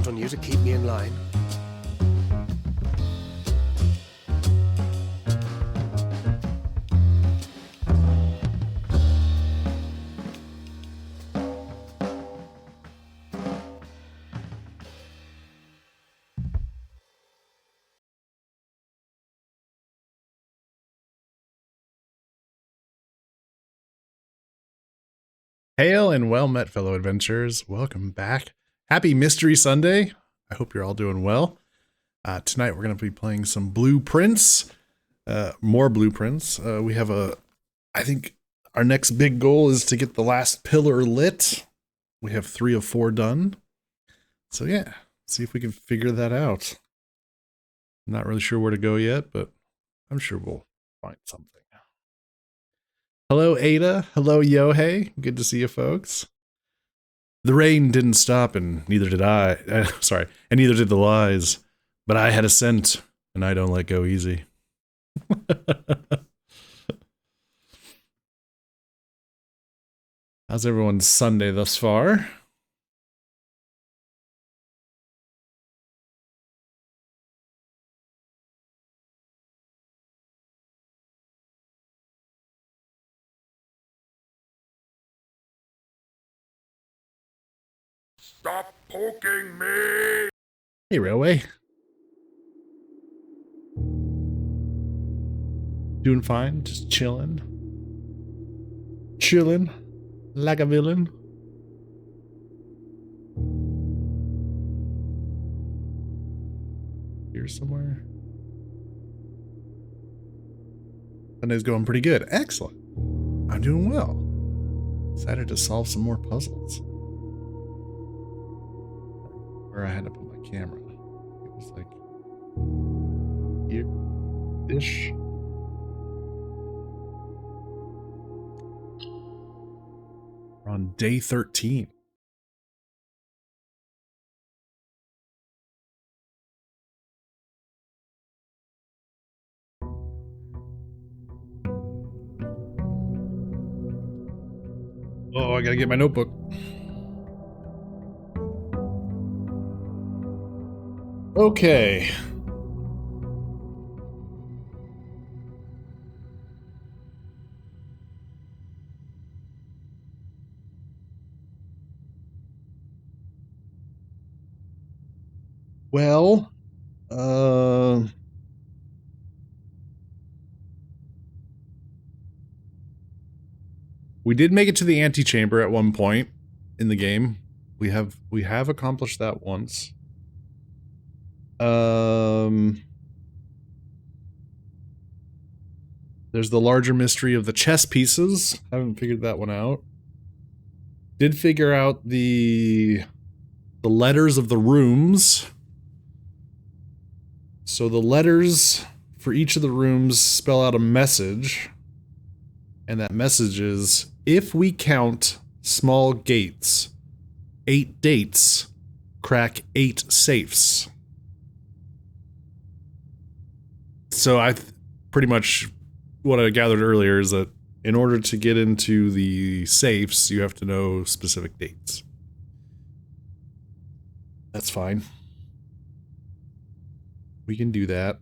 on you to keep me in line. Hail and well met, fellow adventurers. Welcome back. Happy Mystery Sunday. I hope you're all doing well. Tonight we're going to be playing some Blueprints. More Blueprints. We have I think our next big goal is to get the last pillar lit. We have 3 of 4 done. So yeah, see if we can figure that out. I'm not really sure where to go yet, but I'm sure we'll find something. Hello, Ada. Hello, Yohei. Good to see you, folks. The rain didn't stop, and neither did I. And neither did the lies. But I had a scent, and I don't let go easy. How's everyone's Sunday thus far? Stop poking me! Hey, Railway. Doing fine, just chilling. Chilling like a villain. Here somewhere. Sunday's going pretty good. Excellent. I'm doing well. Excited to solve some more puzzles. Where I had to put my camera. It was like here-ish. We're on day 13. Oh, I gotta get my notebook. Okay. Well, we did make it to the antechamber at one point in the game. We have accomplished that once. There's the larger mystery of the chess pieces. Haven't figured that one out. Did figure out the letters of the rooms. So the letters for each of the rooms spell out a message. And that message is, if we count small gates, 8 dates, crack 8 safes. So pretty much what I gathered earlier is that in order to get into the safes, you have to know specific dates. That's fine. We can do that.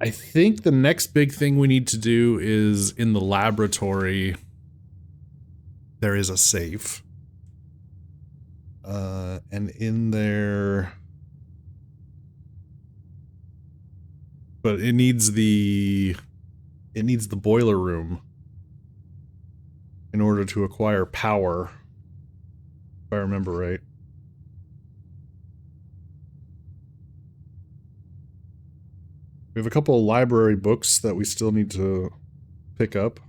I think the next big thing we need to do is in the laboratory, there is a safe. And in there, but it needs the boiler room in order to acquire power, if I remember right. We have a couple of library books that we still need to pick up.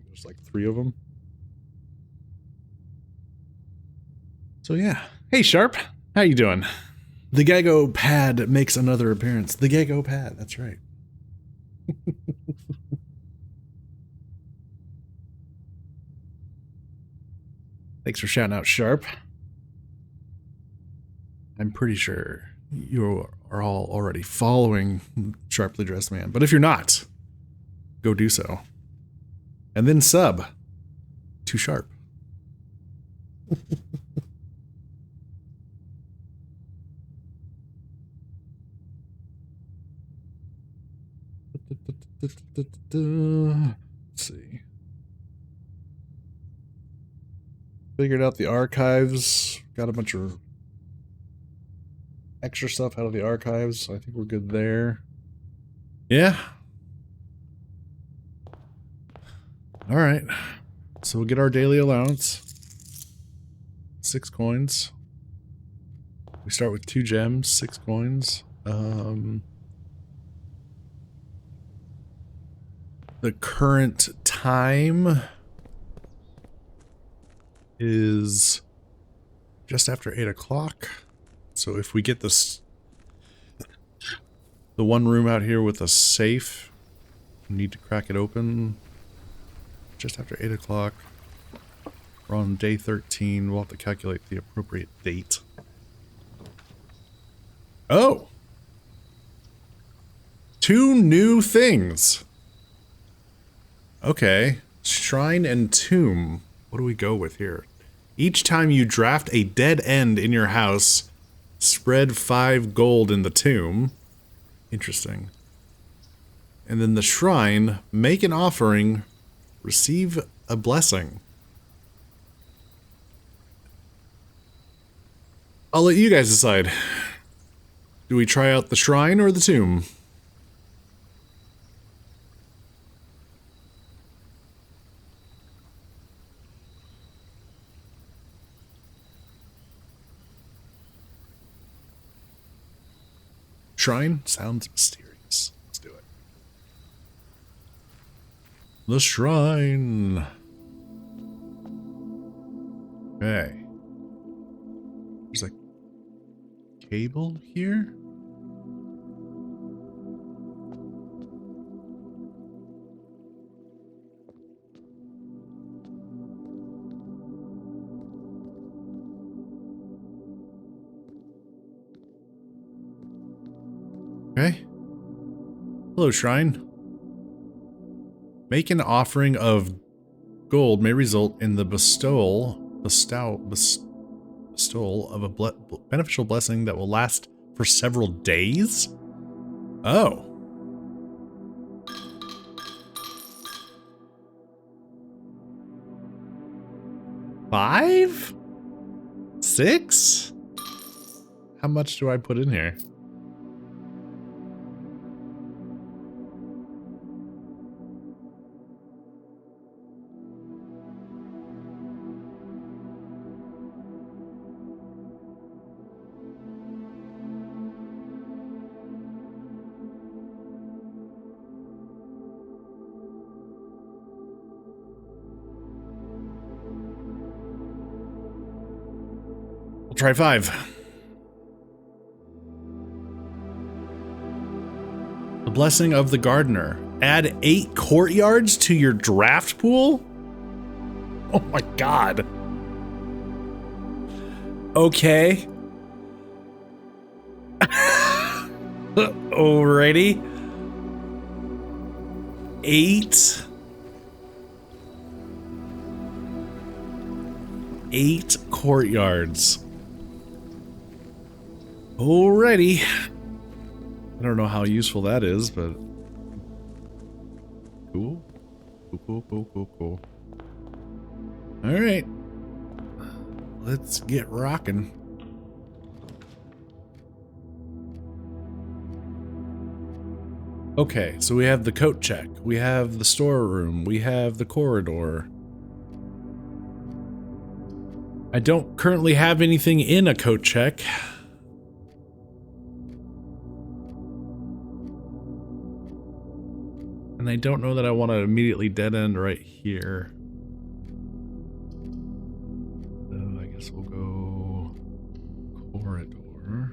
There's like 3 of them. So yeah. Hey, Sharp. How you doing? The Gago Pad makes another appearance. The Gago Pad, that's right. Thanks for shouting out, Sharp. I'm pretty sure you are all already following Sharply Dressed Man. But if you're not, go do so. And then sub. too sharp. Let's see. Figured out the archives. Got a bunch of extra stuff out of the archives, so I think we're good there. Yeah. All right. So we'll get our daily allowance. 6 coins. We start with 2 gems, 6 coins. The current time is just after 8 o'clock. So if we get this, the one room out here with a safe, we need to crack it open just after 8 o'clock. We're on day 13. We'll have to calculate the appropriate date. Oh! 2 new things. Okay. Shrine and tomb. What do we go with here? Each time you draft a dead end in your house, spread 5 gold in the tomb. Interesting. And then the shrine, make an offering, receive a blessing. I'll let you guys decide. Do we try out the shrine or the tomb? Shrine sounds mysterious. Let's do it. The shrine. Okay. There's a cable here. Okay. Hello, shrine. Make an offering of gold may result in the bestowal of a beneficial blessing that will last for several days? Oh. $5? $6? How much do I put in here? Try 5. The Blessing of the Gardener. Add 8 courtyards to your draft pool? Oh my god. Okay. Alrighty. 8 courtyards. Alrighty. I don't know how useful that is, but cool. Cool. Alright. Let's get rocking. Okay, so we have the coat check. We have the storeroom. We have the corridor. I don't currently have anything in a coat check. And I don't know that I want to immediately dead end right here. So I guess we'll go corridor.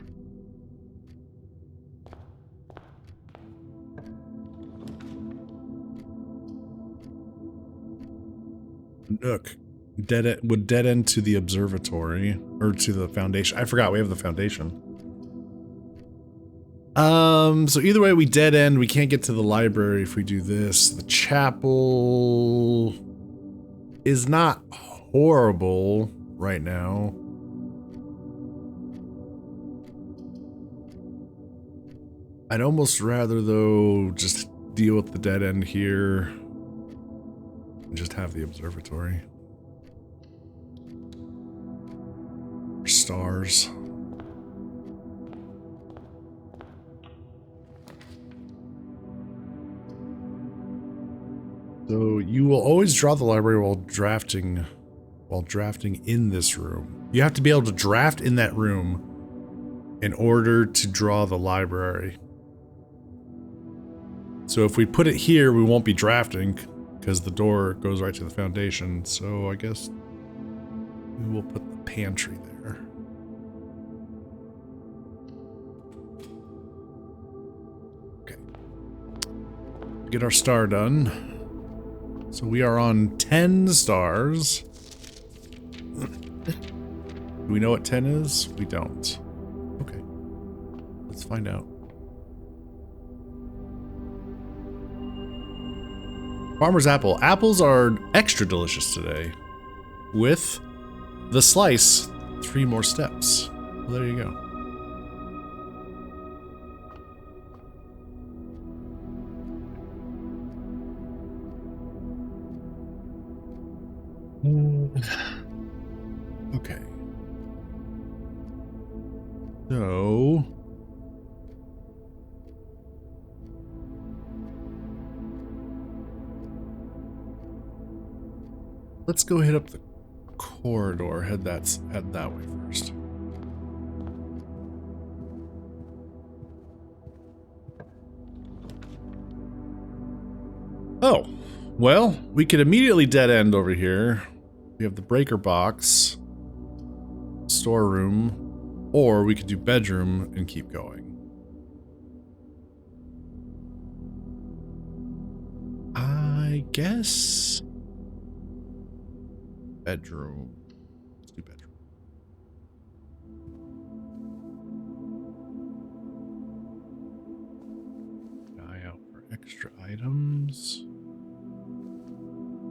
Nook. Would dead end to the observatory or to the foundation. I forgot we have the foundation. So either way, we dead end. We can't get to the library if we do this. The chapel is not horrible right now. I'd almost rather, though, just deal with the dead end here and just have the observatory. Stars. So you will always draw the library while drafting in this room. You have to be able to draft in that room in order to draw the library. So if we put it here, we won't be drafting because the door goes right to the foundation. So I guess we will put the pantry there. Okay. Get our star done. So we are on 10 stars. Do we know what 10 is? We don't. Okay. Let's find out. Farmer's apple. Apples are extra delicious today. With the slice, 3 more steps. Well, there you go. Okay. So let's go hit up the corridor. Head that way first. Oh, well, we could immediately dead end over here. We have the breaker box, storeroom, or we could do bedroom and keep going. I guess bedroom. Let's do bedroom. Eye out for extra items.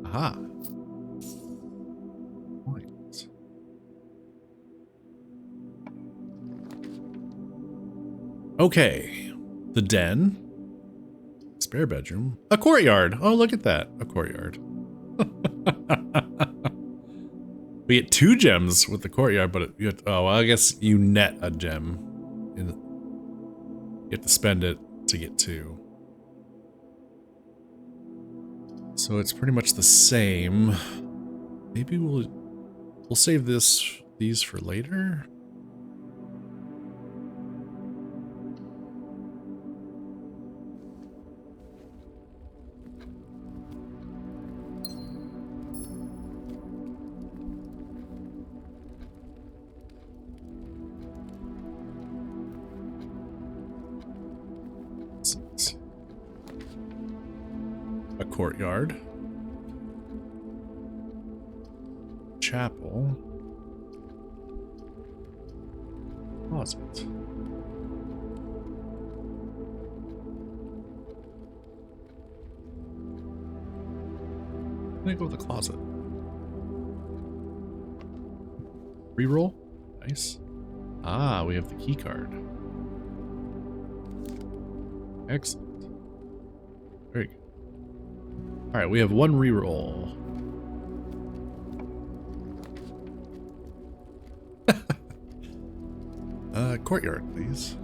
Aha. Points. Okay. The den. Spare bedroom. A courtyard. Oh, look at that. A courtyard. We get 2 gems with the courtyard, but oh, well, I guess you net a gem. You have to spend it to get 2. So it's pretty much the same. Maybe we'll save these for later. A courtyard. Chapel. Closet. I'm gonna go with the closet. Reroll. Nice. Ah, we have the key card. Excellent. Very good. All right, we have 1 reroll. Courtyard, please.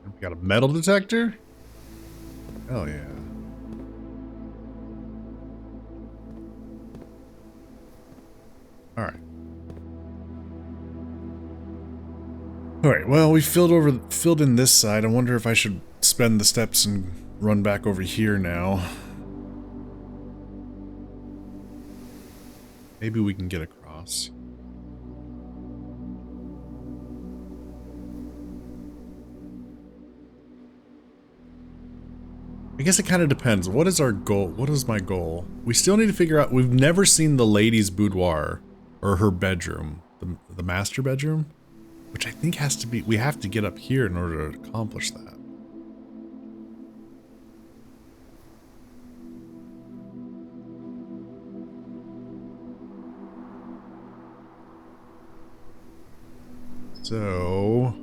We got a metal detector? Oh yeah. All right. All right. Well, we filled in this side. I wonder if I should spend the steps and run back over here now. Maybe we can get across. I guess it kind of depends. What is our goal? What is my goal? We still need to figure out. We've never seen the lady's boudoir or her bedroom, the master bedroom. which I think has to be, we have to get up here in order to accomplish that. So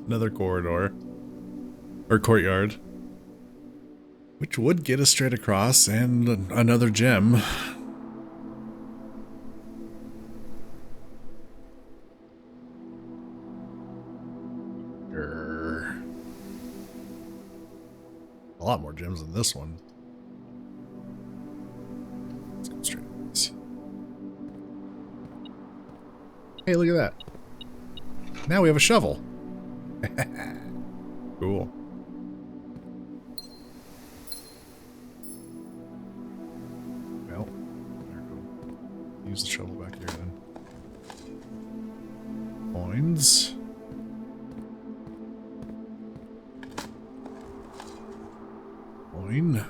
another corridor or courtyard, which would get us straight across and another gem. A lot more gems than this one. Let's go straight to this. Hey, look at that. Now we have a shovel. Cool. Well, there we go. Use the shovel back here then. Coins. Coin.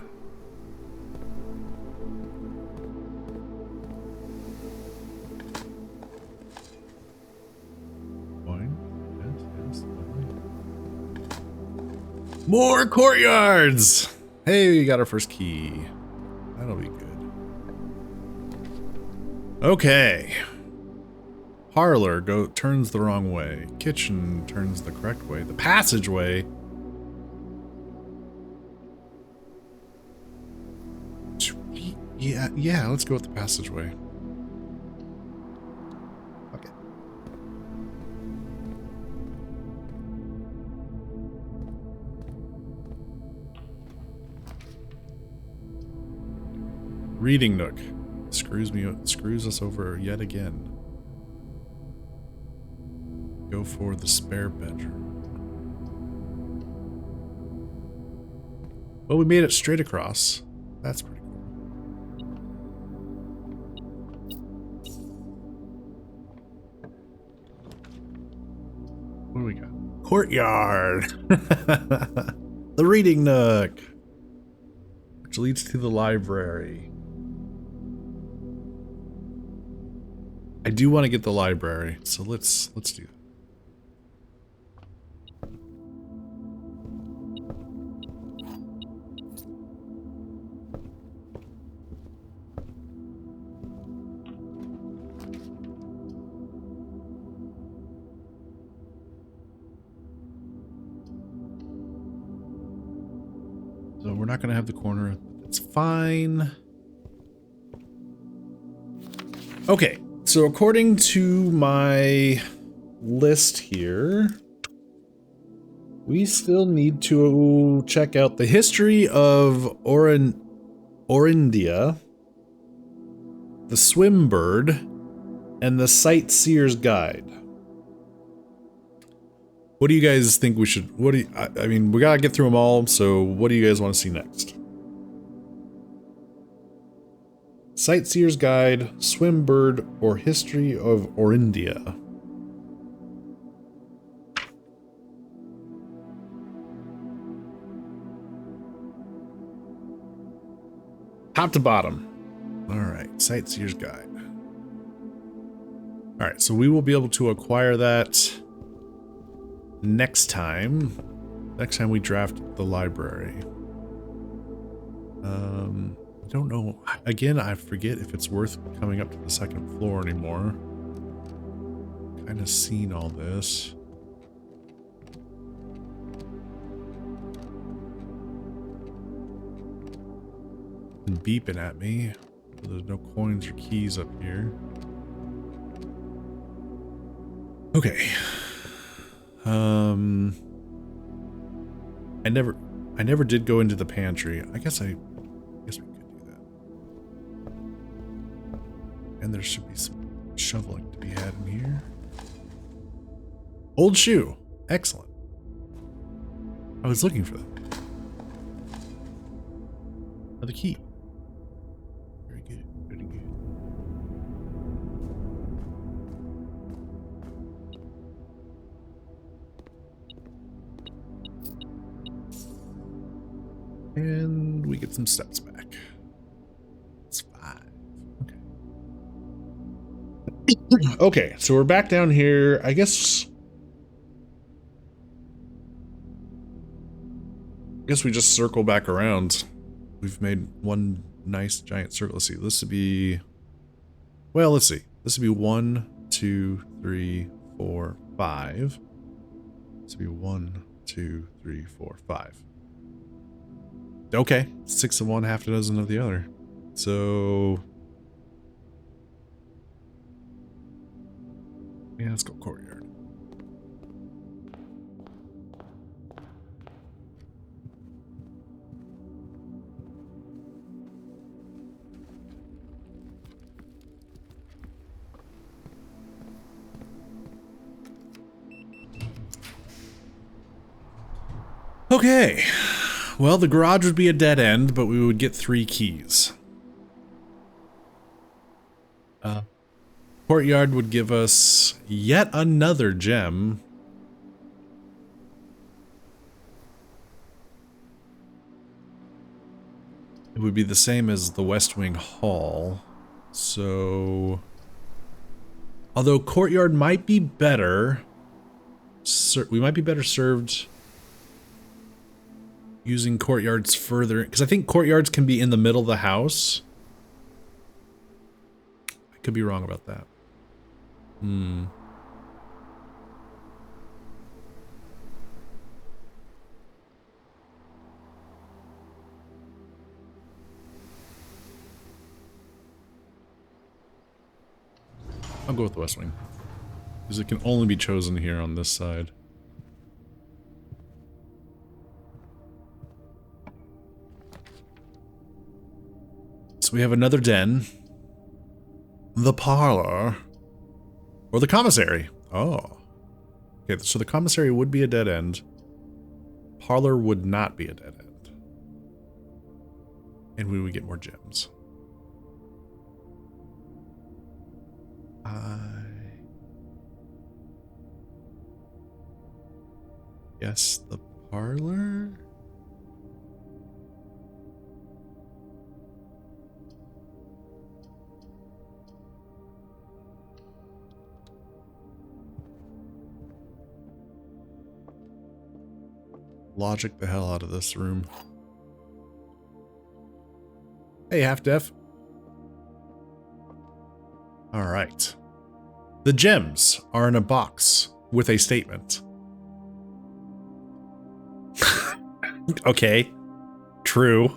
More courtyards! Hey, we got our first key. That'll be good. Okay. Parlor turns the wrong way. Kitchen turns the correct way. The passageway. Yeah, let's go with the passageway. Okay. Reading nook. Screws us over yet again. Go for the spare bedroom. Well, we made it straight across. That's pretty cool. What do we got? Courtyard. The reading nook, which leads to the library. I do want to get the library, so let's do that. So we're not going to have the corner. It's fine. Okay. So according to my list here, we still need to check out the history of Orindia, the Swimbird, and the Sightseer's Guide. What do you guys think we should, I mean, we gotta get through them all, so what do you guys want to see next? Sightseer's Guide, Swimbird, or History of Orindia? Top to bottom. Alright, Sightseer's Guide. Alright, so we will be able to acquire that next time. Next time we draft the library. I don't know. Again, I forget if it's worth coming up to the second floor anymore. Kind of seen all this. And beeping at me. There's no coins or keys up here. Okay. I never did go into the pantry. I guess we could do that. And there should be some shoveling to be had in here. Old shoe. Excellent. I was looking for them. Another key. Very good. Very good. And we get some steps back. Okay. Okay, so we're back down here. I guess we just circle back around. We've made one nice giant circle. Let's see. This would be... Well, let's see. This would be 1, 2, 3, 4, 5. This would be 1, 2, 3, 4, 5. Okay. 6 of one, half a dozen of the other. So... yeah, let's go courtyard. Okay. Well, the garage would be a dead end, but we would get 3 keys. Courtyard would give us yet another gem. It would be the same as the West Wing Hall. So... although Courtyard might be better... we might be better served... using courtyards further, because I think courtyards can be in the middle of the house. I could be wrong about that. I'll go with the West Wing, because it can only be chosen here on this side. So we have another den. The parlor. Or the commissary. Oh. Okay, so the commissary would be a dead end. Parlor would not be a dead end. And we would get more gems. Yes, the parlor? Logic the hell out of this room. Hey, half-deaf. Alright. The gems are in a box with a statement. Okay. True.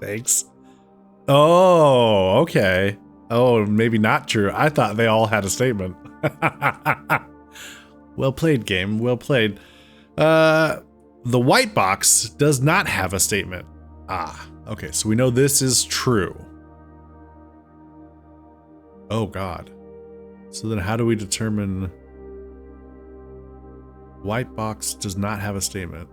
Thanks. Oh, okay. Oh, maybe not true. I thought they all had a statement. Well played, game. Well played. The white box does not have a statement. Ah, okay. So we know this is true. Oh, God. So then how do we determine... white box does not have a statement.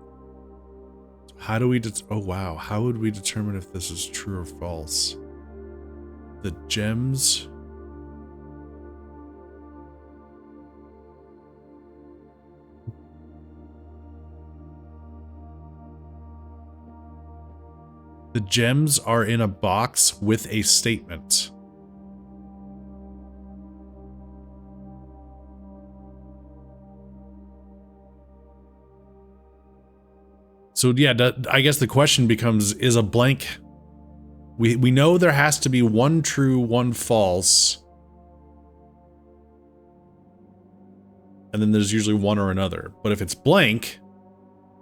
How do we oh wow, how would we determine if this is true or false? The gems? The gems are in a box with a statement. So yeah, I guess the question becomes, is a blank... We know there has to be one true, one false. And then there's usually one or another. But if it's blank,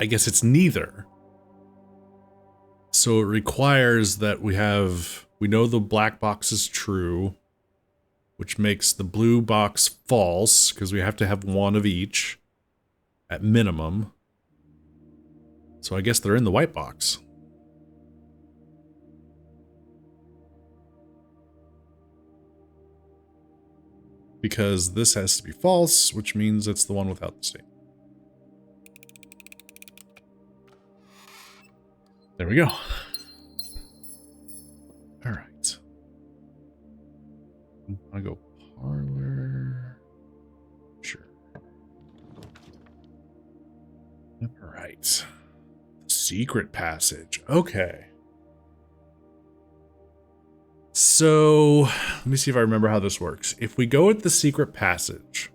I guess it's neither. So it requires that we know the black box is true, which makes the blue box false, because we have to have one of each at minimum. So I guess they're in the white box. Because this has to be false, which means it's the one without the statement. There we go. All right. I go parlor. Sure. All right. Secret passage. Okay. So let me see if I remember how this works. If we go with the secret passage,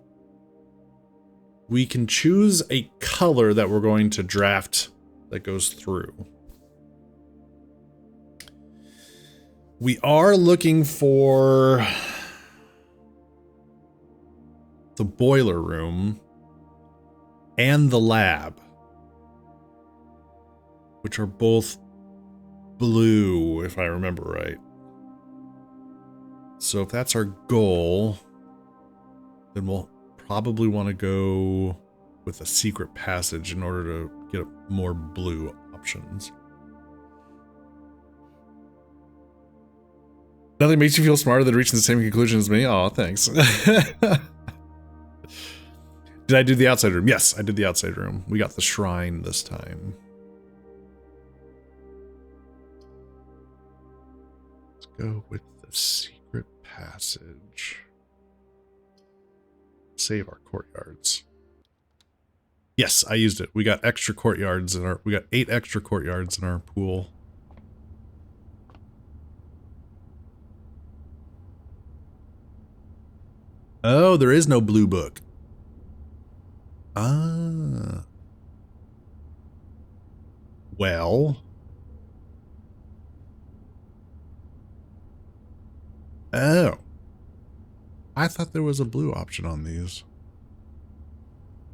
we can choose a color that we're going to draft that goes through. We are looking for the boiler room and the lab, which are both blue, if I remember right. So if that's our goal, then we'll probably want to go with a secret passage in order to get more blue options. Nothing makes you feel smarter than reaching the same conclusion as me. Oh, thanks. Did I do the outside room? Yes, I did the outside room. We got the shrine this time. Let's go with the secret passage. Save our courtyards. Yes, I used it. We got extra courtyards in our. We got 8 extra courtyards in our pool. Oh, there is no blue book. Ah. Well. Oh. I thought there was a blue option on these.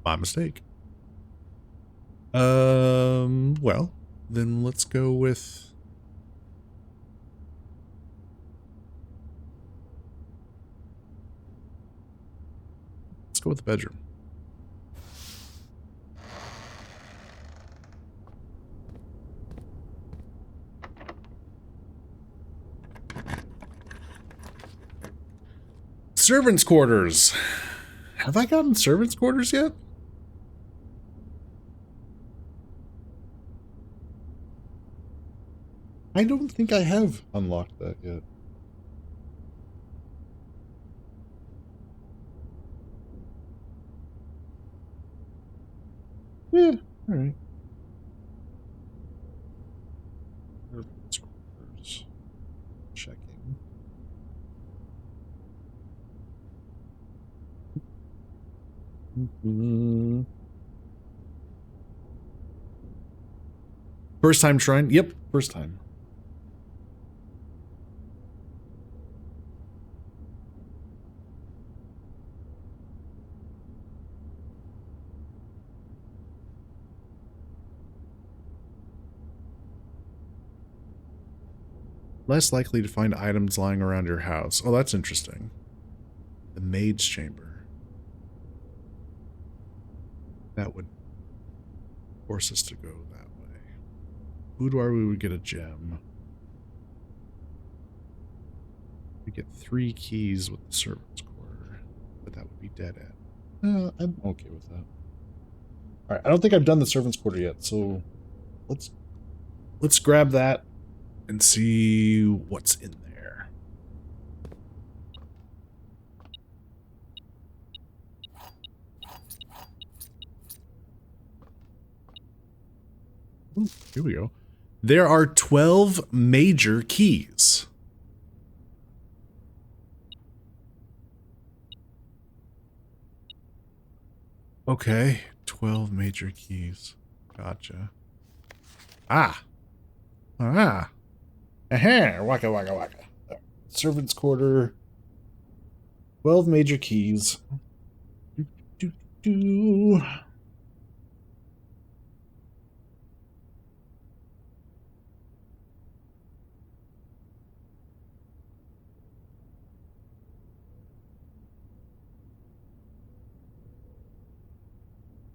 My mistake. Well, then let's go with... Let's go with the bedroom. Servants' quarters. Have I gotten servants' quarters yet? I don't think I have unlocked that yet. Yeah, alright. Servants' quarters. Checking. First time shrine? Yep, first time. Less likely to find items lying around your house. Oh, that's interesting. The maid's chamber. That would force us to go that way. Boudoir, we would get a gem. We get 3 keys with the servant's quarter, but that would be dead end. I'm okay with that. All right, I don't think I've done the servant's quarter yet, so let's grab that and see what's in there. Ooh, here we go. There are 12 major keys. Okay, 12 major keys. Gotcha. Ah. Ah. Aha, waka waka waka. Servant's quarter. 12 major keys. Do.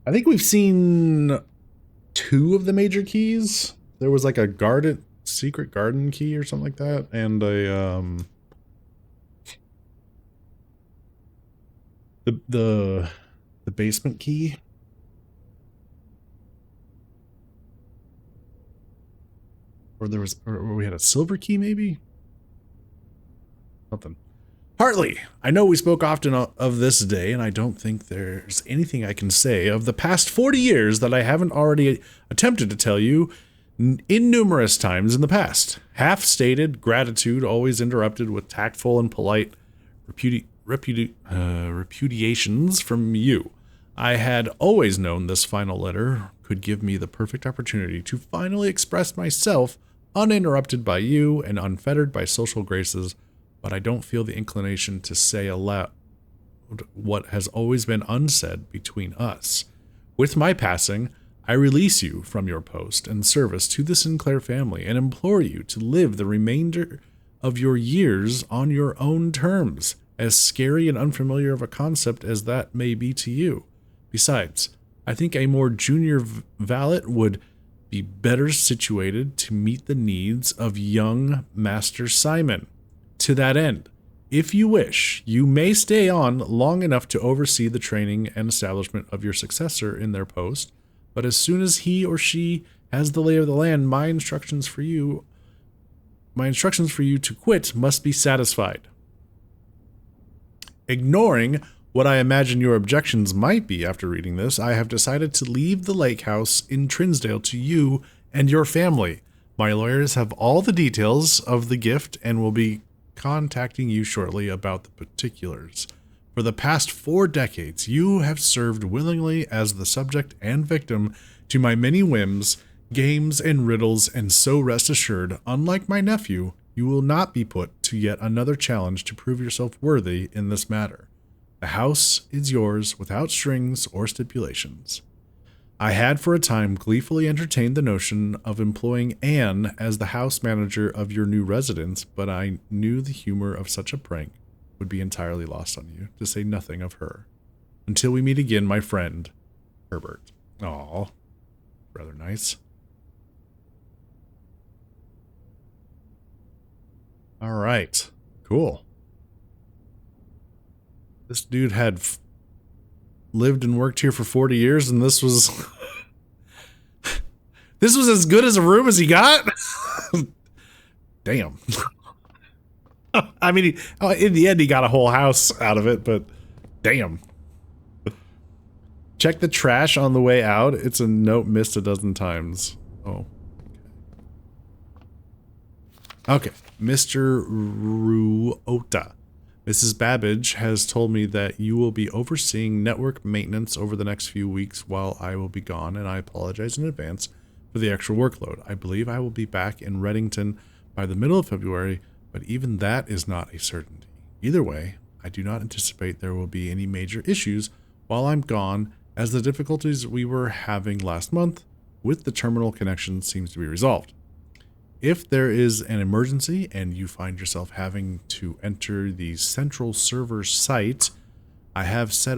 I think we've seen 2 of the major keys. There was like a secret garden key or something like that, and a the basement key. Or we had a silver key maybe? Something. Hartley, I know we spoke often of this day, and I don't think there's anything I can say of the past 40 years that I haven't already attempted to tell you in numerous times in the past. Half-stated gratitude always interrupted with tactful and polite repudiations from you. I had always known this final letter could give me the perfect opportunity to finally express myself uninterrupted by you and unfettered by social graces, but I don't feel the inclination to say aloud what has always been unsaid between us. With my passing, I release you from your post and service to the Sinclair family and implore you to live the remainder of your years on your own terms, as scary and unfamiliar of a concept as that may be to you. Besides, I think a more junior valet would be better situated to meet the needs of young Master Simon. To that end, if you wish, you may stay on long enough to oversee the training and establishment of your successor in their post, but as soon as he or she has the lay of the land, my instructions for you to quit must be satisfied. Ignoring what I imagine your objections might be after reading this, I have decided to leave the lake house in Trinsdale to you and your family. My lawyers have all the details of the gift and will be contacting you shortly about the particulars. For the past 4 decades, you have served willingly as the subject and victim to my many whims, games, and riddles, and so rest assured, unlike my nephew, you will not be put to yet another challenge to prove yourself worthy in this matter. The house is yours without strings or stipulations. I had for a time gleefully entertained the notion of employing Anne as the house manager of your new residence, but I knew the humor of such a prank would be entirely lost on you, to say nothing of her. Until we meet again, my friend, Herbert. Aw, rather nice. All right, cool. This dude had lived and worked here for 40 years, and this was this was as good as a room as he got. Damn. I mean, in the end, he got a whole house out of it, but damn. Check the trash on the way out. It's a note missed a dozen times. Oh. Okay. Mr. Ruota. Mrs. Babbage has told me that you will be overseeing network maintenance over the next few weeks while I will be gone, and I apologize in advance for the extra workload. I believe I will be back in Reddington by the middle of February, but even that is not a certainty. Either way, I do not anticipate there will be any major issues while I'm gone, as the difficulties we were having last month with the terminal connection seems to be resolved. If there is an emergency and you find yourself having to enter the central server site, I have set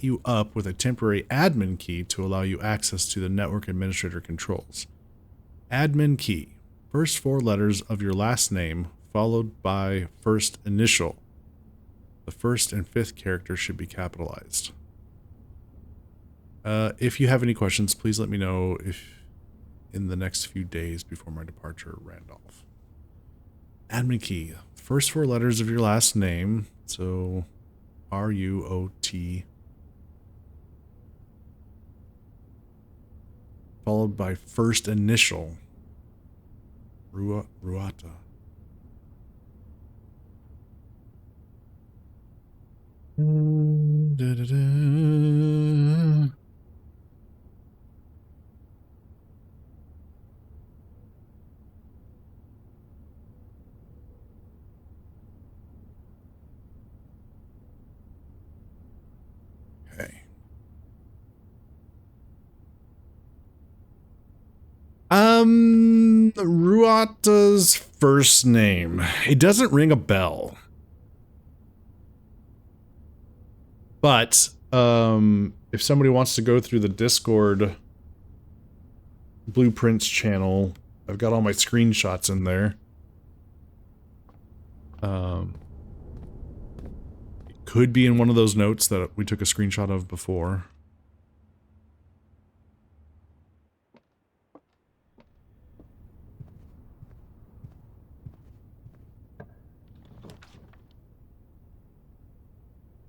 you up with a temporary admin key to allow you access to the network administrator controls. Admin key. First 4 letters of your last name, followed by first initial. The first and 5th character should be capitalized. If you have any questions, please let me know in the next few days before my departure, Randolph. Admin key. First 4 letters of your last name, so R-U-O-T, followed by first initial, Ruata. Okay. Ruata's first name. It doesn't ring a bell. But if somebody wants to go through the Discord Blueprints channel, I've got all my screenshots in there. It could be in one of those notes that we took a screenshot of before.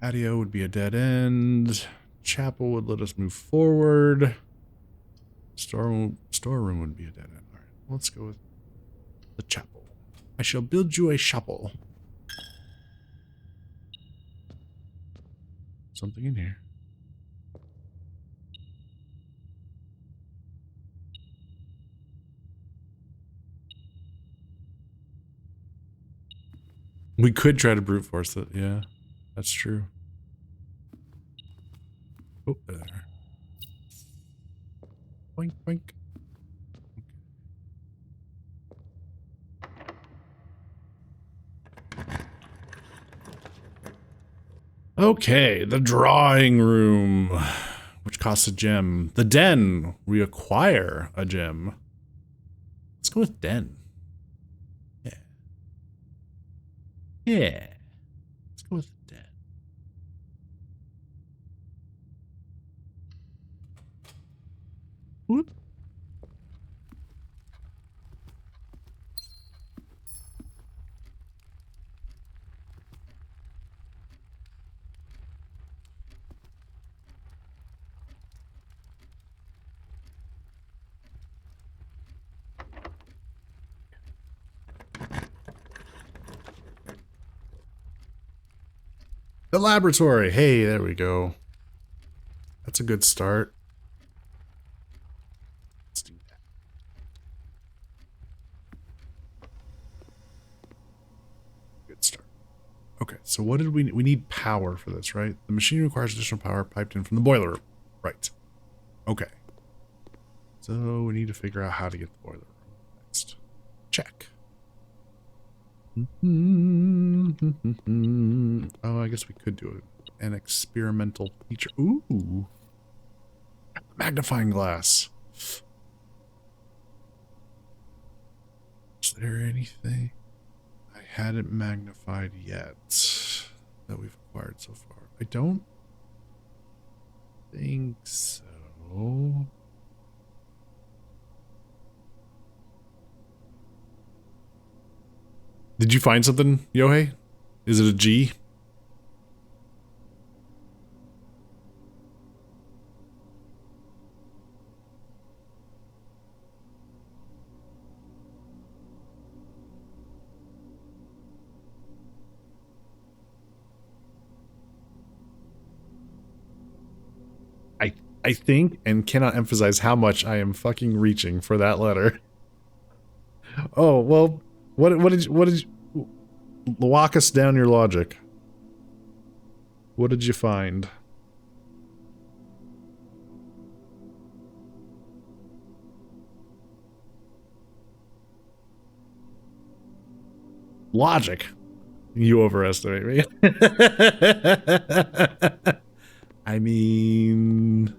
Patio would be a dead end. Chapel would let us move forward. Storeroom would be a dead end. All right, let's go with the chapel. I shall build you a chapel. Something in here. We could try to brute force it. Yeah, that's true. Oh, there. Boink, boink. Okay, the drawing room, which costs a gem. The den, we acquire a gem. Let's go with den. Yeah. Yeah. Let's go with den. Whoop. The laboratory. Hey, there we go. That's a good start. Let's do that. Good start. Okay, so what did we need power for this, right? The machine requires additional power piped in from the boiler room. Right. Okay. So we need to figure out how to get the boiler room next. Check. Oh, I guess we could do an experimental feature. Ooh. Magnifying glass. Is there anything I hadn't magnified yet that we've acquired so far? I don't think so. Did you find something, Yohei? Is it a G? I think and cannot emphasize how much I am fucking reaching for that letter. Oh, well, what did you walk us down your logic? What did you find? Logic. You overestimate me. I mean,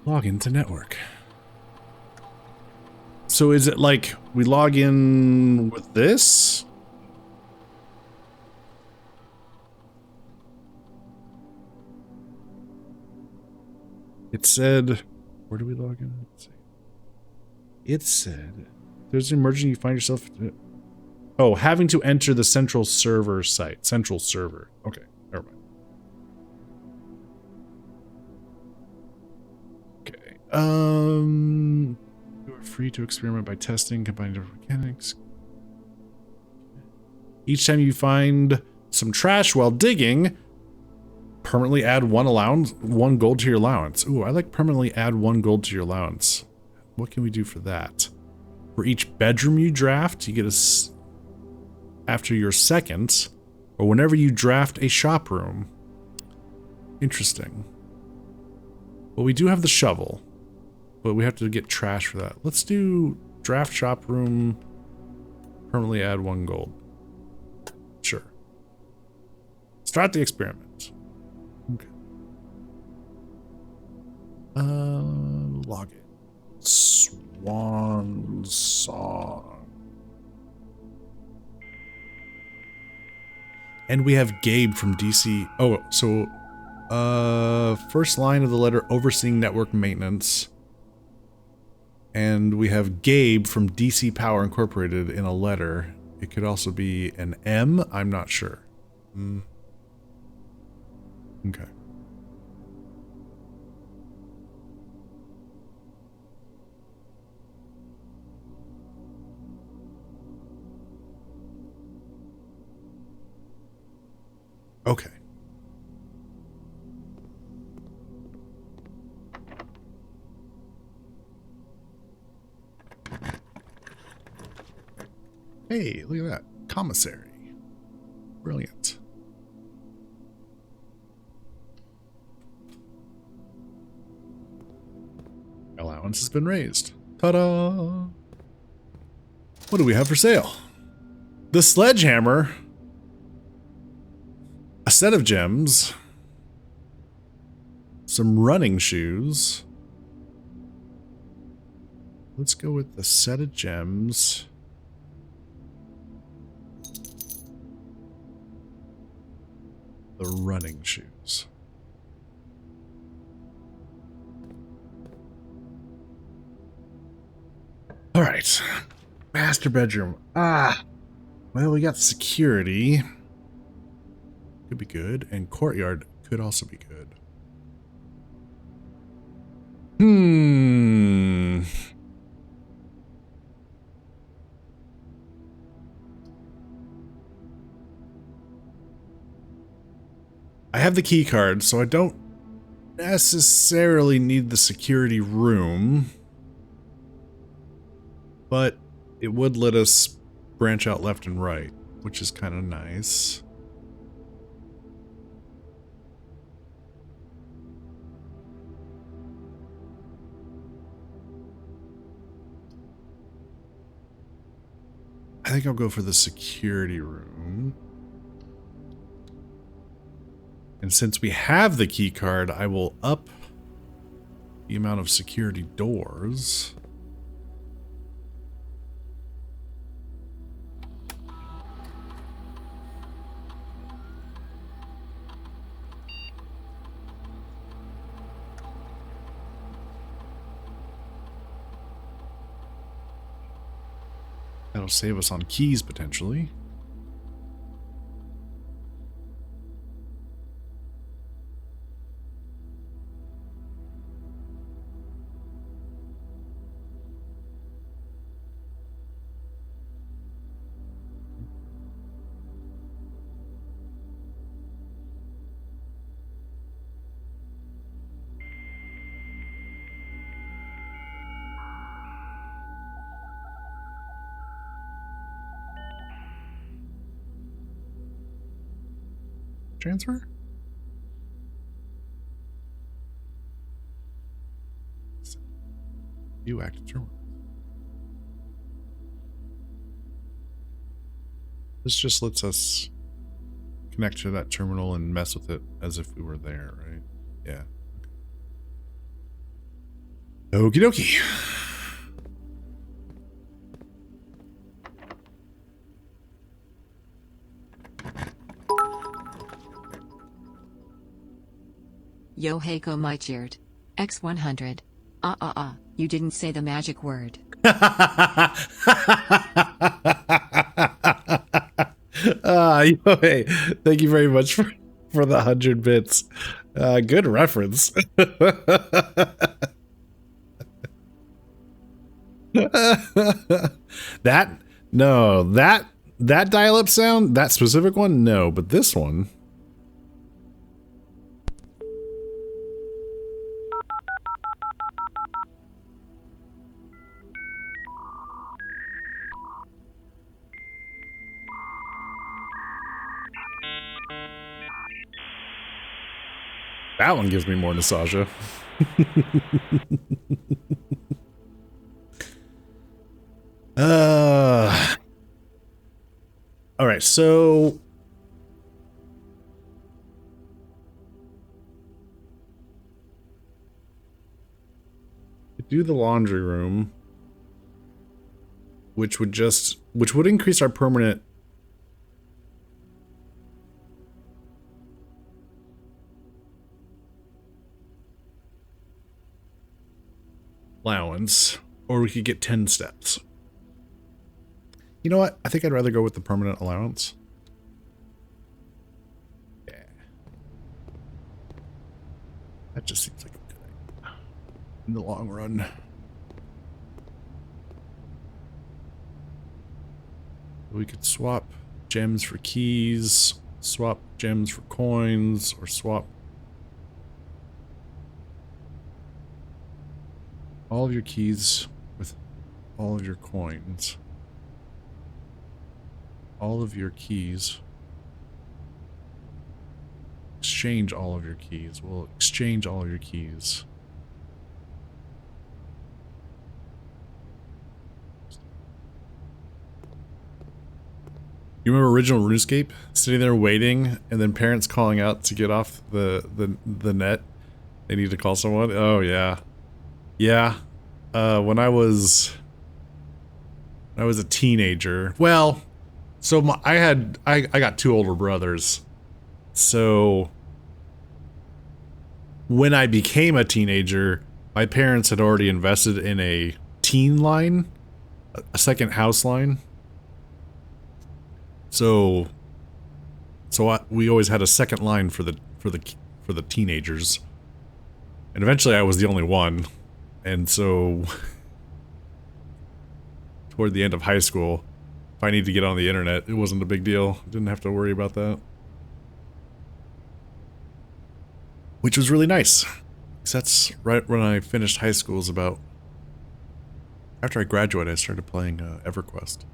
log into network. So is it like we log in with this? It said, where do we log in? Let's see. It said, there's an emergency, you find yourself, oh, having to enter the central server site. Central server. Okay, never mind. Okay. You are free to experiment by testing, combining different mechanics. Each time you find some trash while digging, permanently add one gold to your allowance. Ooh, I like permanently add 1 gold to your allowance. What can we do for that? For each bedroom you draft, you get after your second, or whenever you draft a shop room. Interesting. Well, we do have the shovel, but we have to get trash for that. Let's do draft shop room, permanently add 1 gold. Sure. Start the experiment. Okay. Log in. Swan song. And we have Gabe from DC. Oh, so first line of the letter, overseeing network maintenance. And we have Gabe from DC Power Incorporated in a letter It could also be an M. I'm not sure. Okay. Okay. Hey, look at that. Commissary. Brilliant. Allowance has been raised. Ta-da! What do we have for sale? The sledgehammer. A set of gems. Some running shoes. Let's go with the set of gems. The running shoes. All right. Master bedroom. Well, we got security. Could be good. And courtyard could also be good. I have the key card, so I don't necessarily need the security room. But it would let us branch out left and right, which is kind of nice. I think I'll go for the security room. And since we have the key card, I will up the amount of security doors. That'll save us on keys, potentially. Transfer? You active terminal. This just lets us connect to that terminal and mess with it as if we were there, right? Yeah. Okie dokie. Yo Heiko Meichert. X100. You didn't say the magic word. Hey, thank you very much for the 100 bits. Good reference. that dial-up sound, that specific one, no, but this one. That one gives me more nostalgia. All right, so to do the laundry room, which would increase our permanent allowance, or we could get 10 steps. You know what? I think I'd rather go with the permanent allowance. Yeah. That just seems like a good idea in the long run. We could swap gems for keys, swap gems for coins, or swap all of your keys with all of your coins. All of your keys. Exchange all of your keys. We'll exchange all of your keys. You remember original RuneScape? Sitting there waiting, and then parents calling out to get off the net. They need to call someone. Oh yeah, yeah. When I was a teenager. Well, so I got two older brothers. So when I became a teenager, my parents had already invested in a teen line, a second house line. So we always had a second line for the teenagers, and eventually I was the only one, and so toward the end of high school, if I need to get on the internet, it wasn't a big deal. Didn't have to worry about that, which was really nice. Because that's right when I finished high school. Is about after I graduated, I started playing EverQuest.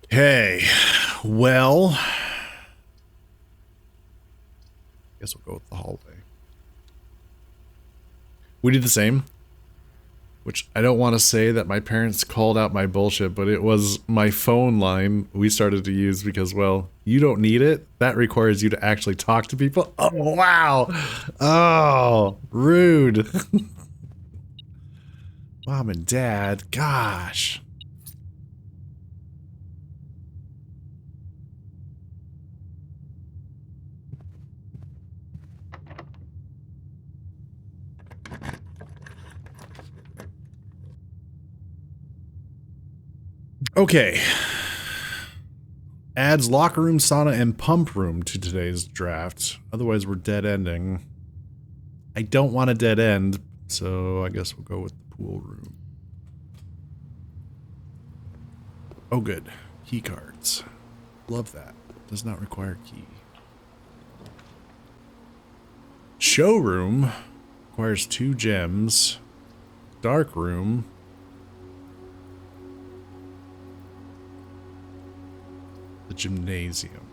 Okay, well, guess we'll go with the hallway. We did the same, which I don't want to say that my parents called out my bullshit, but it was my phone line we started to use because, well, you don't need it. That requires you to actually talk to people. Oh, wow. Oh, rude. Mom and Dad, gosh. Okay. Adds locker room, sauna, and pump room to today's draft. Otherwise, we're dead ending. I don't want a dead end, so I guess we'll go with the pool room. Oh, good. Key cards. Love that. Does not require key. Showroom requires 2 gems. Dark room. The gymnasium.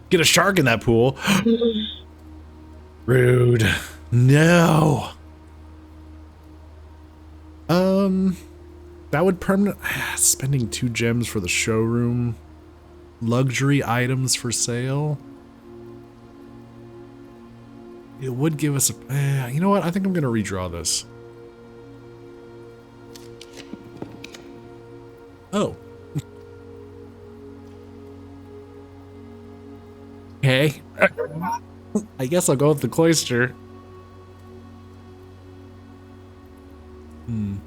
Get a shark in that pool. Rude. No. That would permanent spending 2 gems for the showroom. Luxury items for sale. It would give us a you know what? I think I'm gonna redraw this. Oh. Okay. I guess I'll go with the cloister. Hmm.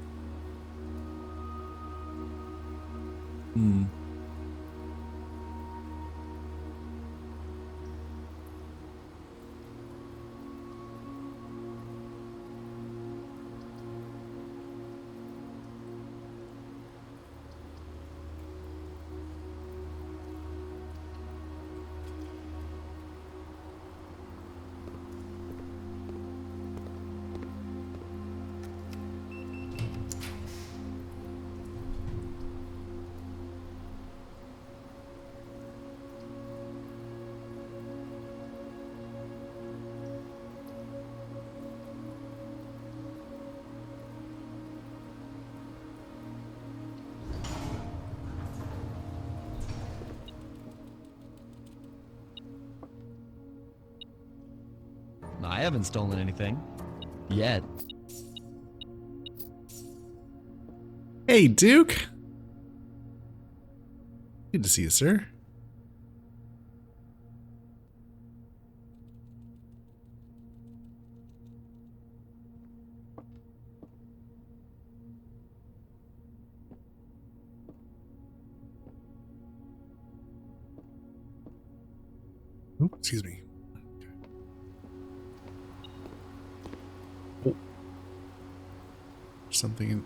I haven't stolen anything. Yet. Hey, Duke. Good to see you, sir. Oh, excuse me. Oh. Something in...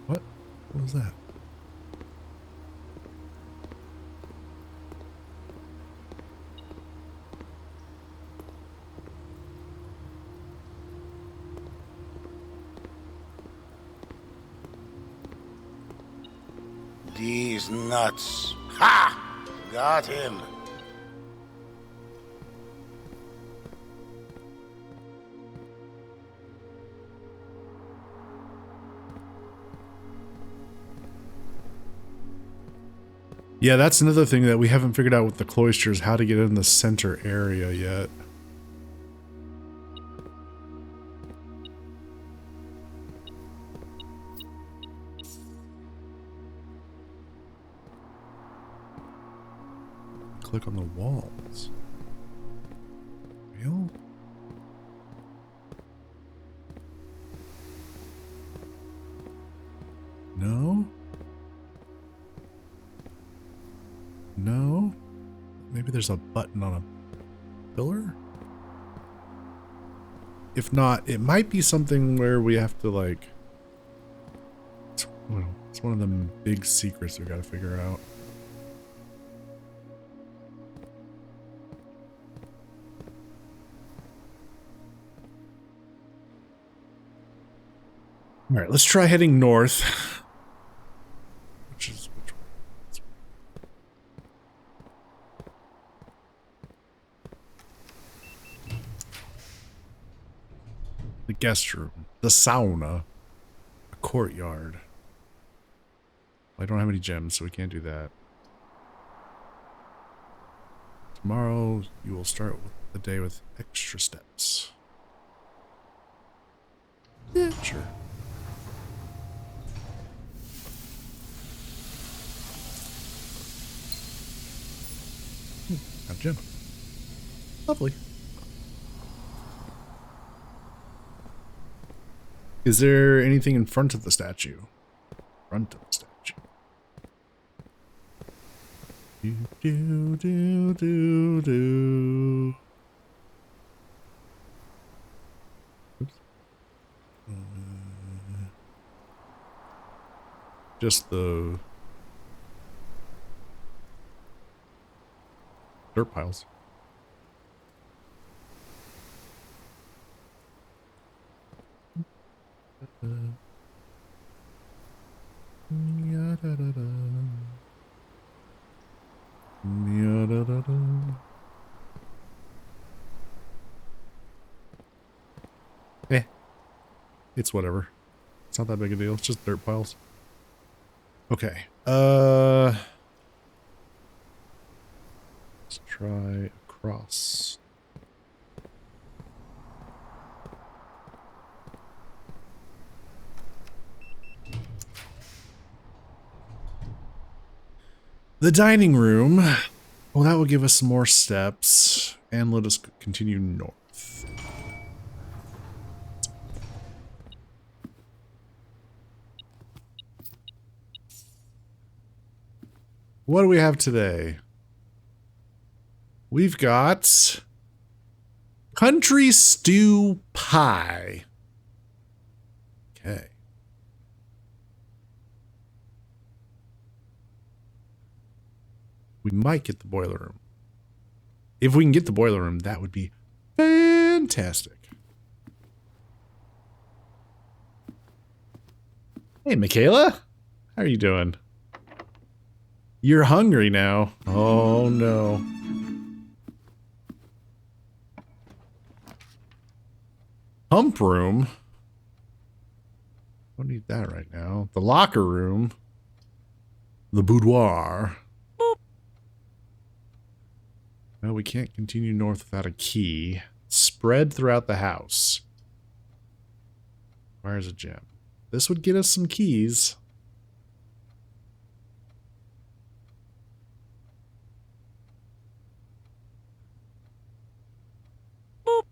What? What was that? These nuts. Ha! Got him. Yeah, that's another thing that we haven't figured out with the cloisters, how to get in the center area yet. Click on the walls. Real? No? No? Maybe there's a button on a pillar? If not, it might be something where we have to like... It's one of them big secrets we gotta figure out. All right, let's try heading north. Which one? The guest room, the sauna, a courtyard. I don't have any gems, so we can't do that. Tomorrow, you will start the day with extra steps. Yeah, sure. Got a gem. Lovely. Is there anything in front of the statue? Front of the statue. Do, do, do, do, do. Oops. Just the dirt piles. Eh. It's whatever. It's not that big a deal. It's just dirt piles. Okay. Let's try across. The dining room. Well, that will give us some more steps and let us continue north. What do we have today? We've got country stew pie. Okay. We might get the boiler room. If we can get the boiler room, that would be fantastic. Hey, Michaela. How are you doing? You're hungry now. Oh, no. Pump room. Don't need that right now. The locker room. The boudoir. Boop. Well, we can't continue north without a key. Spread throughout the house. Where's a gem? This would get us some keys. Boop.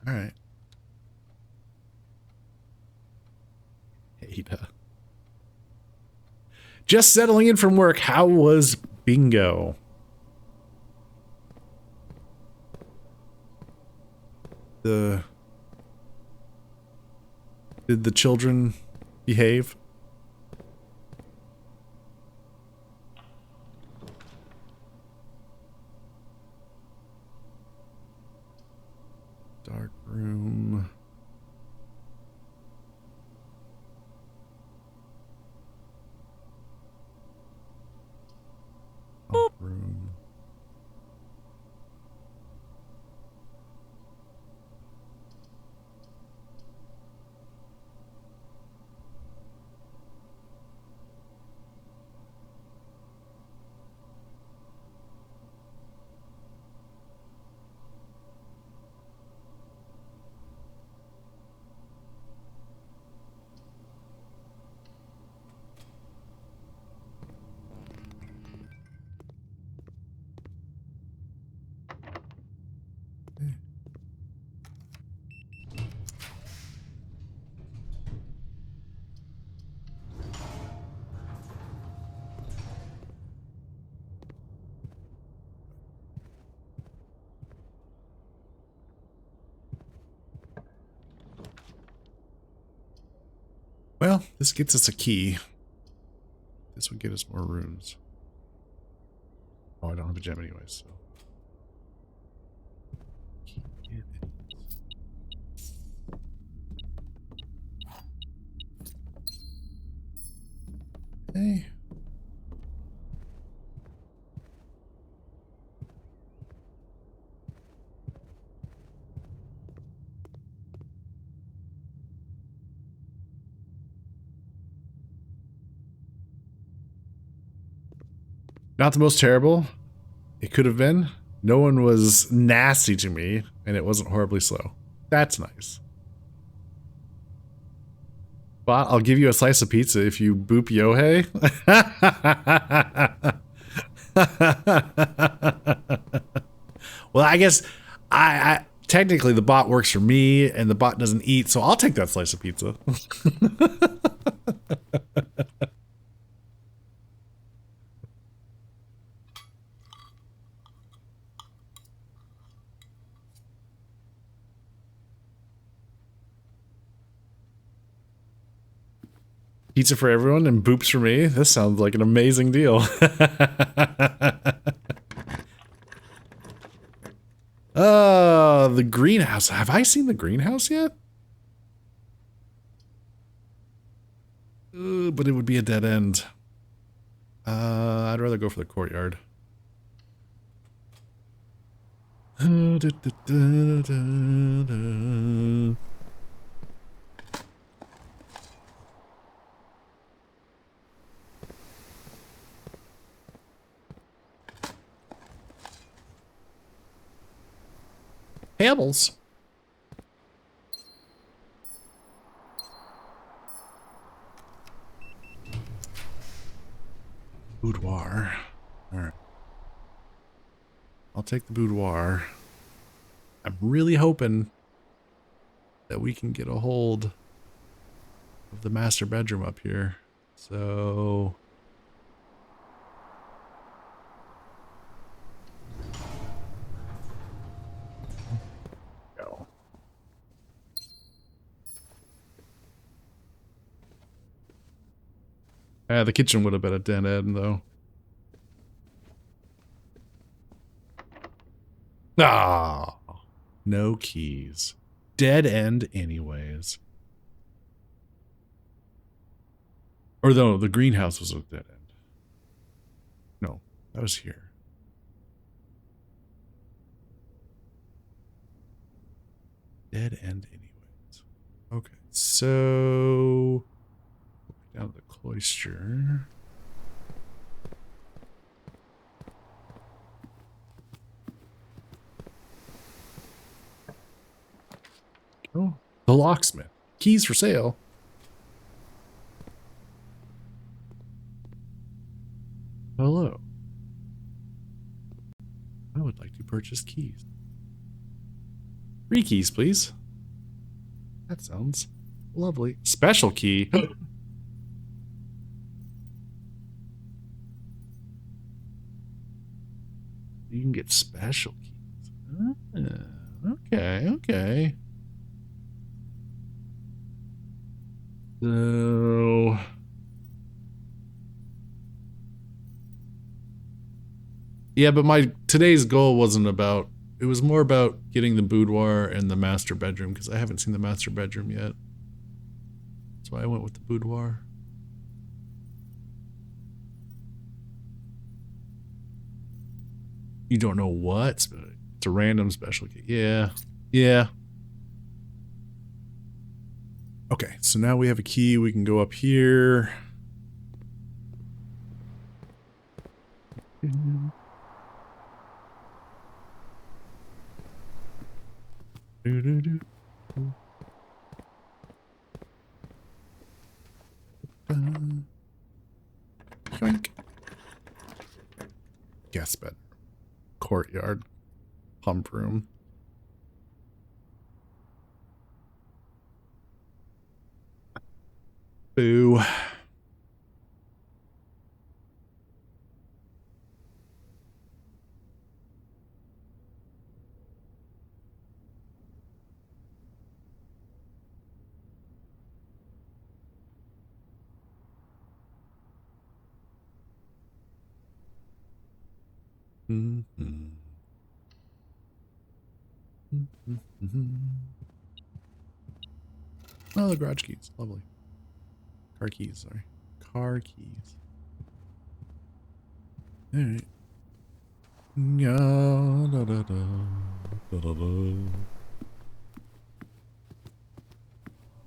All right. Ada. Just settling in from work. How was bingo? Did the children behave? Dark room. Dark room. Well, this gets us a key. This would get us more rooms. Oh, I don't have a gem anyway, so. Hey. Not the most terrible it could have been. No one was nasty to me, and it wasn't horribly slow. That's nice. But I'll give you a slice of pizza if you boop Yohei. Well, I guess I technically the bot works for me, and the bot doesn't eat, so I'll take that slice of pizza. Pizza for everyone and boops for me. This sounds like an amazing deal. The greenhouse. Have I seen the greenhouse yet? But it would be a dead end. I'd rather go for the courtyard. Pebbles. Boudoir. Alright. I'll take the boudoir. I'm really hoping that we can get a hold of the master bedroom up here. So... go. The kitchen would have been a dead end, though. Ah, no keys. Dead end anyways. Or no, the greenhouse was a dead end. No, that was here. Dead end anyways. Okay, so down to the cloister. The locksmith. Keys for sale. Hello. I would like to purchase keys. 3 keys, please. That sounds lovely. Special key. You can get special keys. Okay, okay. So... yeah, but today's goal wasn't about... it was more about getting the boudoir and the master bedroom, because I haven't seen the master bedroom yet. That's why I went with the boudoir. You don't know what? It's a random special key. Yeah. Yeah. Okay, so now we have a key. We can go up here. Yoink. Guest bed. Courtyard. Pump room. Boo. Oh, the garage keys. Lovely. Car keys, sorry. Car keys. Alright.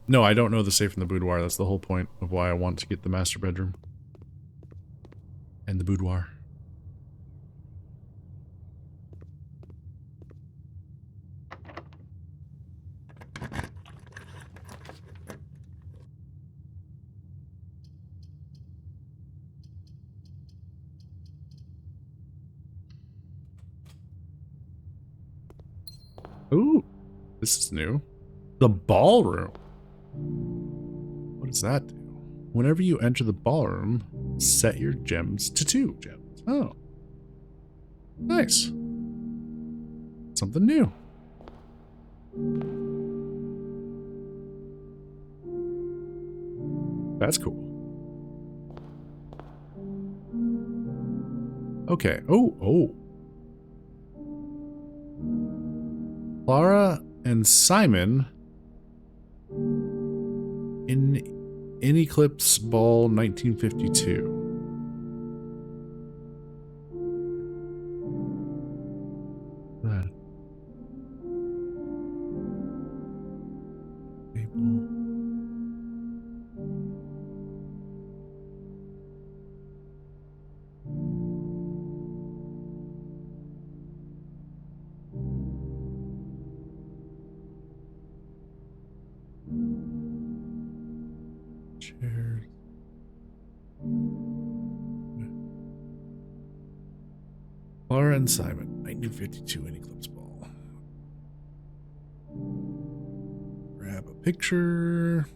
No, I don't know the safe in the boudoir. That's the whole point of why I want to get the master bedroom. And the boudoir. Ooh, this is new. The ballroom. What does that do? Whenever you enter the ballroom, set your gems to 2 gems. Oh. Nice. Something new. That's cool. Okay. Oh. Clara and Simon in Eclipse Ball 1952. That. Table. Chairs. Clara and Simon, 1952 in Eclipse Ball. Grab a picture.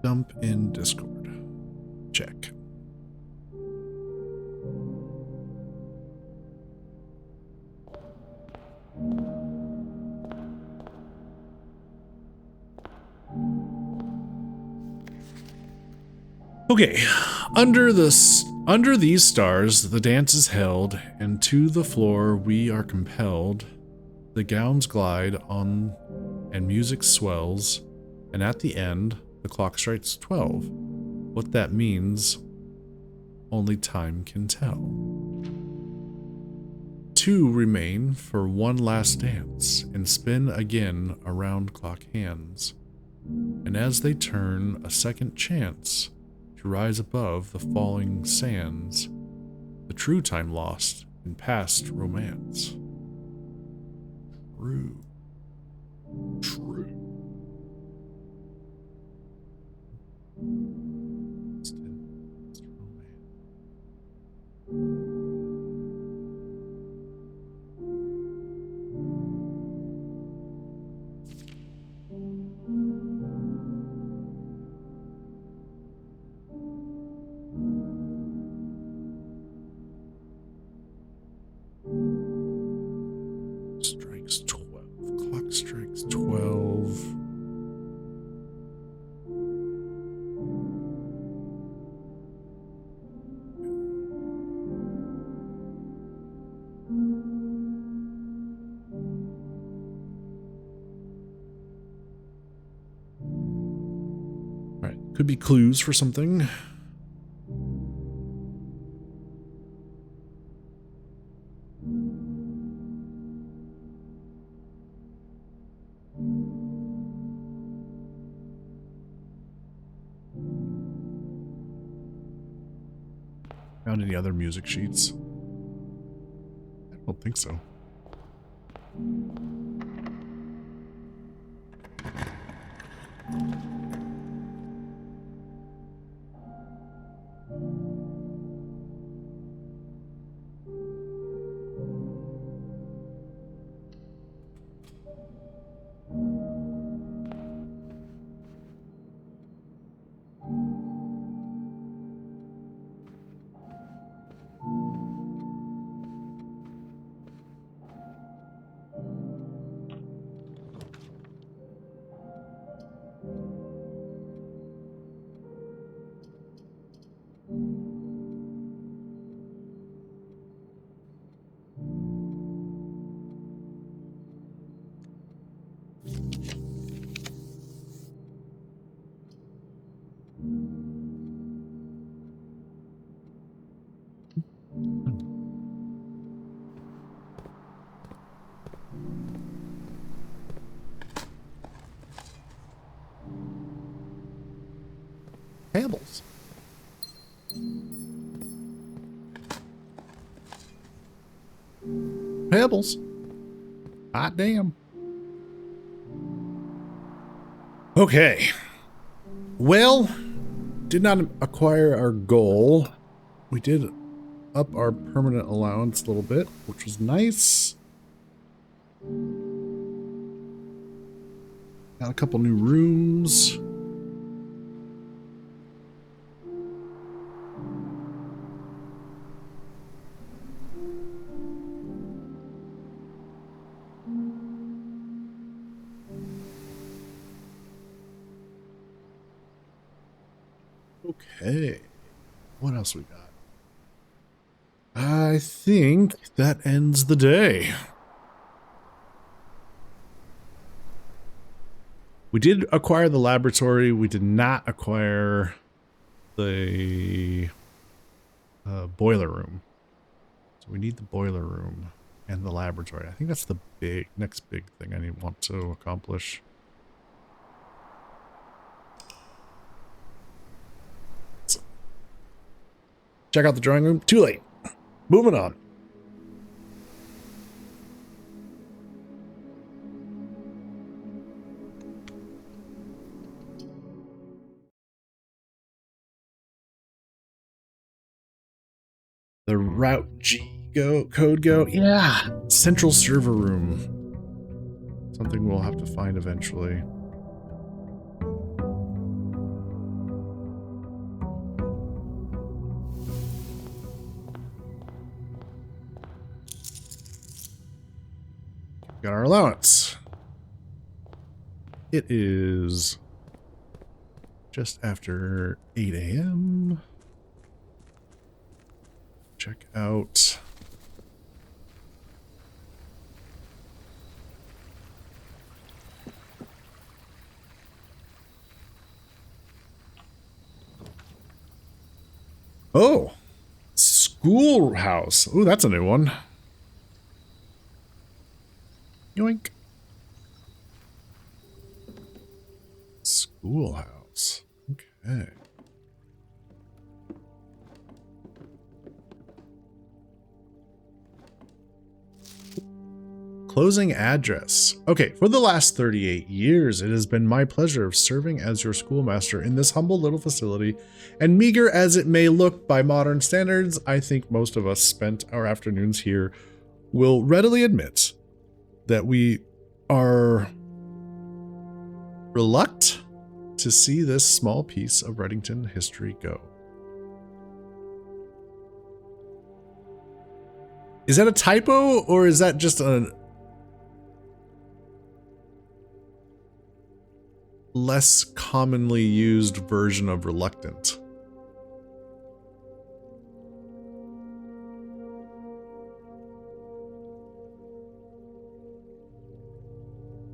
Dump in Discord. Check. Okay, under these stars, the dance is held, and to the floor we are compelled. The gowns glide on, and music swells, and at the end, the clock strikes 12. What that means, only time can tell. 2 remain for one last dance, and spin again around clock hands. And as they turn, a second chance to rise above the falling sands, The true time lost in past romance. True. True. It's romance. Strikes 12. Clock strikes 12. All right, could be clues for something. Found any other music sheets? I don't think so. Payables. Payables. Hot damn. Okay. Well, did not acquire our goal. We did up our permanent allowance a little bit, which was nice. Got a couple new rooms. Okay. What else we got? I think that ends the day. We did acquire the laboratory. We did not acquire the boiler room. So we need the boiler room and the laboratory. I think that's the next big thing I want to accomplish. Check out the drawing room. Too late. Moving on. The route code go. Yeah. Central server room. Something we'll have to find eventually. Got our allowance. It is just after 8 a.m. Check out. Oh, schoolhouse. Oh, that's a new one. Yoink. Schoolhouse. Okay. closing address. Okay, for the last 38 years, it has been my pleasure of serving as your schoolmaster in this humble little facility, and meager as it may look by modern standards, I think most of us spent our afternoons here will readily admit that we are reluctant to see this small piece of Reddington history go. Is that a typo, or is that just a less commonly used version of reluctant?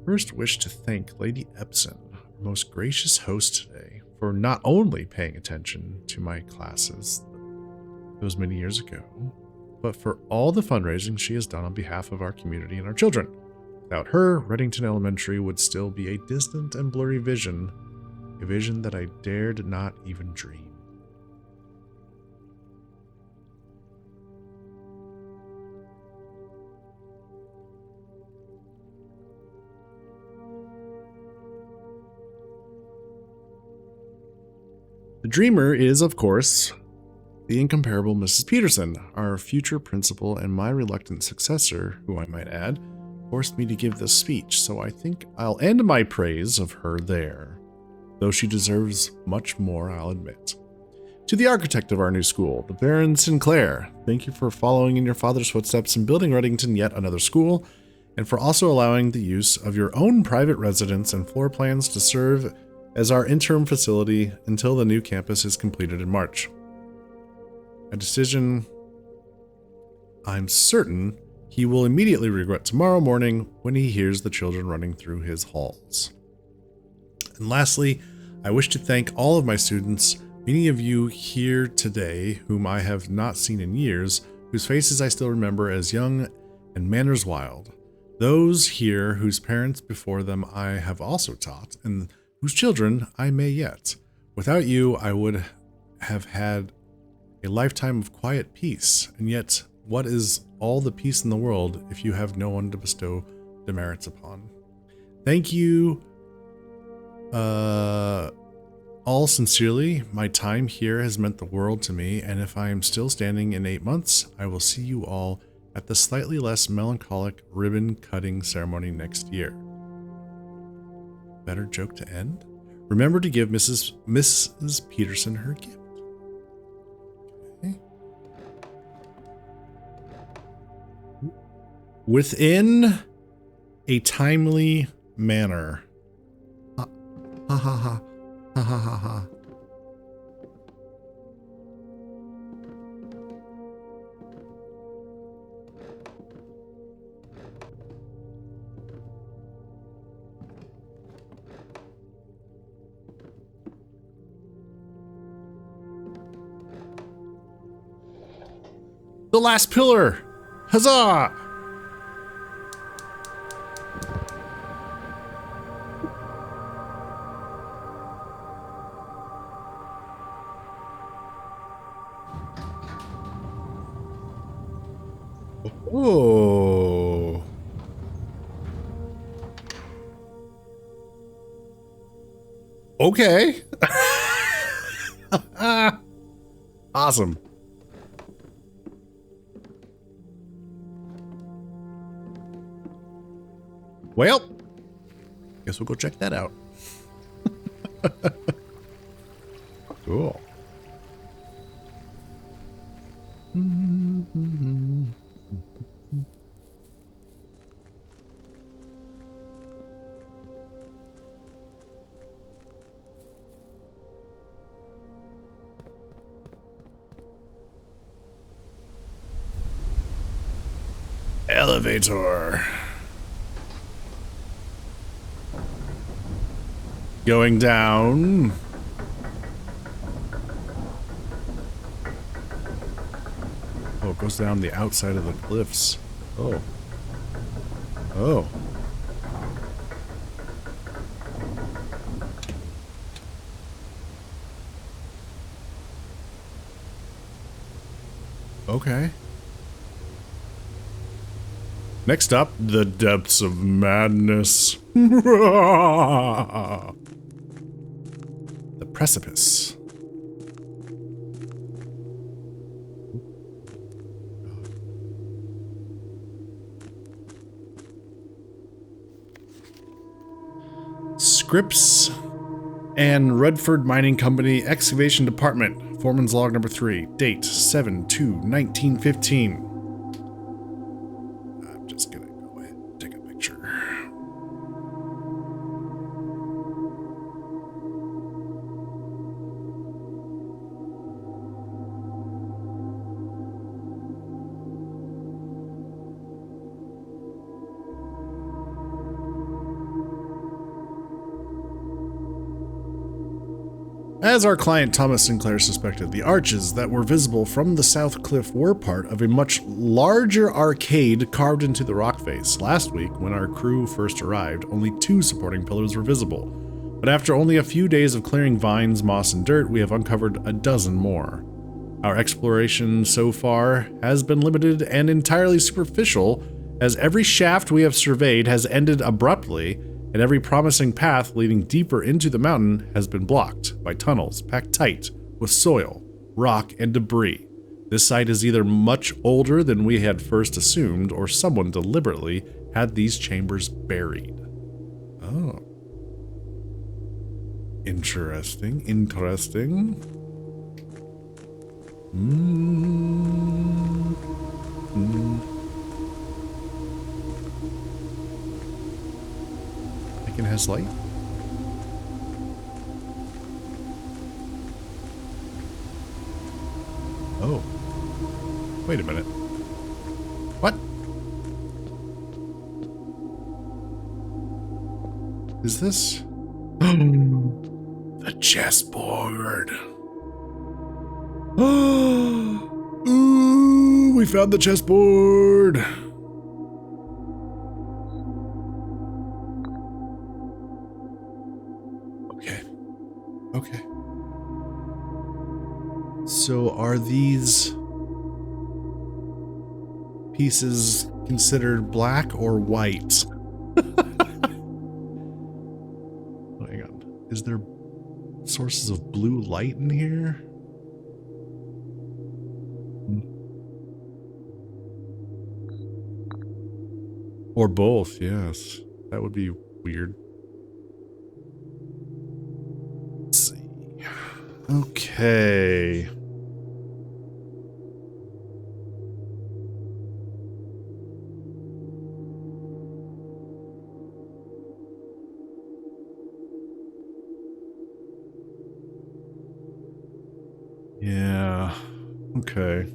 First, wish to thank Lady Epson, our most gracious host today, for not only paying attention to my classes those many years ago, but for all the fundraising she has done on behalf of our community and our children. Without her, Reddington Elementary would still be a distant and blurry vision, a vision that I dared not even dream. The dreamer is, of course, the incomparable Mrs. Peterson, our future principal and my reluctant successor, who I might add, forced me to give this speech, so I think I'll end my praise of her there, though she deserves much more, I'll admit. To the architect of our new school, the Baron Sinclair, thank you for following in your father's footsteps and building Reddington yet another school, and for also allowing the use of your own private residence and floor plans to serve as our interim facility until the new campus is completed in March. A decision I'm certain he will immediately regret tomorrow morning when he hears the children running through his halls. And lastly, I wish to thank all of my students, many of you here today whom I have not seen in years, whose faces I still remember as young and manners wild. Those here whose parents before them I have also taught, and whose children I may yet. Without you, I would have had a lifetime of quiet peace, and yet what is all the peace in the world if you have no one to bestow demerits upon? Thank you all sincerely. My time here has meant the world to me, and if I am still standing in 8 months, I will see you all at the slightly less melancholic ribbon-cutting ceremony next year. Better joke to end? Remember to give Mrs. Peterson her gift. Okay. Within a timely manner. Ha ha ha ha ha ha ha ha. The last pillar! Huzzah! Oh. Okay. Awesome. Well, guess we'll go check that out. Cool. Elevator. Going down. Oh, it goes down the outside of the cliffs. Oh. Oh. Okay. Next up, the depths of madness. The precipice. Scripps and Redford Mining Company Excavation Department. Foreman's Log number 3. Date 7/2/1915. I'm just gonna go ahead and take a picture. As our client Thomas Sinclair suspected, the arches that were visible from the south cliff were part of a much larger arcade carved into the rock face. Last week, when our crew first arrived, only 2 supporting pillars were visible. But after only a few days of clearing vines, moss, and dirt, we have uncovered a dozen more. Our exploration so far has been limited and entirely superficial, as every shaft we have surveyed has ended abruptly, and every promising path leading deeper into the mountain has been blocked by tunnels packed tight with soil, rock, and debris. This site is either much older than we had first assumed, or someone deliberately had these chambers buried. Oh. Interesting, interesting. It has light. Oh. Wait a minute. What? Is this? The chessboard. Ooh, we found the chessboard. Okay. So are these pieces considered black or white? Oh, hang on. Is there sources of blue light in here? Or both, yes. That would be weird. Okay. Yeah. Okay.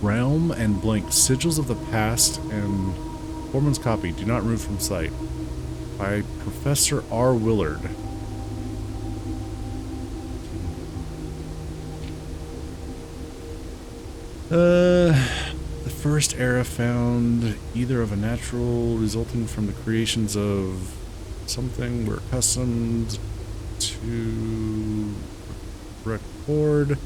Realm and Blank, Sigils of the Past, and Foreman's Copy, Do Not Remove from Sight, by Professor R. Willard. The first era found either of a natural resulting from the creations of something we're accustomed to record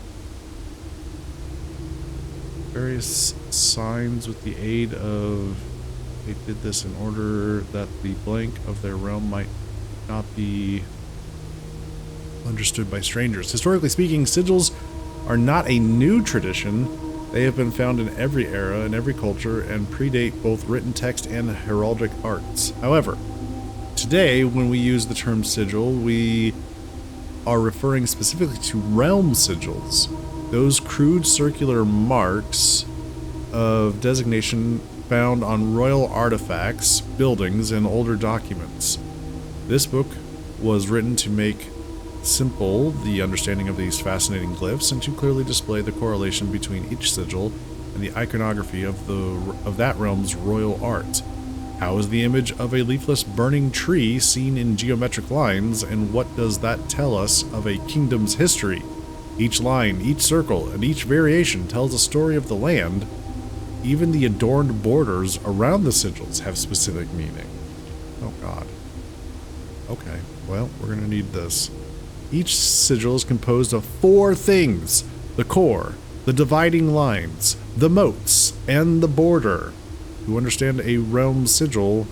various signs with the aid of, they did this in order that the blank of their realm might not be understood by strangers. Historically speaking, sigils are not a new tradition, They have been found in every era and every culture and predate both written text and heraldic arts. However, today, when we use the term sigil, we are referring specifically to realm sigils, those crude circular marks of designation found on royal artifacts, buildings, and older documents. This book was written to make simple the understanding of these fascinating glyphs and to clearly display the correlation between each sigil and the iconography of that realm's royal art. How is the image of a leafless burning tree seen in geometric lines, and what does that tell us of a kingdom's history? Each line, each circle, and each variation tells a story of the land. Even the adorned borders around the sigils have specific meaning. Oh god. Okay, well, we're gonna need this. Each sigil is composed of 4 things: the core, the dividing lines, the moats, and the border. To understand a realm sigil,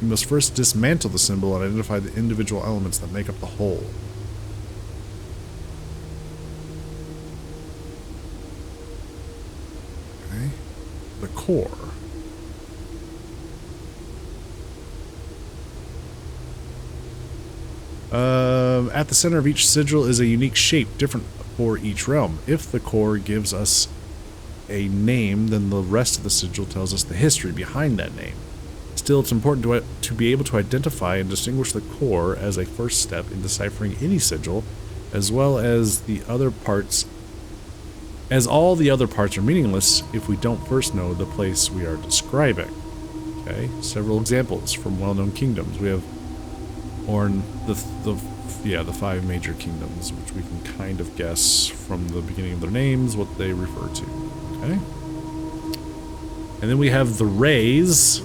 you must first dismantle the symbol and identify the individual elements that make up the whole. Okay. The core. At the center of each sigil is a unique shape, different for each realm. If the core gives us a name, then the rest of the sigil tells us the history behind that name. Still, it's important to be able to identify and distinguish the core as a first step in deciphering any sigil, as well as the other parts, as all the other parts are meaningless if we don't first know the place we are describing. Okay, several examples from well-known kingdoms. We have the 5 major kingdoms, which we can kind of guess from the beginning of their names what they refer to. Okay. And then we have the rays.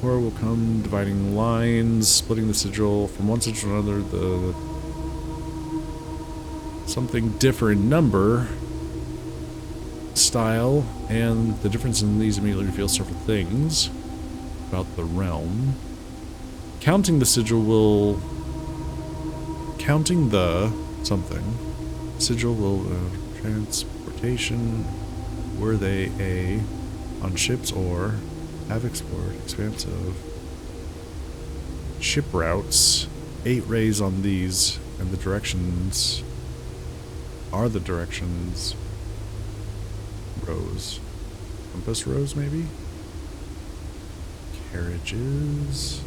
Core will come dividing lines, splitting the sigil from one sigil to another. The something differ in number, style, and the difference in these immediately reveals several things about the realm. Counting the sigil will... Counting the something. Sigil will... transportation. Were they a... on ships or... have explored expansive... ship routes. 8 rays on these, and the directions... are the directions... rows. Compass rows, maybe? Carriages.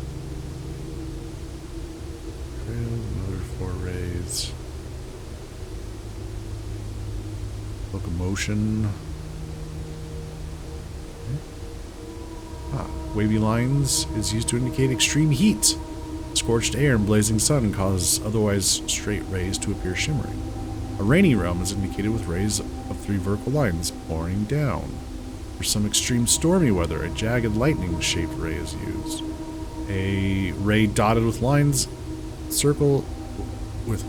Another 4 rays. Locomotion. Wavy lines is used to indicate extreme heat. Scorched air and blazing sun cause otherwise straight rays to appear shimmering. A rainy realm is indicated with rays of 3 vertical lines pouring down. For some extreme stormy weather, a jagged lightning-shaped ray is used. A ray dotted with lines circle with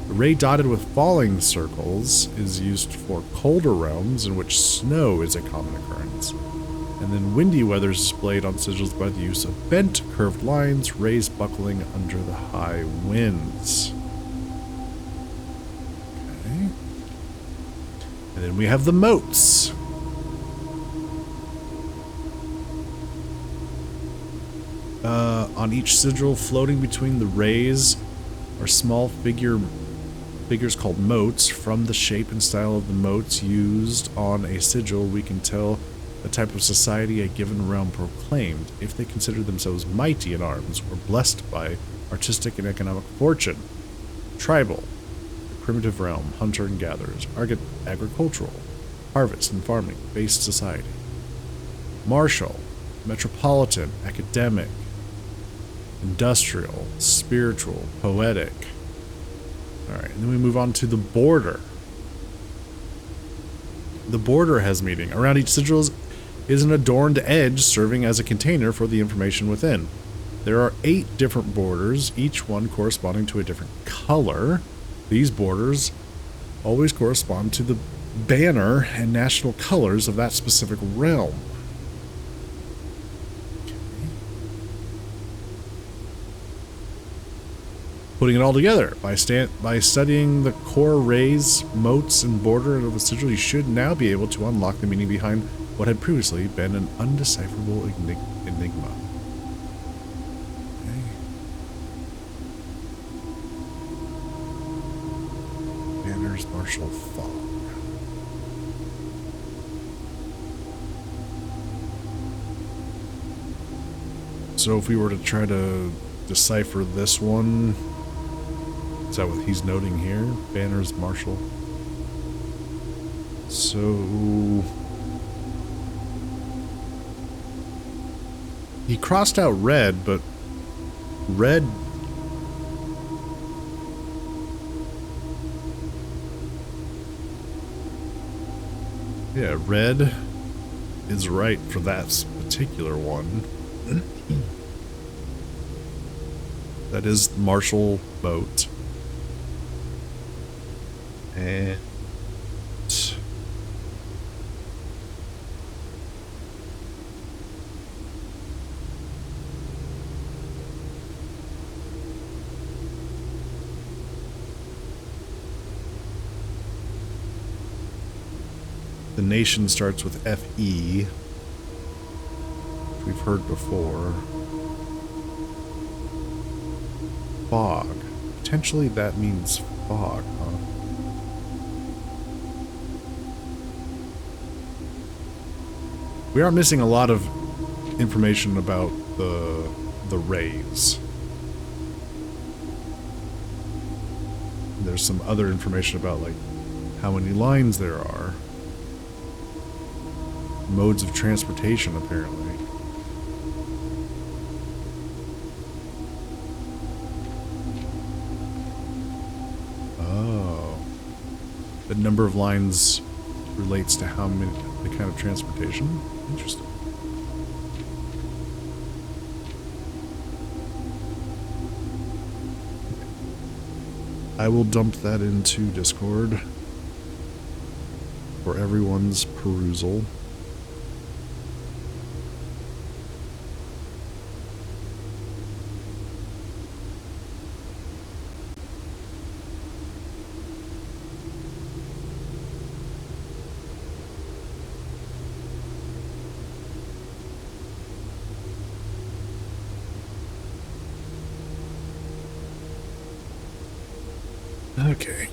a ray dotted with falling circles is used for colder realms in which snow is a common occurrence. And then windy weather is displayed on sigils by the use of bent, curved lines, rays buckling under the high winds. Okay. And then we have the moats. On each sigil, floating between the rays, are small figures called moats. From the shape and style of the moats used on a sigil, we can tell the type of society a given realm proclaimed, if they consider themselves mighty in arms or blessed by artistic and economic fortune. Tribal, the primitive realm, hunter and gatherers. Agricultural, harvest and farming based society. Martial, metropolitan, academic, industrial, spiritual, poetic. Alright, and then we move on to the border. The border has meaning. Around each sigil is an adorned edge serving as a container for the information within. There are 8 different borders, each one corresponding to a different color. These borders always correspond to the banner and national colors of that specific realm. putting it all together. By studying the core rays, motes, and border of a sigil, you should now be able to unlock the meaning behind what had previously been an undecipherable enigma. Okay. Banner's Martial Fog. So if we were to try to decipher this one, is that what he's noting here? Banner's Martial. So he crossed out red, but red, yeah, red is right for that particular one. That is Martial Boat. And the nation starts with FE, which we've heard before. Fog. Potentially that means fog, huh? We are missing a lot of information about the rays. There's some other information about like how many lines there are. Modes of transportation, apparently. The number of lines relates to how many, the kind of transportation. Interesting. I will dump that into Discord for everyone's perusal. Okay.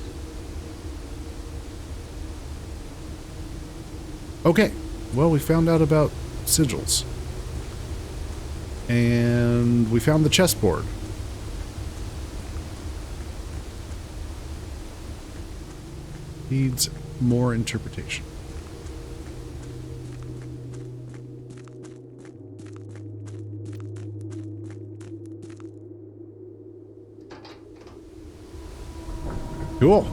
Okay. Well, we found out about sigils. And we found the chessboard. Needs more interpretation. Cool.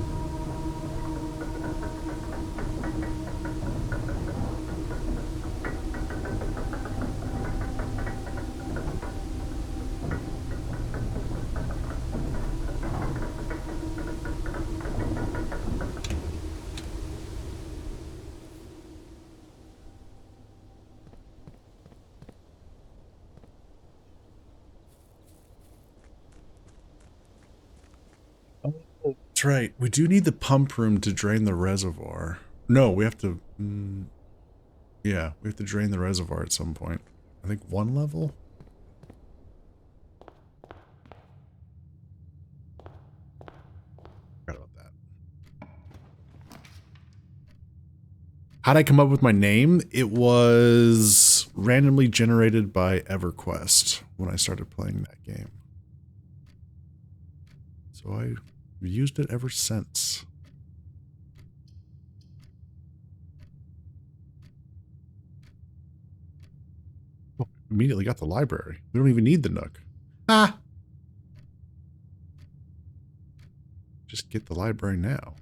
That's right. We do need the pump room to drain the reservoir. No, we have to... yeah, we have to drain the reservoir at some point. I think one level? Forgot about that. How'd I come up with my name? It was randomly generated by EverQuest when I started playing that game. So I've used it ever since. Oh, immediately got the library. We don't even need the Nook. Ah! Just get the library now.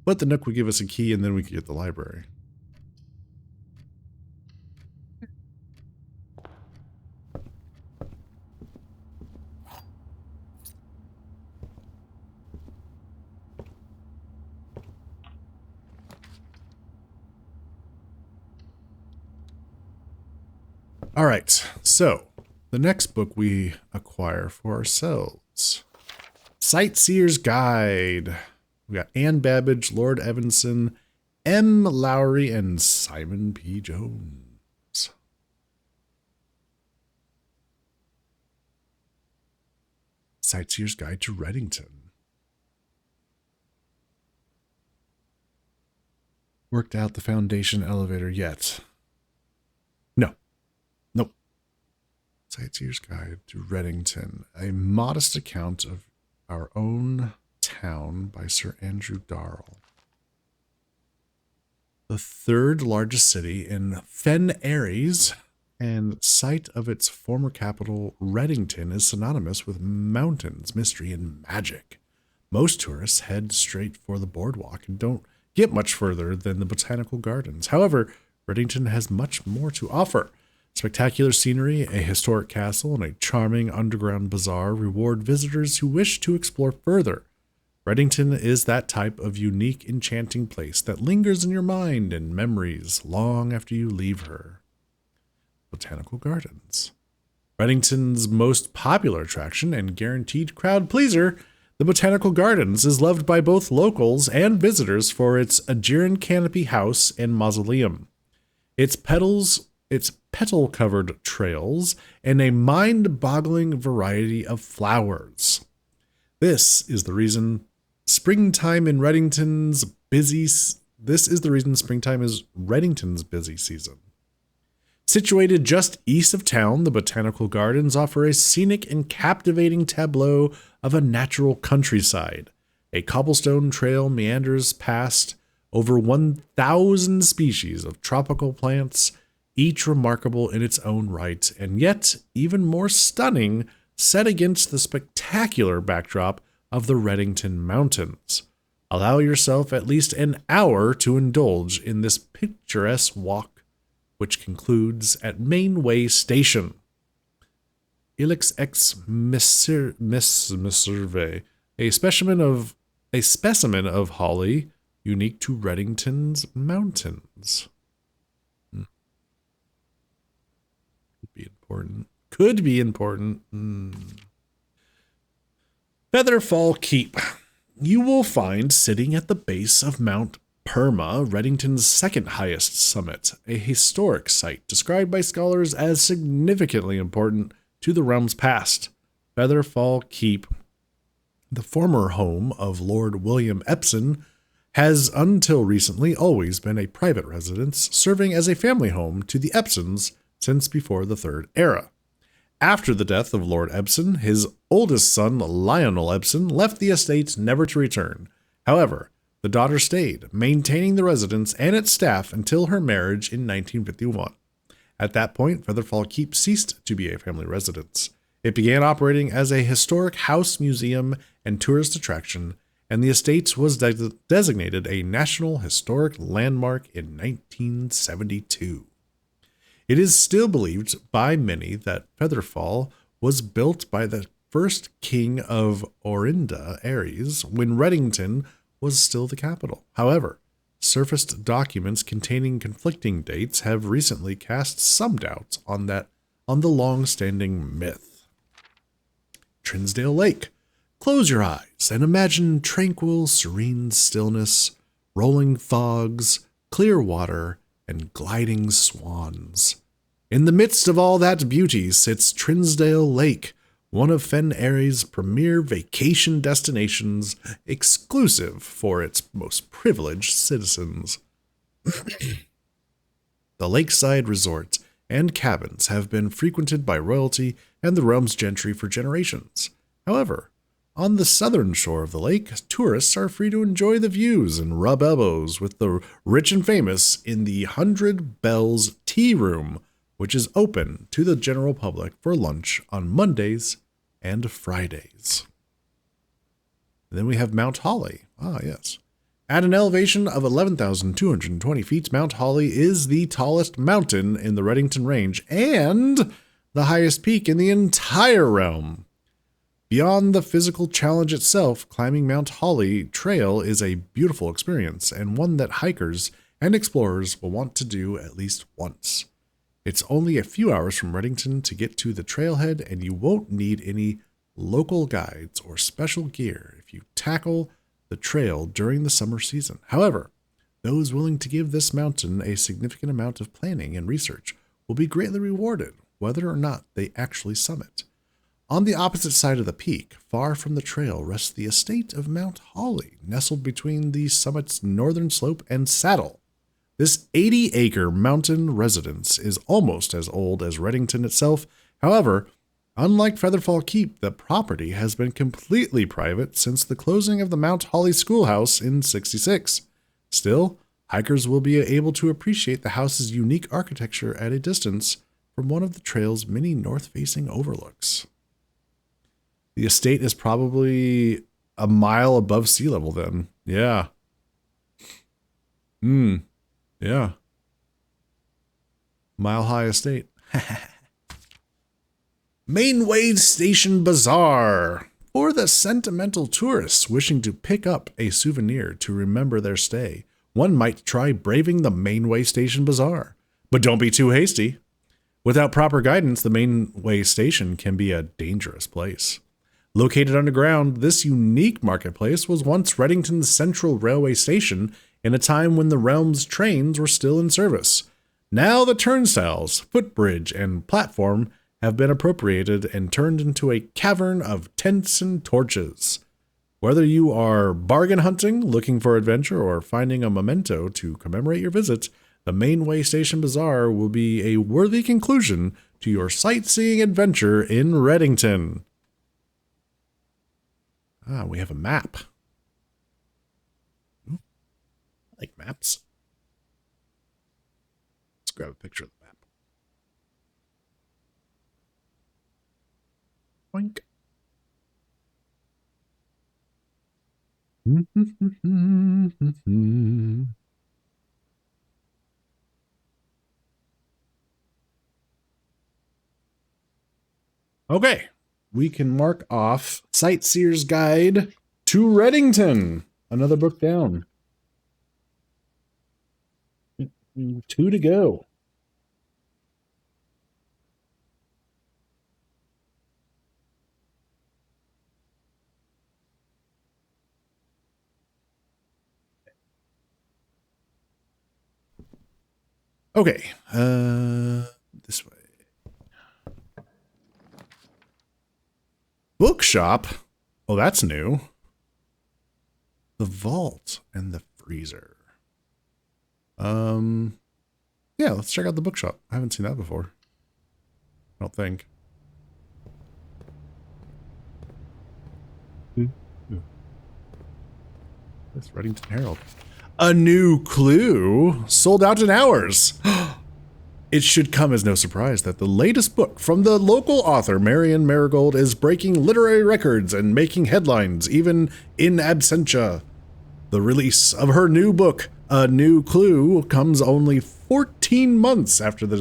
But the Nook would give us a key and then we could get the library. All right, so the next book we acquire for ourselves. Sightseer's Guide. We got Ann Babbage, Lord Evanson, M. Lowry, and Simon P. Jones. Sightseer's Guide to Reddington. Worked out the foundation elevator yet? No. Nope. Sightseer's Guide to Reddington. A modest account of our own town by Sir Andrew Darrell. The third largest city in Fen Ares and site of its former capital, Reddington, is synonymous with mountains, mystery, and magic. Most tourists head straight for the boardwalk and don't get much further than the botanical gardens. However, Reddington has much more to offer. Spectacular scenery, a historic castle, and a charming underground bazaar reward visitors who wish to explore further. Reddington is that type of unique, enchanting place that lingers in your mind and memories long after you leave her. Botanical Gardens. Reddington's most popular attraction and guaranteed crowd pleaser, the Botanical Gardens is loved by both locals and visitors for its Aegean canopy house and mausoleum. Its petal-covered trails and a mind-boggling variety of flowers. This is the reason springtime is Reddington's busy season. Situated just east of town, the Botanical Gardens offer a scenic and captivating tableau of a natural countryside. A cobblestone trail meanders past over 1,000 species of tropical plants, each remarkable in its own right, and yet even more stunning set against the spectacular backdrop of the Reddington Mountains. Allow yourself at least an hour to indulge in this picturesque walk, which concludes at Mainway Station. Ilex ex Misserve, a specimen of holly unique to Reddington's mountains. Could be important. Featherfall Keep. You will find sitting at the base of Mount Perma, Reddington's second highest summit, a historic site described by scholars as significantly important to the realm's past. Featherfall Keep, the former home of Lord William Epsom, has until recently always been a private residence, serving as a family home to the Epsons since before the Third Era. After the death of Lord Epsom, his oldest son, Lionel Epsom, left the estate never to return. However, the daughter stayed, maintaining the residence and its staff until her marriage in 1951. At that point, Featherfall Keep ceased to be a family residence. It began operating as a historic house museum and tourist attraction, and the estate was designated a National Historic Landmark in 1972. It is still believed by many that Featherfall was built by the first king of Orinda, Ares, when Reddington was still the capital. However, surfaced documents containing conflicting dates have recently cast some doubt on the long-standing myth. Trinsdale Lake. Close your eyes and imagine tranquil, serene stillness, rolling fogs, clear water, and gliding swans. In the midst of all that beauty sits Trinsdale Lake, one of Fen Ares' premier vacation destinations, exclusive for its most privileged citizens. The lakeside resorts and cabins have been frequented by royalty and the realm's gentry for generations. However, on the southern shore of the lake, tourists are free to enjoy the views and rub elbows with the rich and famous in the 100 Bells Tea Room, which is open to the general public for lunch on Mondays and Fridays. And then we have Mount Holly. Ah, yes. At an elevation of 11,220 feet, Mount Holly is the tallest mountain in the Reddington Range and the highest peak in the entire realm. Beyond the physical challenge itself, climbing Mount Holly Trail is a beautiful experience and one that hikers and explorers will want to do at least once. It's only a few hours from Reddington to get to the trailhead, and you won't need any local guides, or special gear if you tackle the trail during the summer season. However, those willing to give this mountain a significant amount of planning and research will be greatly rewarded, whether or not they actually summit. On the opposite side of the peak, far from the trail, rests the estate of Mount Holly, nestled between the summit's northern slope and saddle. This 80-acre mountain residence is almost as old as Reddington itself. However, unlike Featherfall Keep, the property has been completely private since the closing of the Mount Holly Schoolhouse in '66. Still, hikers will be able to appreciate the house's unique architecture at a distance from one of the trail's many north-facing overlooks. The estate is probably a mile above sea level then. Yeah. Yeah. Mile High Estate. Mainway Station Bazaar. For the sentimental tourists wishing to pick up a souvenir to remember their stay, one might try braving the Mainway Station Bazaar. But don't be too hasty. Without proper guidance, the Mainway Station can be a dangerous place. Located underground, this unique marketplace was once Reddington's central railway station in a time when the realm's trains were still in service. Now the turnstiles, footbridge, and platform have been appropriated and turned into a cavern of tents and torches. Whether you are bargain hunting, looking for adventure, or finding a memento to commemorate your visit, the Mainway Station Bazaar will be a worthy conclusion to your sightseeing adventure in Reddington. Ah, we have a map. Ooh, I like maps. Let's grab a picture of the map. Boink. Okay, we can mark off Sightseer's Guide to Reddington. Another book down. 2 to go. Okay, this way. Bookshop? Oh, that's new. The vault and the freezer. Yeah, let's check out the bookshop. I haven't seen that before. I don't think. This Reddington Herald. A new clue sold out in hours. It should come as no surprise that the latest book from the local author Marion Marigold is breaking literary records and making headlines even in absentia. The release of her new book, A New Clue, comes only 14 months after the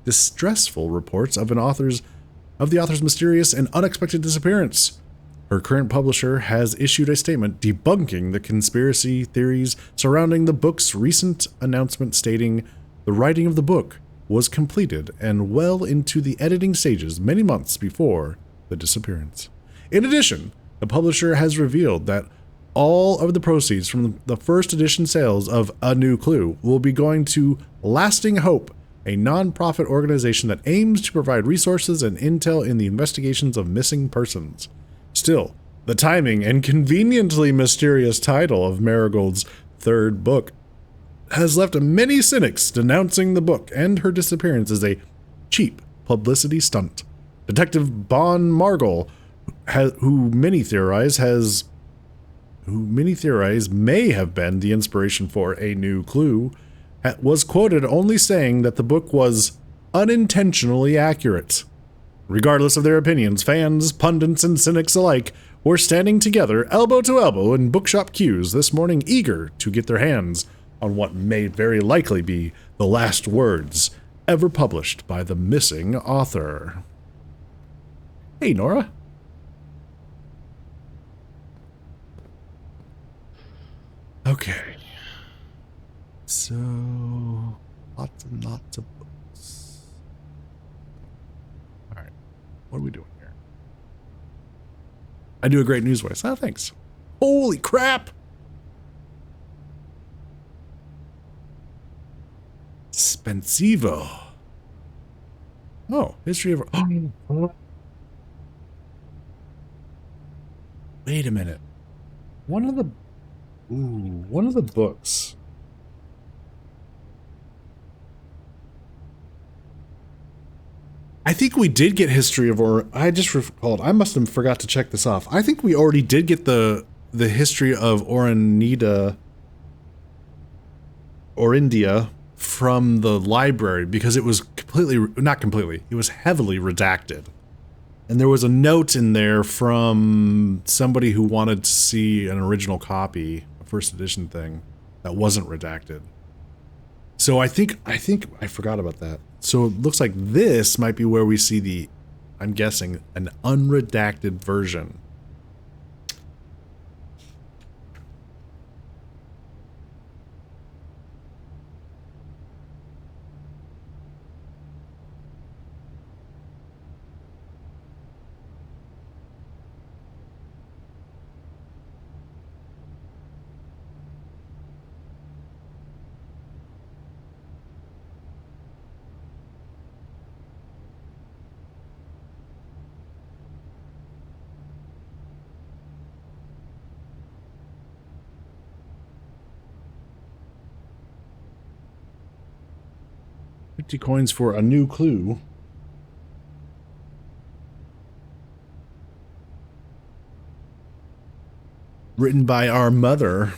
distressful reports of the author's mysterious and unexpected disappearance. Her current publisher has issued a statement debunking the conspiracy theories surrounding the book's recent announcement stating the writing of the book was completed and well into the editing stages many months before the disappearance. In addition, the publisher has revealed that all of the proceeds from the first edition sales of A New Clue will be going to Lasting Hope, a non-profit organization that aims to provide resources and intel in the investigations of missing persons. Still, the timing and conveniently mysterious title of Marigold's third book has left many cynics denouncing the book and her disappearance as a cheap publicity stunt. Detective Bon Margol, who many theorize may have been the inspiration for A New Clue, was quoted only saying that the book was unintentionally accurate. Regardless of their opinions, fans, pundits, and cynics alike were standing together, elbow to elbow, in bookshop queues this morning, eager to get their hands on what may very likely be the last words ever published by the missing author. Hey, Nora. Okay. So, lots and lots of books. All right. What are we doing here? I do a great news voice. Oh, thanks. Holy crap! Spensivo. Oh, history of... Oh. Wait a minute. One of the books. I think we did get history of I just recalled. I must have forgot to check this off. I think we already did get the history of Orindia from the library because it was not completely, it was heavily redacted. And there was a note in there from somebody who wanted to see an original copy, a first edition thing, that wasn't redacted. So I think I forgot about that. So it looks like this might be where we see I'm guessing, an unredacted version. $50 for a new clue. Written by our mother.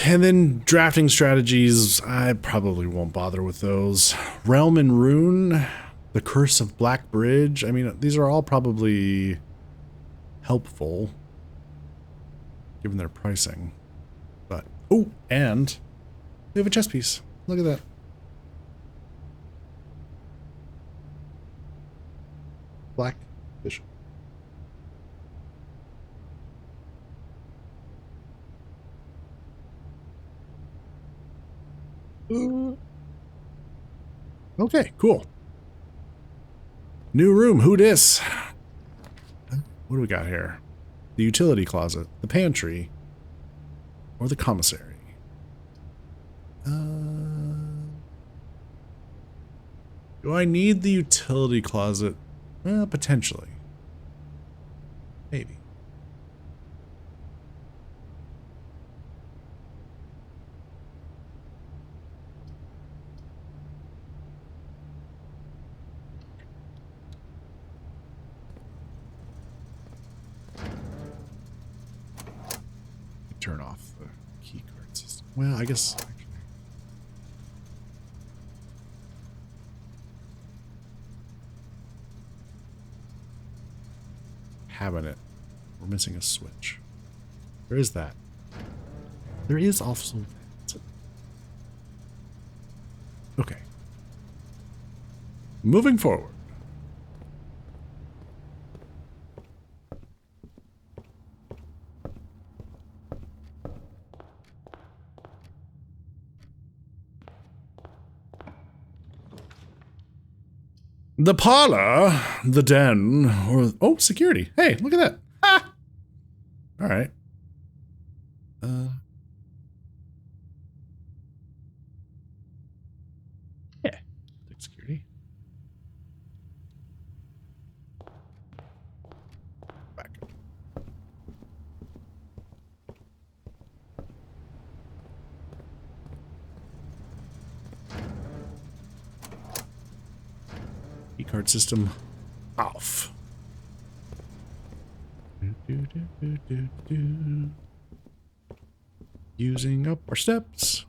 And then drafting strategies, I probably won't bother with those. Realm and Rune, The Curse of Black Bridge. I mean, these are all probably helpful, given their pricing. But, oh, and we have a chess piece. Look at that. Black Bishop. Okay, cool. New room. Who dis? What do we got here? The utility closet, the pantry, or the commissary? Do I need the utility closet? Well, potentially. Maybe. Turn off the key card system. Well, I guess actually. Cabinet. We're missing a switch. Where is that? There is also that. Okay. Moving forward. The parlor, the den, or... Oh, security. Hey, look at that. Ah! All right. Yeah. Take security. Back up. Card system off. Using up our steps.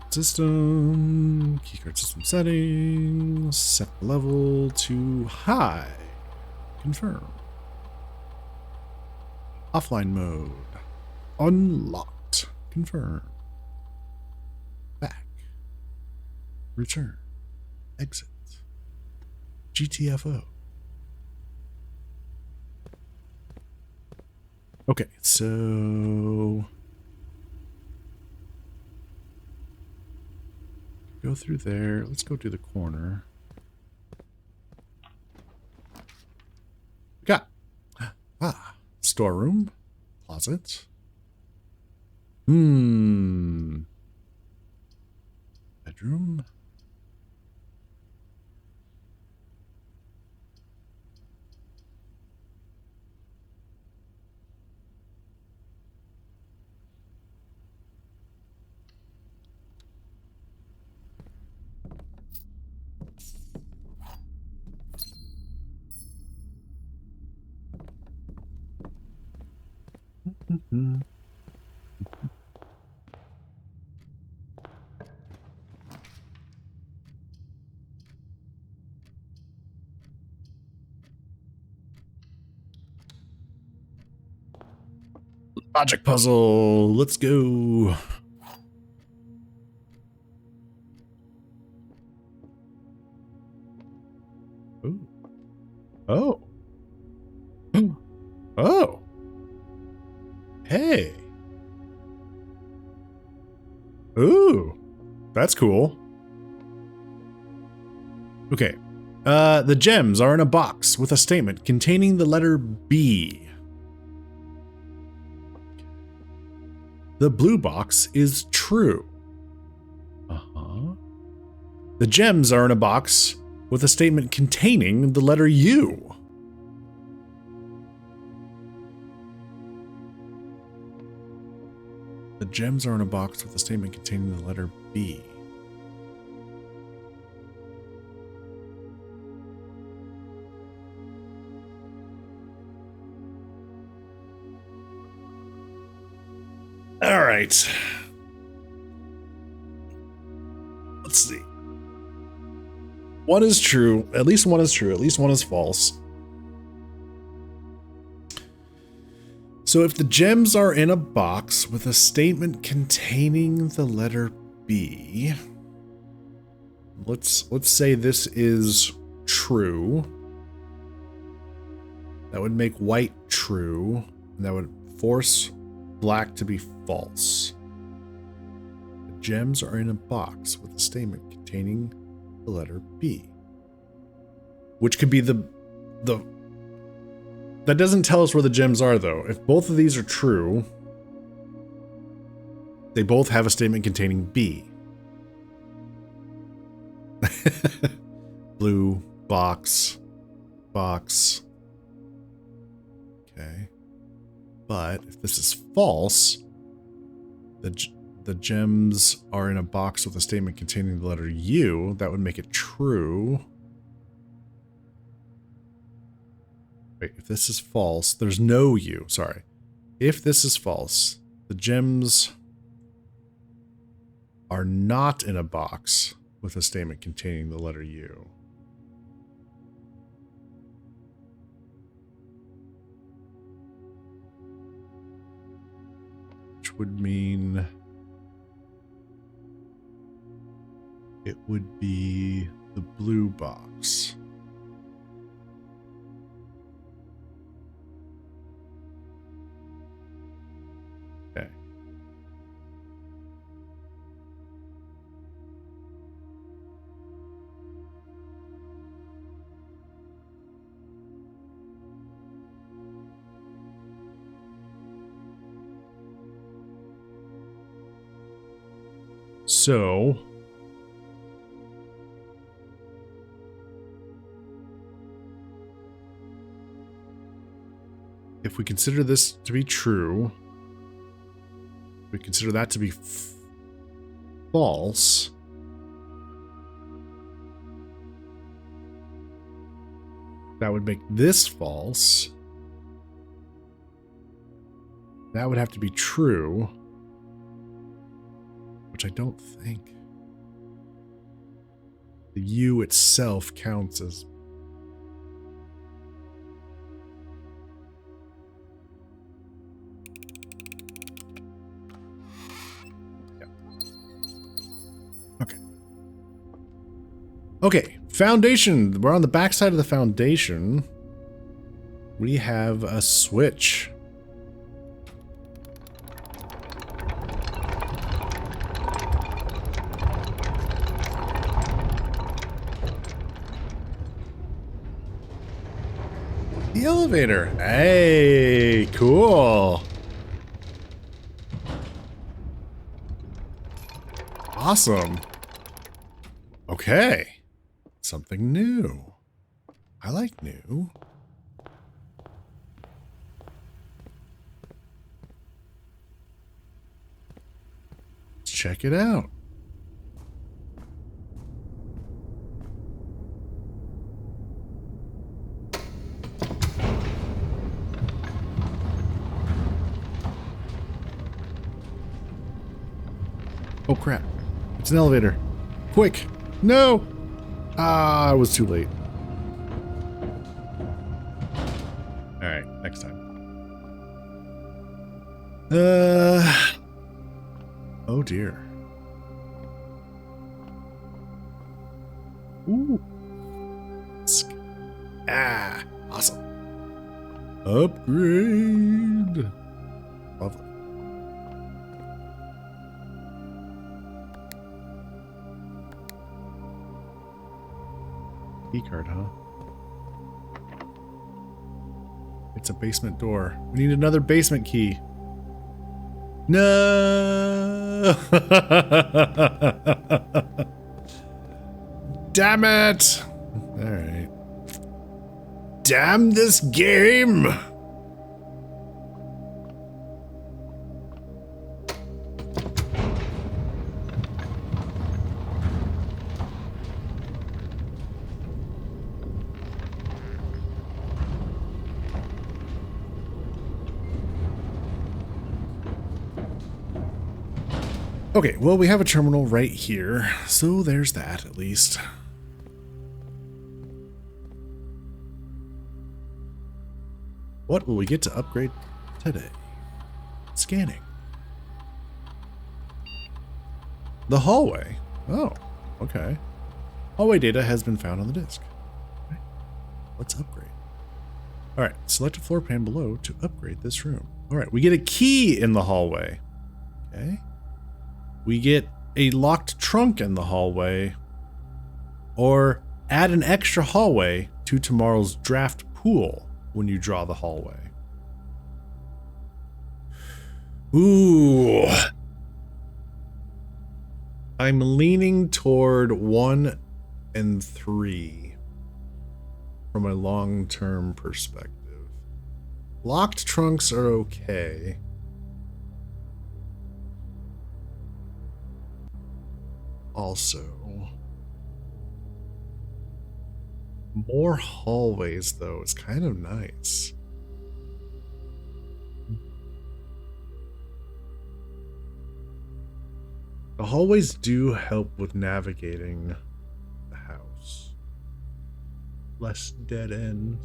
System, keycard system settings, set level to high. Confirm. Offline mode. Unlocked. Confirm. Back. Return. Exit. GTFO. Okay, so Go through there. Let's go to the corner. We got storeroom, closet. Bedroom. Logic puzzle. Let's go. Ooh. Oh. Oh. Hey. Ooh. That's cool. Okay. The gems are in a box with a statement containing the letter B. The blue box is true. The gems are in a box with a statement containing the letter U. The gems are in a box with a statement containing the letter B. All right. Let's see. One is true. At least one is true. At least one is false. So if the gems are in a box with a statement containing the letter B, let's say this is true. That would make white true, and that would force black to be false. The gems are in a box with a statement containing the letter B, which could be the that doesn't tell us where the gems are, though. If both of these are true, they both have a statement containing B. Blue box. Okay. But if this is false, the gems are in a box with a statement containing the letter U. That would make it true. Wait, if this is false, there's no U. Sorry. If this is false, the gems are not in a box with a statement containing the letter U. Which would mean it would be the blue box. Okay. So if we consider this to be true, we consider that to be false. That would make this false. That would have to be true, which I don't think. The U itself counts as. Okay, foundation. We're on the back side of the foundation. We have a switch. The elevator. Hey, cool. Awesome. Okay. Something new. I like new. Let's check it out. Oh crap. It's an elevator. Quick. No. Ah, I was too late. All right, next time. Oh dear. Ooh. Ah, awesome. Upgrade. Lovely. Key card, huh? It's a basement door. We need another basement key. No! Damn it! Alright. Damn this game! Okay, well, we have a terminal right here, so there's that, at least. What will we get to upgrade today? Scanning. The hallway. Oh, okay. Hallway data has been found on the disk. Okay. Let's upgrade. All right, select a floor plan below to upgrade this room. All right, we get a key in the hallway. Okay. We get a locked trunk in the hallway, or add an extra hallway to tomorrow's draft pool when you draw the hallway. Ooh. I'm leaning toward 1 and 3 from a long-term perspective. Locked trunks are okay. Also, more hallways, though, is kind of nice. The hallways do help with navigating the house. Less dead ends.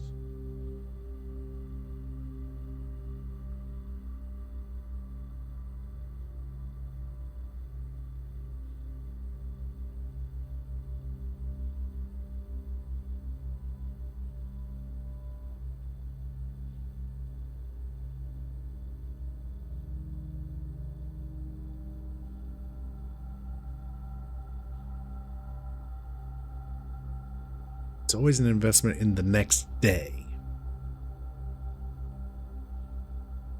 It's always an investment in the next day.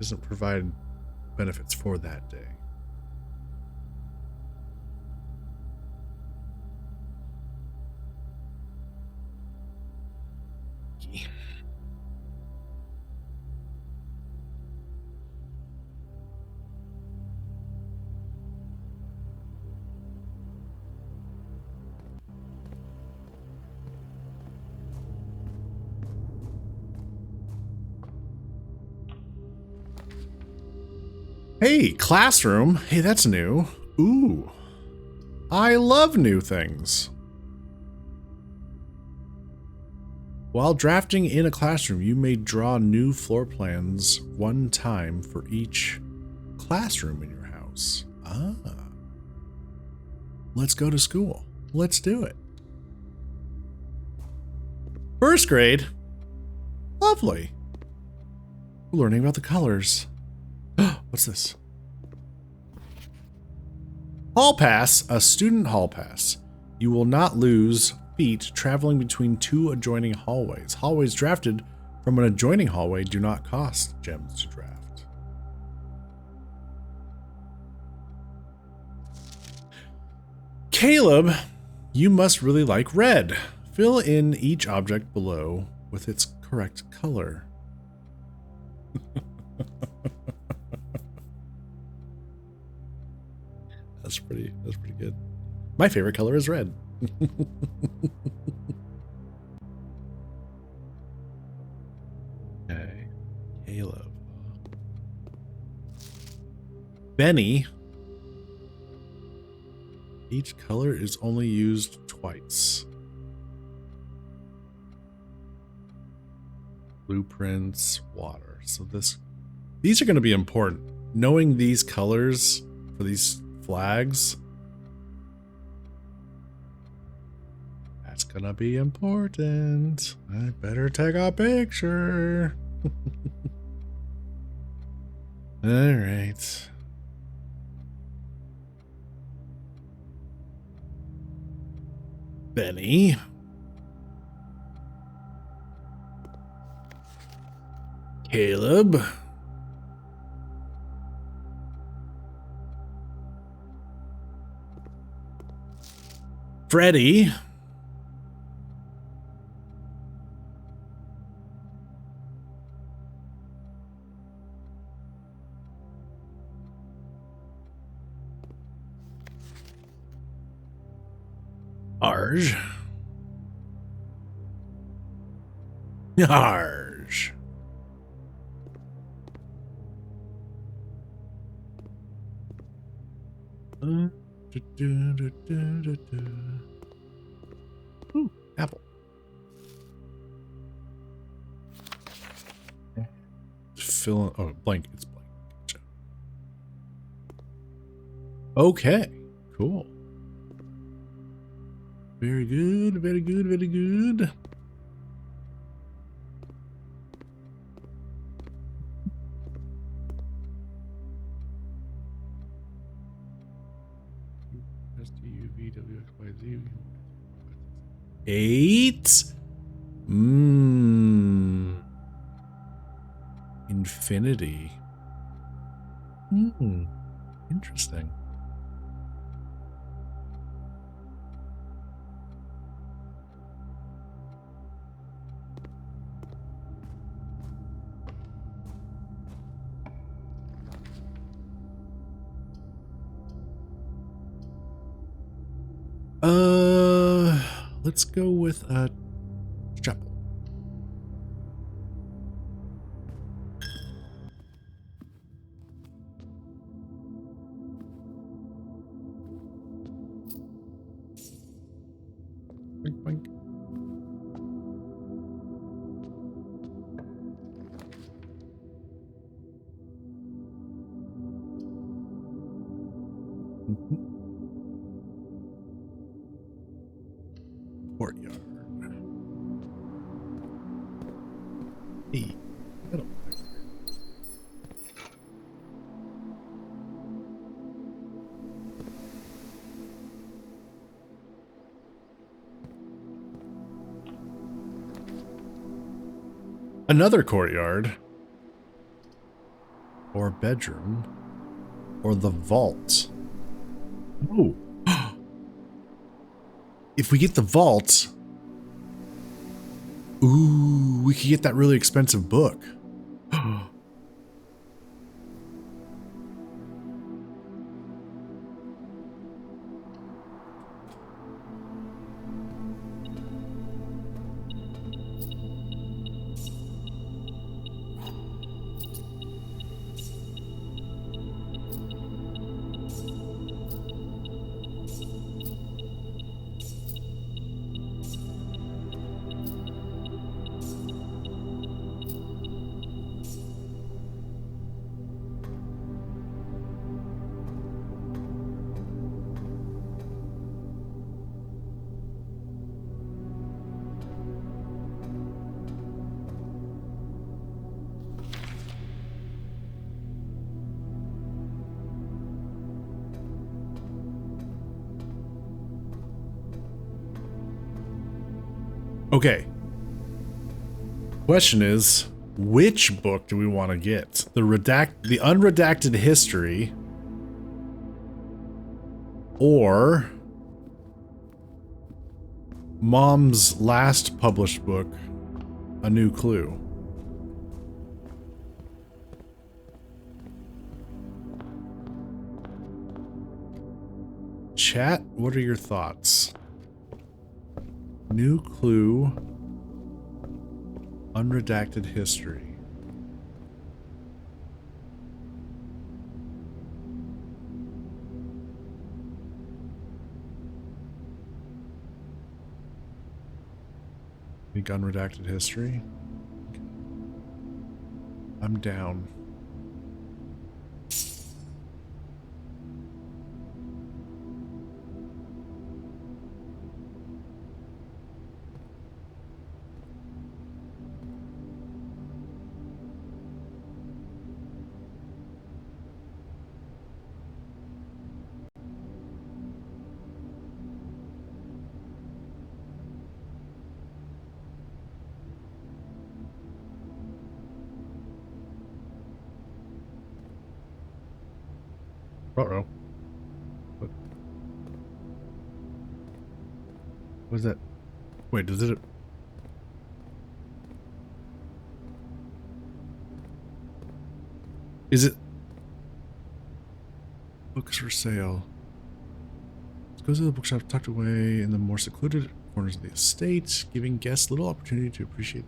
Doesn't provide benefits for that day. Hey, classroom. Hey, that's new. Ooh. I love new things. While drafting in a classroom, you may draw new floor plans one time for each classroom in your house. Ah. Let's go to school. Let's do it. First grade. Lovely. We're learning about the colors. What's this? Hall pass, a student hall pass. You will not lose feet traveling between two adjoining hallways. Hallways drafted from an adjoining hallway do not cost gems to draft. Caleb, you must really like red. Fill in each object below with its correct color. That's pretty good. My favorite color is red. Okay. Caleb. Benny. Each color is only used twice. Blueprints, water. So these are going to be important. Knowing these colors for these flags, that's going to be important. I better take a picture. All right. Benny. Caleb. Freddie. Arj. Arj. Ooh, apple. Fill in, oh, blank. It's blank. Gotcha. Okay, cool. Very good, very good, very good. Eight. Infinity. Interesting. Let's go with chapel. Boink, boink. Courtyard. Hey, middle. Another courtyard, or bedroom, or the vault. Oh. If we get the vault, ooh, we could get that really expensive book. Okay. question is, which book do we want to get? The unredacted history, or Mom's last published book, A New Clue? Chat, what are your thoughts? New Clue, unredacted history. Think unredacted history? I'm down. Uh-oh. What? What's that? Wait, does it... Is it... Books for sale. Let's go to the bookshop tucked away in the more secluded corners of the estate, giving guests little opportunity to appreciate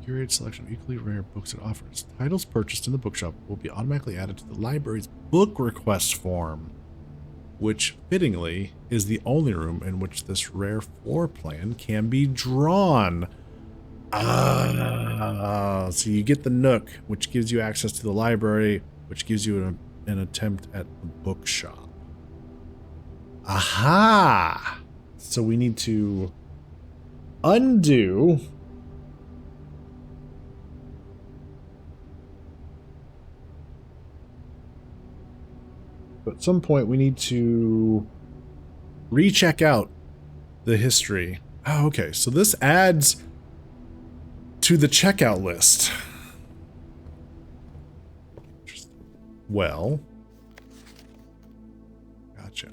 curated selection of equally rare books it offers. Titles purchased in the bookshop will be automatically added to the library's book request form, which, fittingly, is the only room in which this rare floor plan can be drawn. So you get the Nook, which gives you access to the library, which gives you an attempt at the bookshop. Aha! So we need to undo... At some point, we need to recheck out the history. Oh, okay. So this adds to the checkout list. Well, gotcha.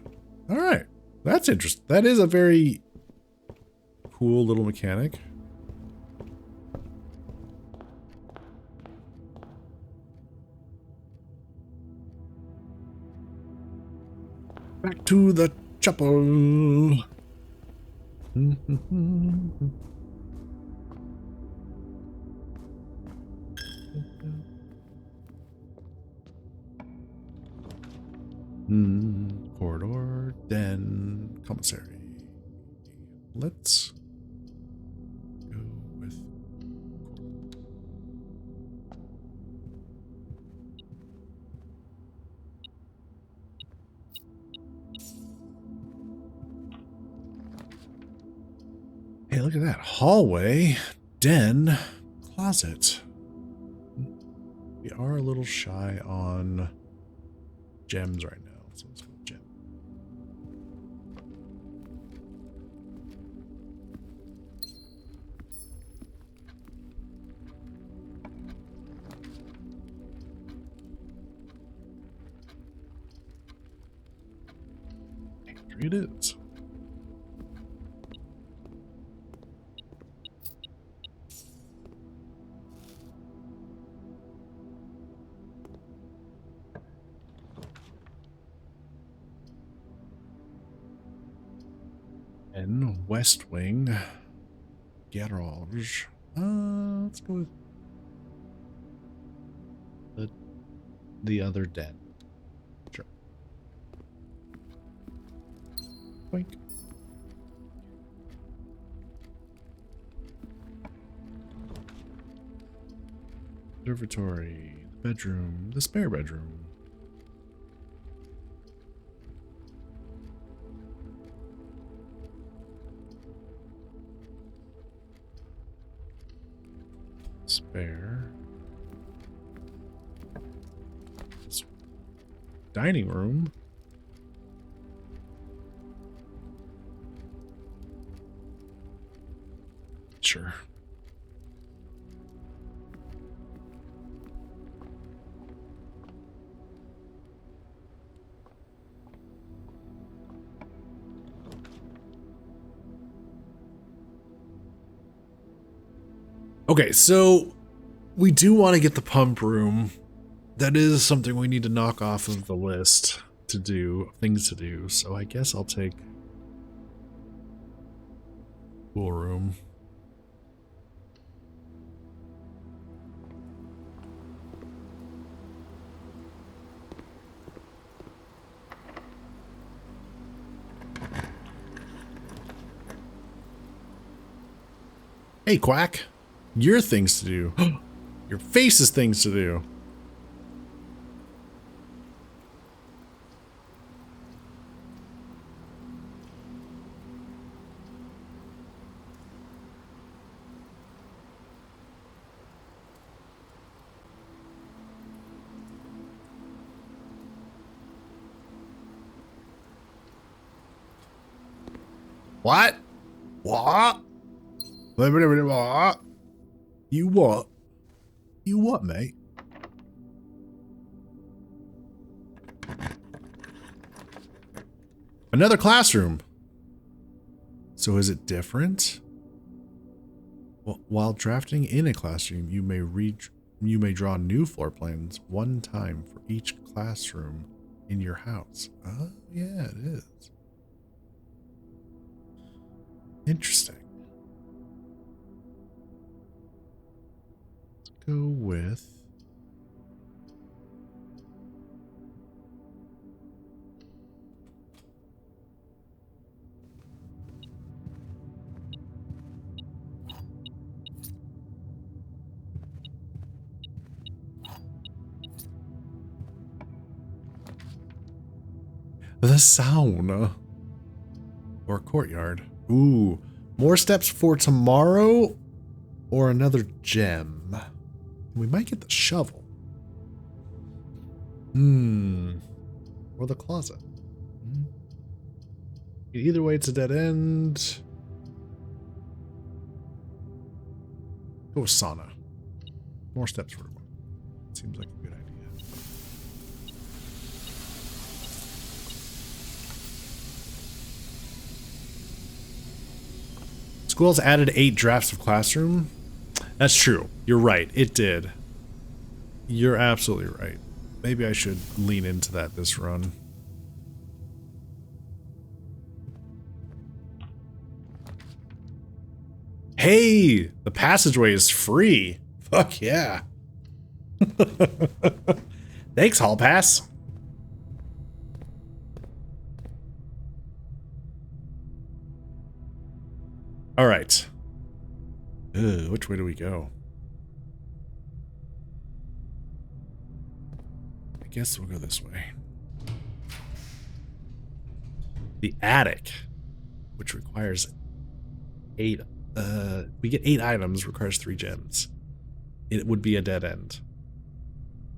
All right. That's interesting. That is a very cool little mechanic. Back to the chapel. Corridor, den, commissary. Let's go with... Hey, look at that. Hallway, den, closet. We are a little shy on gems right now. So let's go with gem. Here it is. And West Wing, garage. Let's go with the other den. Sure. Boink. Observatory, bedroom, the spare bedroom. Spare. Dining room. sure. Okay, so we do want to get the pump room. That is something we need to knock off of the list to do, things to do. So I guess I'll take pool room. Hey, Quack. Your things to do. Your face is things to do. What? What? What? You what? You what, mate? Another classroom. So is it different? Well, while drafting in a classroom, you may draw new floor plans one time for each classroom in your house. Oh, yeah, it is. Interesting. Let's go with the sauna or courtyard. Ooh, more steps for tomorrow or another gem. We might get the shovel. Or the closet. Either way, it's a dead end. Go with sauna. More steps for one. Seems like a good idea. School's added 8 drafts of classroom. That's true. You're right. It did. You're absolutely right. Maybe I should lean into that this run. Hey, the passageway is free. Fuck yeah. Thanks, Hall Pass. All right. Which way do we go? I guess we'll go this way. The attic, which requires 8. We get 8 items, requires 3 gems. It would be a dead end.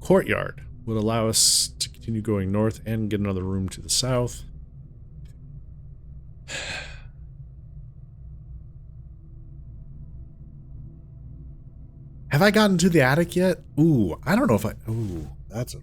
Courtyard would allow us to continue going north and get another room to the south. Have I gotten to the attic yet? Ooh, I don't know if I... Ooh, that's a...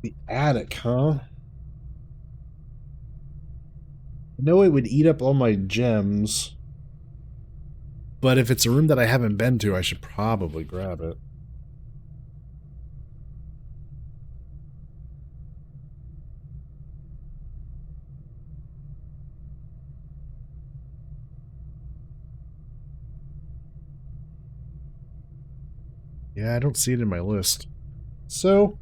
The attic, huh? I know it would eat up all my gems. But if it's a room that I haven't been to, I should probably grab it. Yeah, I don't see it in my list. So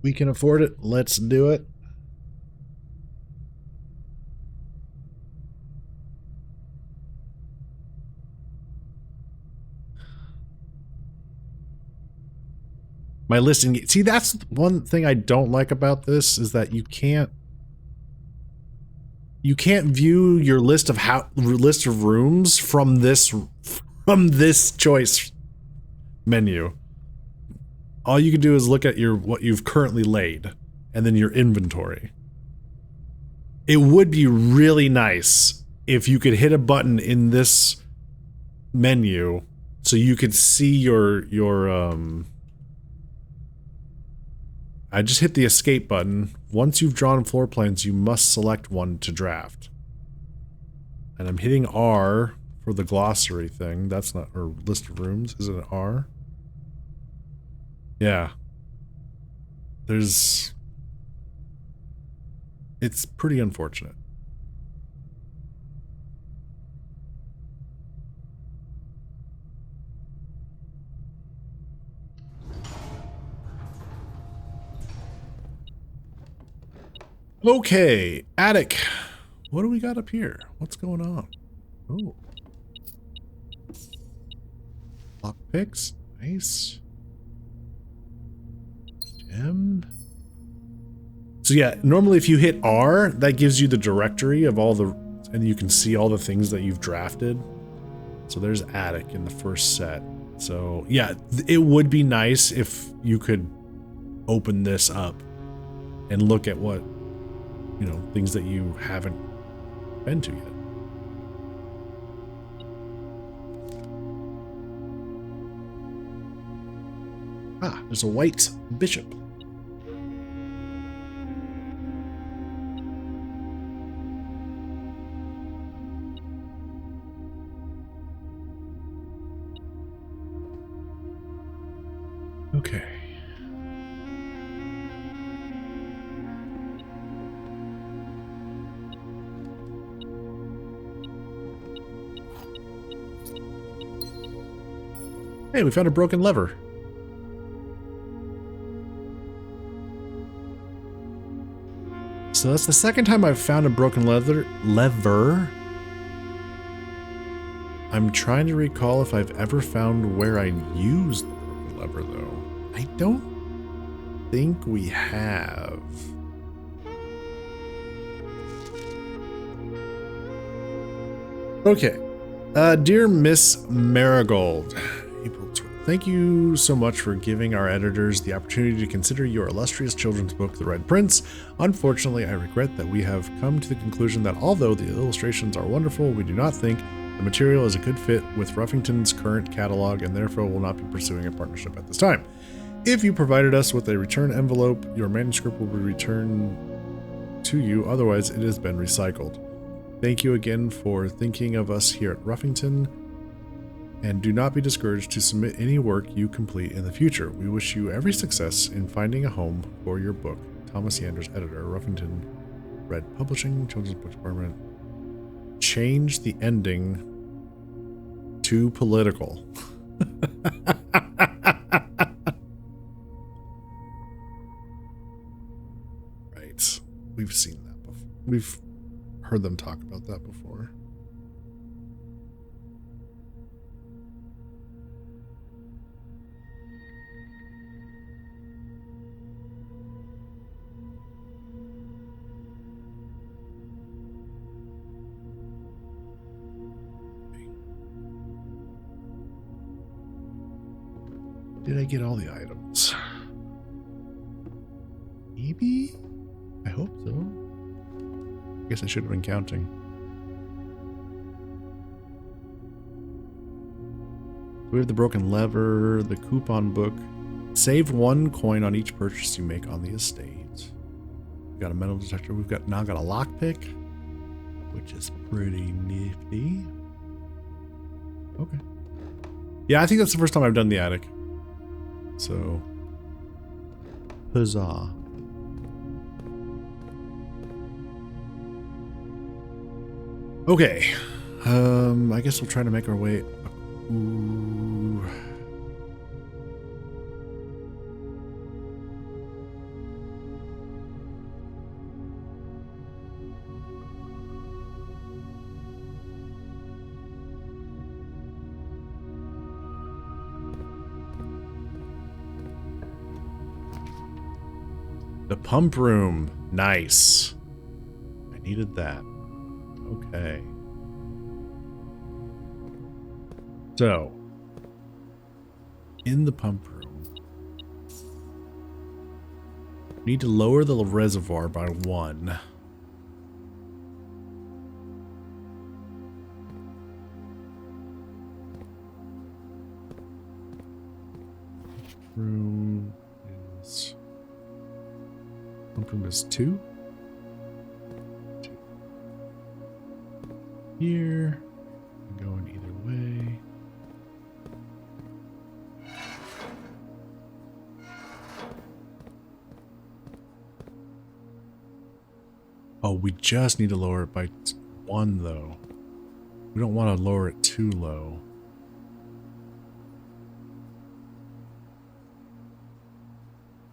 we can afford it. Let's do it. My listing. See, that's one thing I don't like about this is that you can't view your list of rooms from this choice menu. All you can do is look at what you've currently laid and then your inventory. It would be really nice if you could hit a button in this menu so you could see your I just hit the escape button. Once you've drawn floor plans, you must select one to draft. And I'm hitting R for the glossary thing. That's not, or list of rooms. Is it an R? Yeah. It's pretty unfortunate. Okay, attic. What do we got up here? What's going on? Oh. Lockpicks. Nice. Gem. So yeah, normally if you hit R, that gives you the directory of all the, and you can see all the things that you've drafted. So there's attic in the first set. So yeah, it would be nice if you could open this up and look at what, you know, things that you haven't been to yet. Ah, there's a white bishop. Okay. Hey, we found a broken lever. So that's the second time I've found a broken lever. I'm trying to recall if I've ever found where I used the broken lever, though. I don't think we have. Okay. Dear Miss Marigold, April 12th. Thank you so much for giving our editors the opportunity to consider your illustrious children's book, The Red Prince. Unfortunately, I regret that we have come to the conclusion that although the illustrations are wonderful, we do not think the material is a good fit with Ruffington's current catalog and therefore will not be pursuing a partnership at this time. If you provided us with a return envelope, your manuscript will be returned to you, otherwise it has been recycled. Thank you again for thinking of us here at Ruffington, and do not be discouraged to submit any work you complete in the future. We wish you every success in finding a home for your book. Thomas Yanders, editor, Ruffington Red Publishing, Children's Book Department. Change the ending to political. Right. We've seen that before. We've heard them talk about that before. Did I get all the items? Maybe? I hope so. I guess I should have been counting. We have the broken lever, the coupon book. Save 1 coin on each purchase you make on the estate. We've got a metal detector. We've now got a lockpick, which is pretty nifty. Okay. Yeah, I think that's the first time I've done the attic. So, huzzah. Okay, I guess we'll try to make our way. Ooh. The pump room. Nice. I needed that. Okay. So, in the pump room, we need to lower the reservoir by 1. Room is... Pump room is 2. 2. Here. Going either way. Oh, we just need to lower it by 1, though. We don't want to lower it too low.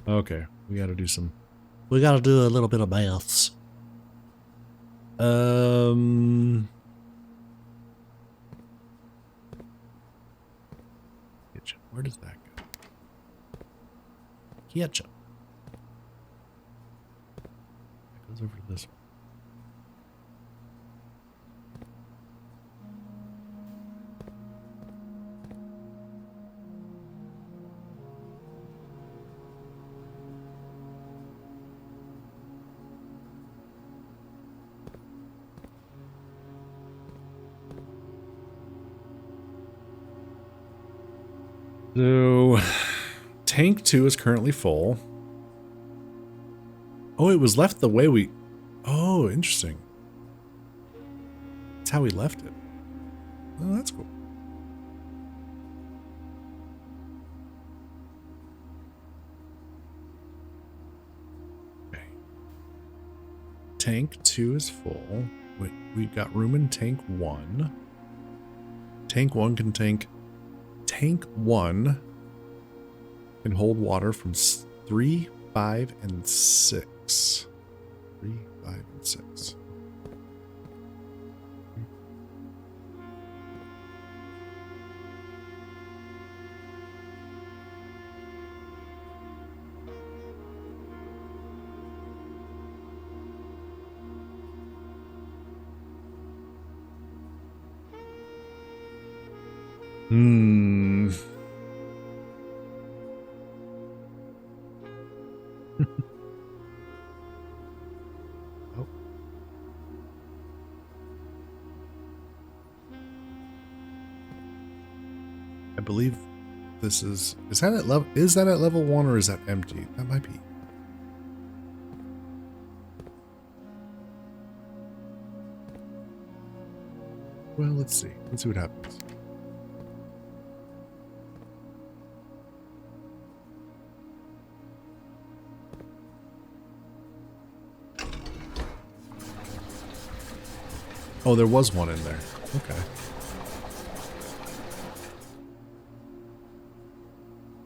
Okay, we got to do some... We got to do a little bit of maths. Ketchup. Where does that go? Ketchup. That goes over to this one. So, tank 2 is currently full. Oh, it was left the way we... Oh, interesting. That's how we left it. Oh, that's cool. Okay. Tank 2 is full. Wait, we've got room in tank 1. Tank 1 can tank... Tank 1 can hold water from 3, 5, and 6. 3, 5, and 6. Oh. I believe this is that at level, is that at level 1 or is that empty? That might be. Well, let's see. Let's see what happens. Oh, there was one in there. Okay.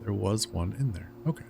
There was one in there. Okay.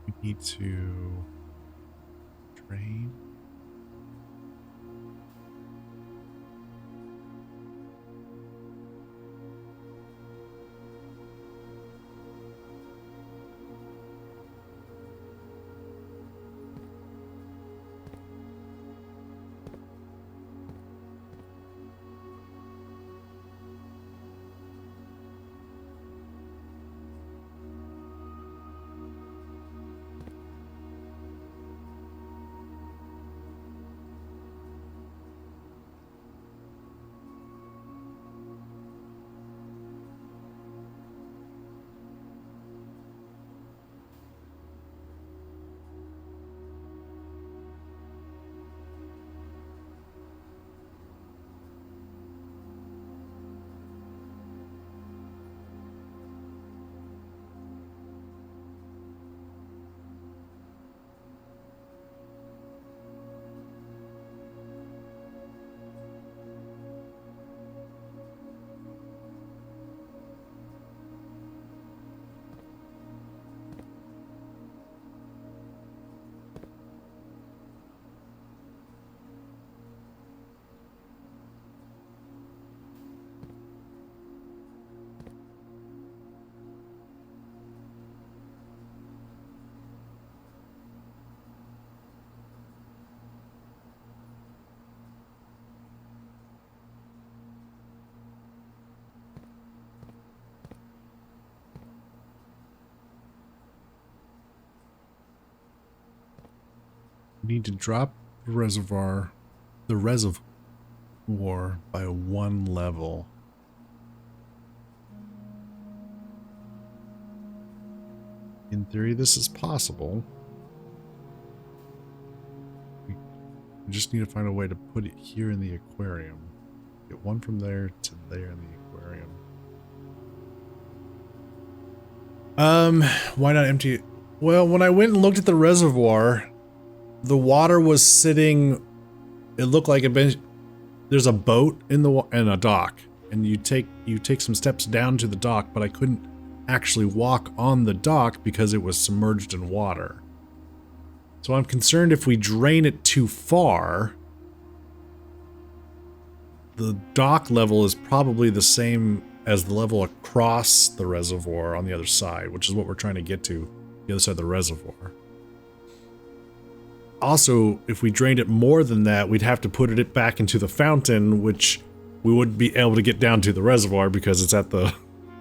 We need to drain. We need to drop the reservoir by 1 level. In theory, this is possible. We just need to find a way to put it here in the aquarium. Get one from there to there in the aquarium. Why not empty it? Well, when I went and looked at the reservoir, the water was sitting, it looked like there's a boat in a dock, and you take some steps down to the dock, but I couldn't actually walk on the dock because it was submerged in water. So I'm concerned if we drain it too far, the dock level is probably the same as the level across the reservoir on the other side, which is what we're trying to get to, the other side of the reservoir. Also, if we drained it more than that, we'd have to put it back into the fountain, which we wouldn't be able to get down to the reservoir because it's at the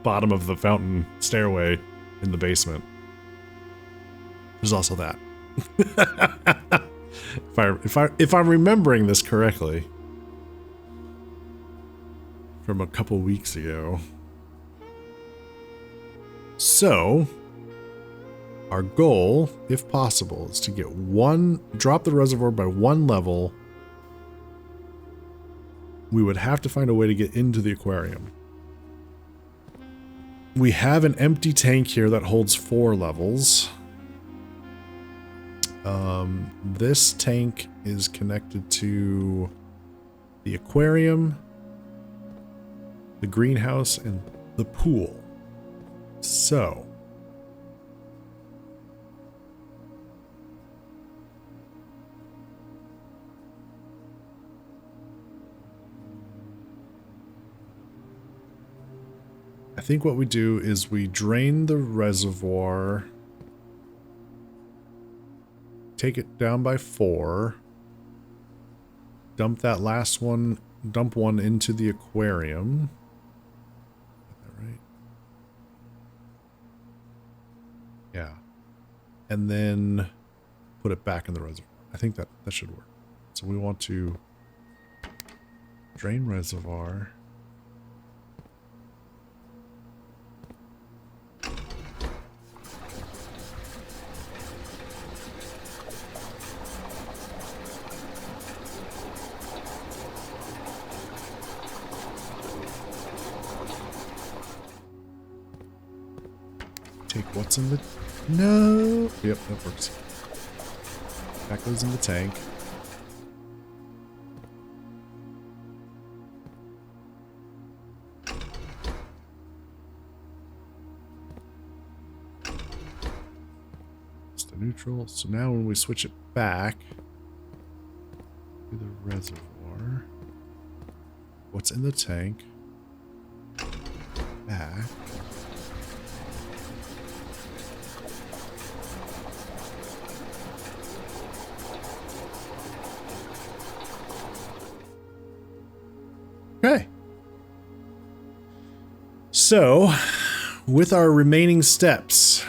bottom of the fountain stairway in the basement. There's also that. if I'm remembering this correctly from a couple weeks ago. So, our goal, if possible, is to drop the reservoir by 1 level. We would have to find a way to get into the aquarium. We have an empty tank here that holds 4 levels. This tank is connected to the aquarium, the greenhouse, and the pool. So, I think what we do is we drain the reservoir, take it down by 4, dump that last one, dump one into the aquarium. Is that right? Yeah. And then put it back in the reservoir. I think that should work. So we want to drain reservoir. Take what's in the... No! Yep, that works. That goes in the tank. It's the neutral. So now when we switch it back to the reservoir, what's in the tank? Back. Okay. So, with our remaining steps,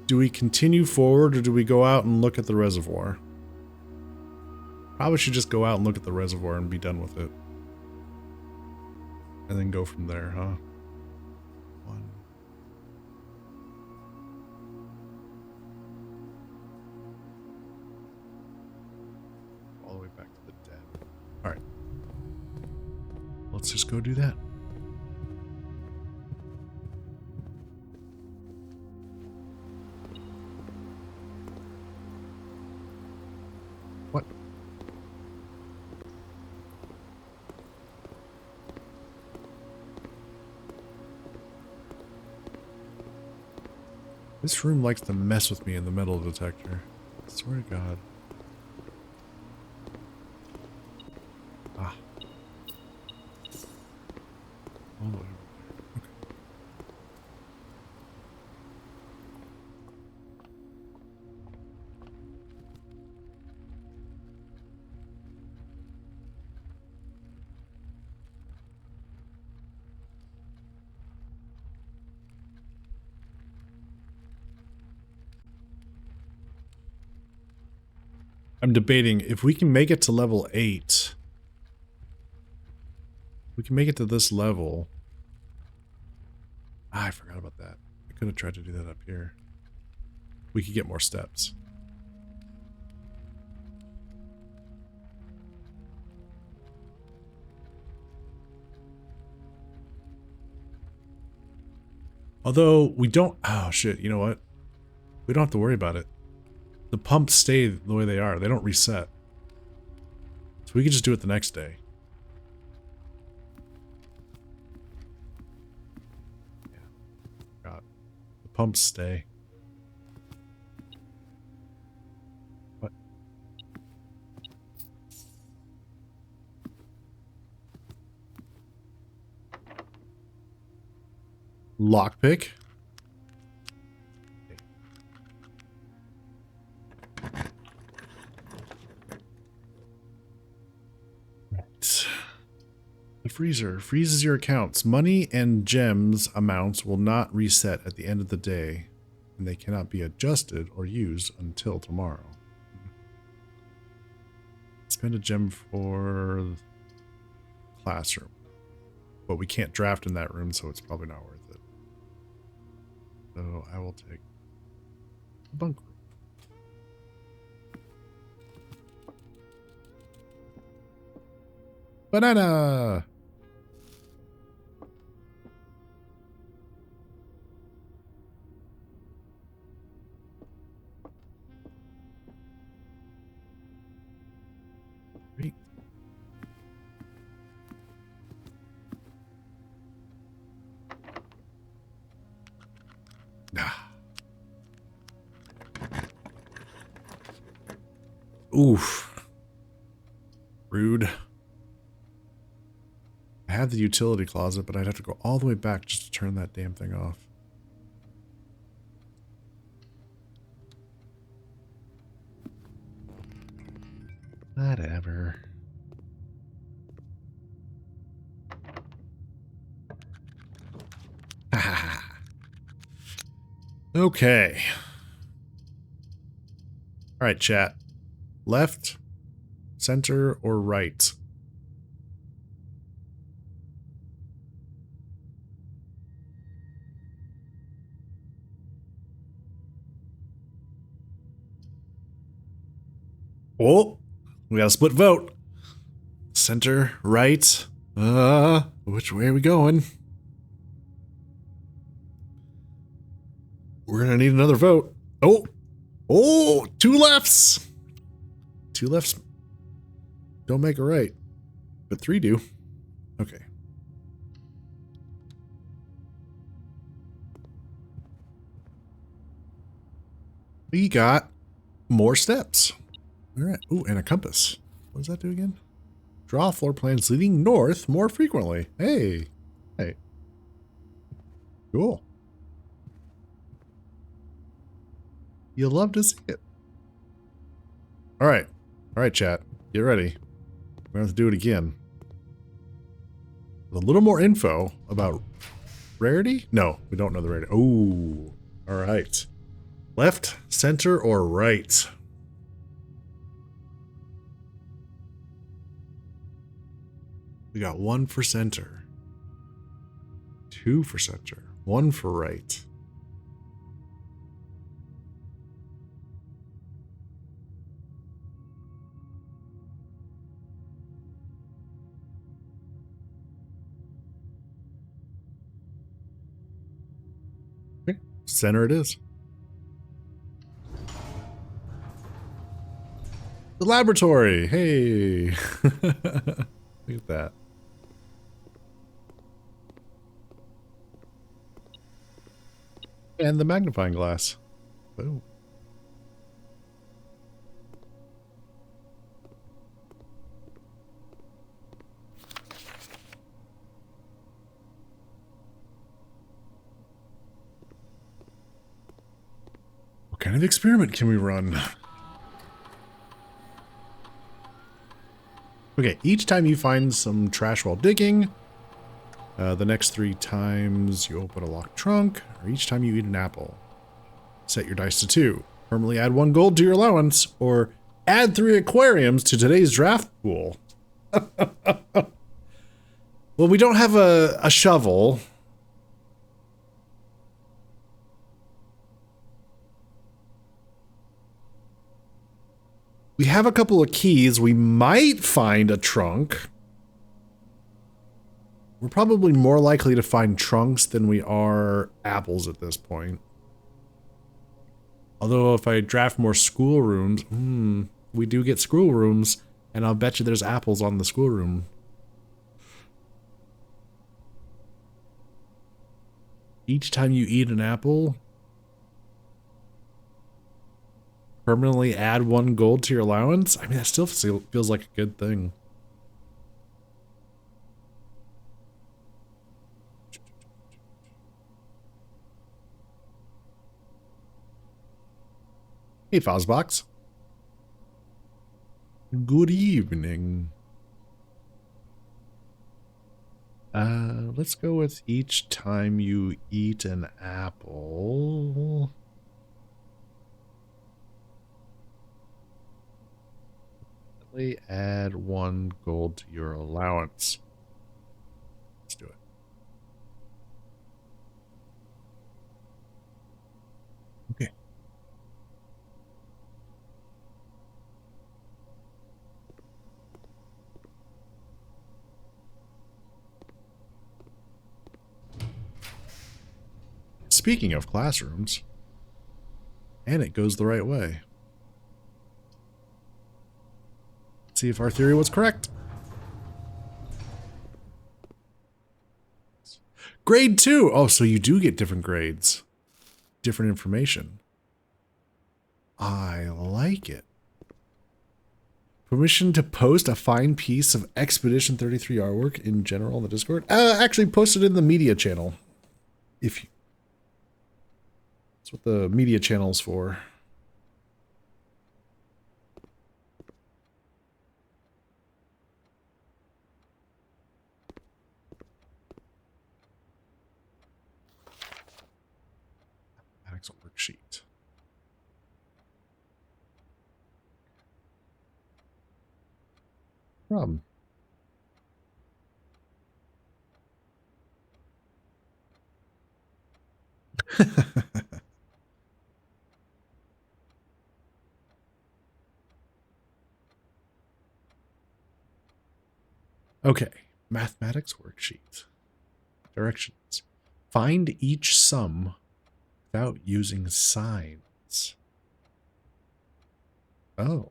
do we continue forward or do we go out and look at the reservoir? Probably should just go out and look at the reservoir and be done with it. And then go from there, huh? 1. All the way back to the dead. Alright. Let's just go do that. What? This room likes to mess with me in the metal detector. I swear to God. Ah. All the way over there. Okay. I'm debating if we can make it to level 8. We can make it to this level. Ah, I forgot about that. I could have tried to do that up here. We could get more steps. Although we don't, oh shit, you know what? We don't have to worry about it. The pumps stay the way they are. They don't reset. So we could just do it the next day. Yeah. God. The pumps stay. What? Lockpick? The freezer freezes your accounts. Money and gems amounts will not reset at the end of the day, and they cannot be adjusted or used until tomorrow. Spend a gem for the classroom. But we can't draft in that room, so it's probably not worth it. So I will take the bunk room. Banana! Great. Ah. Oof. Rude. I have the utility closet, but I'd have to go all the way back just to turn that damn thing off. Whatever. Okay. All right, chat. Left, center, or right? Oh, we got a split vote. Center, right. Which way are we going? We're gonna need another vote. Oh, two lefts. Two lefts don't make a right, but three do. Okay. We got more steps. All right. Ooh, and a compass. What does that do again? Draw floor plans leading north more frequently. Hey. Hey. Cool. You'll love to see it. All right. All right, chat. Get ready. We're going to have to do it again. With a little more info about rarity? No, we don't know the rarity. Oh. All right. Left, center, or right? We got 1 for center, 2 for center, 1 for right. Okay, center it is. The laboratory. Hey. Look at that. And the magnifying glass. Boom. What kind of experiment can we run? Okay, each time you find some trash while digging, the next 3 times you open a locked trunk, or each time you eat an apple. Set your dice to 2. Permanently add 1 gold to your allowance, or Add 3 aquariums to today's draft pool. Well, we don't have a shovel. We have a couple of keys. We might find a trunk. We're probably more likely to find trunks than we are apples at this point. Although if I draft more schoolrooms, we do get schoolrooms, and I'll bet you there's apples on the schoolroom. Each time you eat an apple, permanently add 1 gold to your allowance? I mean, that still feels like a good thing. Hey, Fozbox. Good evening. Let's go with each time you eat an apple. Add 1 gold to your allowance. Let's do it. Okay. Speaking of classrooms, and it goes the right way. See if our theory was correct. Grade 2. Oh, so you do get different grades. Different information. I like it. Permission to post a fine piece of Expedition 33 artwork in general in the Discord. Actually post it in the media channel. If you... That's what the media channel's for. Worksheet. Problem. Okay, mathematics worksheet. Directions. Find each sum without using signs. Oh.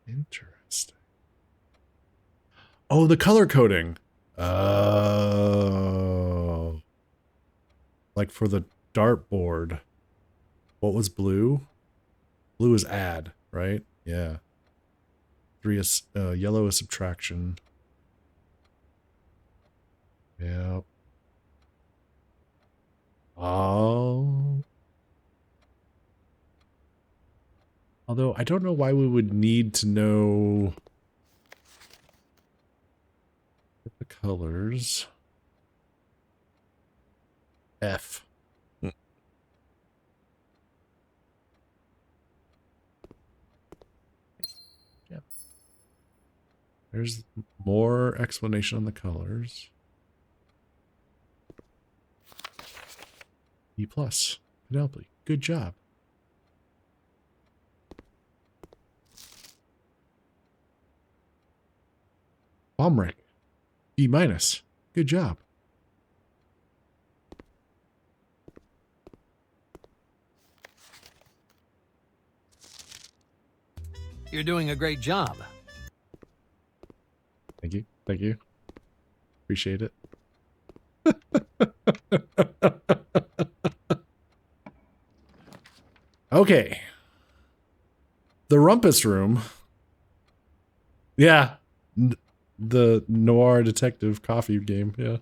Interesting. Oh, the color coding. Oh. Like for the dartboard. What was blue? Blue is add, right? Yeah. 3 is yellow is subtraction. Yep. Oh. Although I don't know why we would need to know the colors. F. Yeah. There's more explanation on the colors. E+. Penelope, good job. Bombrick, B-. Good job. You're doing a great job. Thank you. Thank you. Appreciate it. Okay. The Rumpus Room. Yeah. The noir detective coffee game. Yeah.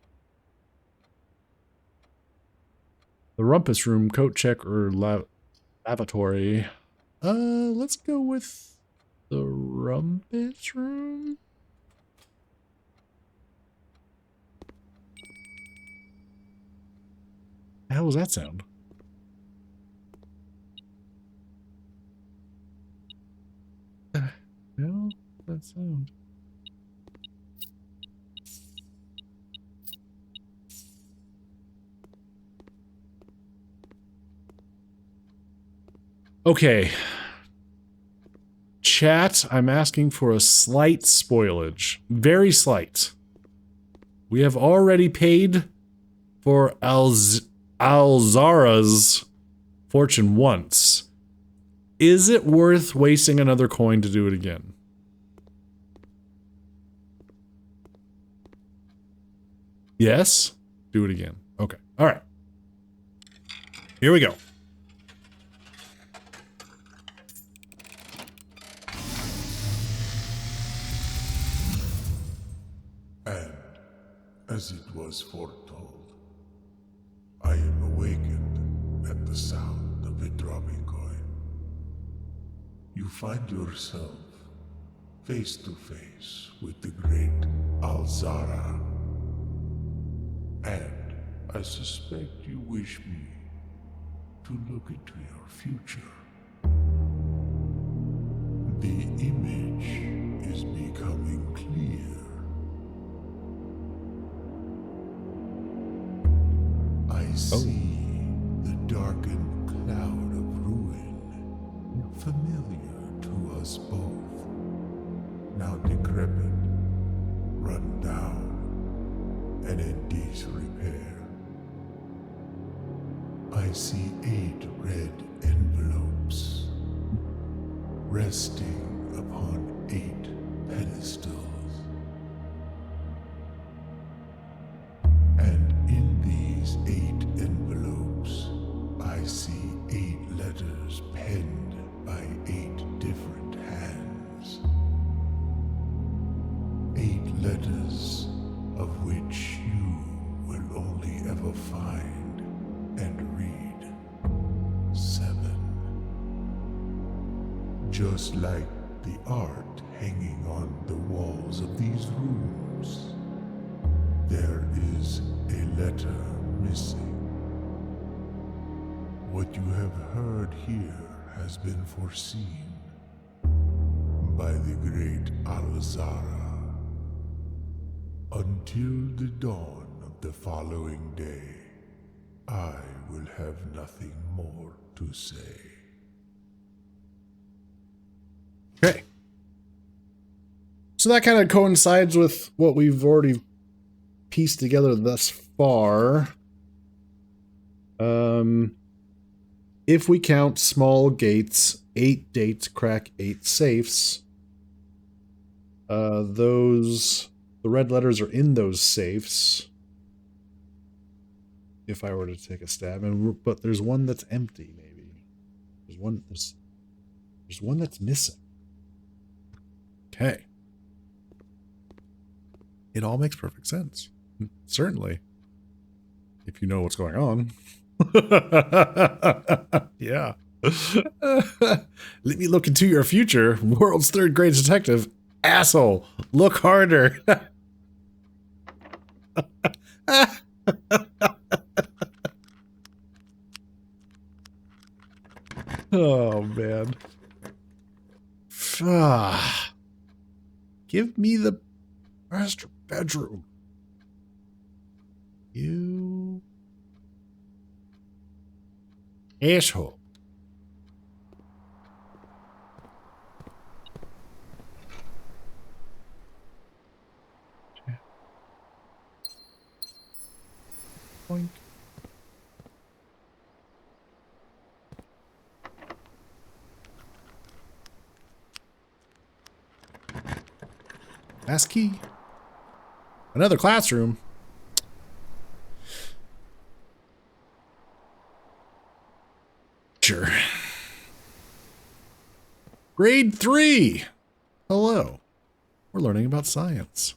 The Rumpus Room, coat check or lavatory. Let's go with the Rumpus Room. How does that sound? that sound? Okay. Chat, I'm asking for a slight spoilage. Very slight. We have already paid for Alzara's fortune once. Is it worth wasting another coin to do it again? Yes? Do it again. Okay. All right. Here we go. And, as it was foretold, I am awakened at the sound of a dropping coin. You find yourself face to face with the great Alzara. And I suspect you wish me to look into your future. The image is becoming clear. I see the darkened cloud of ruin, familiar to us both, now decrepit, run down, and in disrepair. I see 8 red envelopes, resting upon 8 pedestals. And in these 8 envelopes, I see 8 letters penned by 8 different hands. 8 letters of which you will only ever find and read 7. Just like the art hanging on the walls of these rooms, there is a letter missing. What you have heard here has been foreseen by the great Alzara. Until the dawn of the following day, I will have nothing more to say. Okay. So that kind of coincides with what we've already pieced together thus far. If we count small gates, 8 dates crack 8 safes. The red letters are in those safes. If I were to take a stab, but there's one that's empty. Maybe there's one that's missing. Okay. It all makes perfect sense. Certainly. If you know what's going on. Yeah. Let me look into your future. World's 3rd grade detective. Asshole. Look harder. Oh, man. Give me the master bedroom. You asshole. Boink. Last key. Another classroom. Sure. Grade 3. Hello. We're learning about science.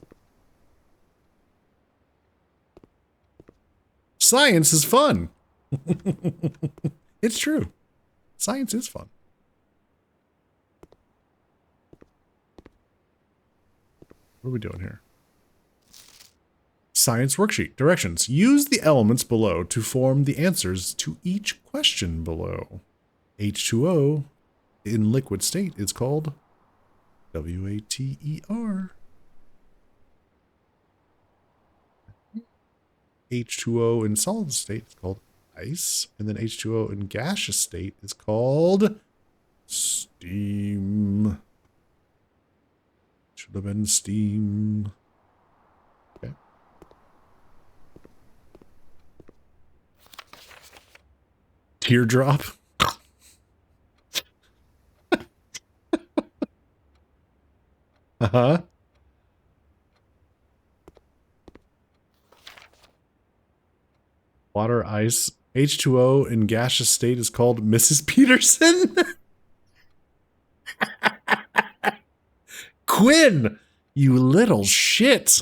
Science is fun. It's true. Science is fun. What are we doing here? Science worksheet. Directions. Use the elements below to form the answers to each question below. H2O in liquid state is called Water. H2O in solid state is called ice, and then H2O in gaseous state is called steam. Should have been steam. Okay. Teardrop. Uh-huh. Water, ice, H2O in gaseous state is called Mrs. Peterson. Quinn, you little shit.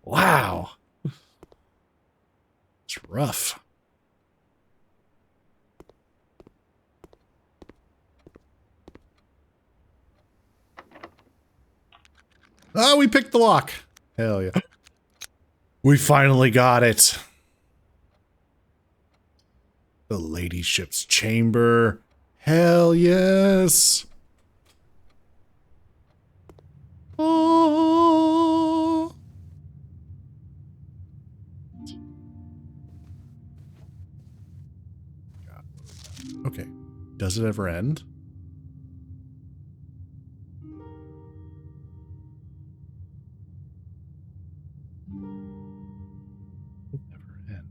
Wow. It's rough. Oh, we picked the lock. Hell yeah. We finally got it. The ladyship's chamber. Hell yes. Oh. Okay. Does it ever end? It never end.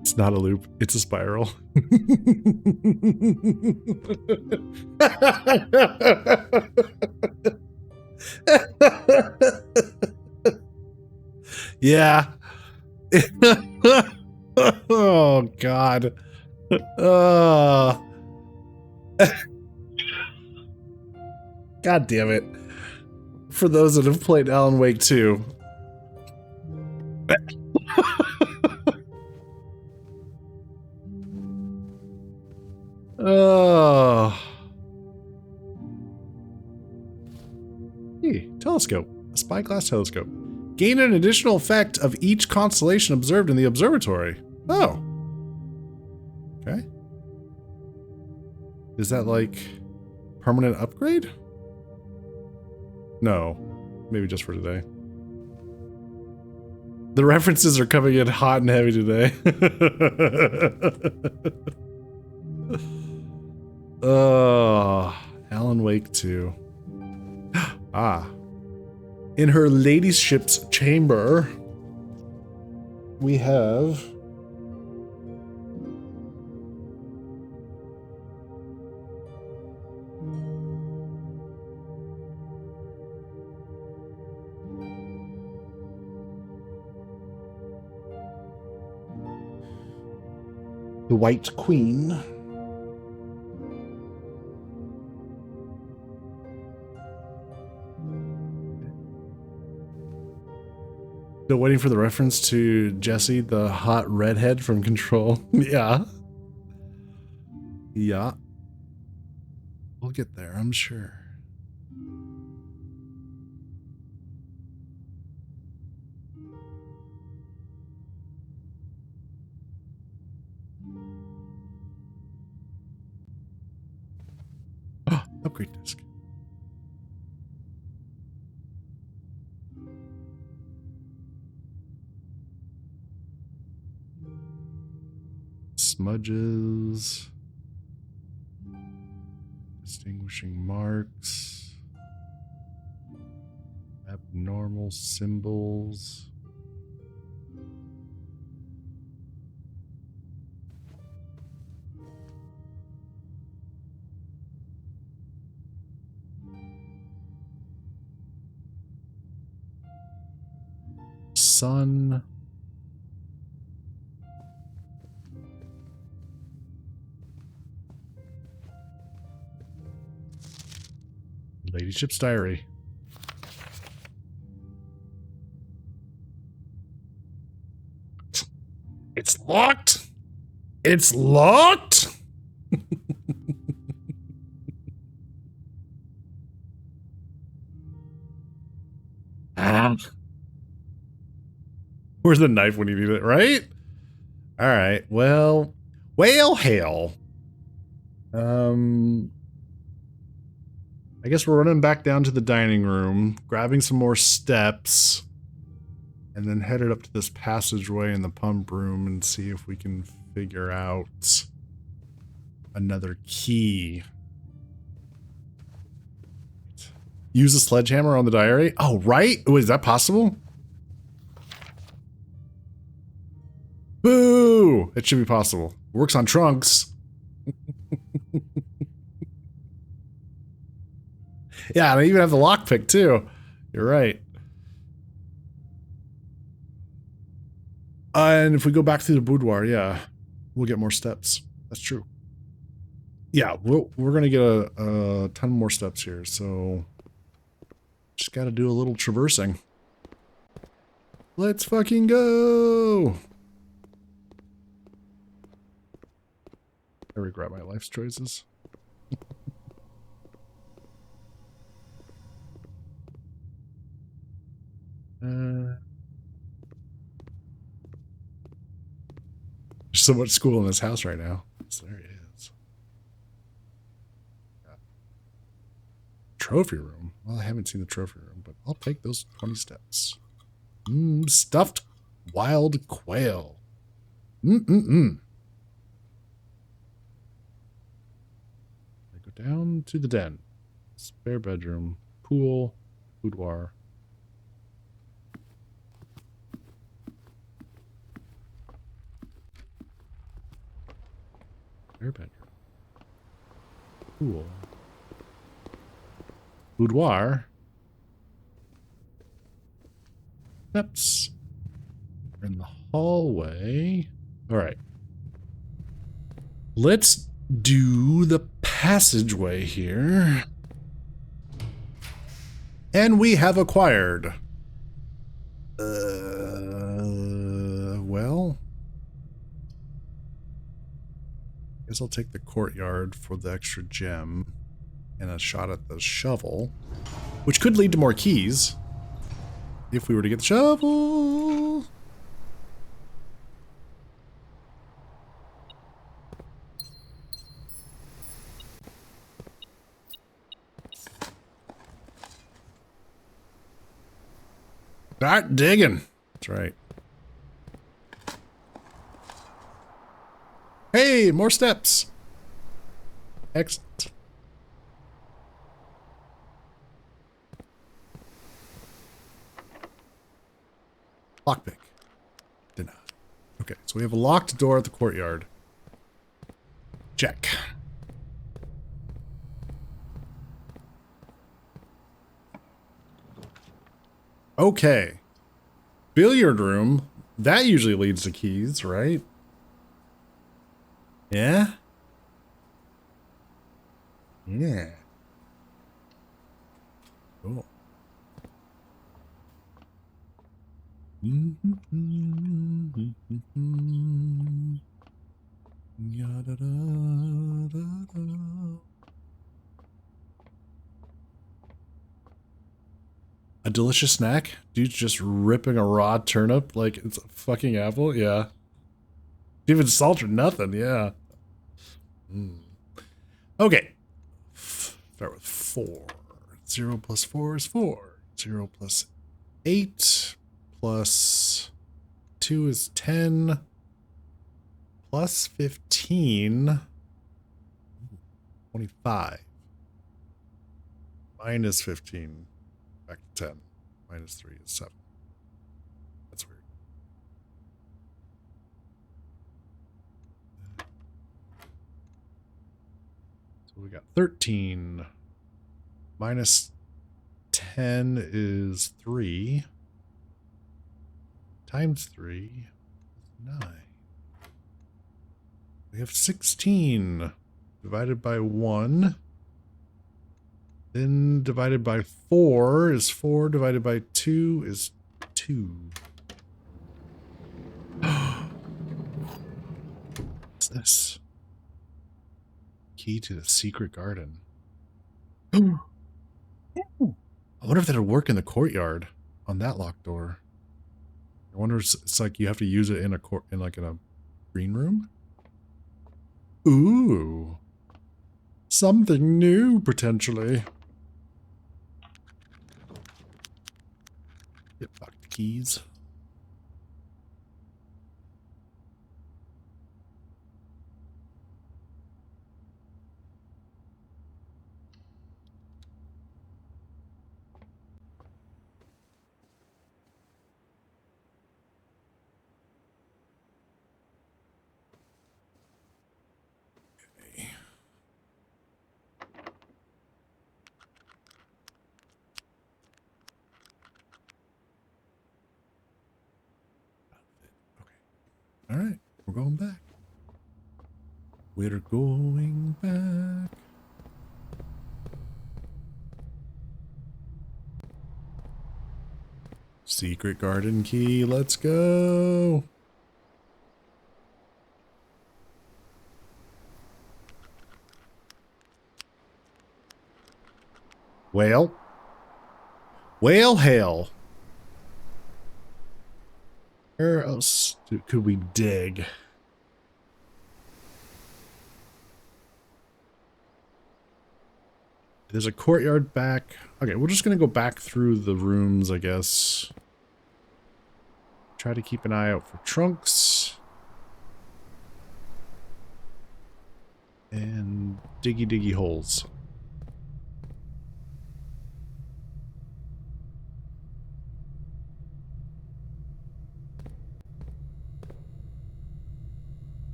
It's not a loop, it's a spiral. Yeah. Oh, God. God damn it. For those that have played Alan Wake 2. Oh. Hey, telescope. A spyglass telescope. Gain an additional effect of each constellation observed in the observatory. Oh. Okay. Is that like permanent upgrade? No. Maybe just for today. The references are coming in hot and heavy today. Oh, Alan Wake 2. Ah. In her ladyship's chamber, we have the White Queen. Still waiting for the reference to Jessie, the hot redhead from Control. Yeah. Yeah. We'll get there, I'm sure. Oh, upgrade disc. Smudges, distinguishing marks, abnormal symbols. Sun. Ladyship's diary. locked. It's locked. Where's the knife when you need it, right? All right. Well, hail. I guess we're running back down to the dining room, grabbing some more steps, and then headed up to this passageway in the pump room and see if we can figure out another key. Use a sledgehammer on the diary? Oh, right? Oh, is that possible? Boo! It should be possible. Works on trunks. Yeah, they even have the lockpick too. You're right. And if we go back through the boudoir, yeah, we'll get more steps. That's true. Yeah, we're gonna get a ton more steps here, so just gotta do a little traversing. Let's fucking go! I regret my life's choices. There's so much school in this house right now. So there it is. Trophy room. Well, I haven't seen the trophy room, but I'll take those 20 steps. Stuffed wild quail. I go down to the den. Spare bedroom. Pool. Boudoir. Bedroom. Pool. Boudoir. Steps. We're in the hallway. All right. Let's do the passageway here. And we have acquired. Well. Guess I'll take the courtyard for the extra gem and a shot at the shovel, which could lead to more keys if we were to get the shovel. Start digging. That's right. Hey, more steps. Excellent. Lockpick. Denied. Okay, so we have a locked door at the courtyard. Check. Okay. Billiard room. That usually leads to keys, right? Yeah? Yeah. Cool. A delicious snack? Dude's just ripping a raw turnip like it's a fucking apple? Yeah. Even salt or nothing, yeah. Okay. Start with 4. 0 plus 4 is 4. 0 plus 8 plus 2 is 10. Plus 15. 25. Minus 15. Back to 10. Minus 3 is 7. That's weird. So we got 13. Minus 10 is 3. Times 3 is 9. We have 16 divided by 1. Then divided by 4 is 4. Divided by 2 is 2. this? Key to the secret garden. I wonder if that'll work in the courtyard on that locked door. I wonder if it's like you have to use it in a in a green room. Ooh, something new potentially. Get back the keys. All right, we're going back. We're going back. Secret garden key, let's go. Well, hail. Where else could we dig? There's a courtyard back. Okay, we're just going to go back through the rooms, I guess. Try to keep an eye out for trunks. And diggy holes.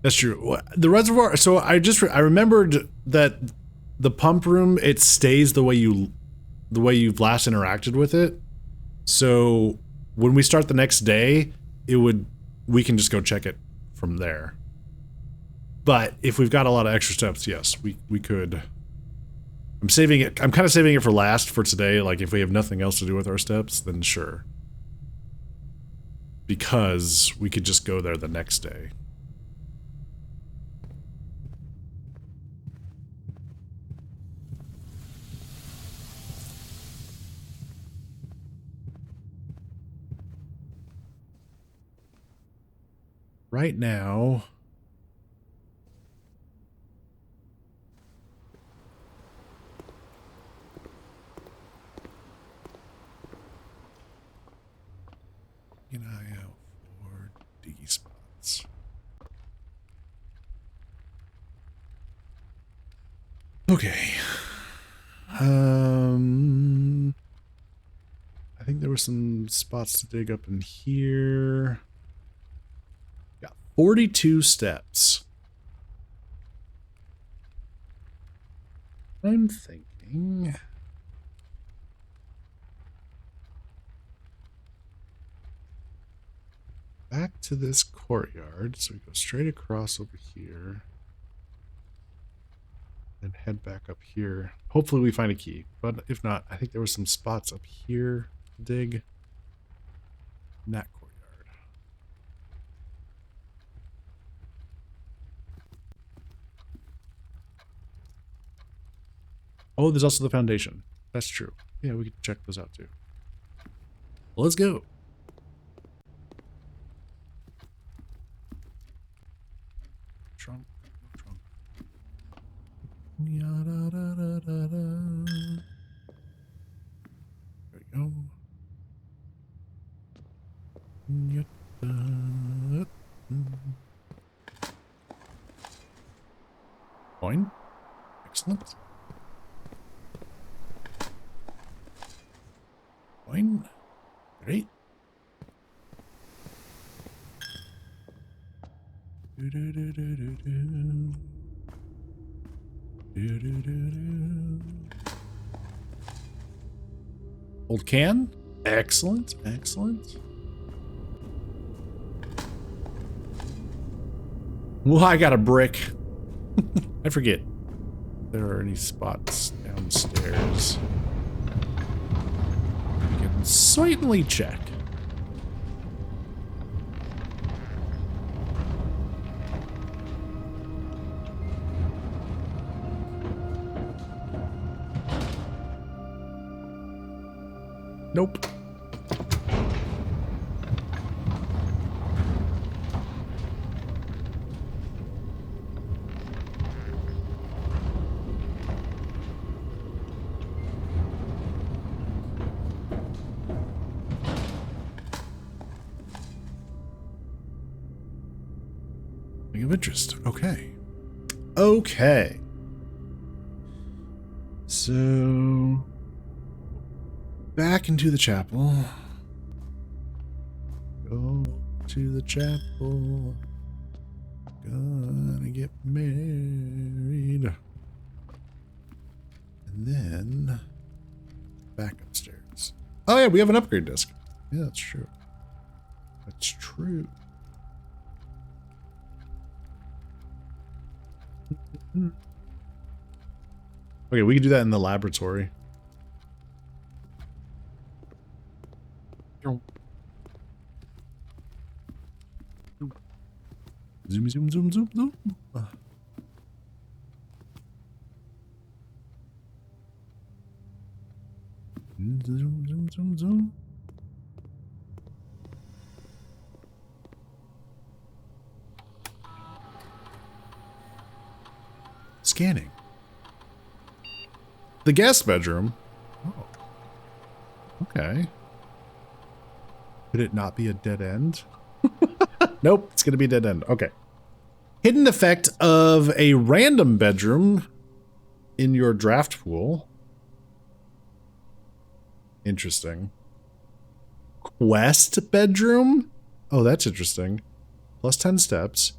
That's true. The reservoir, so I remembered that the pump room, it stays the way you've last interacted with it. So when we start the next day, we can just go check it from there. But if we've got a lot of extra steps, yes, we could. I'm kind of saving it for last for today. Like if we have nothing else to do with our steps, then sure. Because we could just go there the next day. Right now, keep an eye out for diggy spots. Okay. I think there were some spots to dig up in here. 42 steps. I'm thinking back to this courtyard, so we go straight across over here and head back up here. Hopefully we find a key, but if not, I think there were some spots up here to dig in that courtyard. Oh, there's also the foundation. That's true. Yeah, we could check those out too. Well, let's go. Trunk. Yada-da-da-da-da. There we go. Yada. Coin. Excellent. Coin. Great. Old can. Excellent. Excellent. Well, I got a brick. I forget if there are any spots downstairs. We can certainly check. Nope. Thing of interest. Okay. Okay. So back into the chapel. Go to the chapel. Gonna get married. And then back upstairs. Oh yeah, we have an upgrade disc. Yeah, that's true. That's true. Okay, we can do that in the laboratory. Zoom, zoom, zoom, zoom, zoom. Zoom, zoom, zoom, zoom. Scanning. The guest bedroom. Oh. Okay. Could it not be a dead end? Nope, it's going to be a dead end. Okay. Hidden effect of a random bedroom in your draft pool. Interesting. Quest bedroom? Oh, that's interesting. Plus 10 steps.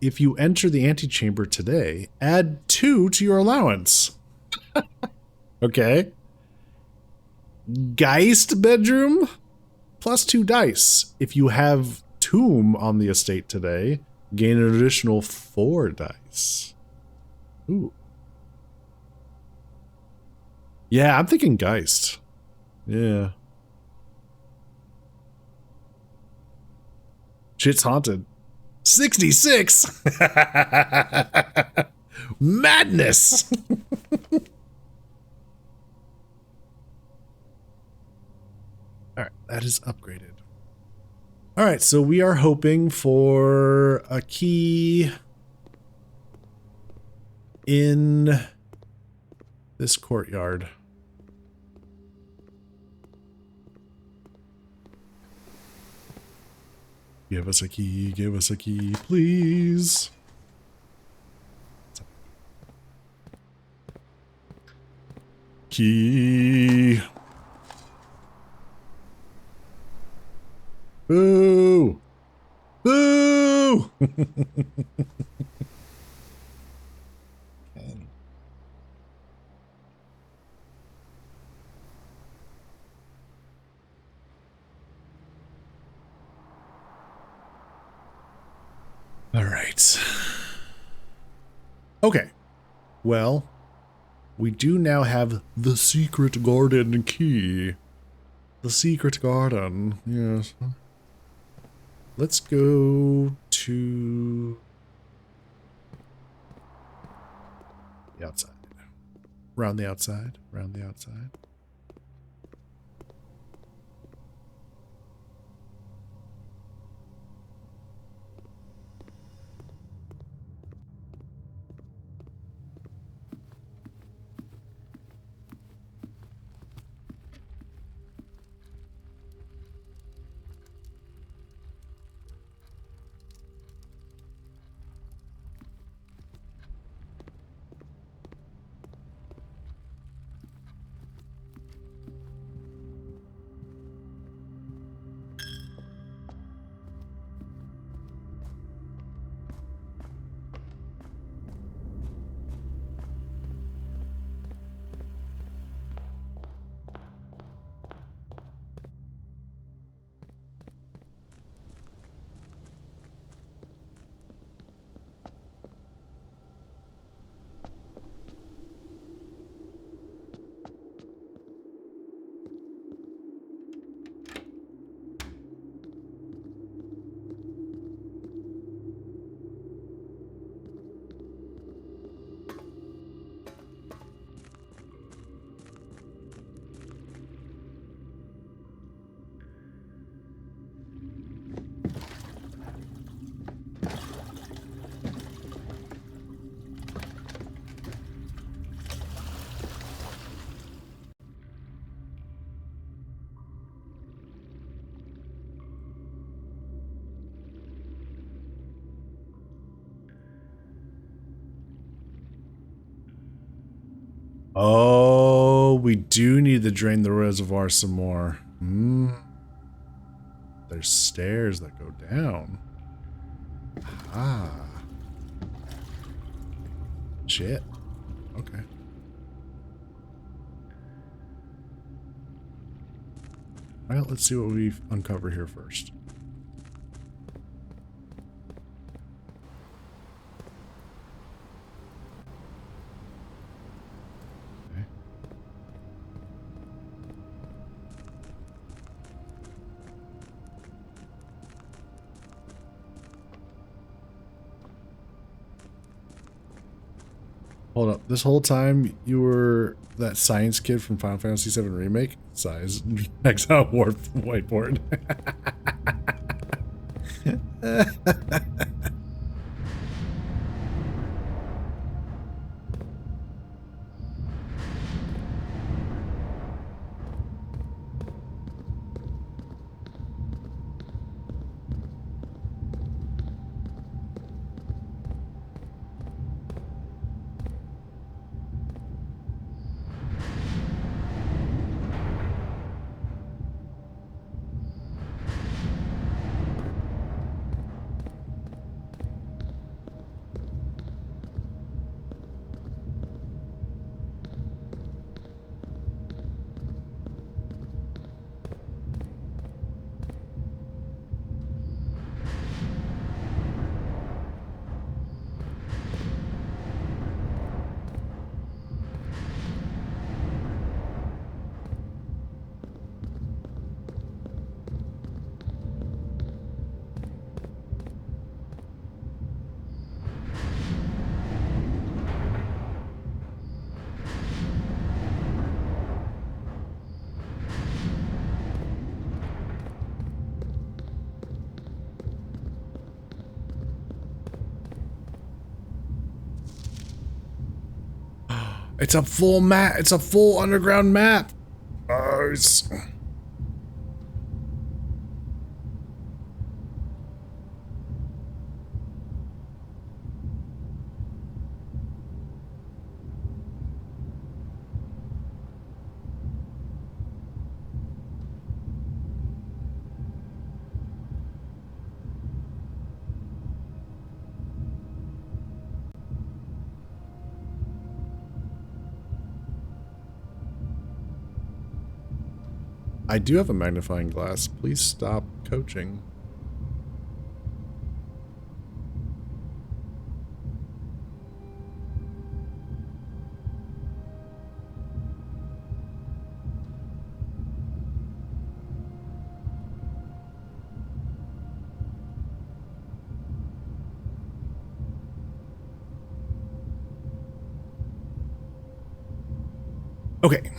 If you enter the antechamber today, add 2 to your allowance. Okay. Geist bedroom? Plus 2 dice. If you have Tomb on the estate today, gain an additional 4 dice. Ooh. Yeah, I'm thinking Geist. Yeah. Shit's haunted. 66! Madness! Alright, that is upgraded. Alright, so we are hoping for a key in this courtyard. Give us a key, please. Key. Boo! Boo! Okay. All right. Okay. Well, we do now have the secret garden key. The secret garden, yes. Let's go to the outside. Round the outside, round the outside. Oh, we do need to drain the reservoir some more. There's stairs that go down. Ah. Shit. Okay. Well, let's see what we uncover here first. Okay. Hold up. This whole time you were that science kid from Final Fantasy VII Remake? Size. Exile Warp whiteboard. It's a full map. It's a full underground map. Nice. I do have a magnifying glass. Please stop coaching. Okay.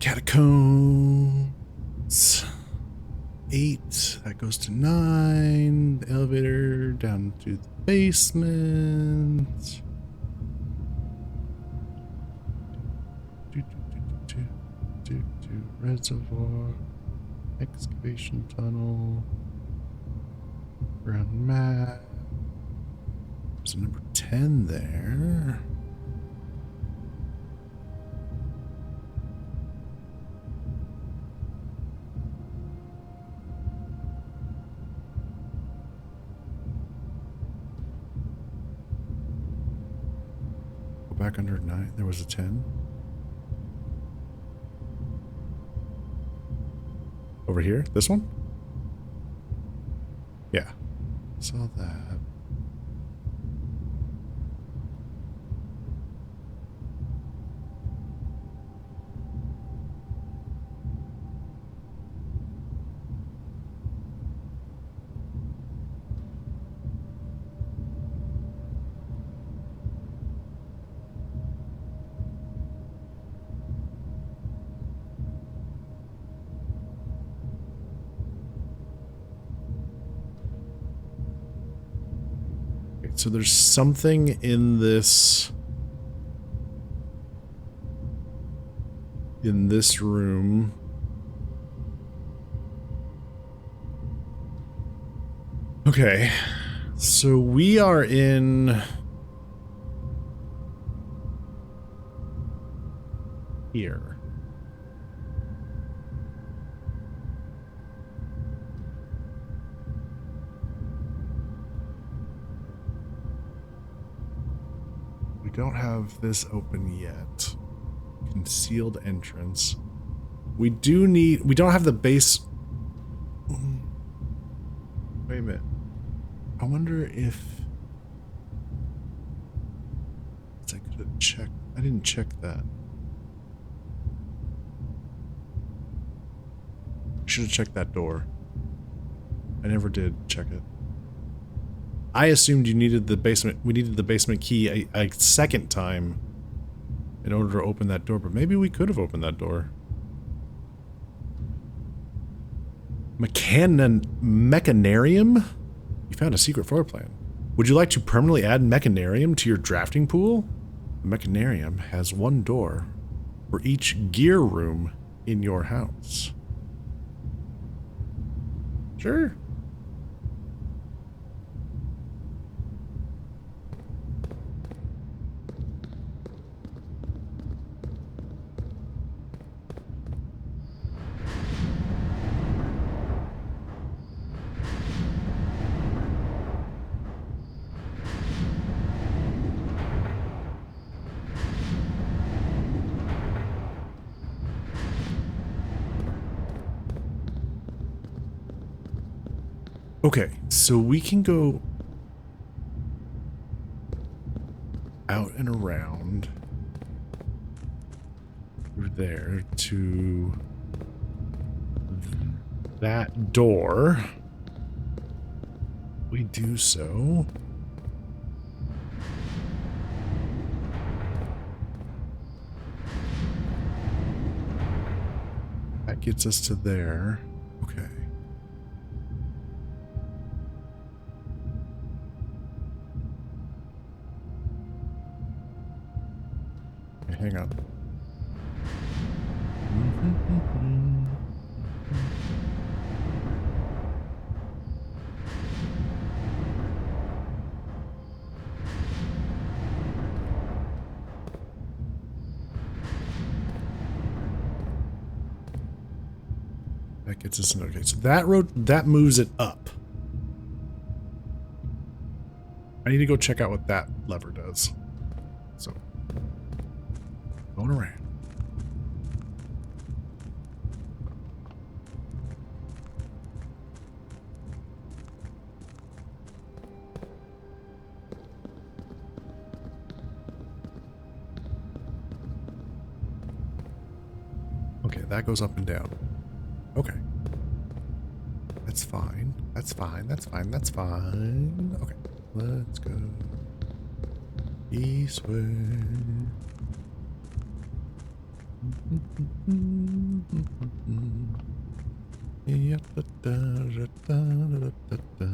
Catacombs. 8. That goes to 9. The elevator down to the basement. Reservoir. Excavation tunnel. Ground map. There's a number 10 there. Back under 9, there was a 10. Over here? This one? Yeah. Saw that. So there's something in this room. Okay. So we are in here. We don't have this open yet. Concealed entrance. We don't have the base. Wait a minute. I wonder if I could have checked. I didn't check that. I should have checked that door. I never did check it. I assumed you needed the basement. We needed the basement key a second time in order to open that door, but maybe we could have opened that door. Mechanarium? You found a secret floor plan. Would you like to permanently add Mechanarium to your drafting pool? The Mechanarium has one door for each gear room in your house. Sure. Okay, so we can go out and around through there to that door. We do so. That gets us to there. Okay. Hang on. That gets us in. Okay, so that road, that moves it up. I need to go check out what that lever does. So, going around. Okay, that goes up and down. Okay. That's fine. That's fine. That's fine. That's fine. Okay. Let's go eastward. Yeah, da, da, da, da, da, da, da.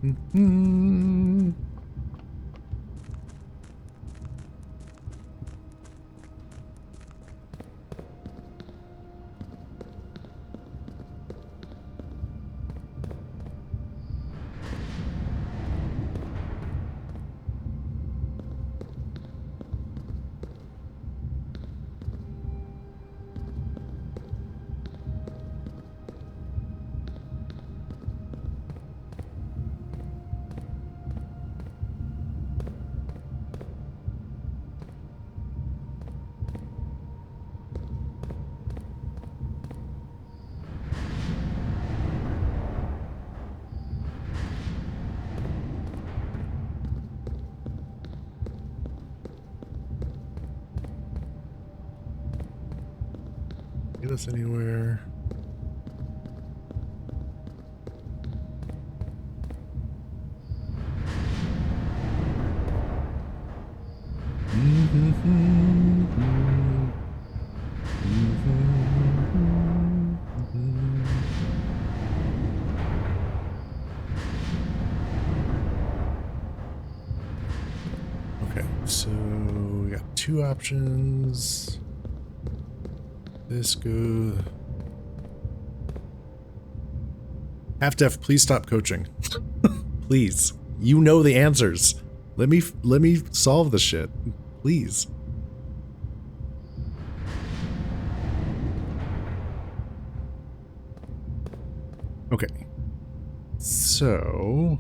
Mm-hmm. Get us anywhere. Okay, so we got two options. This goes. Half-Def, please stop coaching. Please. You know the answers. Let me solve the shit. Please. Okay. So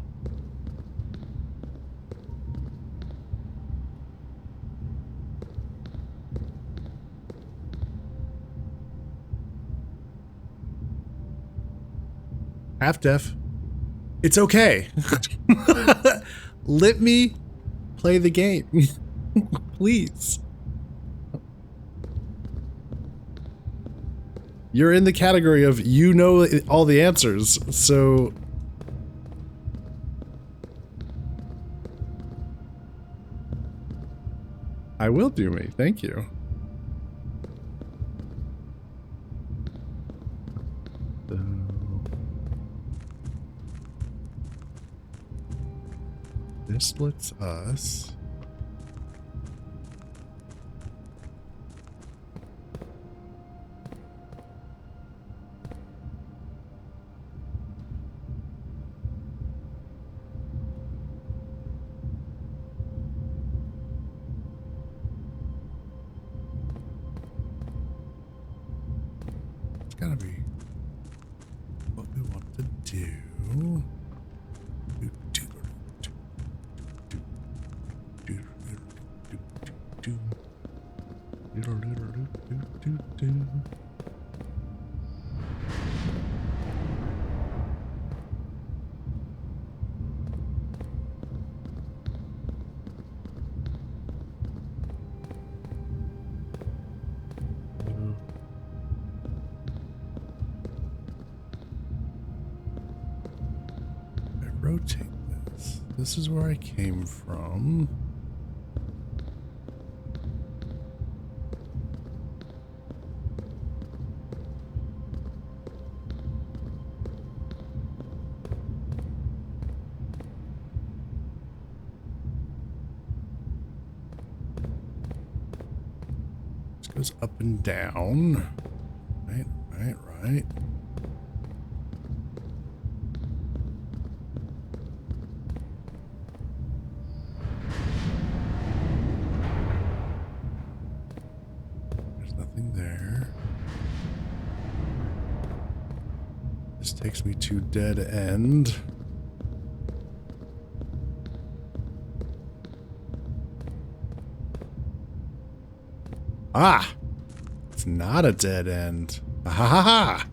Half-Def, it's okay. Let me play the game. Please. You're in the category of you know all the answers, so I will do me. Thank you. So this splits us. It's gotta be what we want to do. Rotate this. This is where I came from. This goes up and down. Right, right, right. Takes me to dead end. Ah! It's not a dead end. Ha ha ha ha!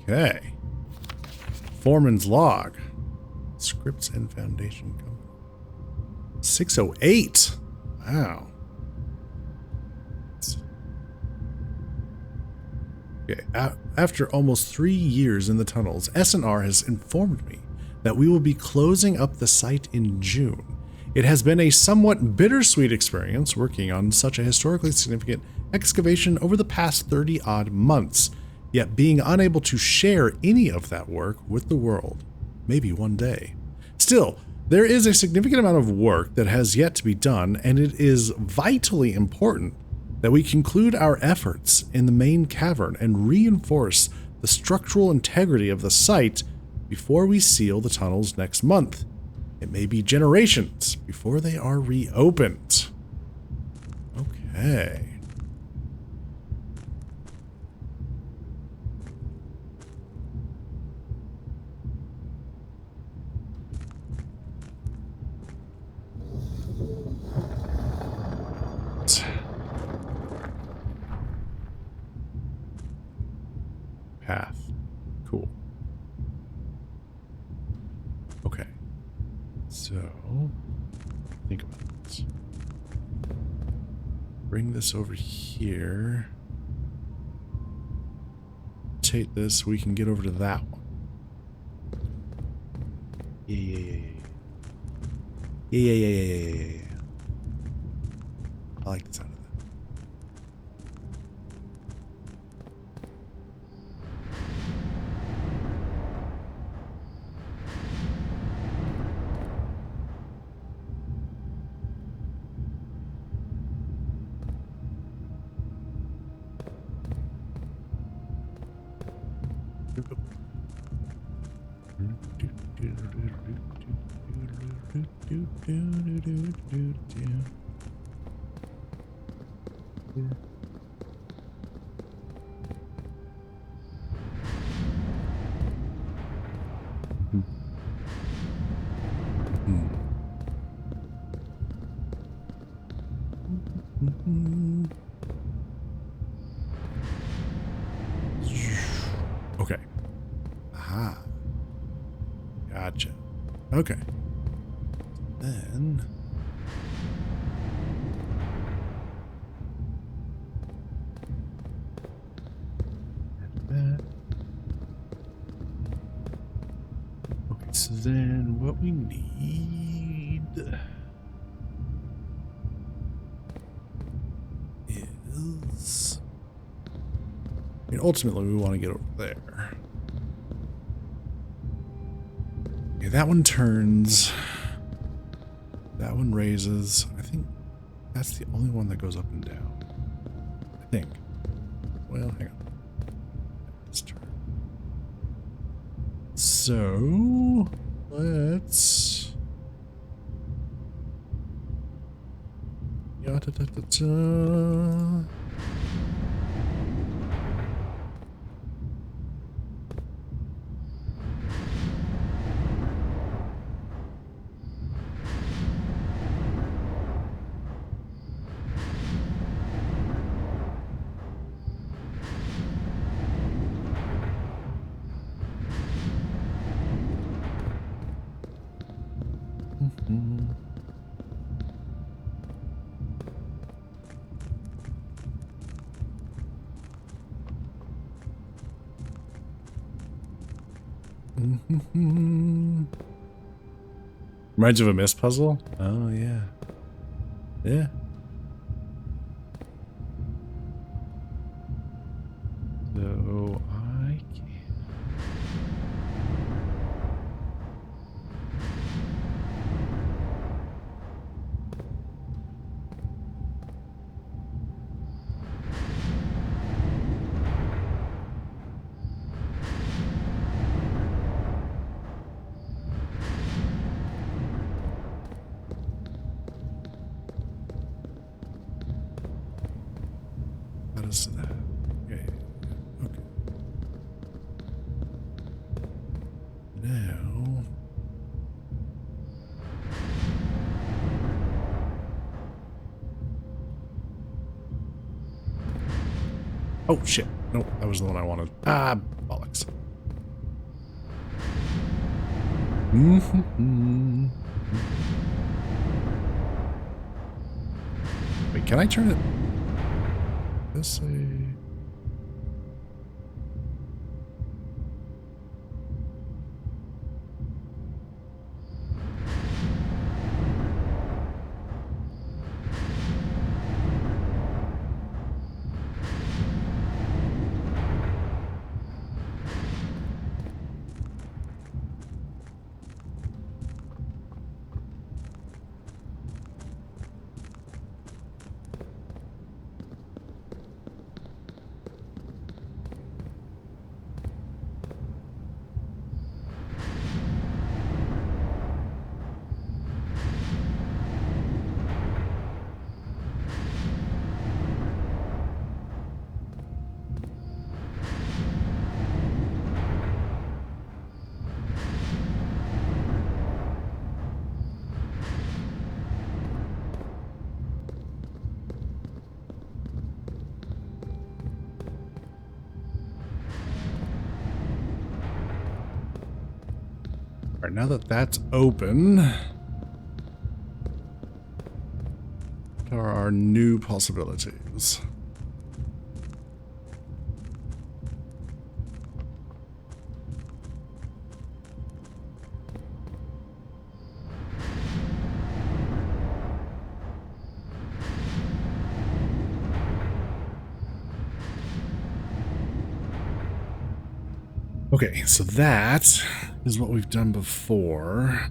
Okay. Foreman's log. Scripts and Foundation Company. 608. Wow. Okay. After almost 3 years in the tunnels, S&R has informed me that we will be closing up the site in June. It has been a somewhat bittersweet experience working on such a historically significant excavation over the past 30-odd months, yet being unable to share any of that work with the world. Maybe one day. Still, there is a significant amount of work that has yet to be done, and it is vitally important that we conclude our efforts in the main cavern and reinforce the structural integrity of the site before we seal the tunnels next month. It may be generations before they are reopened. Okay. Path. Cool. Okay. So, think about this. Bring this over here. Rotate this so we can get over to that one. Yeah. I like the sound of that. Okay. Aha. Gotcha. Okay. Then that. Okay, so then what we need is, I mean, ultimately we want to get over there. Okay, that one turns. That one raises. I think that's the only one that goes up and down. I think. Well, hang on. Let's turn. So let's. Ya-da-da-da-da. Reminds you of a Myst puzzle? Oh, yeah. Yeah. So I can. How does that? Okay. Okay. Now. Oh, shit. Nope, that was the one I wanted. Ah, bollocks. Wait, can I turn it? Let's see. All right, now that that's open, what are our new possibilities? Okay, so that is what we've done before.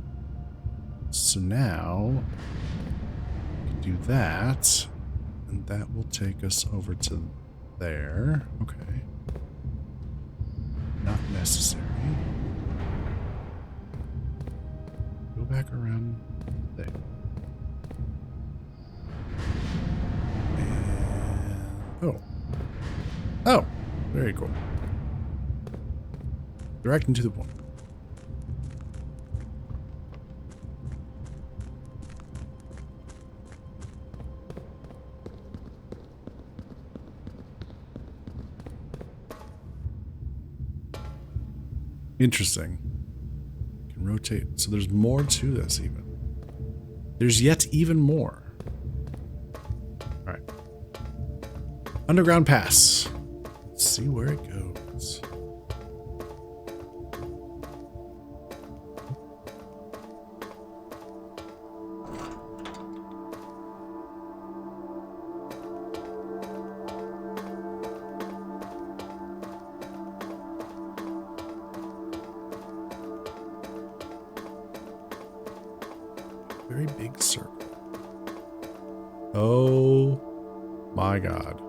So now we can do that, and that will take us over to there. Okay. Not necessary. necessary. Go back around there. And, oh, very cool. Direct and to the point. Interesting. Can rotate. So there's more to this even. There's yet even more. All right. Underground pass. Let's see where it goes. Very big circle. Oh my God.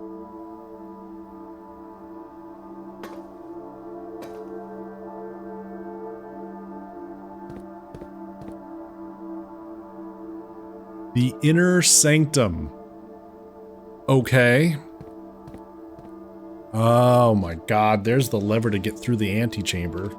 The inner sanctum. Okay. Oh my God. There's the lever to get through the antechamber.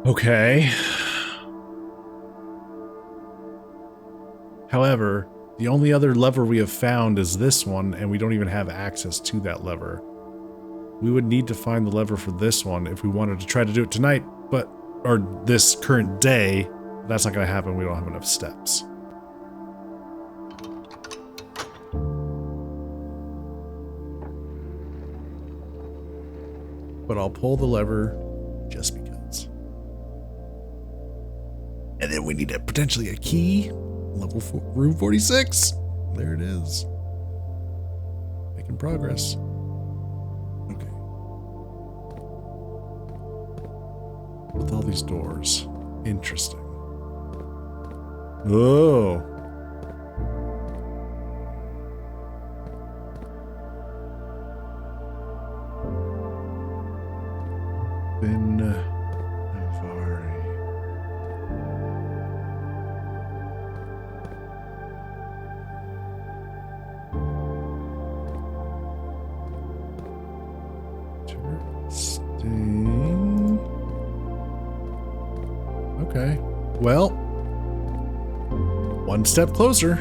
Okay. However, the only other lever we have found is this one, and we don't even have access to that lever. We would need to find the lever for this one if we wanted to try to do it tonight, or this current day. That's not going to happen. We don't have enough steps. But I'll pull the lever just because. And then we need potentially a key. Level 4, room 46. There it is. Making progress. Okay. With all these doors. Interesting. Oh. Ben Navari. Interesting. Okay. Well, one step closer.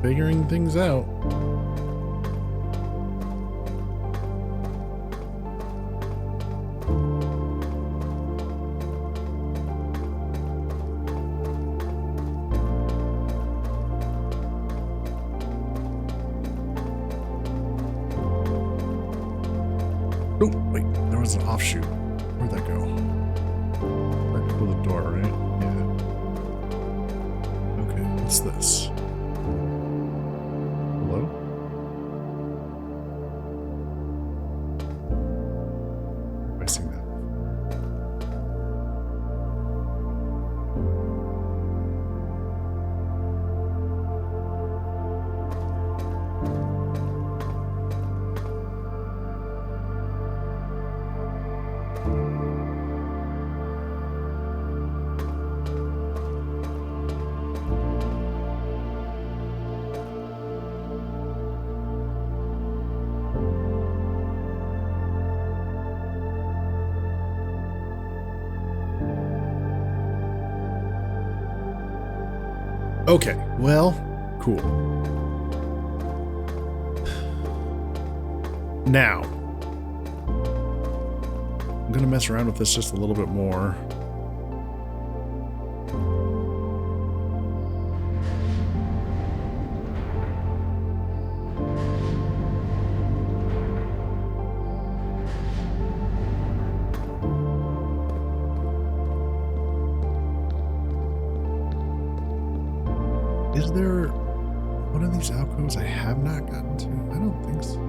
Figuring things out. Oh, wait, there was an offshoot. Where'd that go? Right before the door, right? Yeah. Okay, what's this? Hello? Have I seen that? Okay, well, cool. Now, I'm gonna mess around with this just a little bit more. there one of these alcoves I have not gotten to? I don't think so.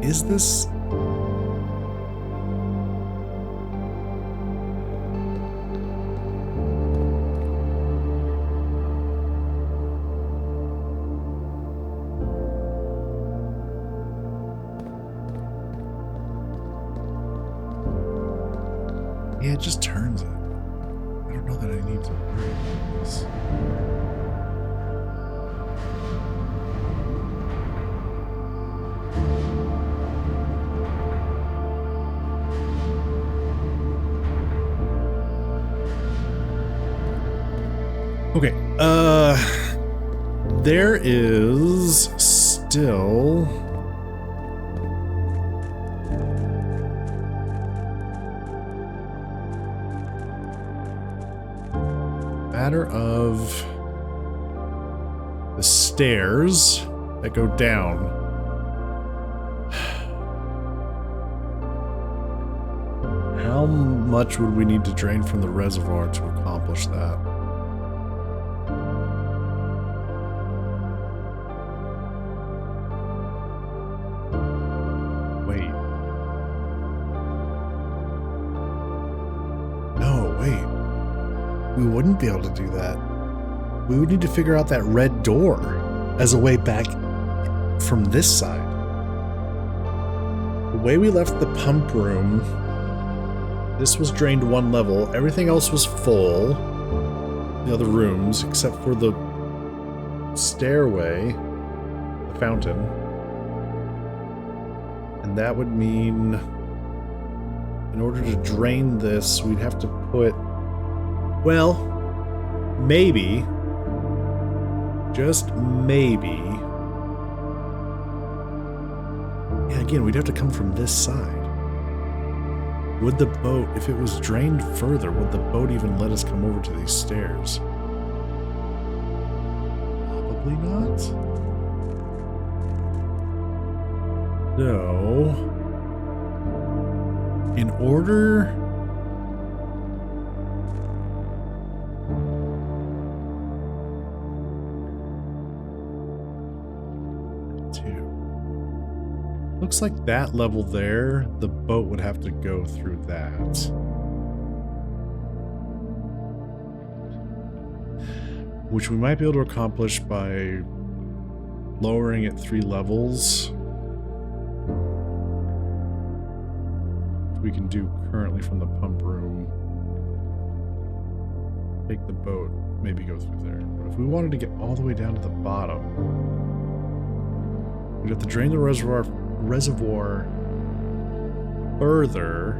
Is this... Yeah, it just turns it. I don't know that I need to worry about this. Okay, there is still... matter of the stairs that go down. How much would we need to drain from the reservoir to accomplish that? Wait. No, wait. We wouldn't be able to do that. We would need to figure out that red door as a way back from this side. The way we left the pump room, this was drained one level. Everything else was full. The other rooms, except for the stairway, the fountain. And that would mean in order to drain this, we'd have to put... Well, maybe, just maybe, yeah, again, we'd have to come from this side. Would the boat, if it was drained further, would the boat even let us come over to these stairs? Probably not. So, in order... Looks like that level there, the boat would have to go through that. Which we might be able to accomplish by lowering it 3 levels. Which we can do currently from the pump room. Take the boat, maybe go through there. But if we wanted to get all the way down to the bottom, we'd have to drain the reservoir further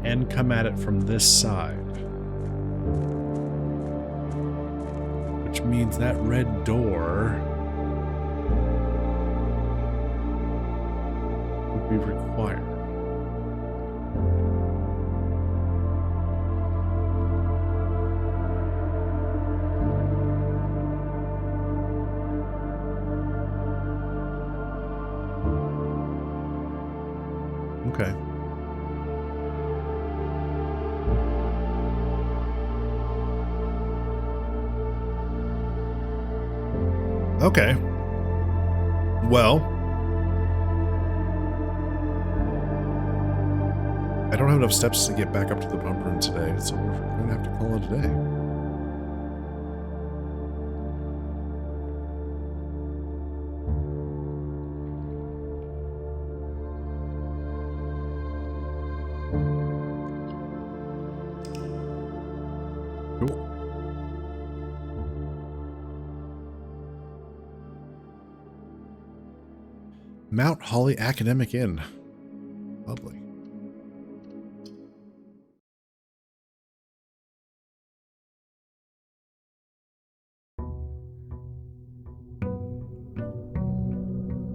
and come at it from this side, which means that red door would be required. Okay. Okay. Well, I don't have enough steps to get back up to the pump room today, so we're going to have to call it a day. Mount Holly Academic Inn. Lovely.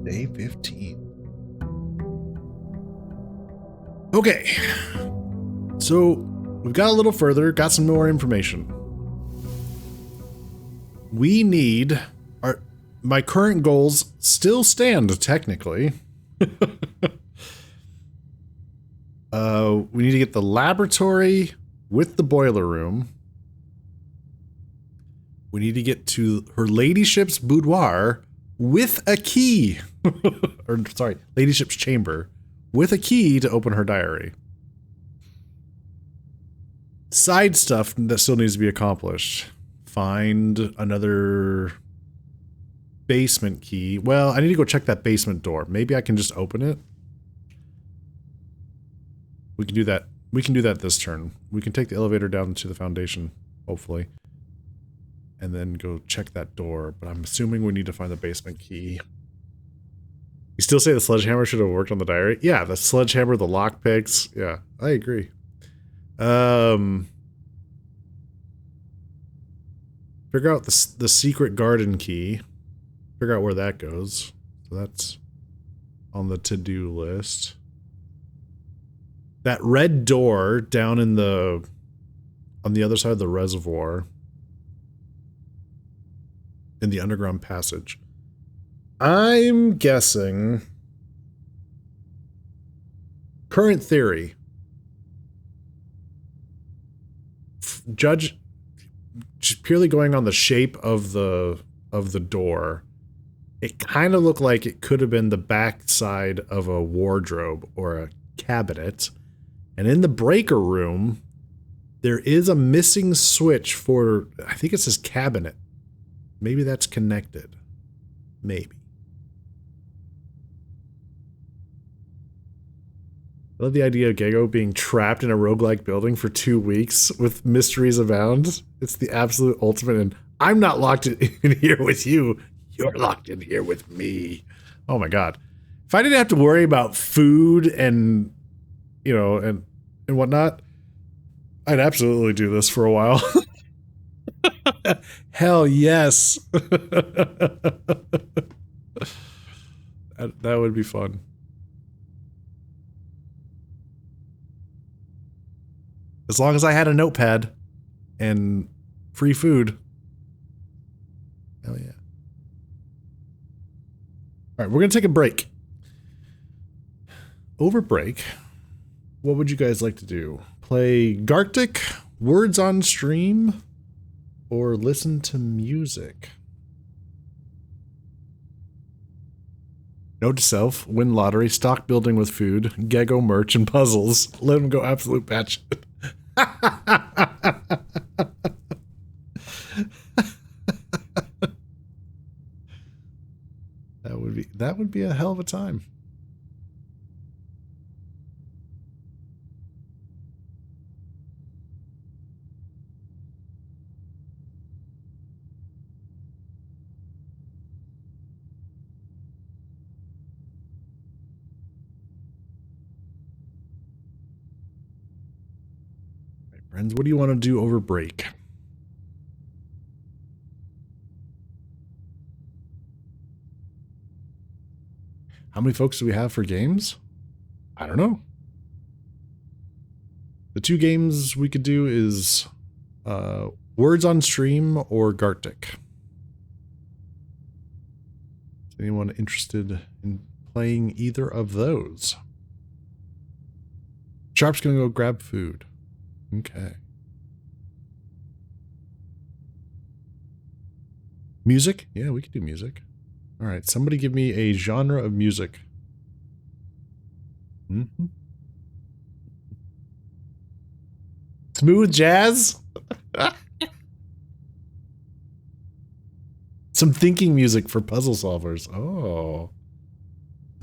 Day 15. Okay. So, we've got a little further, got some more information. We need my current goals still stand, technically. We need to get the laboratory with the boiler room. We need to get to her ladyship's boudoir with a key. Or, sorry, ladyship's chamber with a key to open her diary. Side stuff that still needs to be accomplished. Find another basement key. Well, I need to go check that basement door. Maybe I can just open it. We can do that. We can do that this turn. We can take the elevator down to the foundation, hopefully. And then go check that door. But I'm assuming we need to find the basement key. You still say the sledgehammer should have worked on the diary? Yeah, the sledgehammer, the lockpicks. Yeah, I agree. Figure out the secret garden key. Figure out where that goes. So that's on the to-do list. That red door down in the on the other side of the reservoir in the underground passage. I'm guessing current theory. Judge just purely going on the shape of the door. It kind of looked like it could have been the backside of a wardrobe or a cabinet. And in the breaker room, there is a missing switch for, I think it says cabinet. Maybe that's connected. Maybe. I love the idea of Gego being trapped in a roguelike building for 2 weeks with mysteries abound. It's the absolute ultimate, and I'm not locked in here with you. You're locked in here with me. Oh my god. If I didn't have to worry about food and, you know, and whatnot, I'd absolutely do this for a while. Hell yes. That would be fun. As long as I had a notepad and free food. Hell yeah. All right, we're going to take a break. Over break, what would you guys like to do? Play Gartic, Words on Stream, or listen to music? Note to self, win lottery, stock building with food, Gego merch, and puzzles. Let him go absolute batshit. That would be a hell of a time. All right, friends, what do you want to do over break? How many folks do we have for games? I don't know. The two games we could do is Words on Stream or Gartic. Is anyone interested in playing either of those? Sharp's gonna go grab food. Okay. Music? Yeah, we could do music. All right, somebody give me a genre of music. Mm-hmm. Smooth jazz? Some thinking music for puzzle solvers. Oh.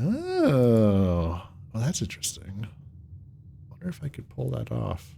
Oh. Well, that's interesting. I wonder if I could pull that off.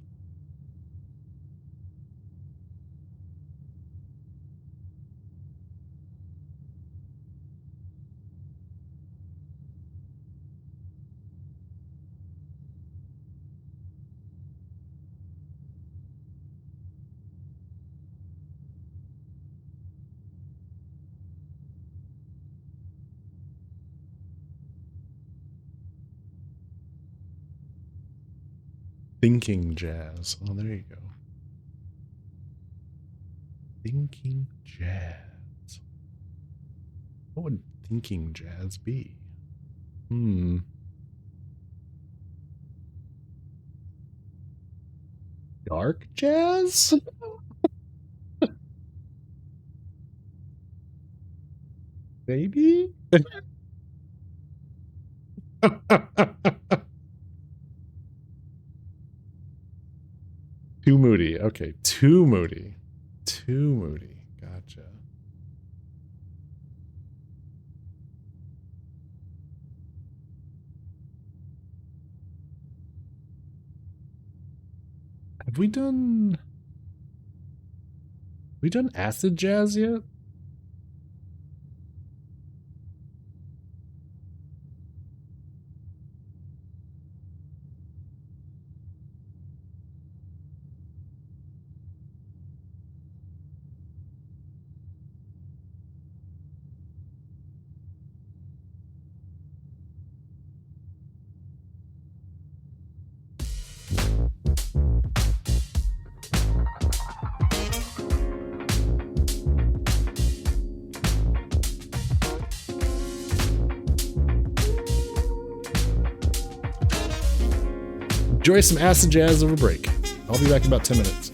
Thinking jazz. Oh, there you go. Thinking jazz. What would thinking jazz be? dark jazz? Maybe? Too moody. Okay, too moody. Too moody. Gotcha. Have we done acid jazz yet? Enjoy some acid jazz over break. I'll be back in about 10 minutes.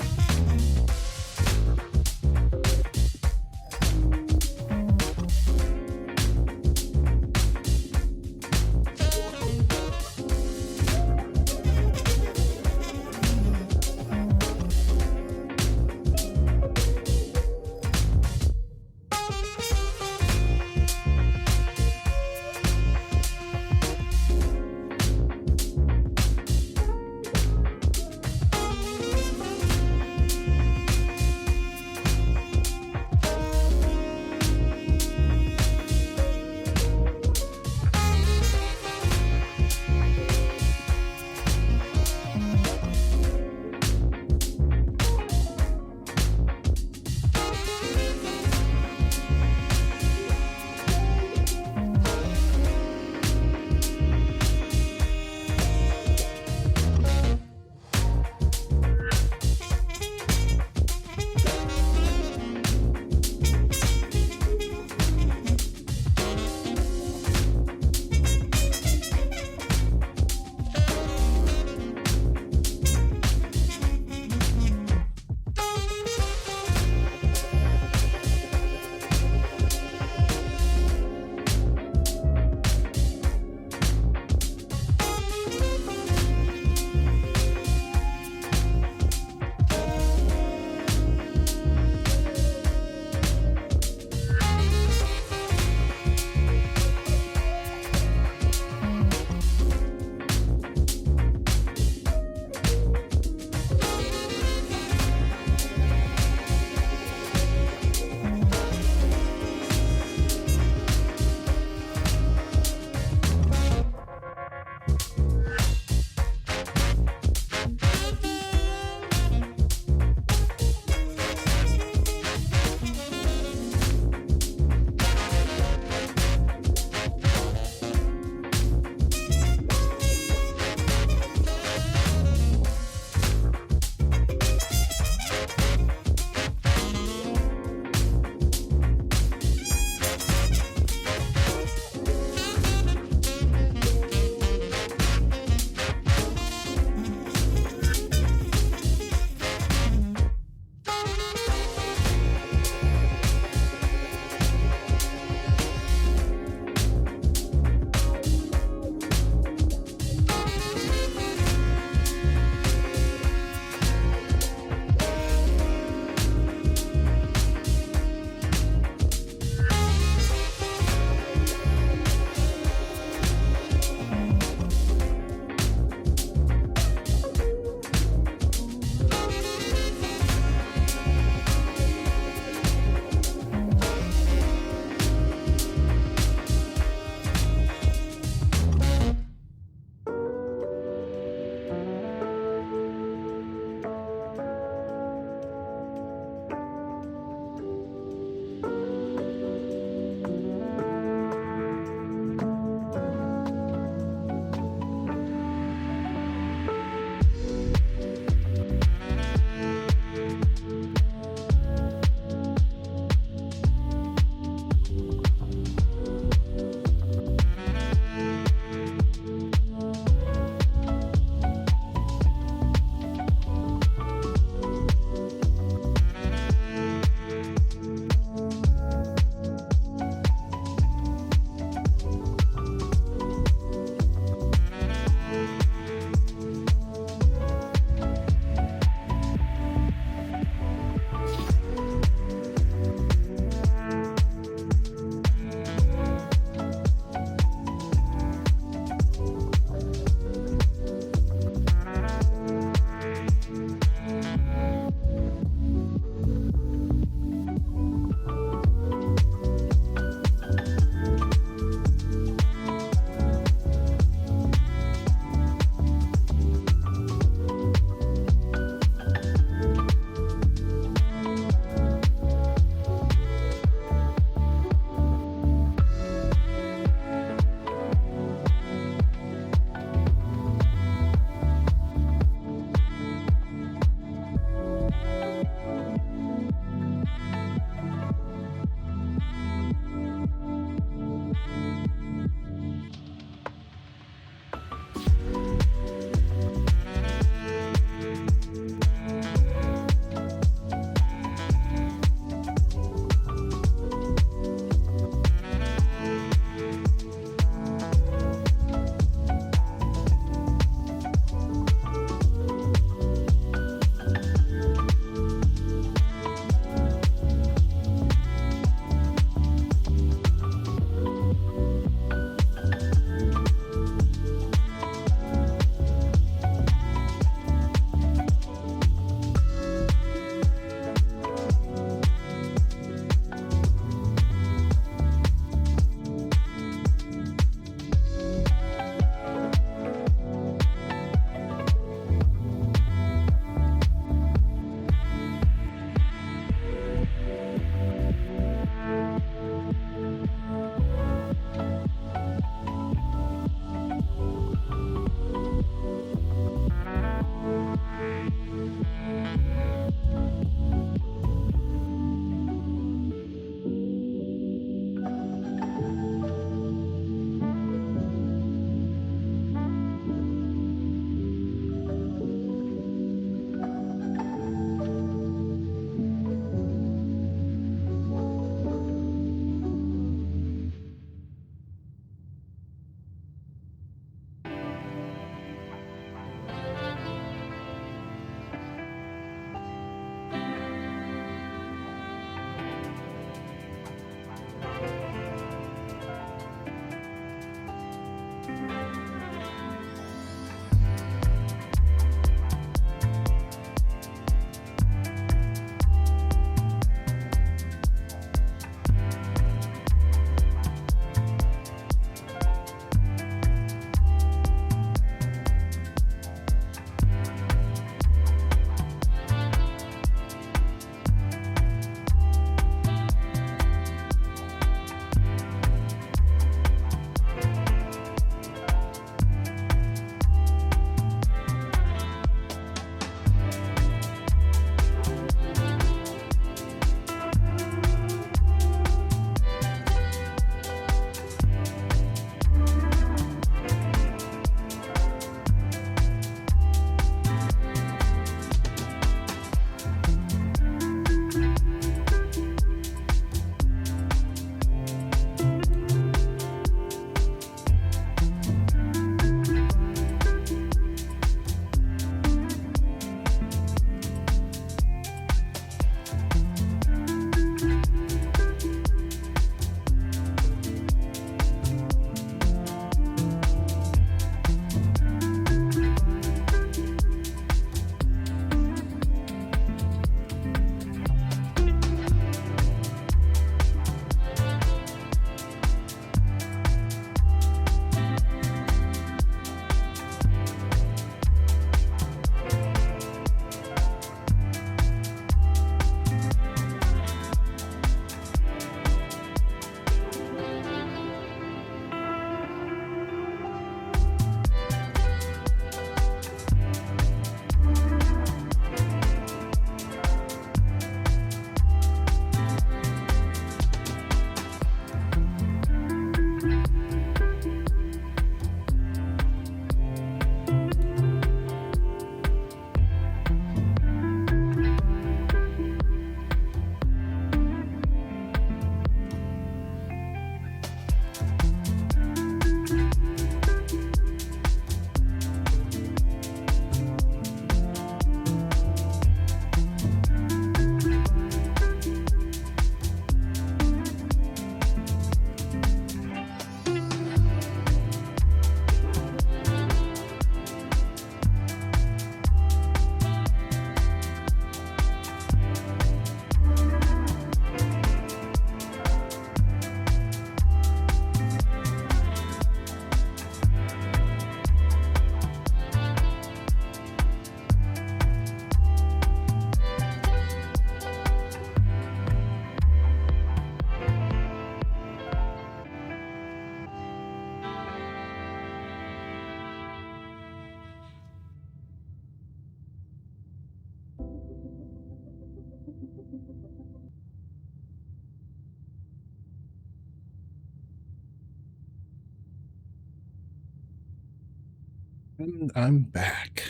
And I'm back.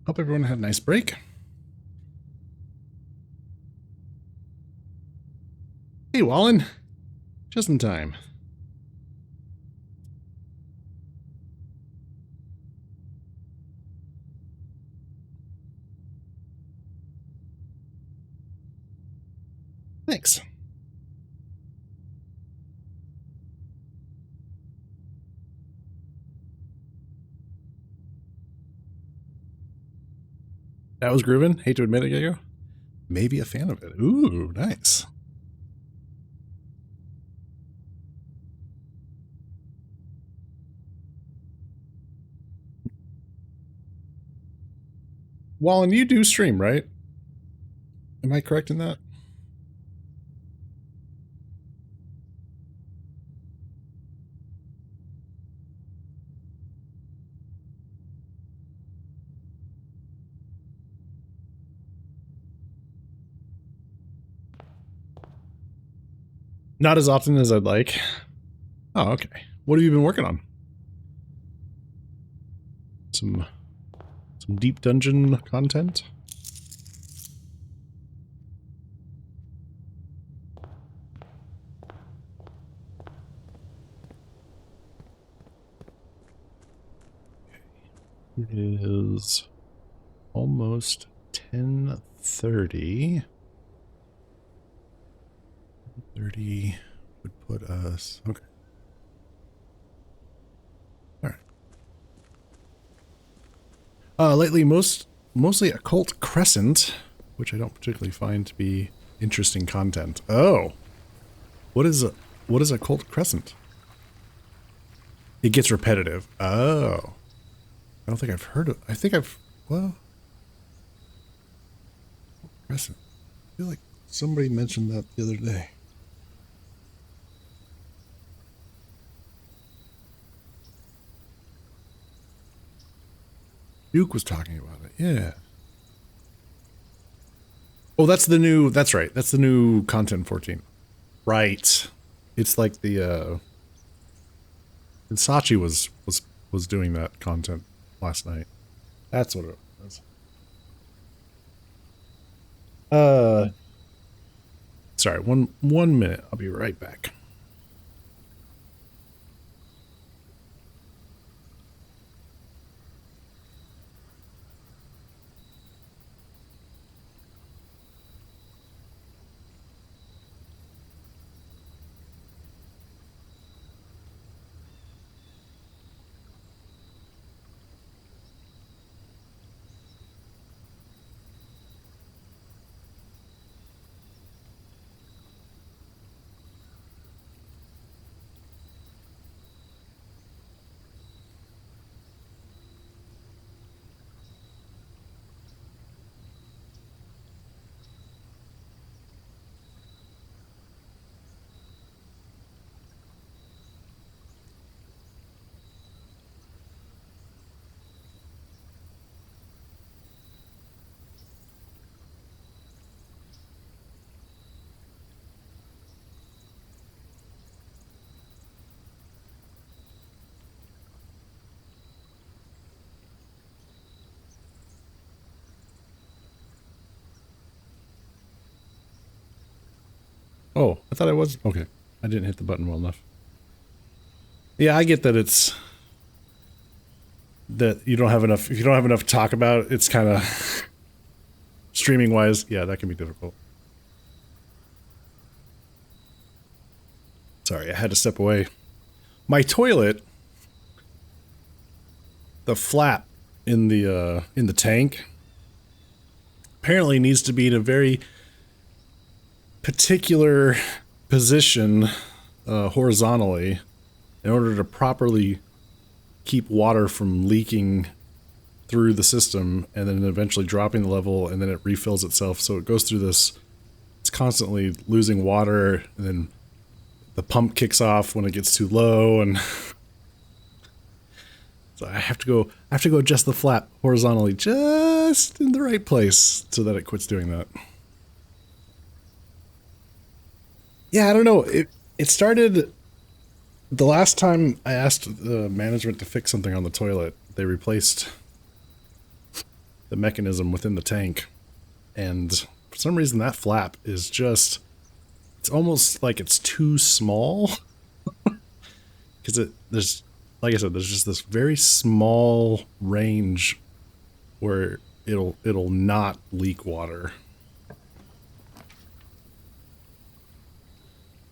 Hope everyone had a nice break. Hey, Wallen. Just in time. Thanks. That was groovin'. Hate to admit it, Yago. Maybe a fan of it. Ooh, nice. Wallen, you do stream, right? Am I correct in that? Not as often as I'd like. Oh, okay. What have you been working on? Some deep dungeon content? It is almost 10:30. 30 would put us... Okay. Alright. Lately, mostly Occult Crescent, which I don't particularly find to be interesting content. Oh! What is Occult Crescent? It gets repetitive. Oh. I don't think I've heard of... I think I've... Well... Crescent. I feel like somebody mentioned that the other day. Duke was talking about it, yeah. Oh, that's the new... That's right. That's the new content 14. Right. It's like the... And Sachi was doing that content last night. That's what it was. Sorry, one minute. I'll be right back. Oh, I thought I was... Okay. I didn't hit the button well enough. Yeah, I get that it's... That you don't have enough... If you don't have enough to talk about, it's kind of... Streaming-wise, yeah, that can be difficult. Sorry, I had to step away. My toilet... The flap in the tank... apparently needs to be in a very... particular position horizontally in order to properly keep water from leaking through the system and then eventually dropping the level, and then it refills itself. So it goes through this, it's constantly losing water, and then the pump kicks off when it gets too low, and so I have to go adjust the flap horizontally just in the right place so that it quits doing that. Yeah, I don't know. It started the last time I asked the management to fix something on the toilet. they replaced the mechanism within the tank. And for some reason that flap is just, it's almost like it's too small. Because there's, like I said, there's just this very small range where it'll not leak water.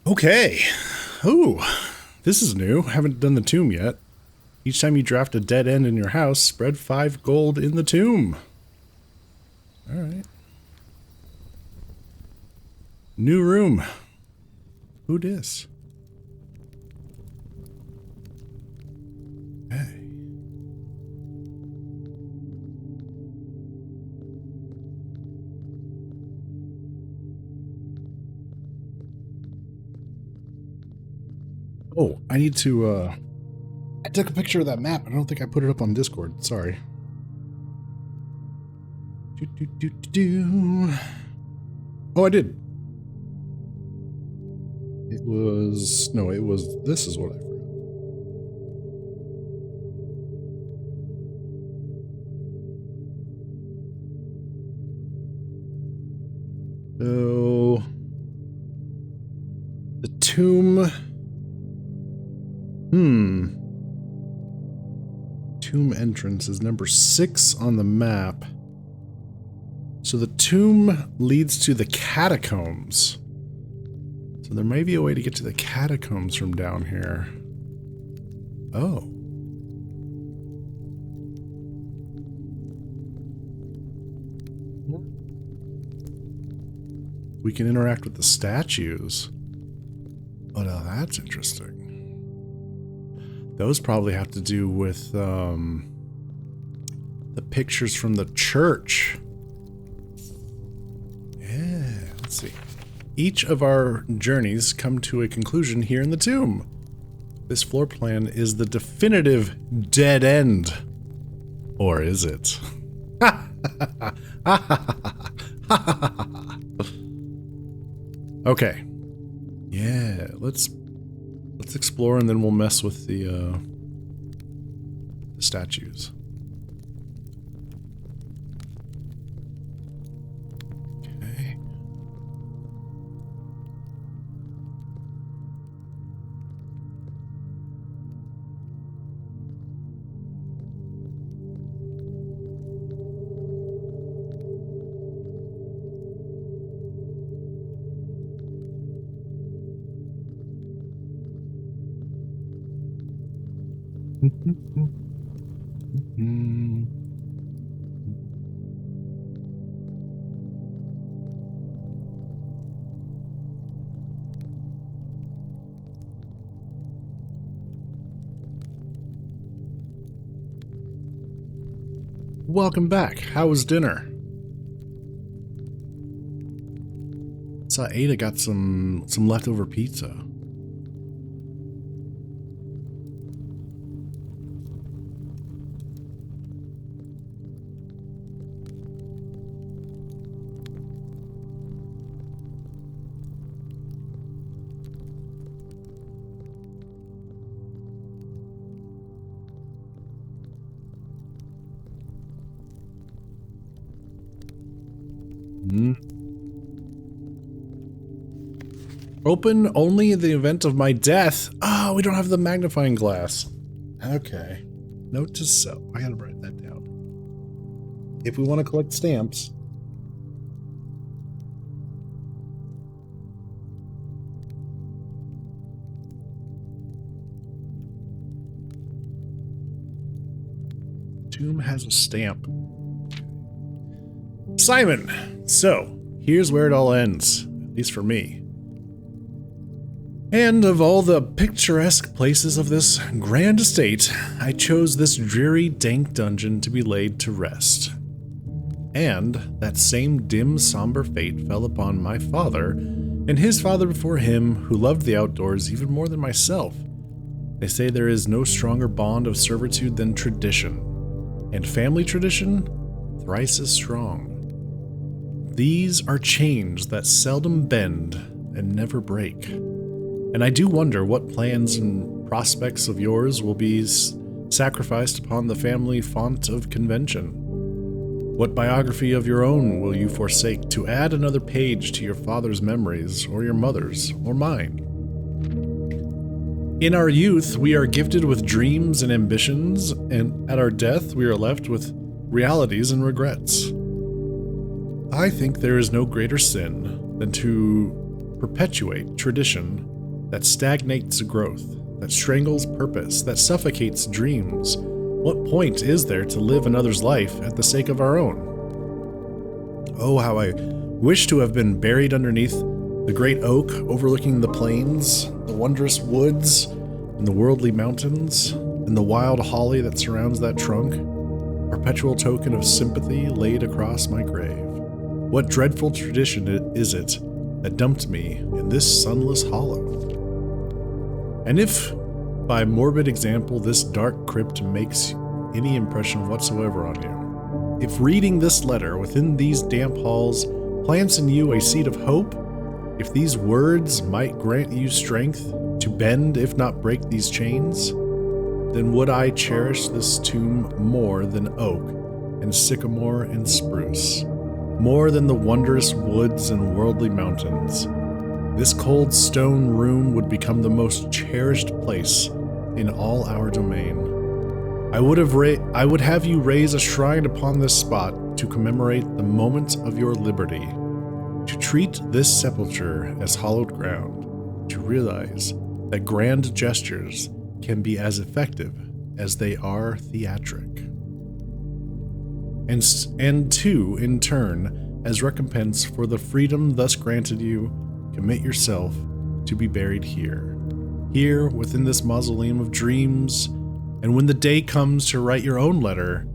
Okay. Ooh, this is new. Haven't done the tomb yet. Each time you draft a dead end in your house, spread 5 gold in the tomb. Alright. New room. Who dis? Hey. Oh, I need to, I took a picture of that map. I don't think I put it up on Discord. Sorry. Oh, I did. It was... No, it was... This is what I forgot. So... The tomb... Tomb entrance is number 6 on the map. So the tomb leads to the catacombs. So there may be a way to get to the catacombs from down here. Oh. We can interact with the statues. Oh, now that's interesting. Those probably have to do with the pictures from the church. Yeah, let's see. Each of our journeys come to a conclusion here in the tomb. This floor plan is the definitive dead end. Or is it? Okay. Yeah, let's explore and then we'll mess with the statues. Okay. Welcome back. How was dinner? Saw Ada got some leftover pizza. Open only in the event of my death. Oh, we don't have the magnifying glass. Okay. Note to self. I gotta write that down. If we want to collect stamps. Tomb has a stamp. Simon! So, here's where it all ends. At least for me. And of all the picturesque places of this grand estate, I chose this dreary, dank dungeon to be laid to rest. And that same dim, somber fate fell upon my father, and his father before him, who loved the outdoors even more than myself. They say there is no stronger bond of servitude than tradition, and family tradition, thrice as strong. These are chains that seldom bend and never break. And I do wonder what plans and prospects of yours will be sacrificed upon the family font of convention? What biography of your own will you forsake to add another page to your father's memories, or your mother's, or mine? In our youth, we are gifted with dreams and ambitions, and at our death, we are left with realities and regrets. I think there is no greater sin than to perpetuate tradition that stagnates growth, that strangles purpose, that suffocates dreams. What point is there to live another's life at the sake of our own? Oh, how I wish to have been buried underneath the great oak overlooking the plains, the wondrous woods, and the worldly mountains, and the wild holly that surrounds that trunk, a perpetual token of sympathy laid across my grave. What dreadful tradition is it that dumped me in this sunless hollow? And if, by morbid example, this dark crypt makes any impression whatsoever on you, if reading this letter within these damp halls plants in you a seed of hope, if these words might grant you strength to bend, if not break these chains, then would I cherish this tomb more than oak and sycamore and spruce, more than the wondrous woods and worldly mountains. This cold stone room would become the most cherished place in all our domain. I would have you raise a shrine upon this spot to commemorate the moment of your liberty, to treat this sepulture as hallowed ground, to realize that grand gestures can be as effective as they are theatric. And to, in turn, as recompense for the freedom thus granted you, commit yourself to be buried here within this mausoleum of dreams, and when the day comes to write your own letter,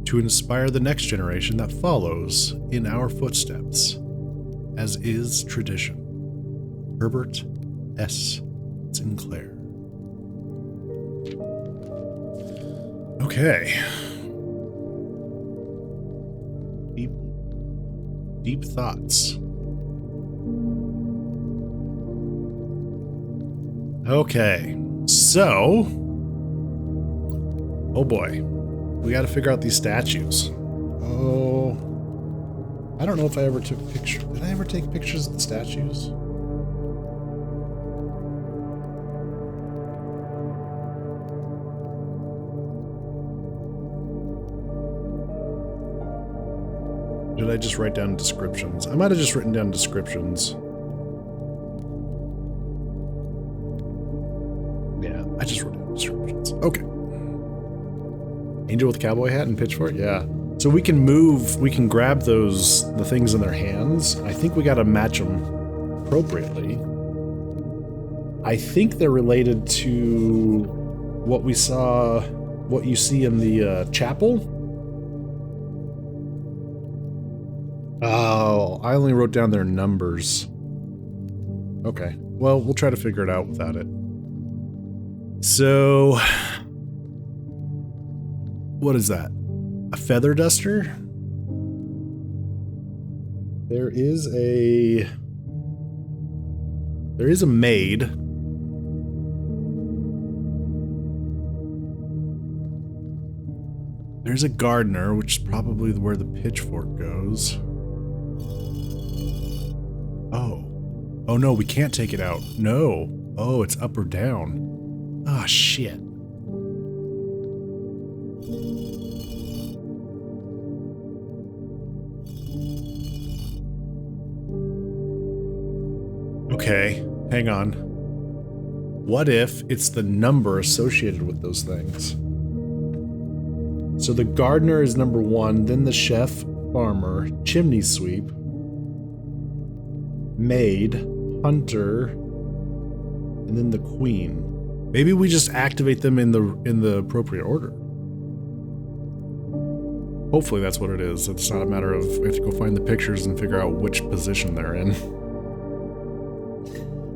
to inspire the next generation that follows in our footsteps, as is tradition. Herbert S. Sinclair. Okay. Deep thoughts. Okay, so, oh boy, we got to figure out these statues. Oh, I don't know if I ever took pictures. Did I ever take pictures of the statues? Did I just write down descriptions? I might have just written down descriptions. Yeah, I just wrote down descriptions. Okay. Angel with cowboy hat and pitchfork? Yeah. So we can move, we can grab the things in their hands. I think we gotta match them appropriately. I think they're related to what we saw, what you see in the chapel. Oh, I only wrote down their numbers. Okay, well, we'll try to figure it out without it. So, what is that? A feather duster? There is a maid. There's a gardener, which is probably where the pitchfork goes. Oh no, we can't take it out. No. Oh, it's up or down. Ah, shit. Okay, hang on. What if it's the number associated with those things? So the gardener is number 1, then the chef, farmer, chimney sweep, maid, hunter, and then the queen. Maybe we just activate them in the appropriate order. Hopefully that's what it is. It's not a matter of we have to go find the pictures and figure out which position they're in.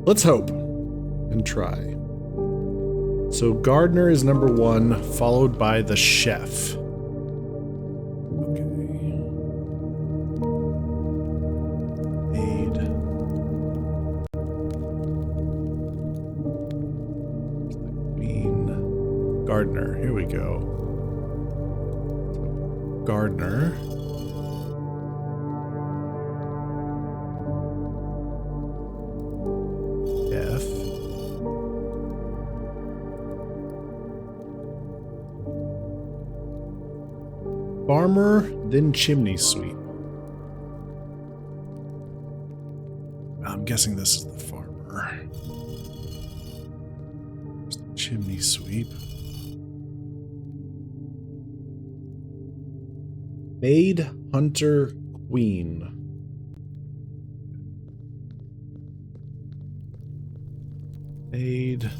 Let's hope and try. So gardener is number 1, followed by the chef. Okay. Maid. The queen. Gardener. Here we go. Gardener. F. Farmer, then chimney sweep. I'm guessing this is the farmer. There's the chimney sweep. Maid, hunter, queen. Maid,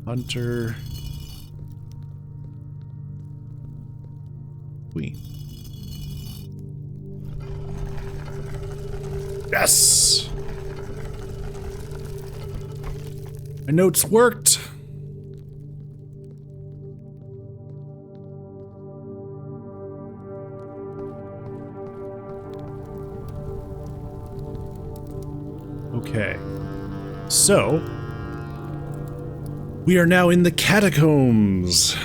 hunter, queen. Yes! My notes worked. Okay. So, we are now in the catacombs.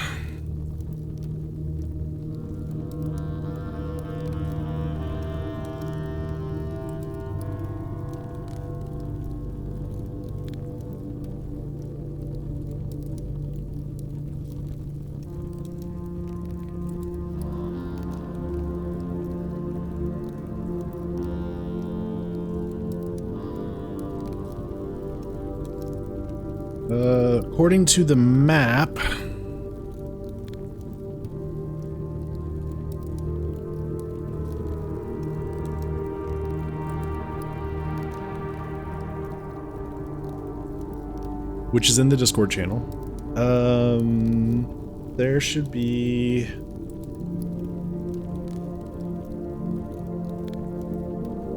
According to the map, which is in the Discord channel, there should be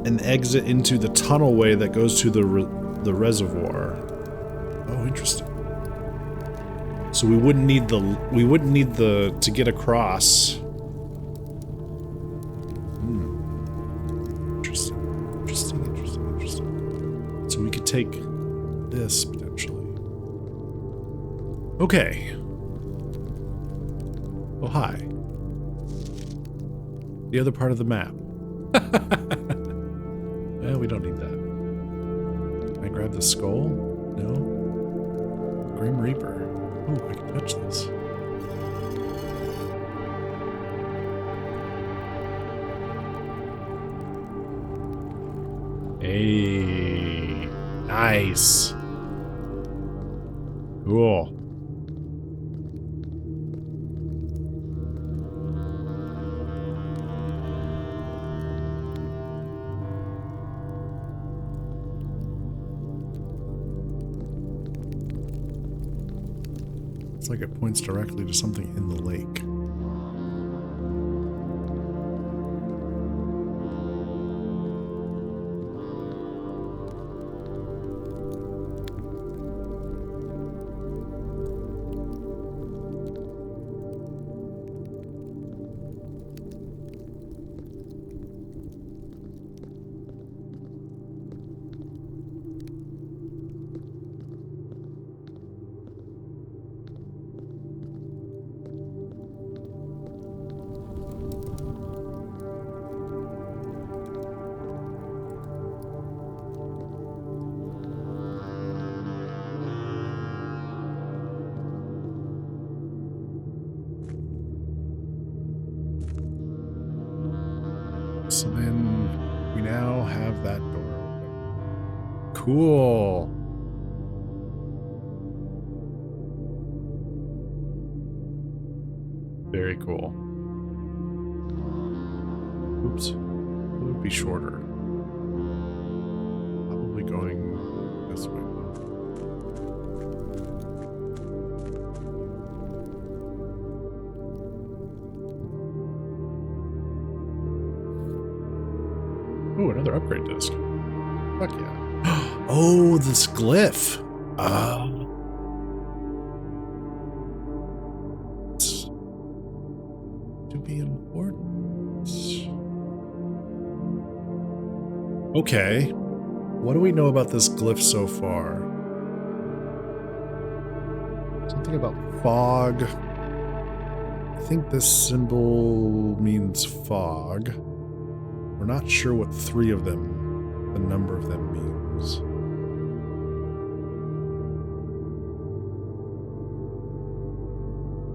an exit into the tunnelway that goes to the reservoir. Oh, interesting. So we wouldn't need the to get across. Interesting. So we could take this potentially. Okay. Oh, hi. The other part of the map. Well, we don't need that. Can I grab the skull? No. Grim Reaper. Oh, I can touch this. Hey, nice. Cool. It's like it points directly to something in the lake. So then we now have that door open. Cool. Very cool. Oops. It would be shorter. Probably going this way. Ooh, another upgrade disc. Fuck yeah. Oh, this glyph. To be important. Okay. What do we know about this glyph so far? Something about fog. I think this symbol means fog. We're not sure what 3 of them, the number of them means.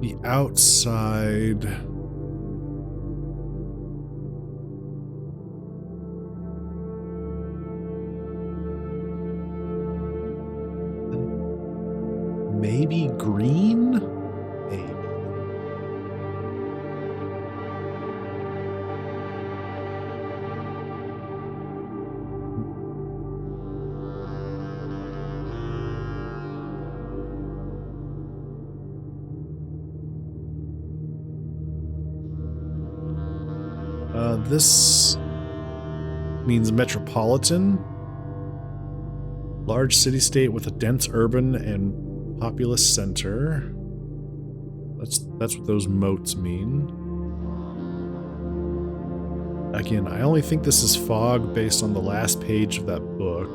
The outside. Maybe green? Maybe. This means metropolitan. Large city-state with a dense urban and populous center. That's what those moats mean. Again, I only think this is fog based on the last page of that book.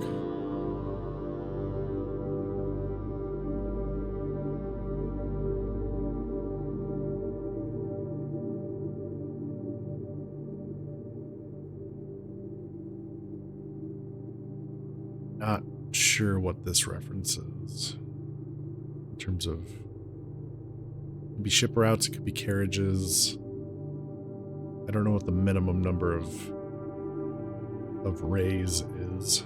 Not sure what this references in terms of, it could be ship routes, it could be carriages. I don't know what the minimum number of rays is.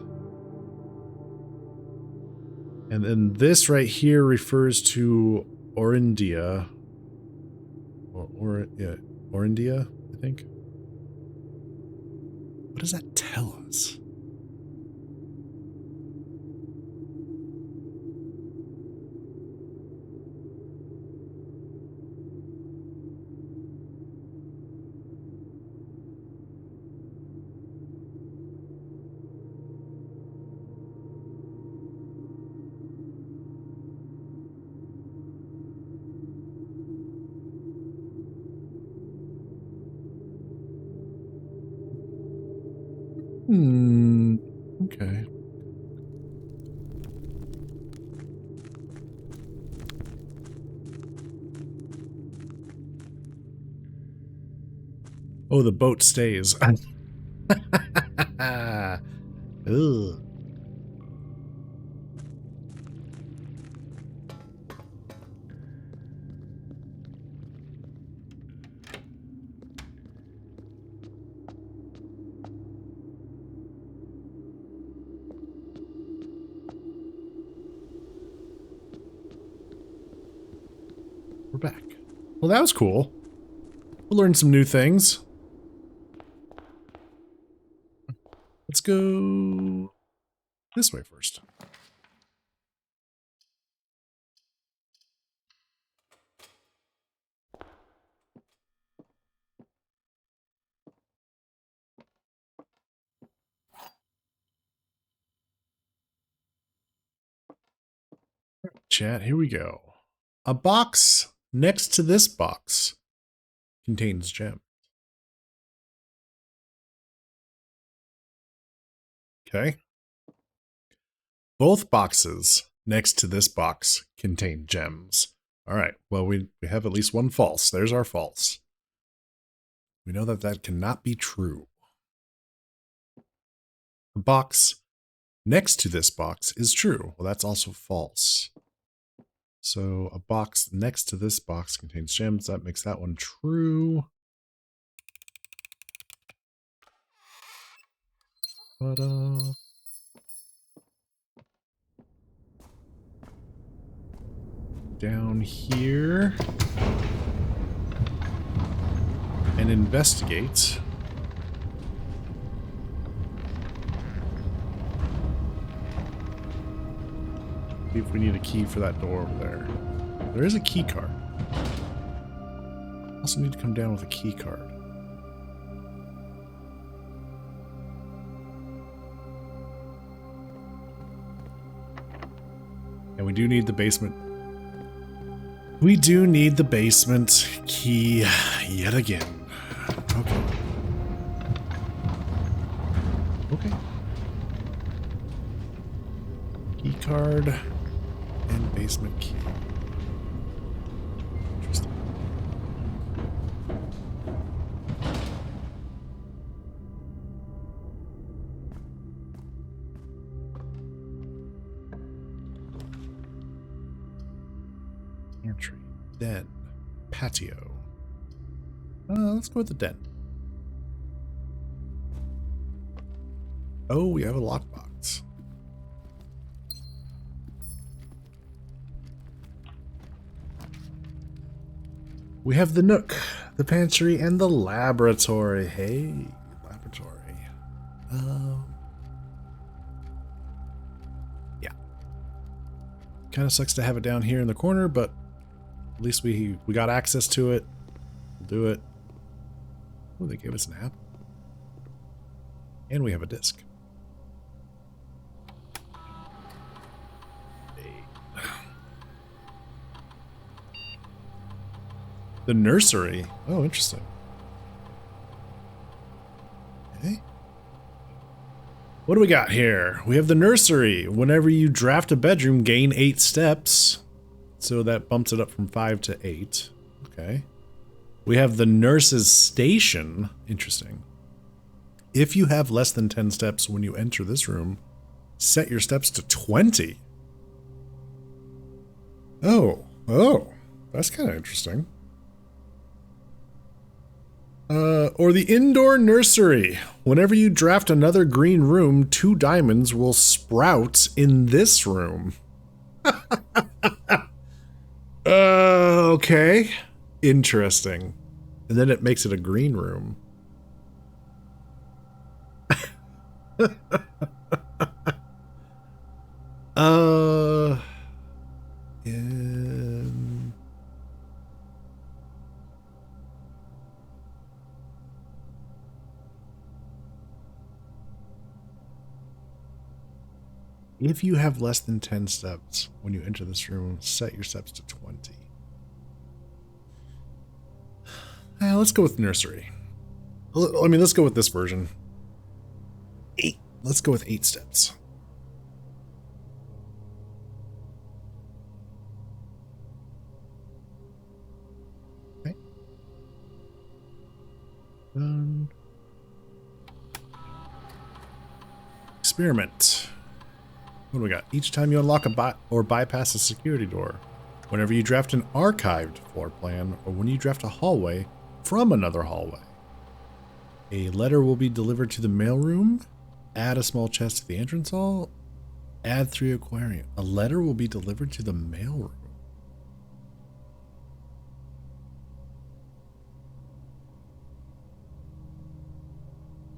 And then this right here refers to Orindia. Yeah, Orindia, I think. What does that tell us? Okay. Oh, the boat stays. Ugh. We're back. Well, that was cool. We learned some new things. Let's go this way first. Chat, here we go. A box next to this box contains gems. Okay. Both boxes next to this box contain gems. All right. Well, we have at least one false. There's our false. We know that that cannot be true. The box next to this box is true. Well, that's also false. So a box next to this box contains gems. That makes that one true. Down here and investigate. See if we need a key for that door over there. There is a key card. Also need to come down with a key card. And we do need the basement. We do need the basement key yet again. Okay. Okay. Key card and basement key. Pantry. Den. Patio. Let's go with the den. Oh, we have a lockbox. We have the nook, the pantry, and the laboratory. Hey, laboratory. Yeah. Kind of sucks to have it down here in the corner, but at least we got access to it. We'll do it. Oh, they gave us an app. And we have a disc. The nursery. Oh, interesting. Okay. What do we got here? We have the nursery. Whenever you draft a bedroom, gain 8 steps. So that bumps it up from 5 to 8. Okay. We have the nurse's station. Interesting. If you have less than 10 steps when you enter this room, set your steps to 20. Oh, that's kind of interesting. Or the indoor nursery. Whenever you draft another green room, 2 diamonds will sprout in this room. Okay. Interesting. And then it makes it a green room. And if you have less than 10 steps when you enter this room, set your steps to 20. Let's go with nursery. I mean, let's go with this version. 8. Let's go with 8 steps. Okay. Experiment. What do we got? Each time you unlock or bypass a security door, whenever you draft an archived floor plan, or when you draft a hallway from another hallway, a letter will be delivered to the mailroom. Add a small chest to the entrance hall. Add 3 aquarium. A letter will be delivered to the mailroom.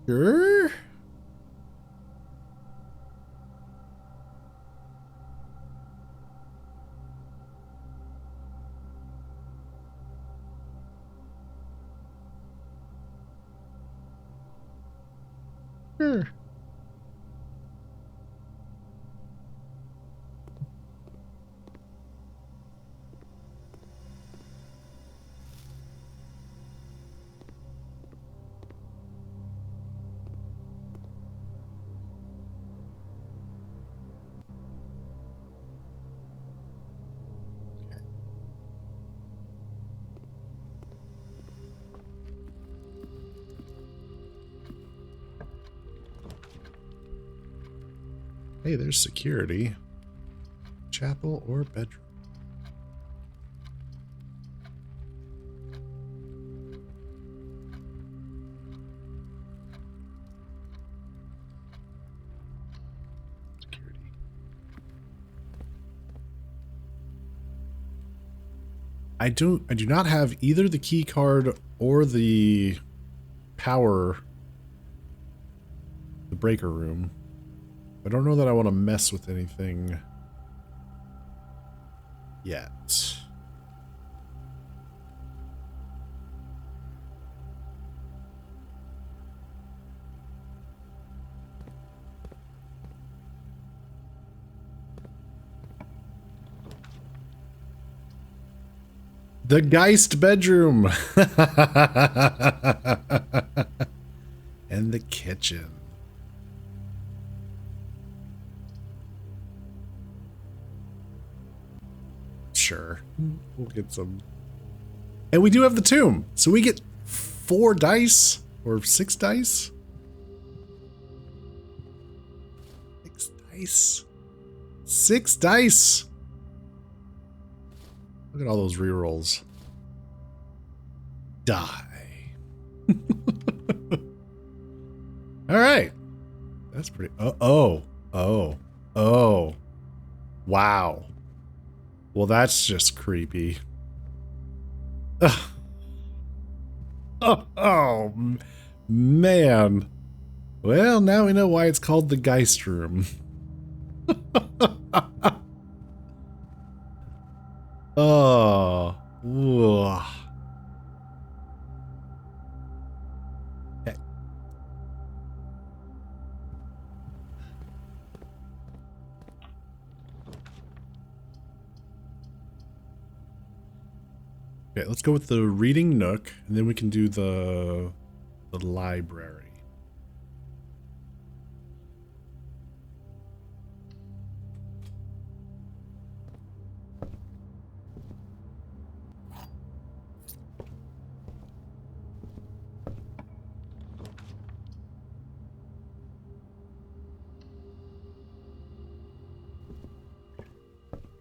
Sure. Sure. Hey, there's security. Chapel or bedroom? Security. I do not have either the key card or the breaker room. I don't know that I want to mess with anything yet. The Geist bedroom. And the kitchen. Sure. We'll get some. And we do have the tomb. So we get 4 dice or 6 dice. 6 dice. 6 dice. Look at all those rerolls. Die. All right. That's pretty. Oh. Wow. Well, that's just creepy. Ugh. Oh, man. Well, now we know why it's called the Geist Room. Oh. Ugh. Okay. Okay, let's go with the reading nook, and then we can do the library.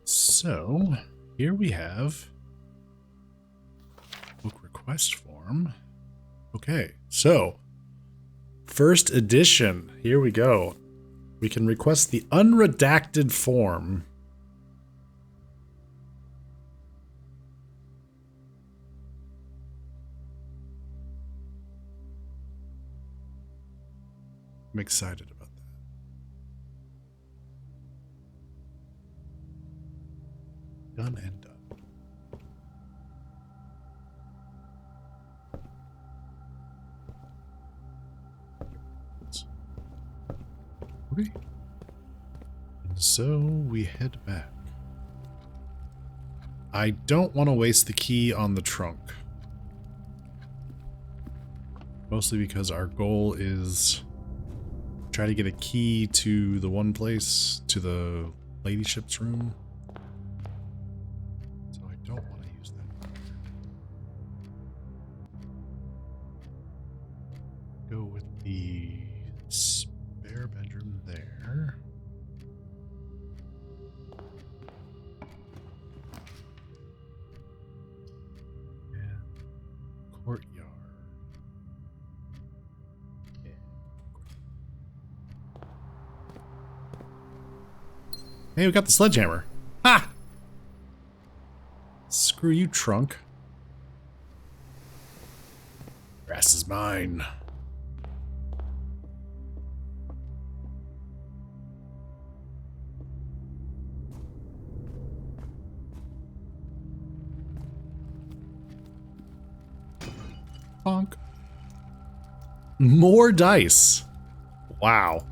So, here we have book request form. Okay, so first edition. Here we go. We can request the unredacted form. I'm excited about that. Done and done. Okay. And so we head back. I don't want to waste the key on the trunk. Mostly because our goal is try to get a key to the one place, to the ladyship's room. So I don't want to use that. Go with the spare bedroom there. And courtyard. Hey, we got the sledgehammer. Ha! Screw you, trunk. Grass is mine. Bonk. More dice. Wow.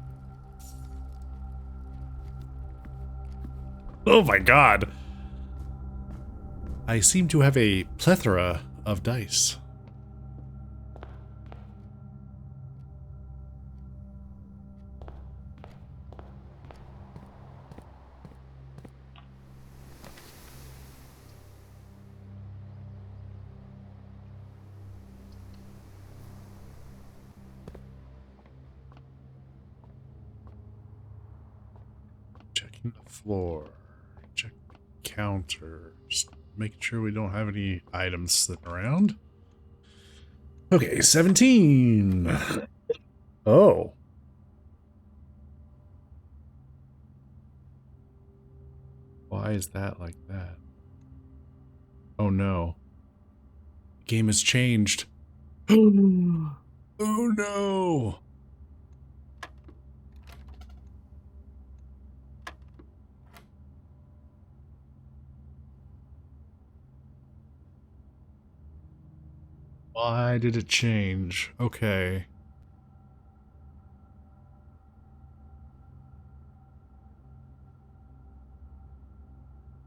Oh my god. I seem to have a plethora of dice. Checking the floor. Check the counter. Just making sure we don't have any items sitting around. Okay, 17. Oh. Why is that like that? Oh no. The game has changed. Oh no. Why did it change? Okay.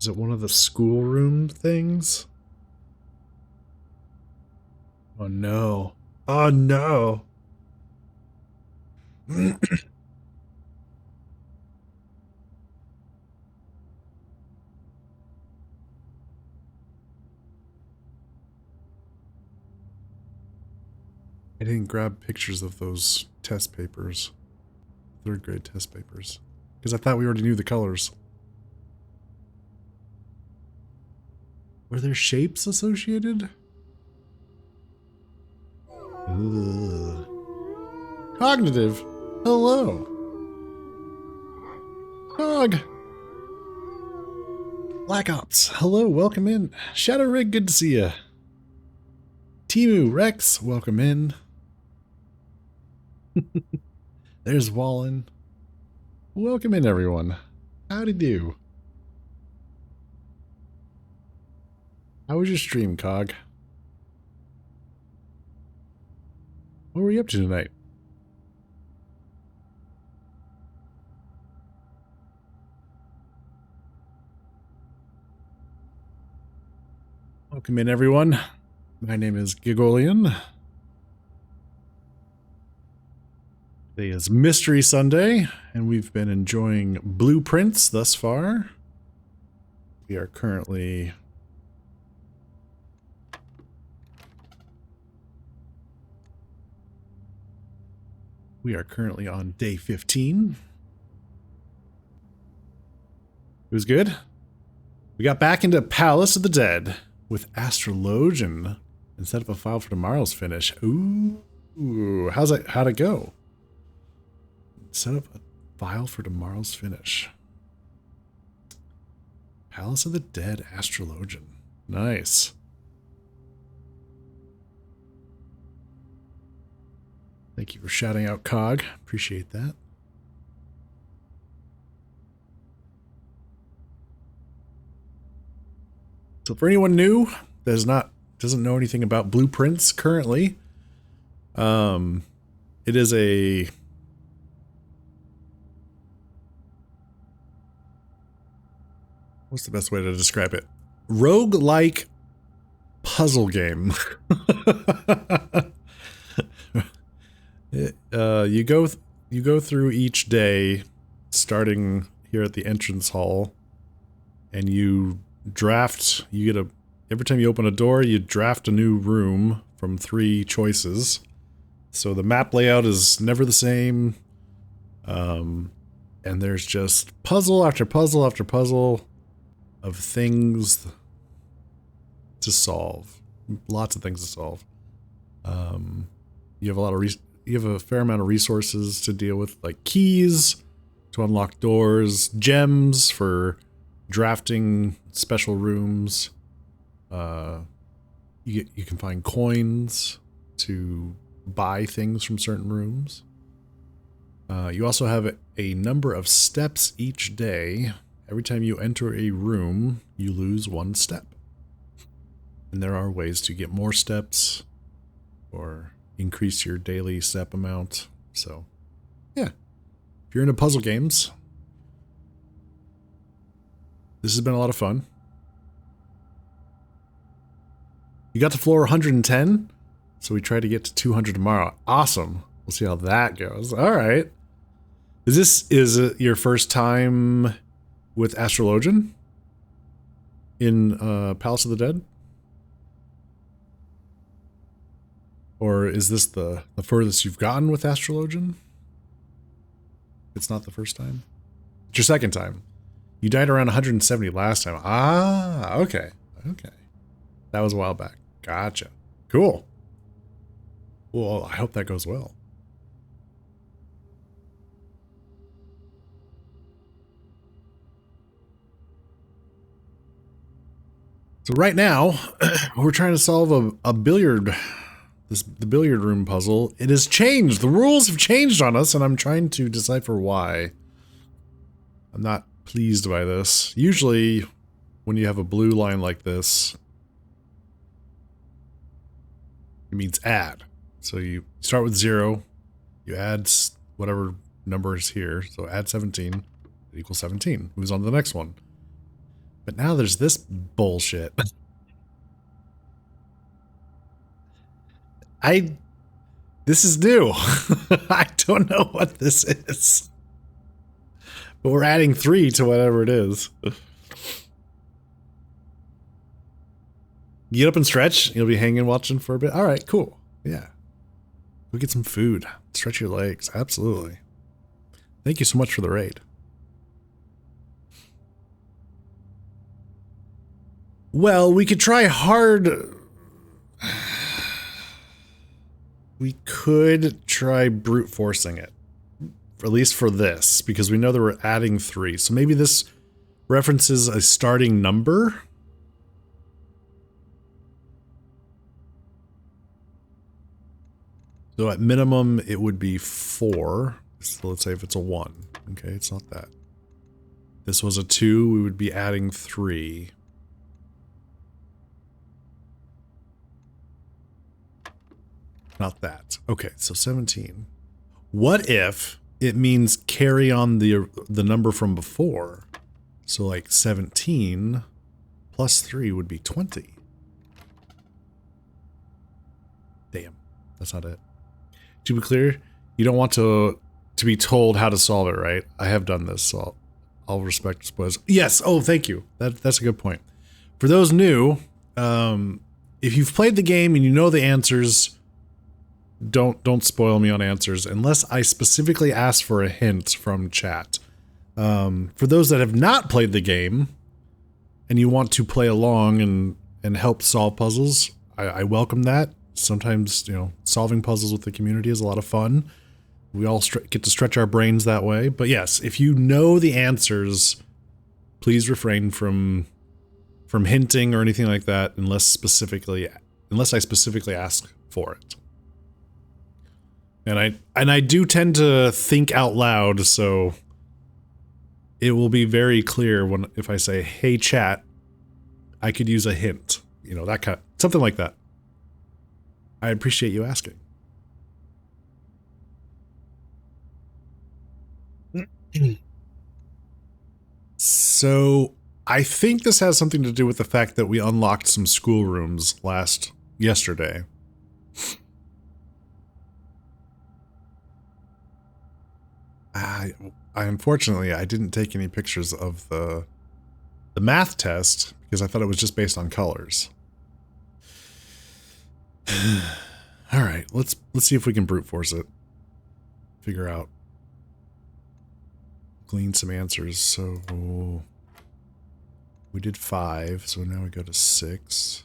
Is it one of the schoolroom things? Oh no. Oh no. I didn't grab pictures of those test papers. 3rd grade test papers. Because I thought we already knew the colors. Were there shapes associated? Ugh. Cognitive. Hello. Cog. Black Ops. Hello, welcome in. Shadow Rig, good to see ya. Timu Rex, welcome in. There's Wallen. Welcome in, everyone. Howdy do. How was your stream, Cog? What were you up to tonight? Welcome in, everyone. My name is Gigolian. Today is Mystery Sunday, and we've been enjoying Blueprints thus far. We are currently... on day 15. It was good. We got back into Palace of the Dead with Astrologian and set up a file for tomorrow's finish. Ooh, how'd it go? Set up a file for tomorrow's finish. Palace of the Dead, Astrologian. Nice. Thank you for shouting out, Cog. Appreciate that. So for anyone new that doesn't know anything about Blueprints currently, it is a what's the best way to describe it? Roguelike puzzle game. You go through each day, starting here at the entrance hall, and you draft. Every time you open a door, you draft a new room from 3 choices. So the map layout is never the same, and there's just puzzle after puzzle after puzzle of things to solve. Lots of things to solve. You have a fair amount of resources to deal with, like keys to unlock doors, gems for drafting special rooms. You can find coins to buy things from certain rooms. You also have a number of steps each day. Every time you enter a room, you lose 1 step. And there are ways to get more steps or increase your daily step amount. So, yeah. If you're into puzzle games, this has been a lot of fun. You got to floor 110, so we try to get to 200 tomorrow. Awesome. We'll see how that goes. All right. Is it your first time with Astrologian in Palace of the Dead? Or is this the furthest you've gotten with Astrologian? It's not the first time? It's your second time. You died around 170 last time. Ah, okay. Okay. That was a while back. Gotcha. Cool. Well, I hope that goes well. So right now, we're trying to solve the billiard room puzzle. It has changed. The rules have changed on us, and I'm trying to decipher why. I'm not pleased by this. Usually, when you have a blue line like this, it means add. So you start with 0, you add whatever number is here, so add 17, it equals 17. Moves on to the next one. But now there's this bullshit. This is new. I don't know what this is. But we're adding 3 to whatever it is. Get up and stretch. You'll be hanging watching for a bit. All right, cool. Yeah. Go get some food. Stretch your legs. Absolutely. Thank you so much for the raid. Thank you so much for the raid. Well, we could try hard. We could try brute forcing it. At least for this, because we know that we're adding 3. So maybe this references a starting number? So at minimum, it would be 4. So let's say if it's a 1. Okay, it's not that. This was a 2, we would be adding 3. Not that. Okay, so 17. What if it means carry on the number from before? So like 17 plus 3 would be 20. Damn, that's not it. To be clear, you don't want to be told how to solve it, right? I have done this, so I'll respect spoilers. Yes, oh, thank you. That's a good point. For those new, if you've played the game and you know the answers, don't spoil me on answers unless I specifically ask for a hint from chat. For those that have not played the game and you want to play along and help solve puzzles, I welcome that. Sometimes, you know, solving puzzles with the community is a lot of fun. We all get to stretch our brains that way. But yes, if you know the answers, please refrain from hinting or anything like that unless I specifically ask for it. And I do tend to think out loud, so it will be very clear if I say, "Hey chat, I could use a hint." You know, that kind of, something like that. I appreciate you asking. So, I think this has something to do with the fact that we unlocked some schoolrooms yesterday. Unfortunately, I didn't take any pictures of the math test because I thought it was just based on colors. All right, let's see if we can brute force it. Figure out. Glean some answers. So we did 5, so now we go to 6.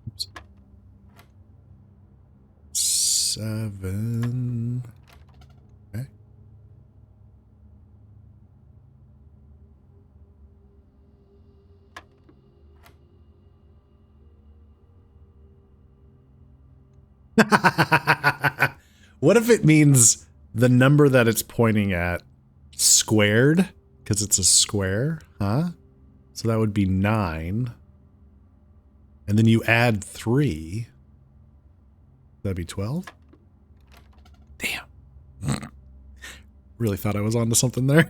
Oops. 7. Okay. What if it means the number that it's pointing at squared? Because it's a square, huh? So that would be 9. And then you add 3. That'd be 12? Damn. Really thought I was onto something there.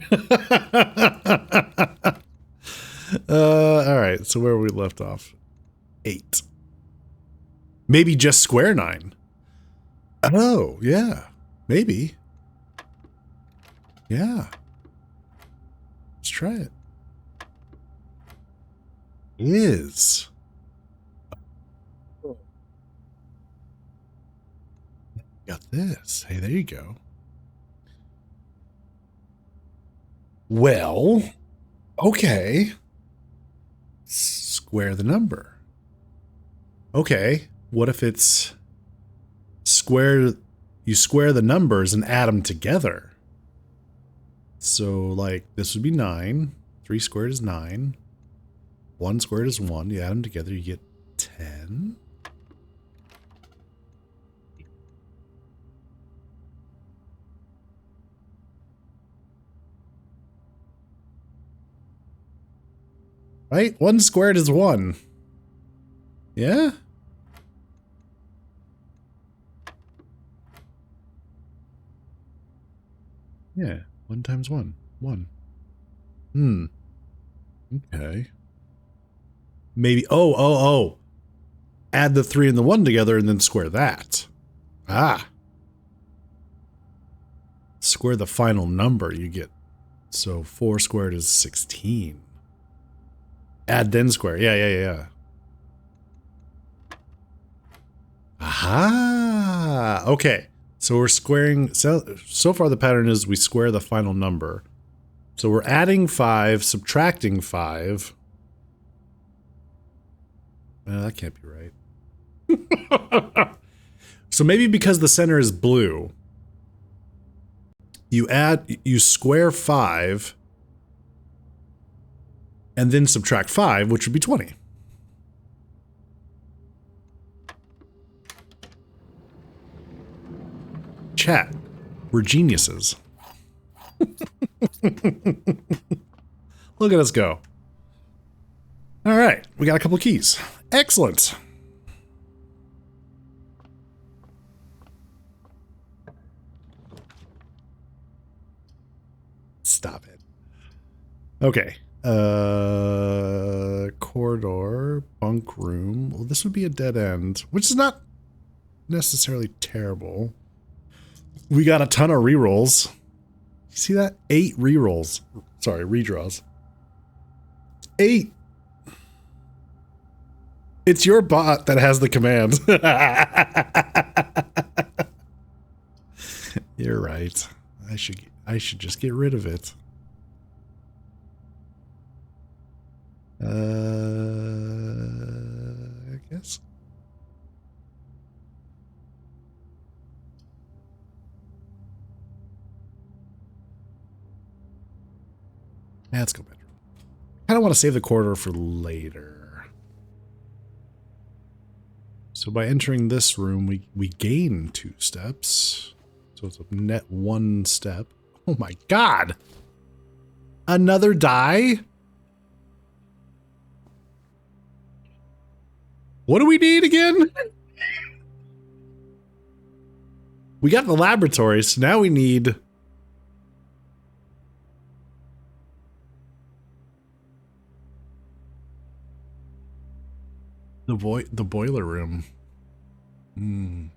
Alright, so where we left off? 8. Maybe just square 9. Oh, yeah. Maybe. Yeah. Let's try it. It is. Got this. Hey, there you go. Well, okay. Square the number. Okay, what if it's you square the numbers and add them together? So, like, this would be 9. 3 squared is 9. 1 squared is 1. You add them together, you get 10. Right? 1 squared is 1. Yeah? Yeah. 1 times 1. 1. Okay. Maybe, oh. Add the 3 and the 1 together and then square that. Ah. Square the final number you get. So 4 squared is 16. Add then square. Yeah. Aha! Okay. So we're squaring. So far the pattern is we square the final number. So we're adding 5, subtracting 5. That can't be right. So maybe because the center is blue, you square 5 and then subtract 5, which would be 20. Chat, we're geniuses. Look at us go. All right, we got a couple keys. Excellent. Stop it. Okay. Corridor, bunk room. Well, this would be a dead end, which is not necessarily terrible. We got a ton of rerolls. You see that? 8 rerolls. Sorry, redraws. 8. It's your bot that has the command. You're right. I should just get rid of it. I guess. Yeah, let's go bedroom. I kind of want to save the corridor for later. So by entering this room, we gain 2 steps. So it's a net 1 step. Oh my god! Another die? What do we need again? We got the laboratory, so now we need... the boiler room. Hmm.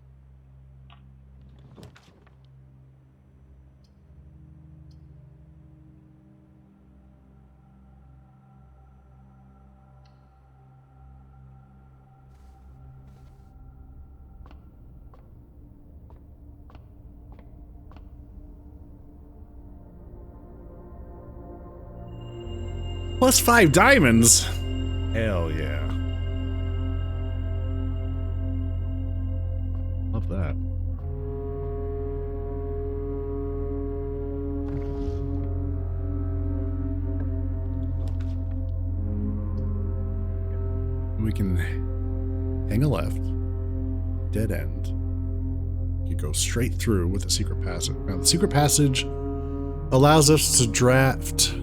Plus 5 diamonds. Hell yeah. Love that. We can hang a left, dead end. You go straight through with the secret passage. Now the secret passage allows us to draft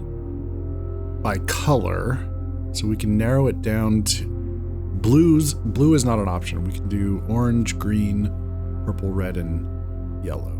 by color, so we can narrow it down to blues. Blue is not an option. We can do orange, green, purple, red, and yellow.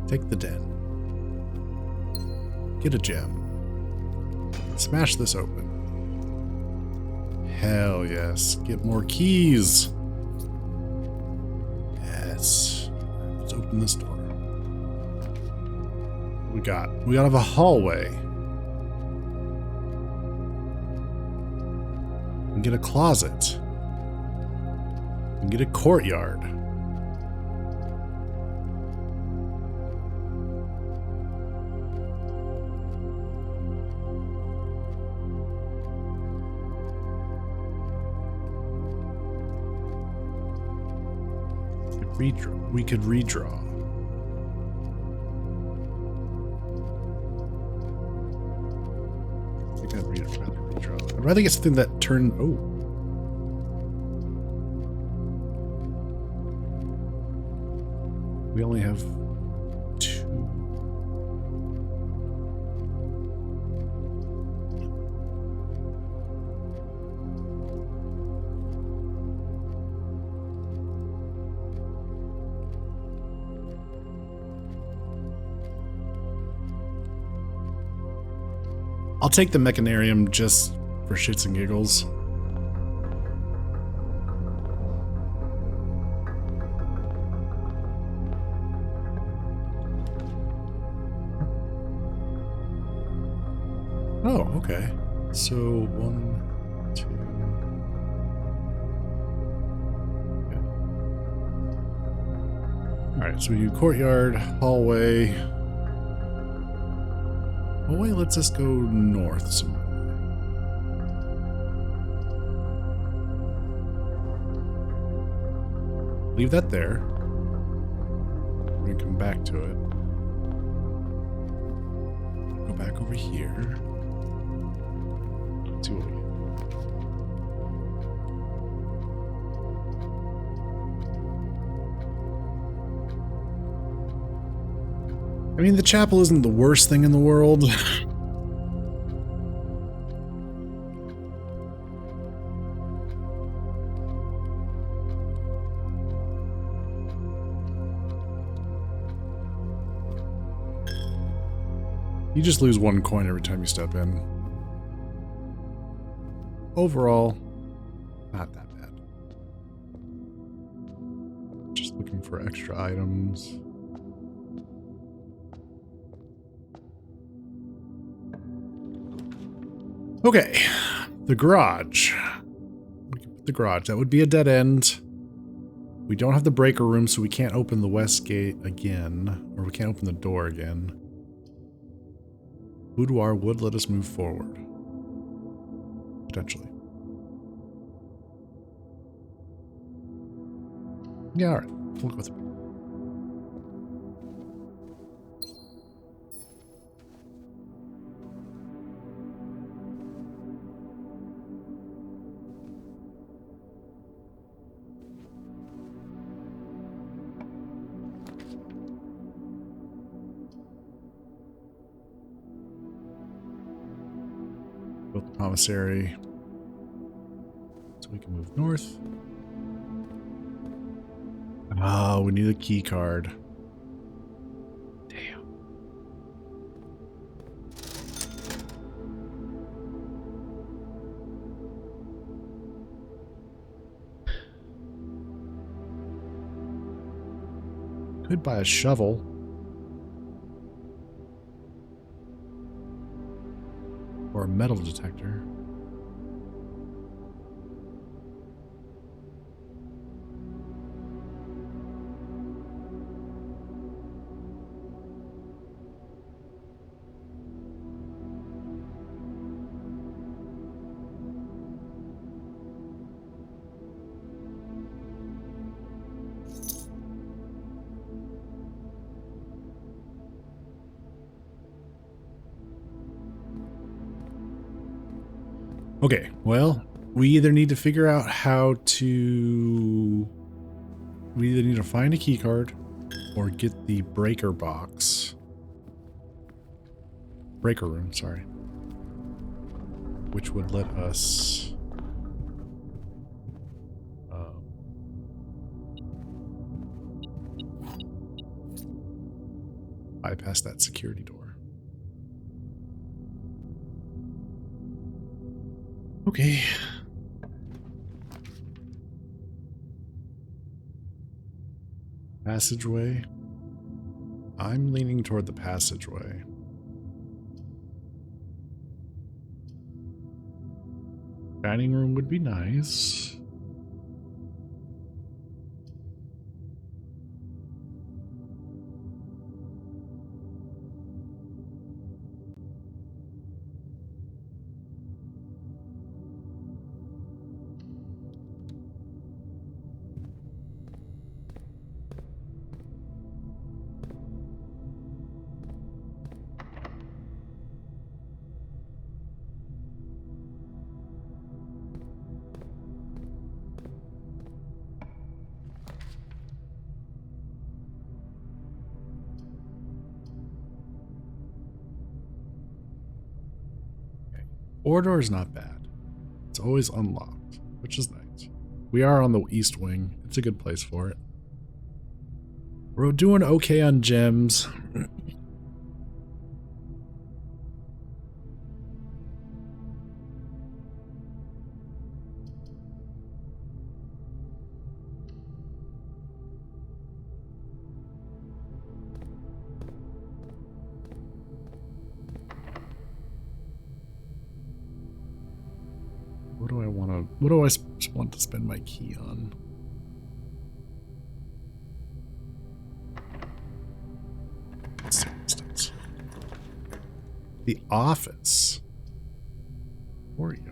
Take the den. Get a gem. Smash this open. Hell yes. Get more keys. Yes. Let's open this door. We got a hallway. We can get a closet. We can get a courtyard. We could redraw. I think I'd rather redraw. I'd rather get something that turned. Oh. We only have 2. I'll take the Mechanarium just for shits and giggles. Oh, okay. So 1, 2. Okay. All right, so we do courtyard, hallway. Hallway lets us go north some more. Leave that there. We're gonna come back to it. Go back over here. Let's see what we get. I mean, the chapel isn't the worst thing in the world. You just lose 1 coin every time you step in. Overall, not that bad. Just looking for extra items. Okay, the garage. We can put the garage. That would be a dead end. We don't have the breaker room, so we can't open the west gate again. Or we can't open the door again. Boudoir would let us move forward. Potentially. Yeah, alright. We'll go through. Built the commissary. So we can move north. Oh, we need a key card. Damn. Could buy a shovel. Or a metal detector. Okay, well, we either need to figure out how to... We either need to find a key card or get the breaker box. Breaker room, sorry. Which would let us... bypass that security door. Okay. Passageway. I'm leaning toward the passageway. Dining room would be nice. Corridor is not bad. It's always unlocked, which is nice. We are on the east wing. It's a good place for it. We're doing okay on gems. What do I want to spend my key on? The office. Courtyard.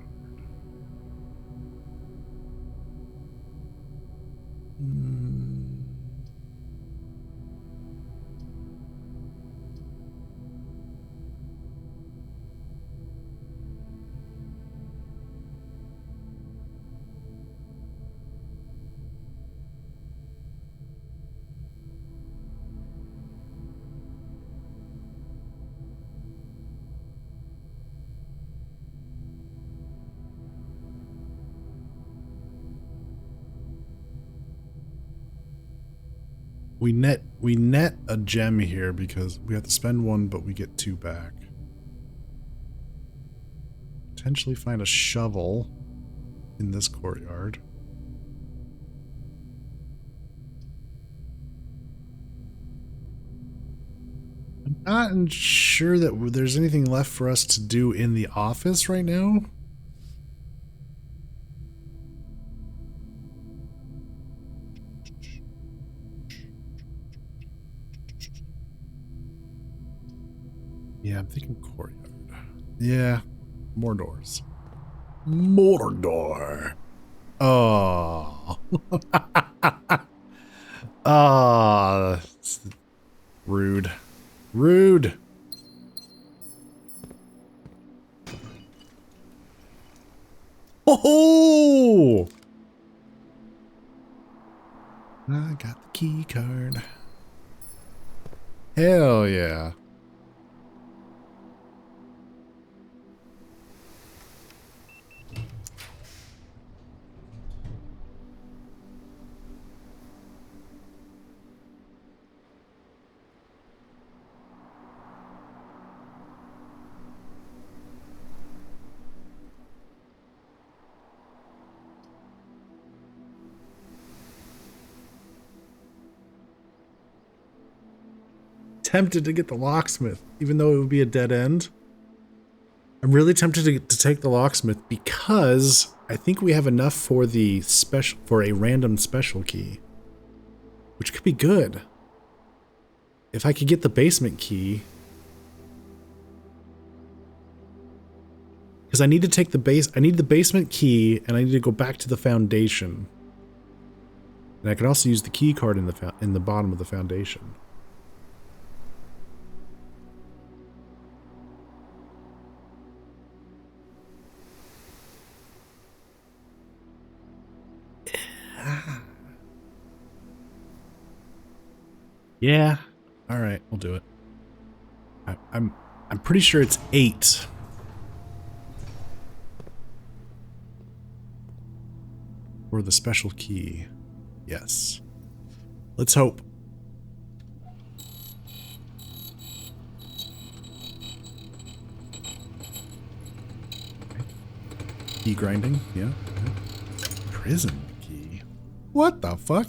We net a gem here because we have to spend one, but we get 2 back. Potentially find a shovel in this courtyard. I'm not sure that there's anything left for us to do in the office right now. Yeah, I'm thinking courtyard. Yeah, more doors. More door. Oh. Ah, rude. Rude. Oh! I got the key card. Hell yeah. Tempted to get the locksmith, even though it would be a dead end. I'm really tempted to take the locksmith because I think we have enough for the for a random special key, which could be good. If I could get the basement key, because I need to take I need the basement key, and I need to go back to the foundation. And I could also use the key card in the bottom of the foundation. Yeah. All right, we'll do it. I'm pretty sure it's 8. For the special key. Yes. Let's hope. Okay. Key grinding, yeah. Prism key. What the fuck?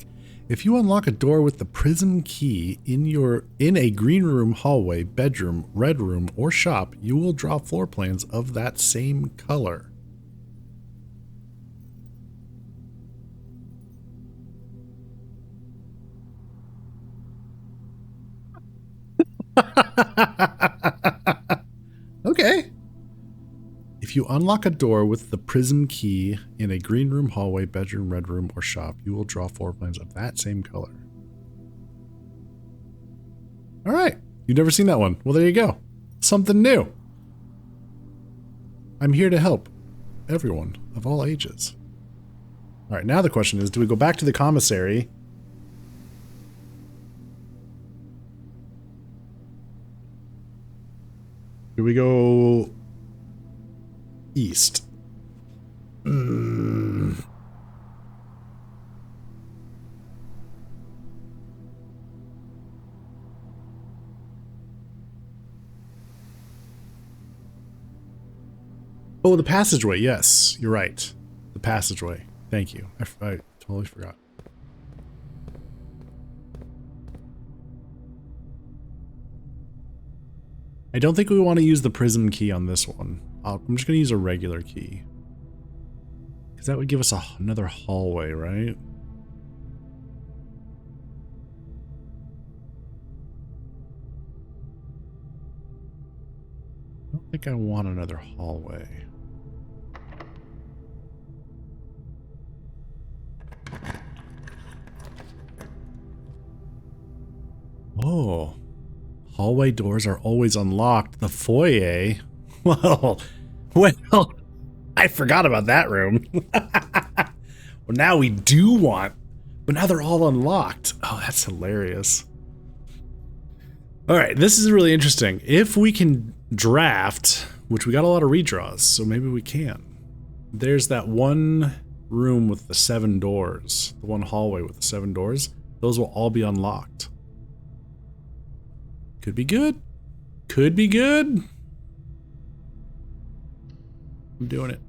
If you unlock a door with the prism key in a green room, hallway, bedroom, red room, or shop, you will draw floor plans of that same color. Okay. If you unlock a door with the prism key in a green room, hallway, bedroom, red room, or shop, you will draw floor plans of that same color. All right. You've never seen that one. Well, there you go. Something new. I'm here to help everyone of all ages. All right. Now the question is, do we go back to the commissary? Do we go east? Oh, the passageway. Yes, you're right. The passageway. Thank you. I totally forgot. I don't think we want to use the prism key on this one. I'm just going to use a regular key. Because that would give us another hallway, right? I don't think I want another hallway. Oh. Hallway doors are always unlocked. The foyer? Well, I forgot about that room. Well, now we do want, but now they're all unlocked. Oh, that's hilarious. All right, this is really interesting. If we can draft, which we got a lot of redraws, so maybe we can. There's that one room with the 7 doors, the one hallway with the 7 doors. Those will all be unlocked. Could be good. Could be good. I'm doing it.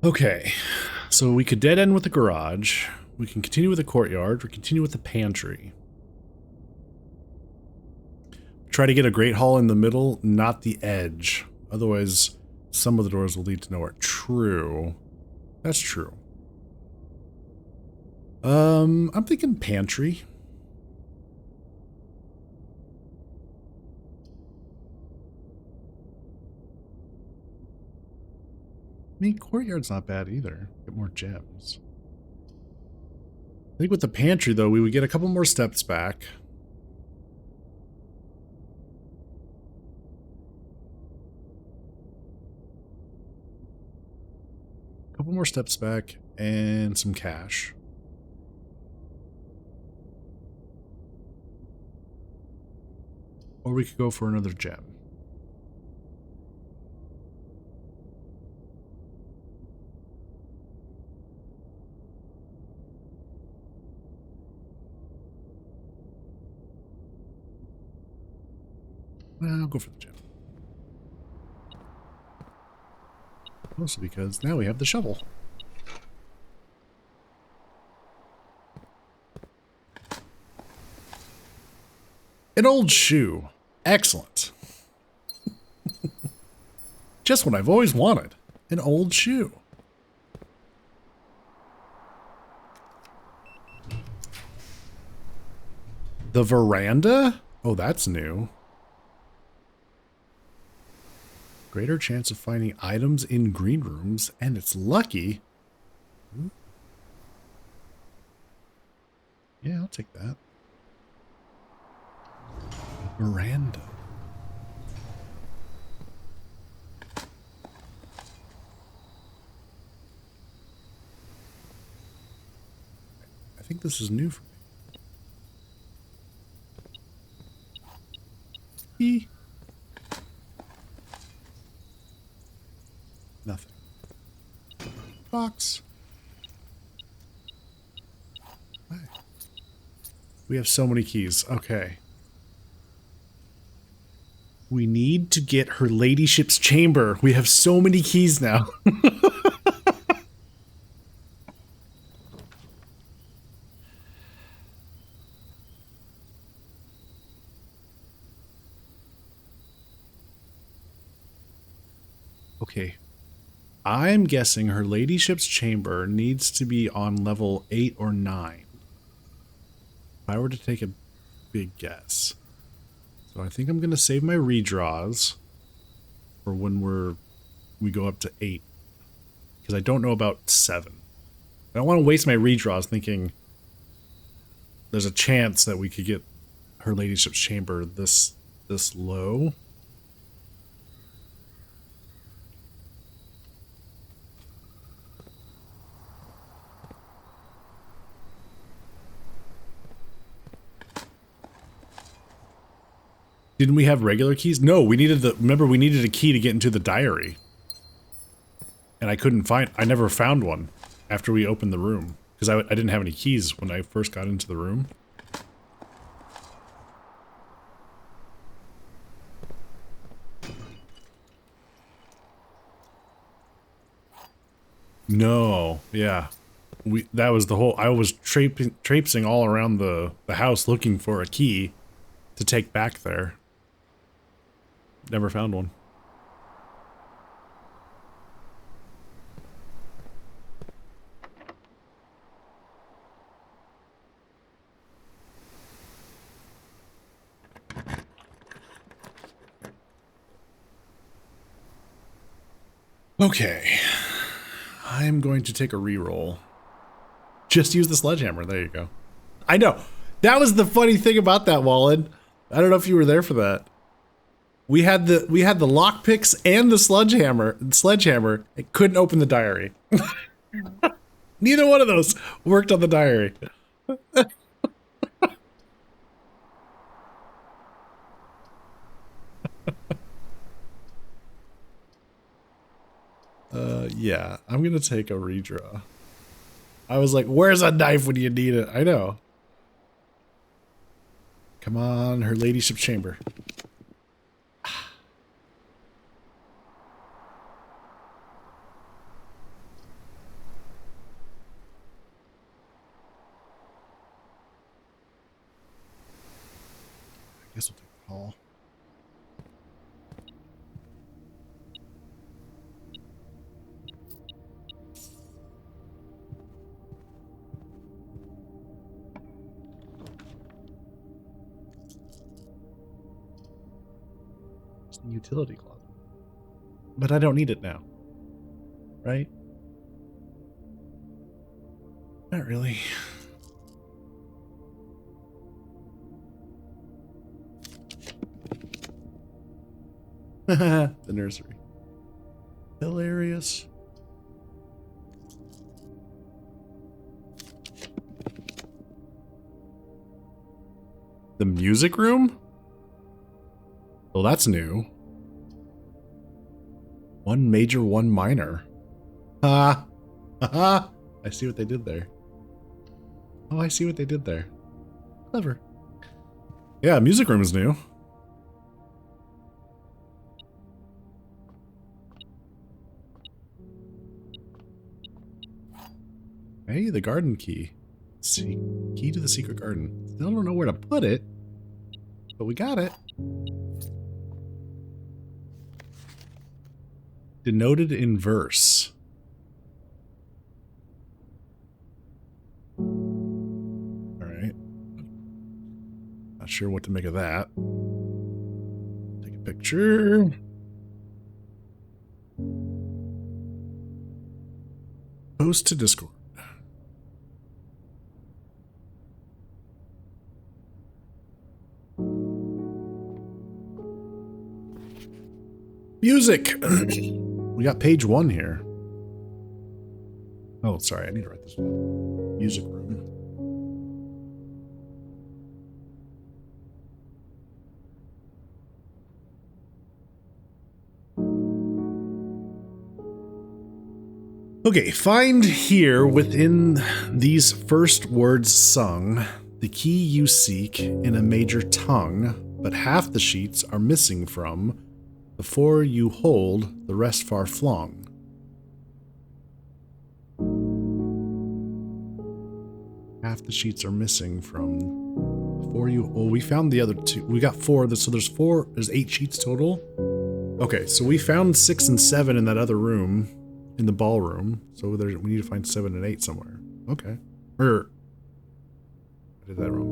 Okay, so we could dead end with the garage. We can continue with the courtyard. We continue with the pantry. Try to get a great hall in the middle, not the edge. Otherwise, some of the doors will lead to nowhere. True. That's true. I'm thinking pantry. I mean, courtyard's not bad either. Get more gems. I think with the pantry, though, we would get a couple more steps back. Couple more steps back and some cash. Or we could go for another gem. Well, I'll go for the gem. Mostly because now we have the shovel. An old shoe. Excellent. Just what I've always wanted. An old shoe. The veranda? Oh, that's new. Greater chance of finding items in green rooms, and it's lucky. Yeah, I'll take that. Veranda. I think this is new for me. Nothing. Box. Hi. We have so many keys. Okay. We need to get her ladyship's chamber. We have so many keys now. Okay. I'm guessing her ladyship's chamber needs to be on level 8 or 9. If I were to take a big guess. So I think I'm going to save my redraws for when we go up to 8. Because I don't know about 7. I don't want to waste my redraws thinking there's a chance that we could get her ladyship's chamber this low. Didn't we have regular keys? No, we needed remember we needed a key to get into the diary. And I never found one after we opened the room. Because I didn't have any keys when I first got into the room. No, yeah. that was the whole, I was traipsing all around the house looking for a key to take back there. Never found one. Okay. I am going to take a reroll. Just use the sledgehammer. There you go. I know. That was the funny thing about that, Wallen. I don't know if you were there for that. We had the lockpicks and the sledgehammer. It couldn't open the diary. Neither one of those worked on the diary. Yeah, I'm gonna take a redraw. I was like, where's a knife when you need it? I know. Come on, her ladyship chamber. I guess we'll take the call. Utility closet. But I don't need it now. Right? Not really. The nursery. Hilarious. The music room? Well, that's new. One major, one minor. Ha! Ha! I see what they did there. Oh, I see what they did there. Clever. Yeah, music room is new. Hey, the garden key. See, key to the secret garden. Still don't know where to put it, but we got it. Denoted in verse. All right. Not sure what to make of that. Take a picture. Post to Discord. Music. We got page 1 here. Oh, sorry. I need to write this down. Music room. Okay, find here within these first words sung the key you seek in a major tongue, but half the sheets are missing from. Before you hold, the rest far flung. Half the sheets are missing from before you. Oh, we found the other 2. We got 4. So there's 4. There's 8 sheets total. Okay, so we found 6 and 7 in that other room, in the ballroom. So we need to find 7 and 8 somewhere. Okay. I did that wrong.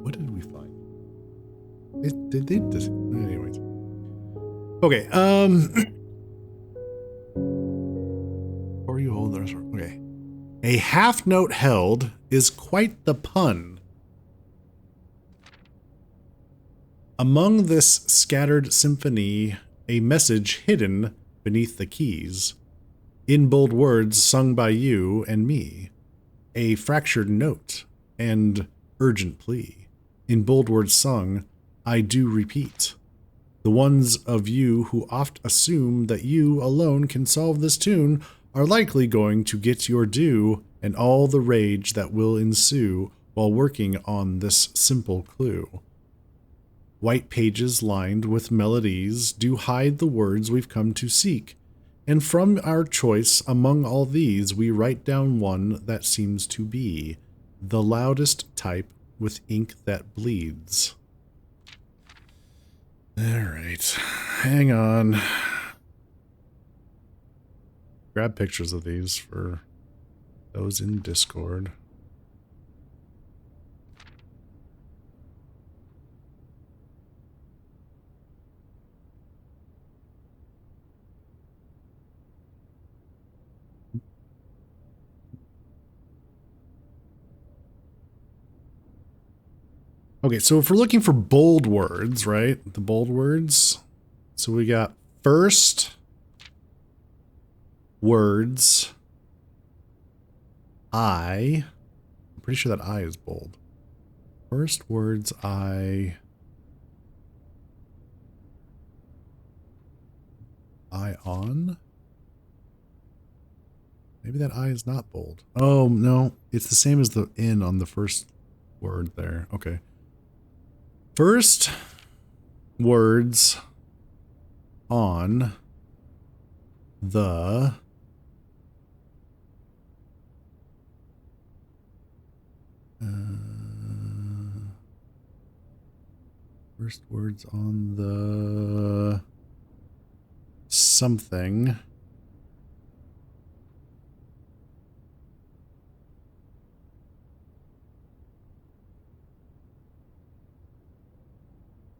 What did we find? Did they just, anyways. Okay, or you hold the rest. Okay. A half note held is quite the pun. Among this scattered symphony, a message hidden beneath the keys. In bold words sung by you and me. A fractured note and urgent plea. In bold words sung, I do repeat. The ones of you who oft assume that you alone can solve this tune are likely going to get your due and all the rage that will ensue while working on this simple clue. White pages lined with melodies do hide the words we've come to seek, And from our choice among all these, we write down one that seems to be the loudest type with ink that bleeds. All right, hang on. Grab pictures of these for those in Discord. Okay, so if we're looking for bold words, right? The bold words. So we got first words I'm pretty sure that I is bold. First words I on? Maybe that I is not bold. Oh, no. It's the same as the in on the first word there. Okay. First words on the first words on the something.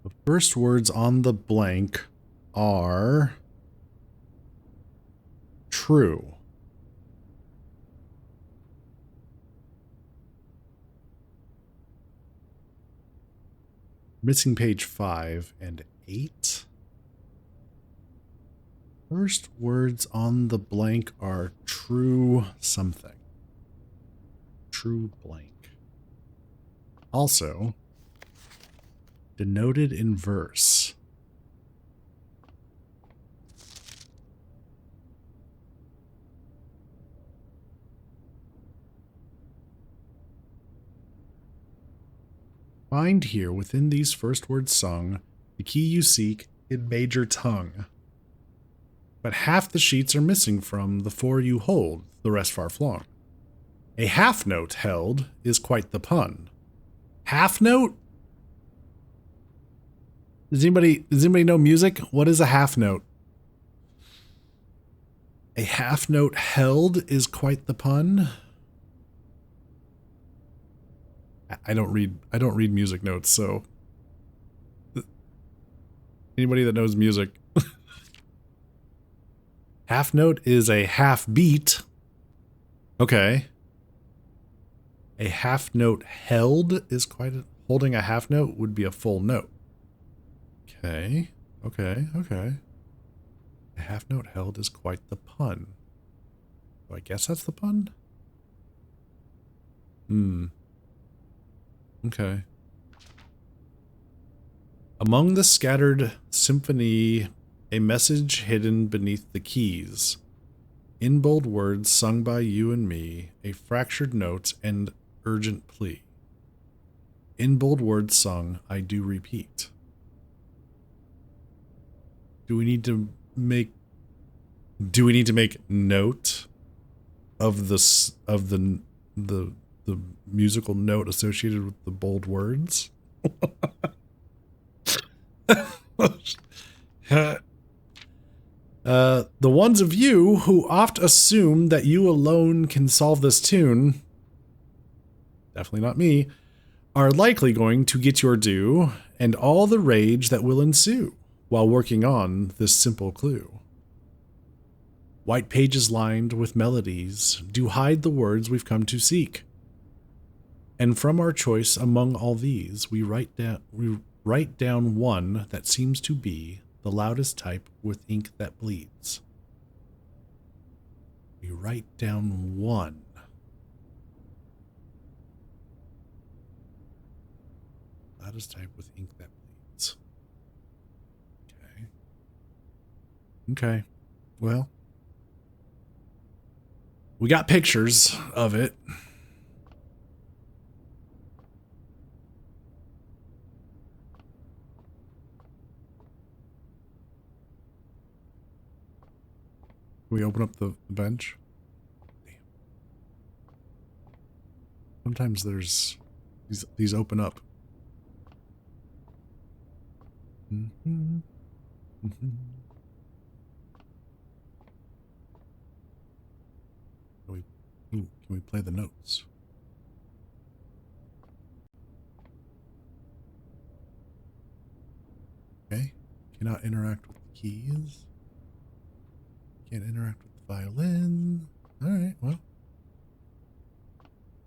The first words on the blank are true. Missing page 5 and 8. First words on the blank are true something. True blank. Also, denoted in verse. Find here within these first words sung the key you seek in major tongue. But half the sheets are missing from the 4 you hold, the rest far flung. A half note held is quite the pun. Half note? Does anybody know music? What is a half note? A half note held is quite the pun. I don't read music notes, so anybody that knows music. Half note is a half beat. Okay. A half note held is holding a half note would be a full note. Okay. Okay. A half note held is quite the pun. So I guess that's the pun? Okay. Among the scattered symphony, a message hidden beneath the keys. In bold words sung by you and me, a fractured note and urgent plea. In bold words sung, I do repeat. Do we need to make note of the musical note associated with the bold words? The ones of you who oft assume that you alone can solve this tune, definitely not me, are likely going to get your due and all the rage that will ensue while working on this simple clue. White pages lined with melodies do hide the words we've come to seek. And from our choice among all these, we write down one that seems to be the loudest type with ink that bleeds. We write down one. Loudest type with ink that bleeds. Okay. Okay. Well, we got pictures of it. we open up the bench? Damn. Sometimes there's these open up. Mm-hmm. Mm-hmm. Can we play the notes? Okay. Cannot interact with the keys. Can't interact with the violin. Alright, well.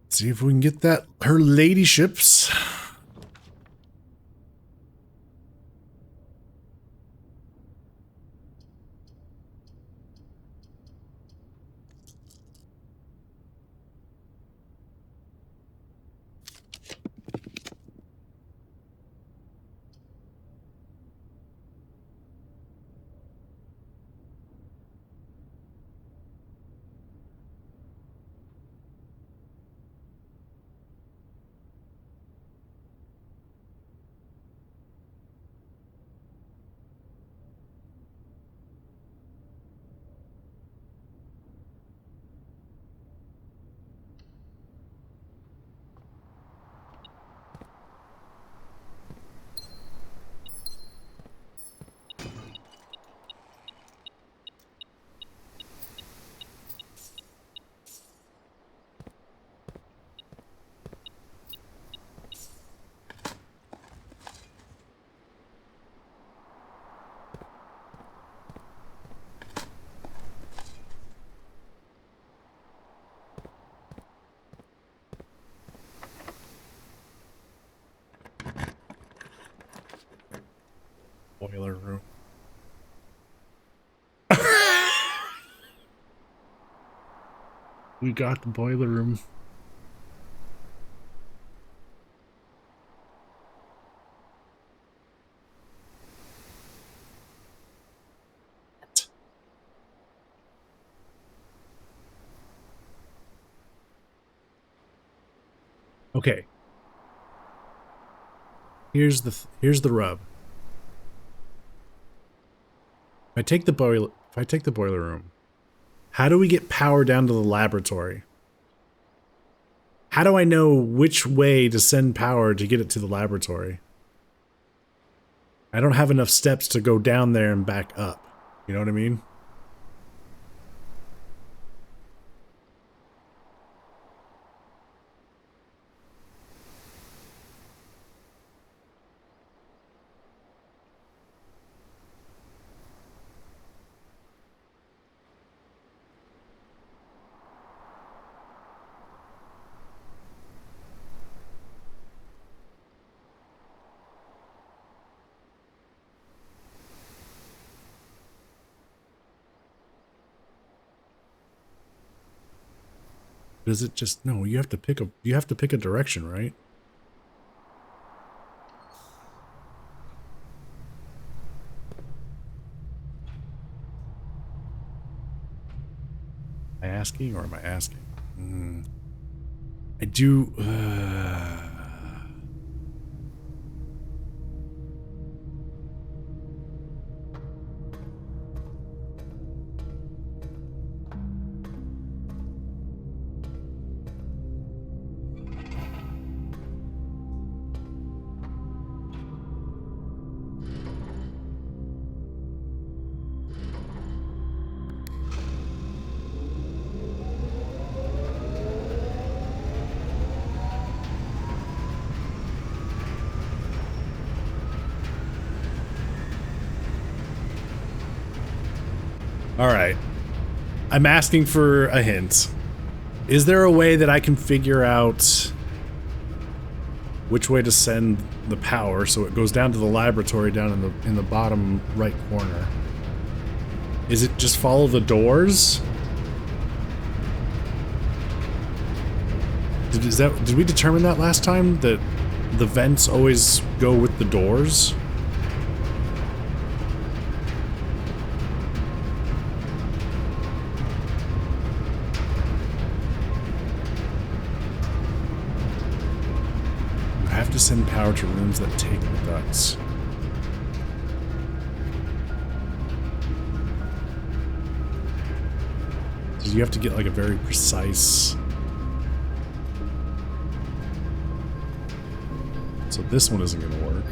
Let's see if we can get that her ladyships. Boiler room. We got the boiler room. Okay. Here's the rub. If I take the boiler room, how do we get power down to the laboratory? How do I know which way to send power to get it to the laboratory? I don't have enough steps to go down there and back up. You know what I mean? Does it just no, you have to pick a direction, right? Am I asking or am I asking? I do all right. I'm asking for a hint. Is there a way that I can figure out which way to send the power so it goes down to the laboratory down in the bottom right corner? Is it just follow the doors? Did we determine that last time, that the vents always go with the doors? To send power to rooms that take the ducts. So you have to get like a very precise. So this one isn't going to work.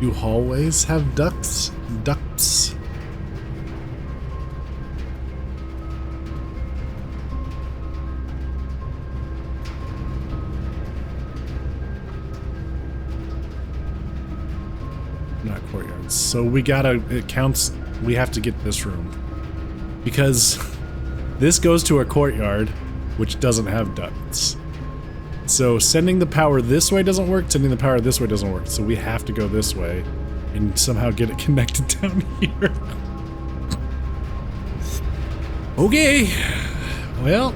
Do hallways have ducts? Ducts? Not courtyards. So we gotta, it counts, we have to get this room. Because this goes to a courtyard, which doesn't have ducts. So sending the power this way doesn't work, sending the power this way doesn't work. So we have to go this way and somehow get it connected down here. Okay. Well,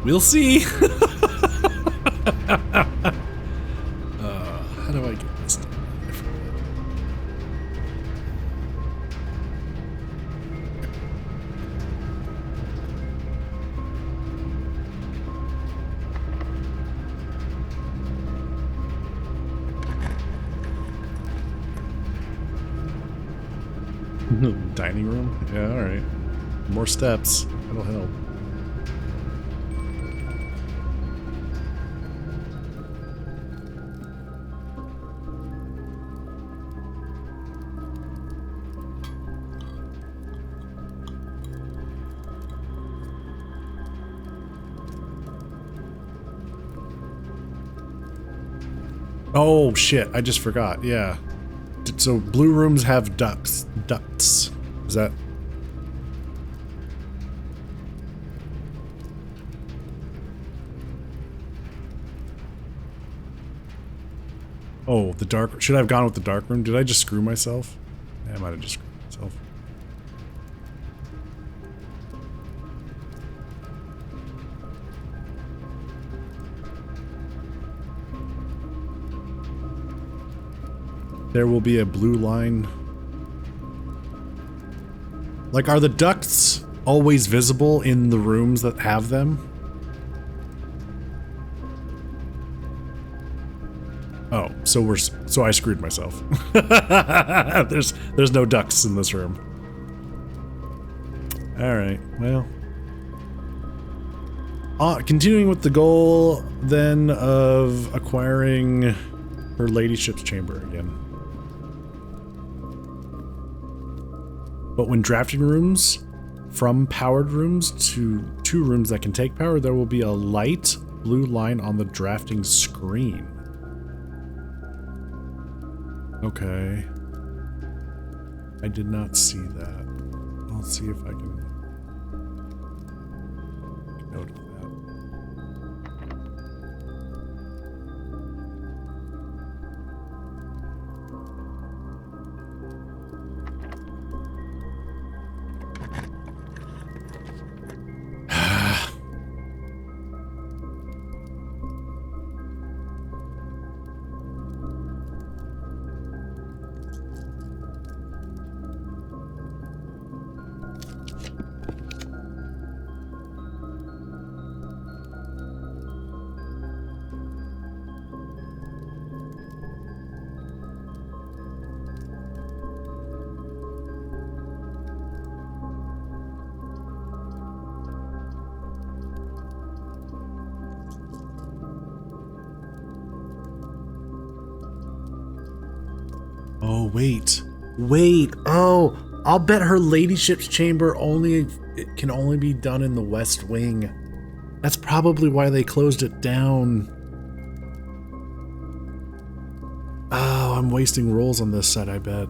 we'll see. How do I get this done? I forget. Dining room? Yeah, alright. More steps. That'll help. Oh shit, I just forgot. Yeah. So blue rooms have ducts. Ducts. Is that... Oh, the dark... Should I have gone with the dark room? Did I just screw myself? Yeah, I might have just screwed myself. There will be a blue line. Like, are the ducts always visible in the rooms that have them? Oh, so I screwed myself. There's no ducts in this room. All right, well. Continuing with the goal then of acquiring her ladyship's chamber again. But when drafting rooms from powered rooms to 2 rooms that can take power, there will be a light blue line on the drafting screen. Okay. I did not see that. I'll see if I can make note of that. Oh, wait. Wait. Oh, I'll bet her ladyship's chamber it can only be done in the west wing. That's probably why they closed it down. Oh, I'm wasting rolls on this side, I bet.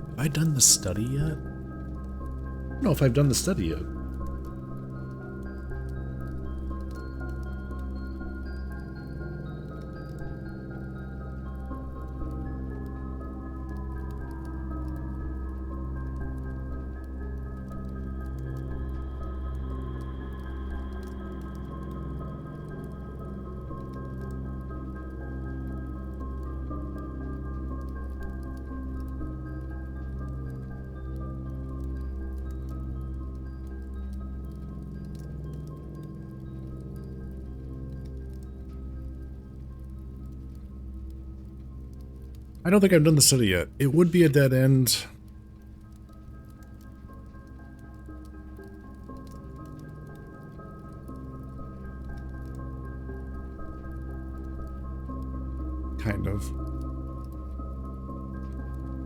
Have I done the study yet? I don't know if I've done the study yet. I don't think I've done the study yet. It would be a dead end. Kind of.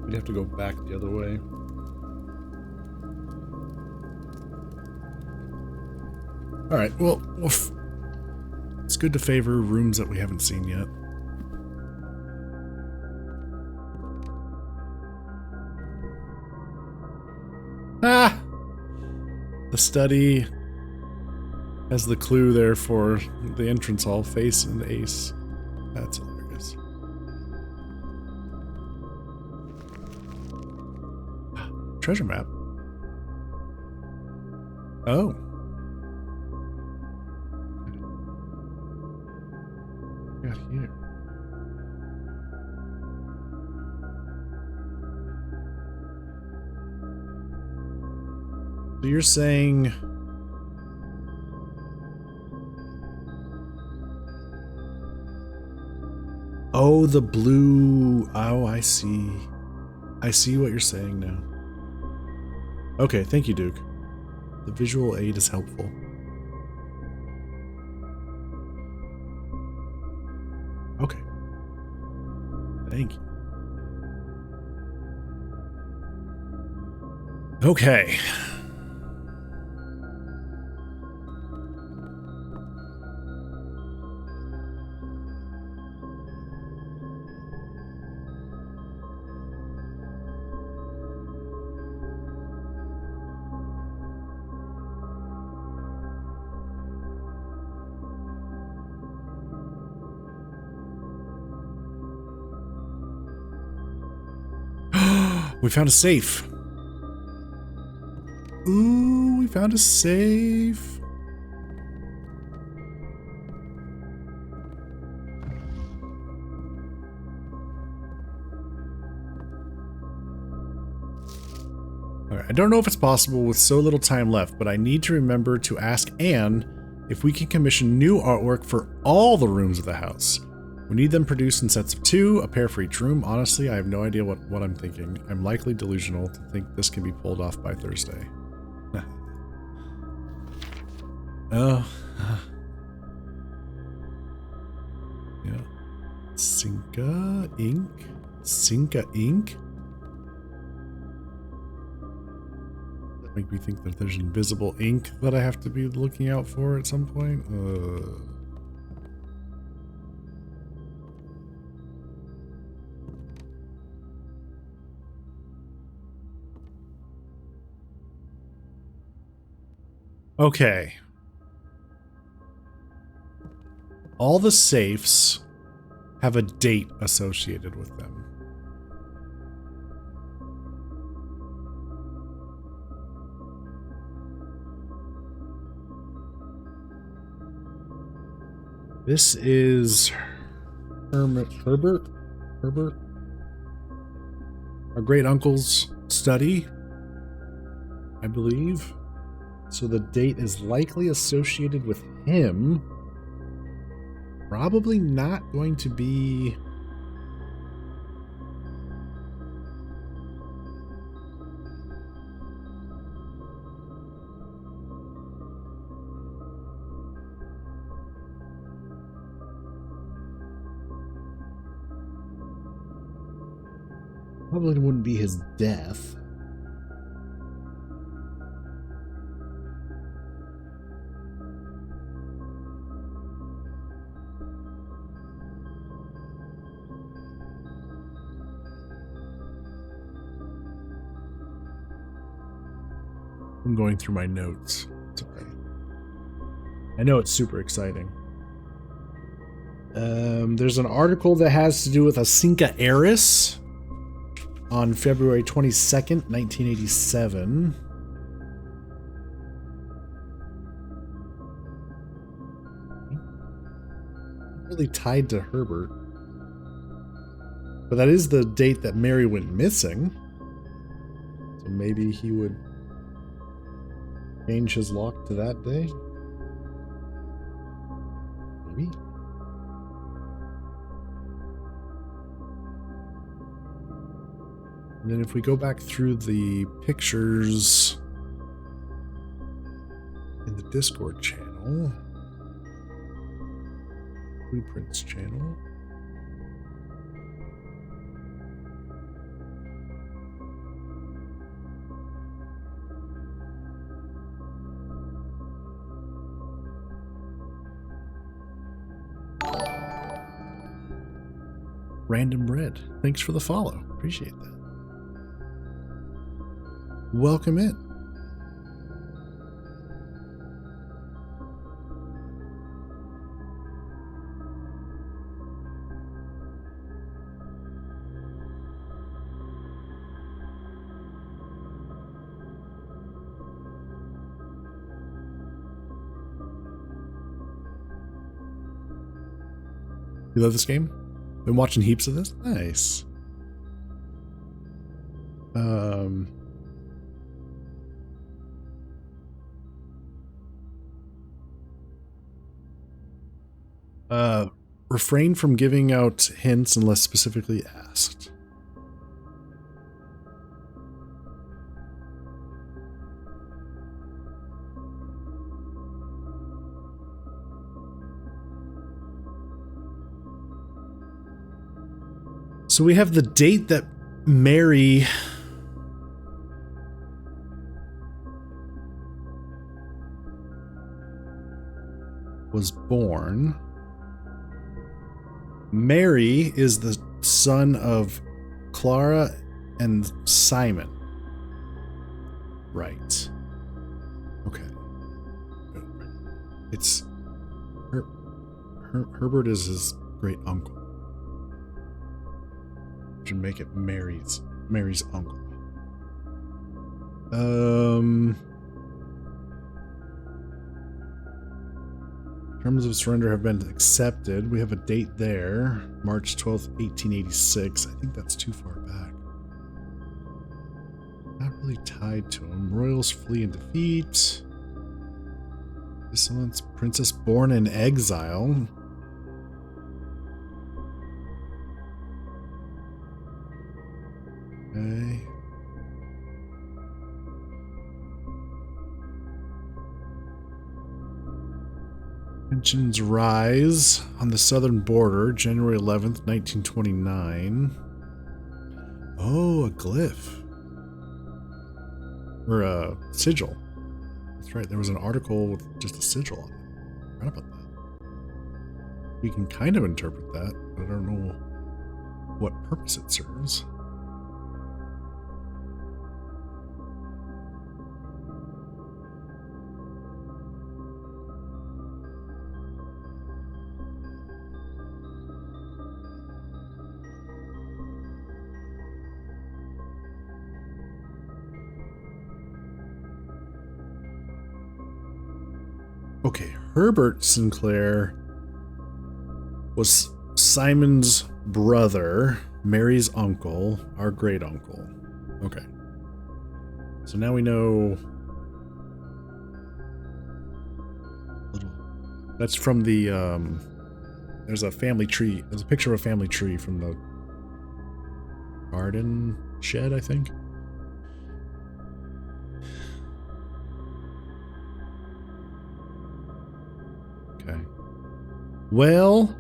We'd have to go back the other way. Alright, well, it's good to favor rooms that we haven't seen yet. Ah! The study has the clue there for the entrance hall, face and ace. That's hilarious. Treasure map. Oh. Got here. So you're saying oh, the blue. Oh, I see. I see what you're saying now. Okay, thank you, Duke. The visual aid is helpful. Okay. Thank you. Okay. We found a safe. Ooh, we found a safe. Alright, I don't know if it's possible with so little time left, but I need to remember to ask Anne if we can commission new artwork for all the rooms of the house. We need them produced in sets of 2, a pair for each room. Honestly, I have no idea what I'm thinking. I'm likely delusional to think this can be pulled off by Thursday. Oh. Yeah. Cinca ink? Cinca ink? That make me think that there's invisible ink that I have to be looking out for at some point. Okay. All the safes have a date associated with them. This is Herbert? Our great uncle's study, I believe. So the date is likely associated with him. Probably not going to be... Probably wouldn't be his death. I'm going through my notes. It's okay. I know it's super exciting. There's an article that has to do with a Cinca heiress on February 22nd, 1987. Really tied to Herbert. But that is the date that Mary went missing. So maybe he would change his lock to that day? Maybe. And then if we go back through the pictures in the Discord channel, Blueprints channel. Random Red, thanks for the follow. Appreciate that. Welcome in. You love this game? Been watching heaps of this? Nice. Refrain from giving out hints unless specifically asked. So we have the date that Mary was born. Mary is the son of Clara and Simon. Right. Okay. It's Herbert is his great uncle. Should make it Mary's uncle. Terms of surrender have been accepted. We have a date there, March 12th, 1886. I think that's too far back. Not really tied to him. Royals flee in defeat. Dissonance, princess born in exile. Okay. Tensions rise on the southern border, January 11th, 1929. Oh, a glyph. Or a sigil. That's right, there was an article with just a sigil on it. Forgot about that. We can kind of interpret that, but I don't know what purpose it serves. Okay, Herbert Sinclair was Simon's brother, Mary's uncle, our great uncle. Okay. So now we know. That's from the there's a family tree. There's a picture of a family tree from the garden shed, I think. Okay. Well,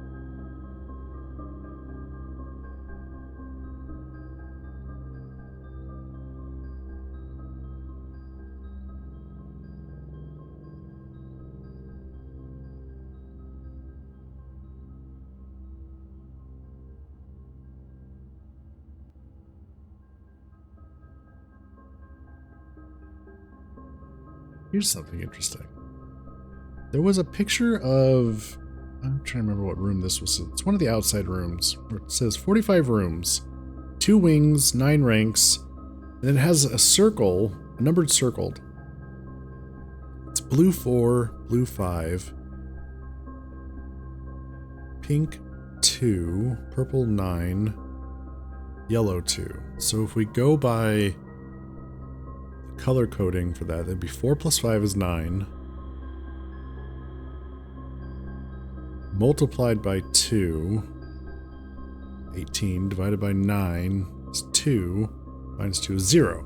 here's something interesting. There was a picture of, I'm trying to remember what room this was. It's one of the outside rooms where it says 45 rooms, 2 wings, 9 ranks, and it has a circle, a numbered circle. It's blue 4, blue 5, pink 2, purple 9, yellow 2. So if we go by the color coding for that, it'd be 4 plus 5 is 9. Multiplied by 2, 18, divided by 9 is 2. Minus 2 is 0.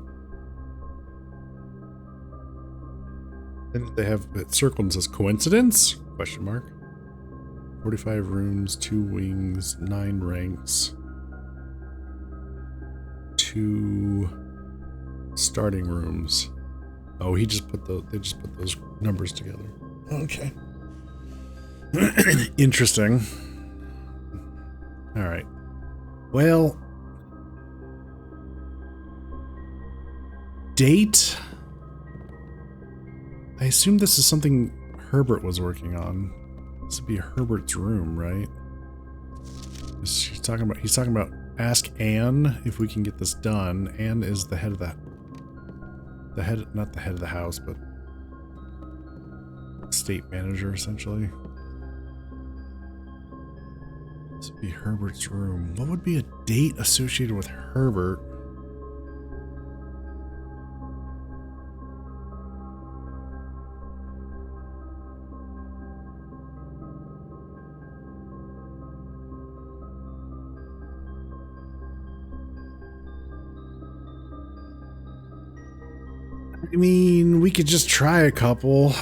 And they have it circled and says coincidence? Question mark. 45 rooms, 2 wings, 9 ranks, 2 starting rooms. Oh, they just put those numbers together. Okay. Interesting. All right. Well, date. I assume this is something Herbert was working on. This would be Herbert's room, right? He's talking about ask Anne if we can get this done. Anne is the head of not the head of the house, but estate manager, essentially. This would be Herbert's room. What would be a date associated with Herbert? I mean, we could just try a couple.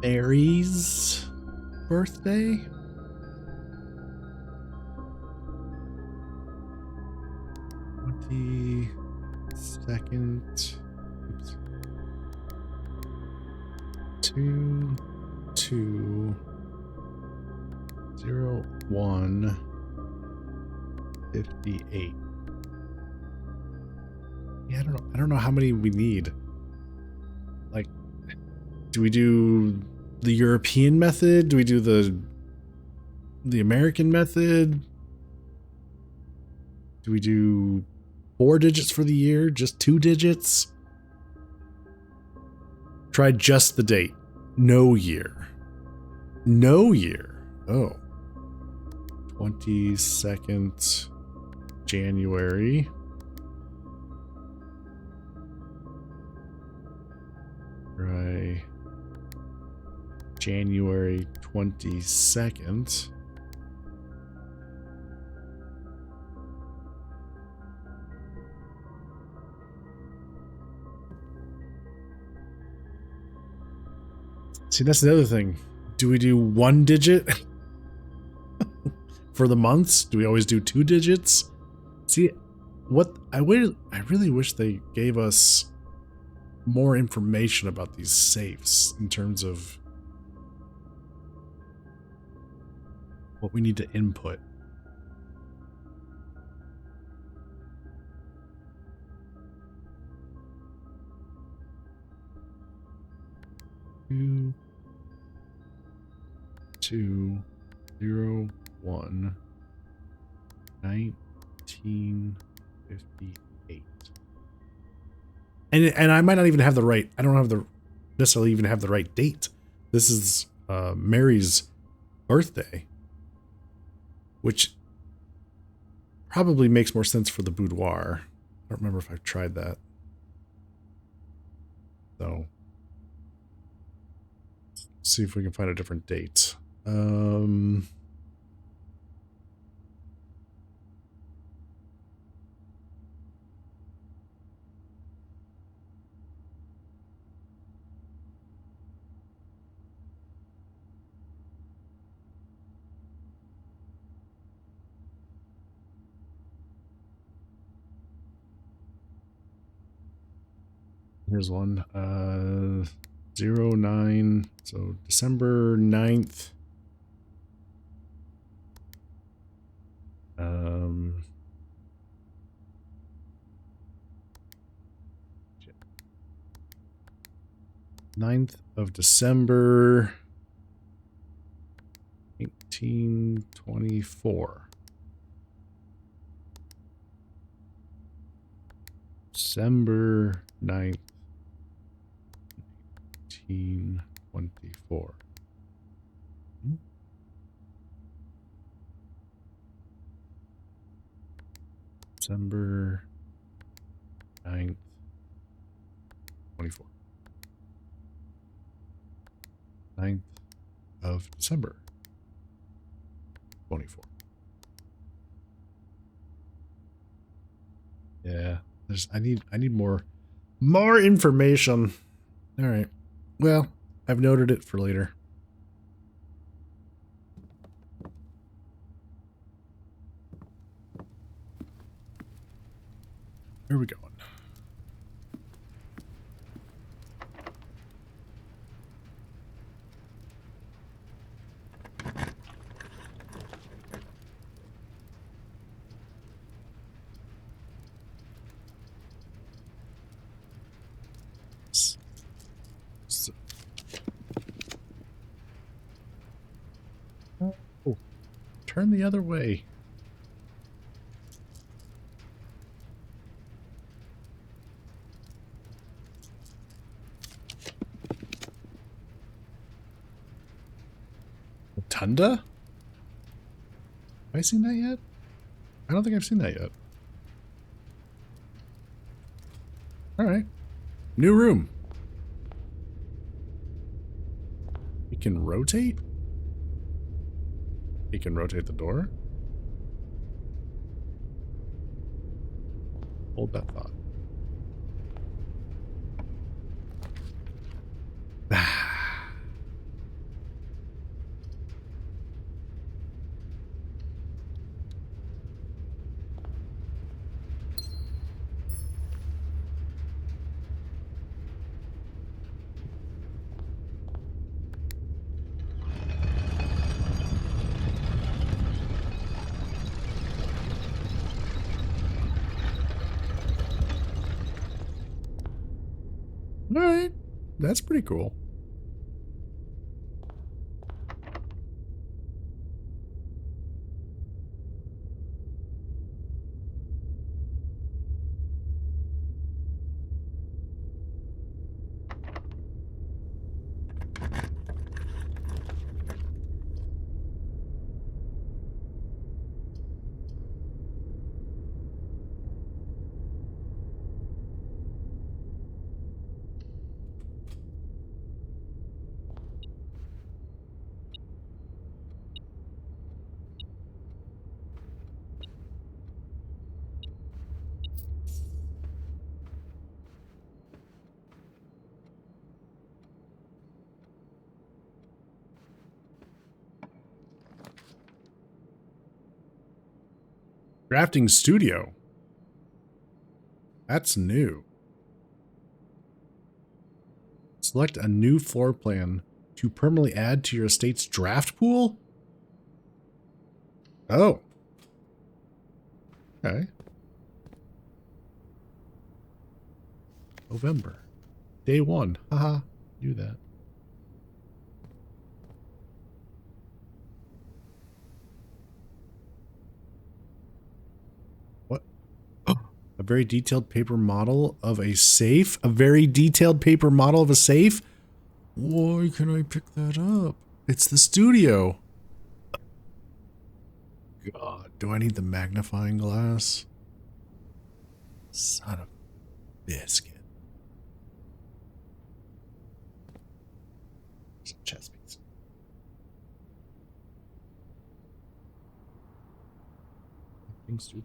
Mary's birthday? Second. Oops. 2 2 0 1 58. Yeah, I don't know how many we need. Like, do we do the European method? Do we do the American method? Do we do 4 digits for the year? Just 2 digits? Try just the date. No year. No year. Oh. 22nd January. Try January 22nd. See, that's the other thing. Do we do 1 digit for the months? Do we always do 2 digits? See, what I really wish they gave us more information about these safes in terms of what we need to input. Two, 0, 1, 1958. And I might not even have the right. I don't necessarily even have the right date. This is Mary's birthday, which probably makes more sense for the boudoir. I don't remember if I've tried that. So, see if we can find a different date. Here's one. 09. So December 9th. Um, 9th of December 1824. December 9th, 1824. December 9th, 24. 9th of December 24. Yeah, I need more information. All right. Well, I've noted it for later. Where are we going? Oh, turn the other way. Rotunda? Have I seen that yet? I don't think I've seen that yet. All right. New room. You can rotate? You can rotate the door? Hold that thought. All right. That's pretty cool. Drafting studio. That's new. Select a new floor plan to permanently add to your estate's draft pool? Oh. Okay. November. Day 1. Haha. Do that. What? A very detailed paper model of a safe? A very detailed paper model of a safe? Why can I pick that up? It's the studio. God, do I need the magnifying glass? Son of a biscuit. Some chess piece. Acting studio.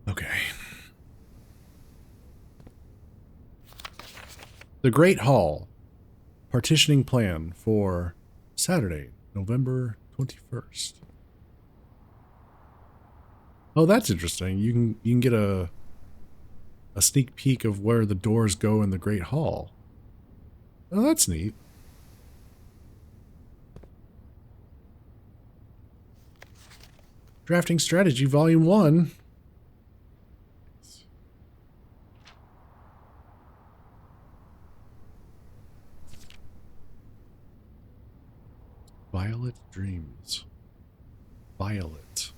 Okay. The Great Hall. Partitioning plan for Saturday, November 21st. Oh, that's interesting. You can get a sneak peek of where the doors go in the Great Hall. Oh, that's neat. Drafting Strategy Volume 1. Violet dreams. Violet.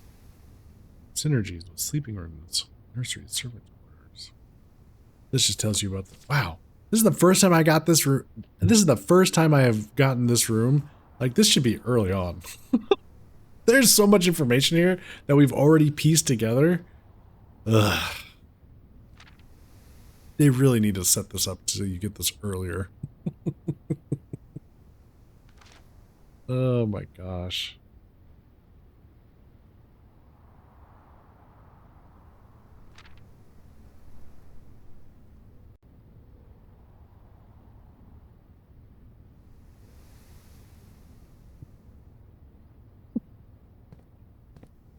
Synergies with sleeping rooms, nurseries, servant quarters. This just tells you about the, wow. This is the first time I got this room. This is the first time I have gotten this room. Like, this should be early on. There's so much information here that we've already pieced together. Ugh. They really need to set this up so you get this earlier. Oh my gosh.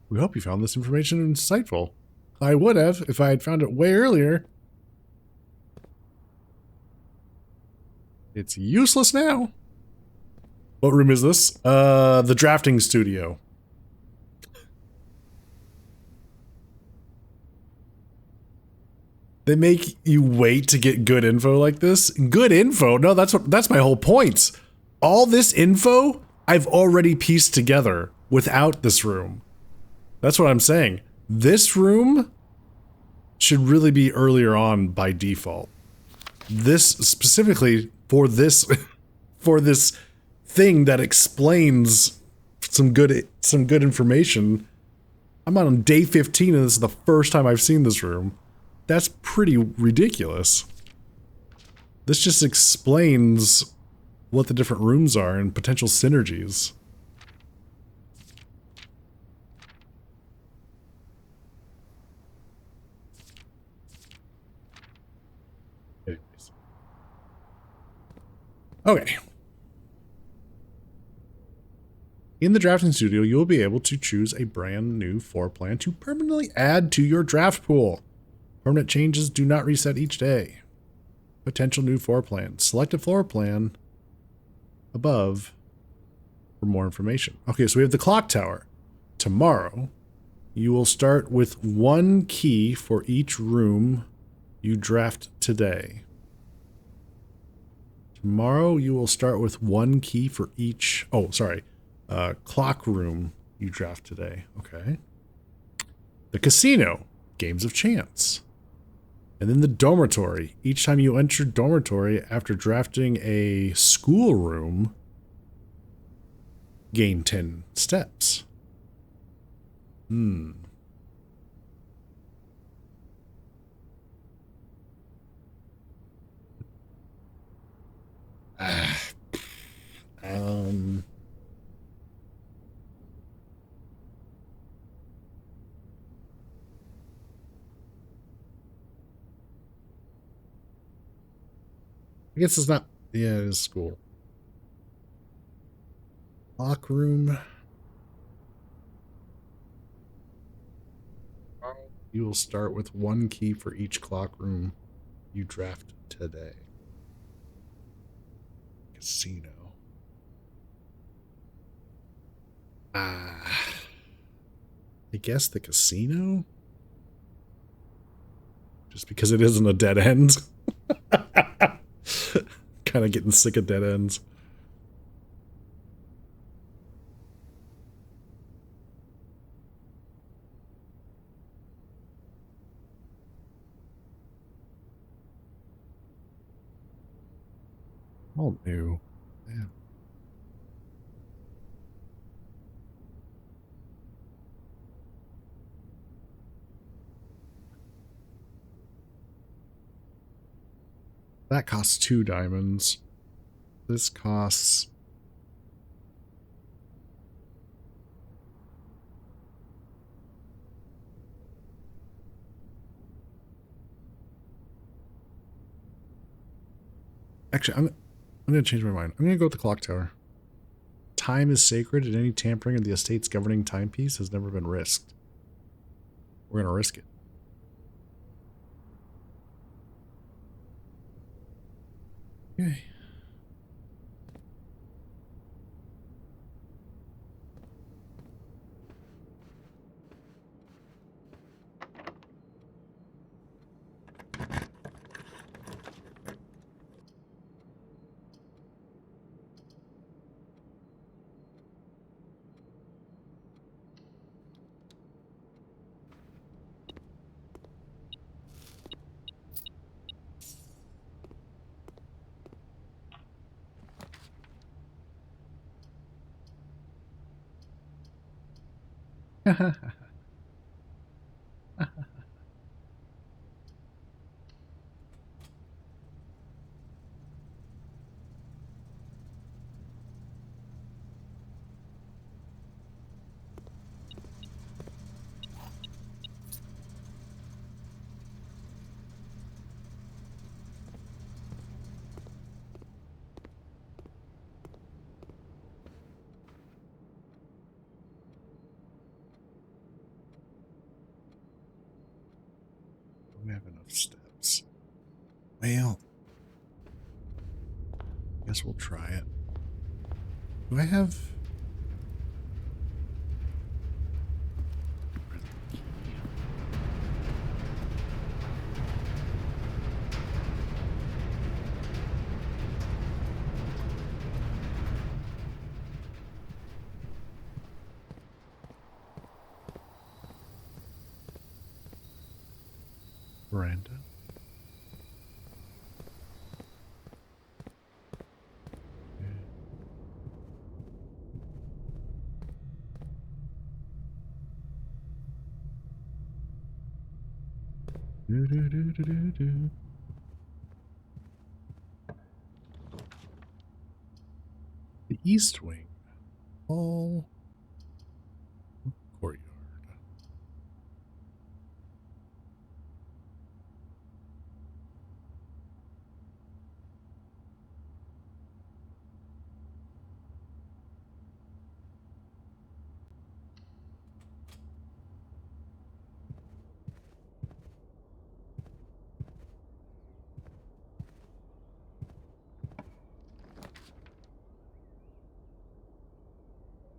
We hope you found this information insightful. I would have if I had found it way earlier. It's useless now. What room is this? The drafting studio. They make you wait to get good info like this? Good info? No, that's my whole point. All this info I've already pieced together without this room. That's what I'm saying. This room should really be earlier on by default. This specifically for this for this thing that explains some good information. I'm on day 15 and this is the first time I've seen this room. That's pretty ridiculous. This just explains what the different rooms are and potential synergies. Anyways. Okay. In the drafting studio, you will be able to choose a brand new floor plan to permanently add to your draft pool. Permanent changes do not reset each day. Potential new floor plan. Select a floor plan above for more information. Okay, so we have the clock tower. Tomorrow, you will start with 1 key for each room you draft today. Tomorrow, you will start with 1 key for each... Oh, sorry. Clock room you draft today. Okay. The casino. Games of chance. And then the dormitory. Each time you enter dormitory after drafting a school room, gain 10 steps. Um, I guess it's not. Yeah, it is school. Lock room. You will start with 1 key for each clock room you draft today. Casino. I guess the casino? Just because it isn't a dead end. Kind of getting sick of dead ends. All new. Man. That costs 2 diamonds. This costs... Actually, I'm going to change my mind. I'm going to go with the clock tower. Time is sacred, and any tampering of the estate's governing timepiece has never been risked. We're going to risk it. Okay. We have enough steps. Well, guess we'll try it. Do I have... Veranda? Do, do, do, do, do, do. The East Wing. Hall. Courtyard.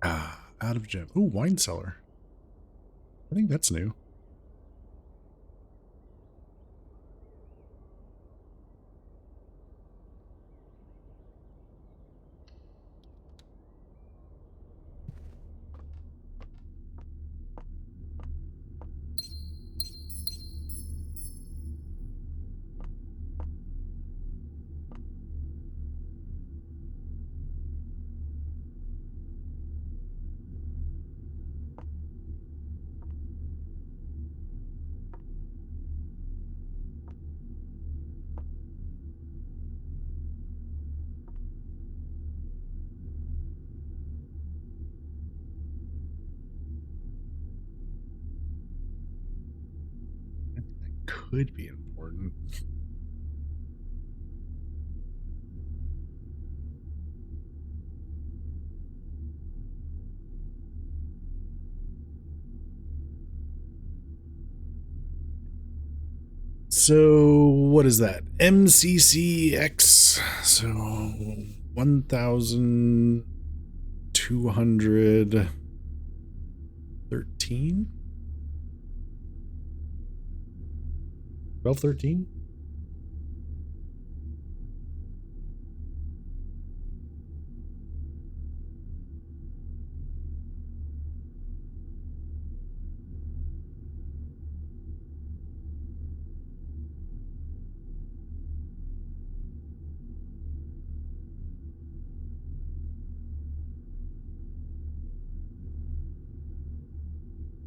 Ah, out of gem. Ooh, wine cellar. I think that's new. Could be important. So what is that? MCCX. So 1,213. 1213.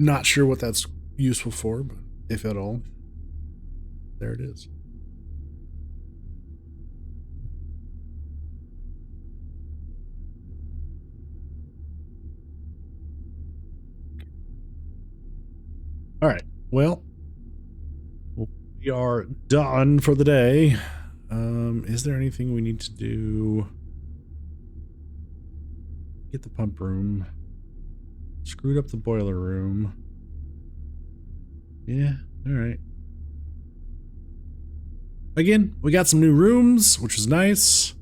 Not sure what that's useful for, but if at all, there it is. All right. Well, we are done for the day. Is there anything we need to do? Get the pump room. Screwed up the boiler room. Yeah, all right. Again, we got some new rooms, which was nice.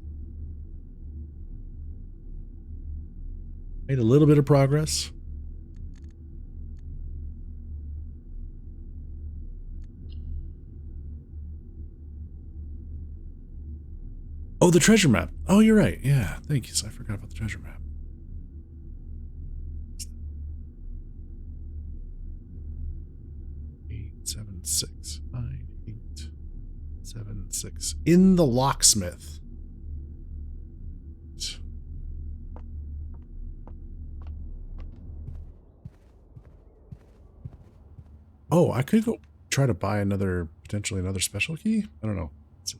Made a little bit of progress. Oh, the treasure map. Oh, you're right. Yeah, thank you. I forgot about the treasure map. 876 9876 in the locksmith. Oh, I could go try to buy potentially another special key. I don't know. Let's see.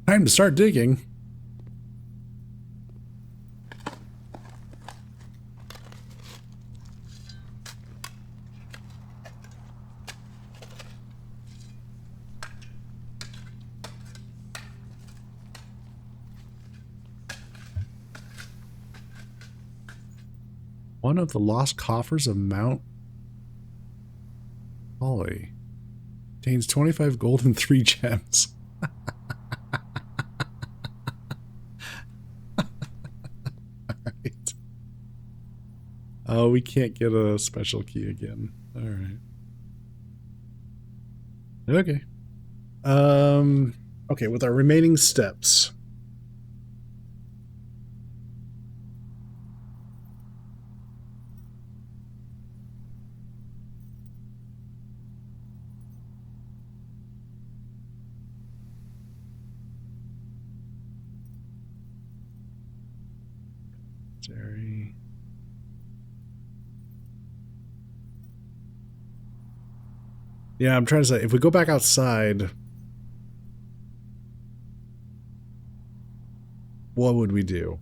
Time to start digging. One of the lost coffers of Mount Holly contains 25 gold and 3 gems. Right. Oh, we can't get a special key again. All right. Okay. Okay, with our remaining steps. Jerry. Yeah, I'm trying to say, if we go back outside, what would we do?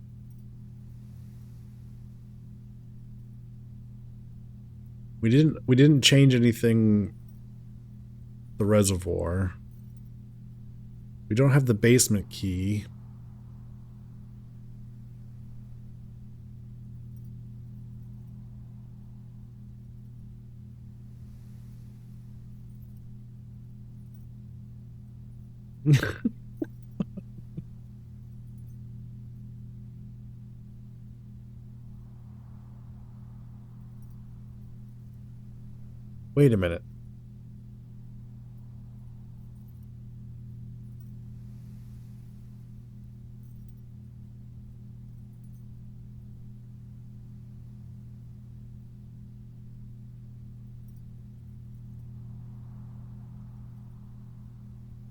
We didn't change anything. The reservoir. We don't have the basement key. Wait a minute.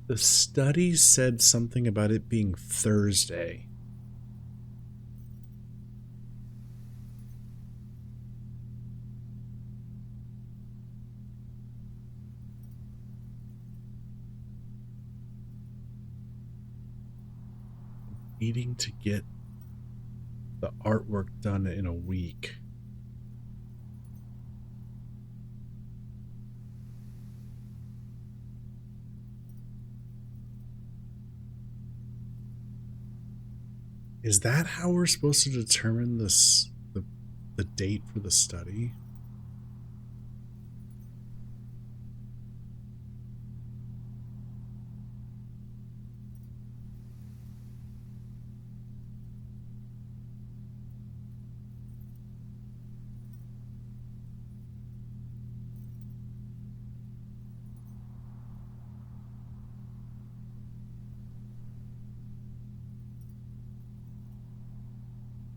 The study said something about it being Thursday. Needing to get the artwork done in a week. Is that how we're supposed to determine the date for the study?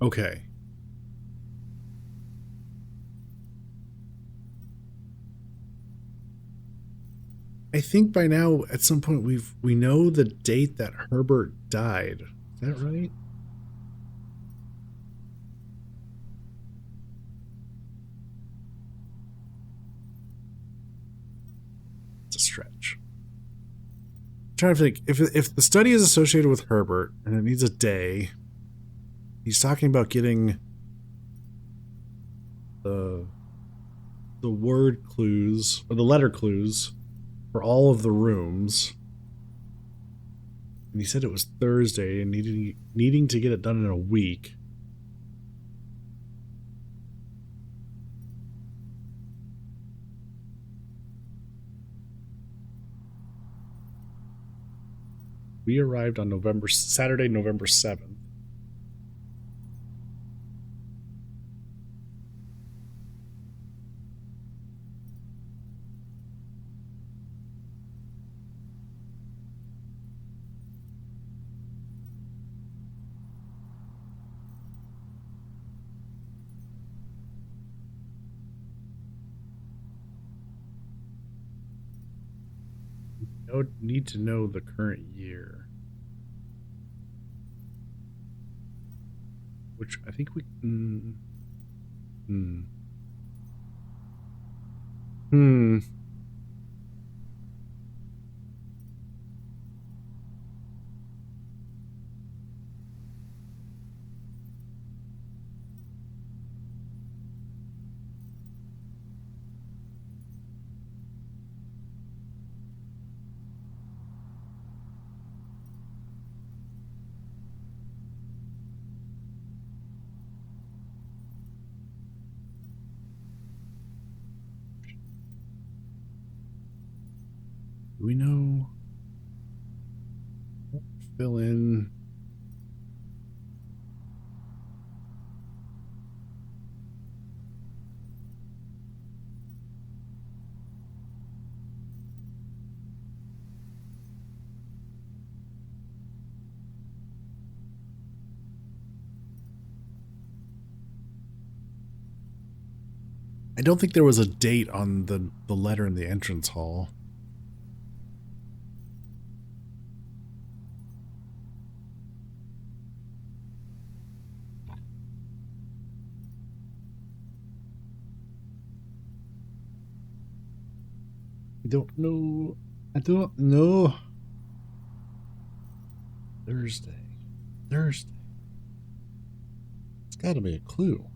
Okay. I think by now, at some point, we know the date that Herbert died. Is that right? It's a stretch. I'm trying to think, if the study is associated with Herbert and it needs a day, he's talking about getting the word clues or the letter clues for all of the rooms. And he said it was Thursday and needing to get it done in a week. We arrived on Saturday, November 7th. I would need to know the current year. Which I think we can... Do we know? Fill in. I don't think there was a date on the letter in the entrance hall. I don't know. I don't know. Thursday. Thursday. It's got to be a clue.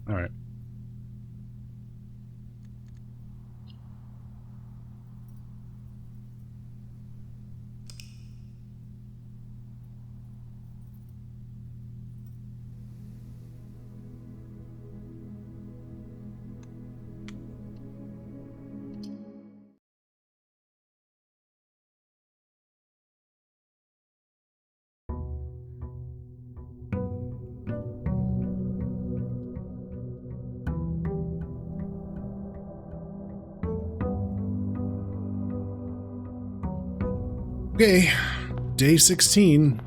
All right. Okay, day 16.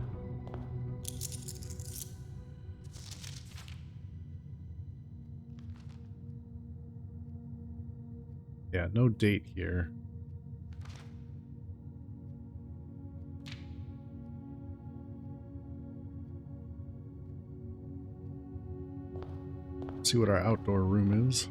Yeah, no date here. Let's see what our outdoor room is.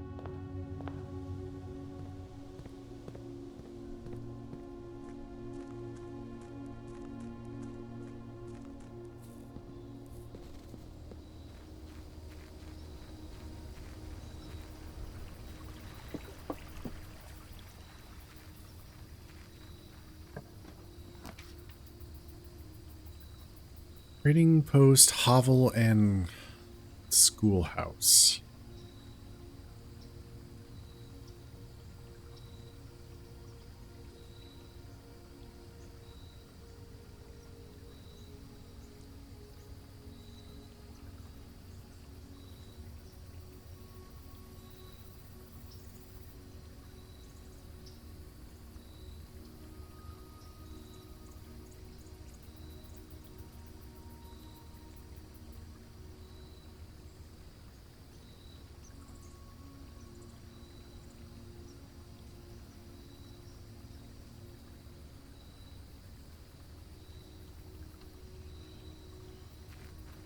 Trading post, hovel, and schoolhouse.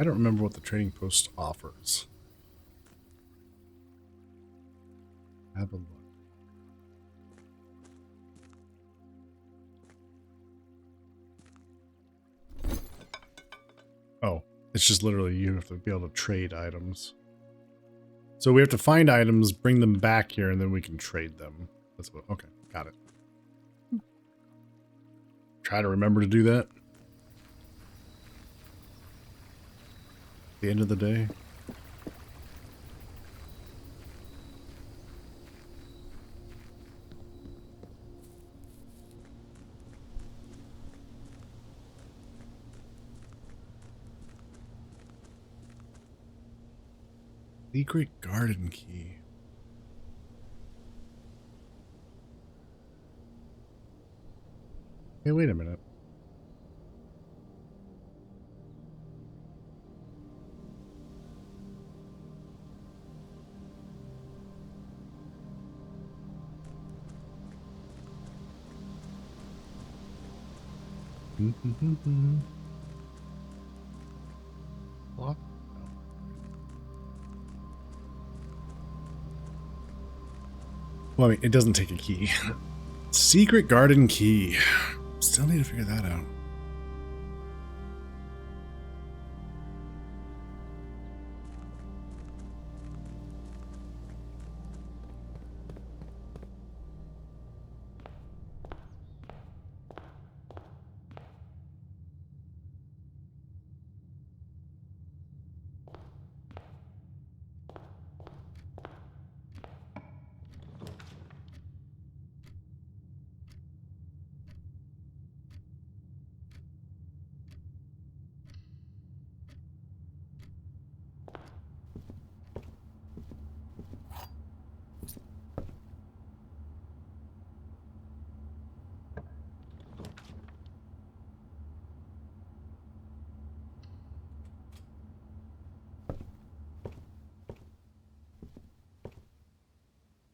I don't remember what the trading post offers. Have a look. Oh, it's just literally you have to be able to trade items. So we have to find items, bring them back here, and then we can trade them. That's what. Okay, got it. Try to remember to do that. At the end of the day. Secret garden key. Hey, wait a minute. What? Well, I mean, it doesn't take a key. Secret garden key. Still need to figure that out.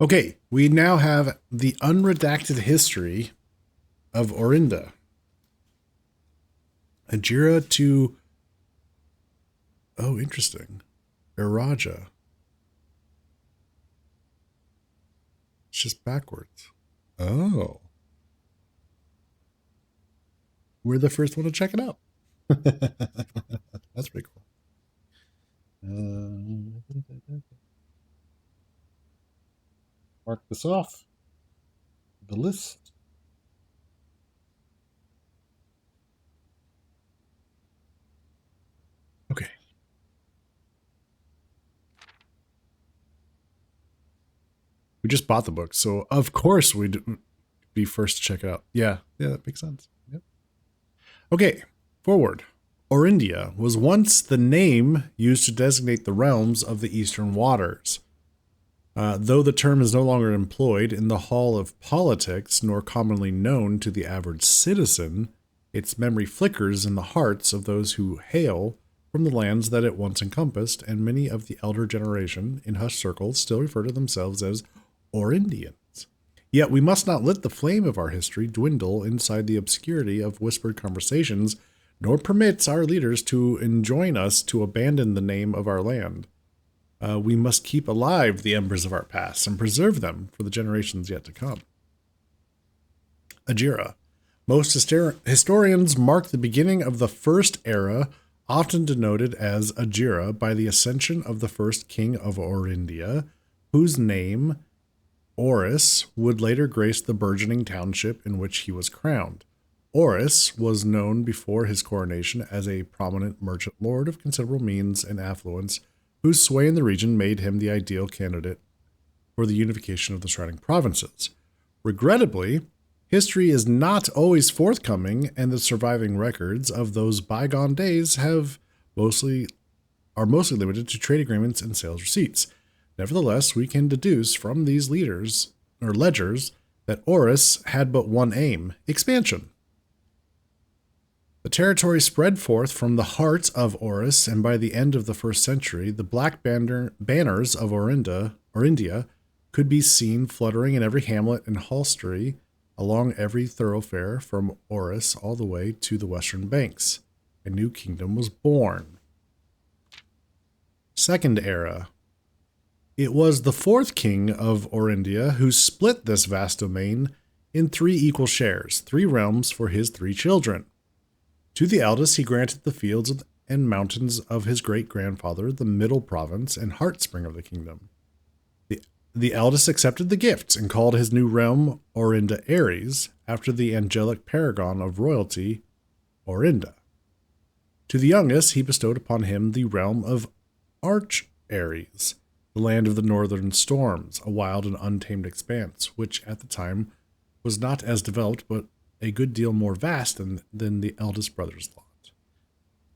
Okay, we now have the unredacted history of Orinda. Ajira to... Oh, interesting. Iraja. It's just backwards. Oh. We're the first one to check it out. That's pretty cool. Mark this off. The list. Okay. We just bought the book, so of course we'd be first to check it out. Yeah, that makes sense. Yep. Okay, forward. Orindia was once the name used to designate the realms of the Eastern Waters. Though the term is no longer employed in the hall of politics, nor commonly known to the average citizen, its memory flickers in the hearts of those who hail from the lands that it once encompassed, and many of the elder generation, in hushed circles, still refer to themselves as Orindians. Yet we must not let the flame of our history dwindle inside the obscurity of whispered conversations, nor permit our leaders to enjoin us to abandon the name of our land. We must keep alive the embers of our past and preserve them for the generations yet to come. Ajira. Most historians mark the beginning of the first era, often denoted as Ajira, by the ascension of the first king of Orindia, whose name, Oris, would later grace the burgeoning township in which he was crowned. Oris was known before his coronation as a prominent merchant lord of considerable means and affluence, whose sway in the region made him the ideal candidate for the unification of the surrounding provinces. Regrettably, history is not always forthcoming, and the surviving records of those bygone days are mostly limited to trade agreements and sales receipts. Nevertheless, we can deduce from these ledgers that Oris had but one aim: expansion. The territory spread forth from the heart of Oris, and by the end of the 1st century, the black banners of Orindia could be seen fluttering in every hamlet and hostelry along every thoroughfare from Oris all the way to the western banks. A new kingdom was born. Second era. It was the 4th king of Orindia who split this vast domain in 3 equal shares, 3 realms for his 3 children. To the eldest, he granted the fields and mountains of his great-grandfather, the middle province and heartspring of the kingdom. The eldest accepted the gifts and called his new realm Orinda Ares, after the angelic paragon of royalty, Orinda. To the youngest, he bestowed upon him the realm of Arch Ares, the land of the northern storms, a wild and untamed expanse, which at the time was not as developed, but a good deal more vast than the eldest brother's lot.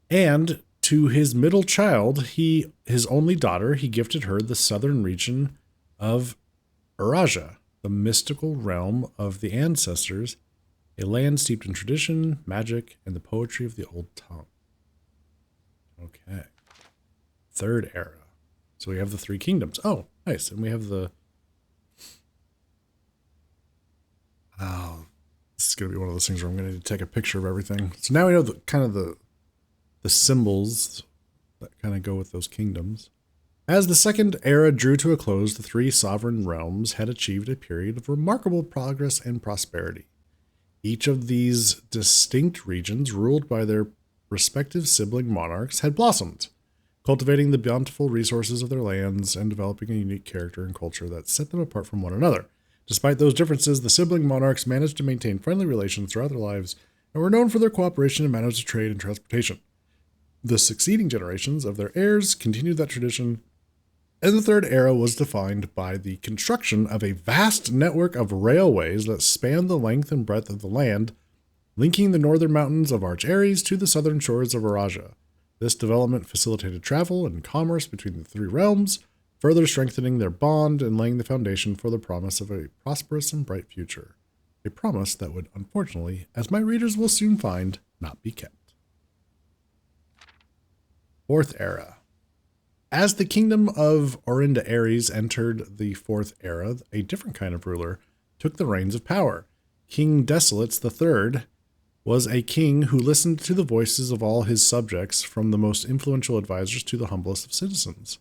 And to his middle child, his only daughter, he gifted her the southern region of Uraja, the mystical realm of the ancestors, a land steeped in tradition, magic, and the poetry of the old tongue. Okay. Third era. So we have the three kingdoms. Oh, nice. And we have the... Oh, this is going to be one of those things where I'm going to need to take a picture of everything. So now we know the symbols that kind of go with those kingdoms. As the second era drew to a close, the three sovereign realms had achieved a period of remarkable progress and prosperity. Each of these distinct regions, ruled by their respective sibling monarchs, had blossomed, cultivating the bountiful resources of their lands and developing a unique character and culture that set them apart from one another. Despite those differences, the sibling monarchs managed to maintain friendly relations throughout their lives and were known for their cooperation in matters of trade and transportation. The succeeding generations of their heirs continued that tradition, and the third era was defined by the construction of a vast network of railways that spanned the length and breadth of the land, linking the northern mountains of Arch Ares to the southern shores of Uraja. This development facilitated travel and commerce between the three realms, further strengthening their bond and laying the foundation for the promise of a prosperous and bright future. A promise that would, unfortunately, as my readers will soon find, not be kept. Fourth era. As the kingdom of Orinda Ares entered the fourth era, a different kind of ruler took the reins of power. King Desolates III was a king who listened to the voices of all his subjects, from the most influential advisors to the humblest of citizens.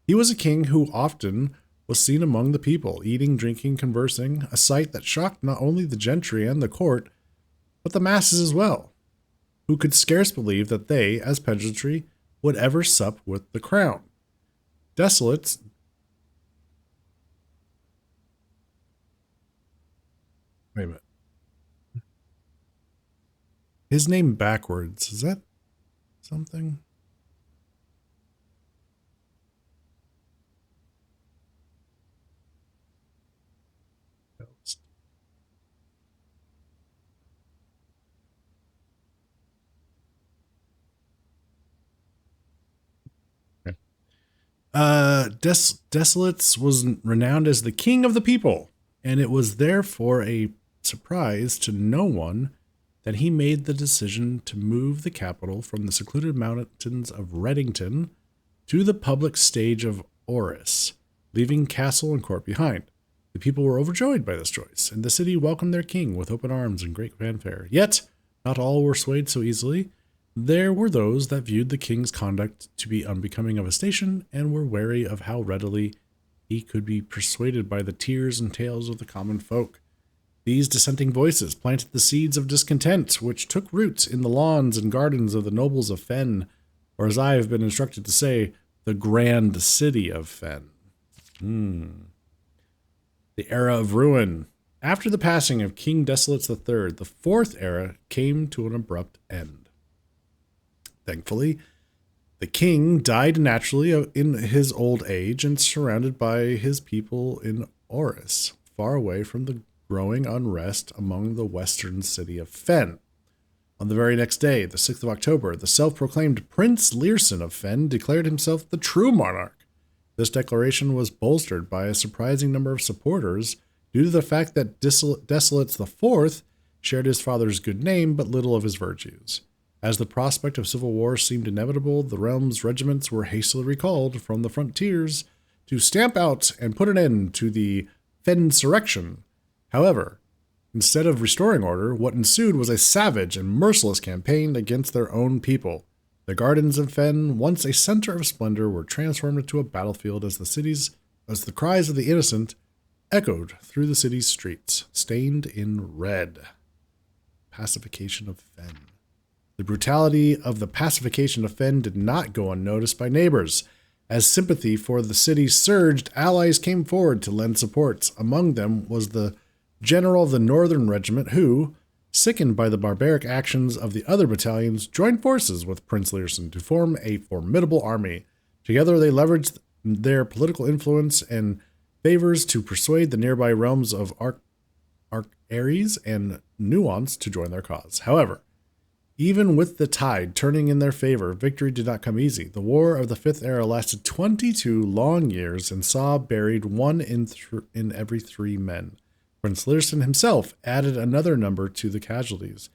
He was a king who often was seen among the people, eating, drinking, conversing, a sight that shocked not only the gentry and the court, but the masses as well, who could scarce believe that they, as peasantry, would ever sup with the crown. Desolates Wait a minute. His name backwards, is that something? Desolates was renowned as the king of the people, and it was therefore a surprise to no one that he made the decision to move the capital from the secluded mountains of Reddington to the public stage of Oris, leaving castle and court behind. The people were overjoyed by this choice, and the city welcomed their king with open arms and great fanfare. Yet, not all were swayed so easily. There were those that viewed the king's conduct to be unbecoming of a station and were wary of how readily he could be persuaded by the tears and tales of the common folk. These dissenting voices planted the seeds of discontent, which took roots in the lawns and gardens of the nobles of Fen, or as I have been instructed to say, the grand city of Fen. The era of ruin. After the passing of King Desolates III, the fourth era came to an abrupt end. Thankfully, the king died naturally in his old age and surrounded by his people in Oris, far away from the growing unrest among the western city of Fen. On the very next day, the 6th of October, the self-proclaimed Prince Learson of Fen declared himself the true monarch. This declaration was bolstered by a surprising number of supporters due to the fact that Desolates IV shared his father's good name but little of his virtues. As the prospect of civil war seemed inevitable, the realm's regiments were hastily recalled from the frontiers to stamp out and put an end to the Fensurrection. However, instead of restoring order, what ensued was a savage and merciless campaign against their own people. The gardens of Fen, once a center of splendor, were transformed into a battlefield as the cries of the innocent echoed through the city's streets, stained in red. Pacification of Fen. The brutality of the pacification of Fen did not go unnoticed by neighbors. As sympathy for the city surged, allies came forward to lend support. Among them was the general of the Northern Regiment who, sickened by the barbaric actions of the other battalions, joined forces with Prince Learson to form a formidable army. Together they leveraged their political influence and favors to persuade the nearby realms of Arch Ares and Nuance to join their cause. However, Even with the tide turning in their favor, victory did not come easy. The War of the Fifth Era lasted 22 long years and saw buried one in every 3 men. Prince Lyrston himself added another number to the casualties.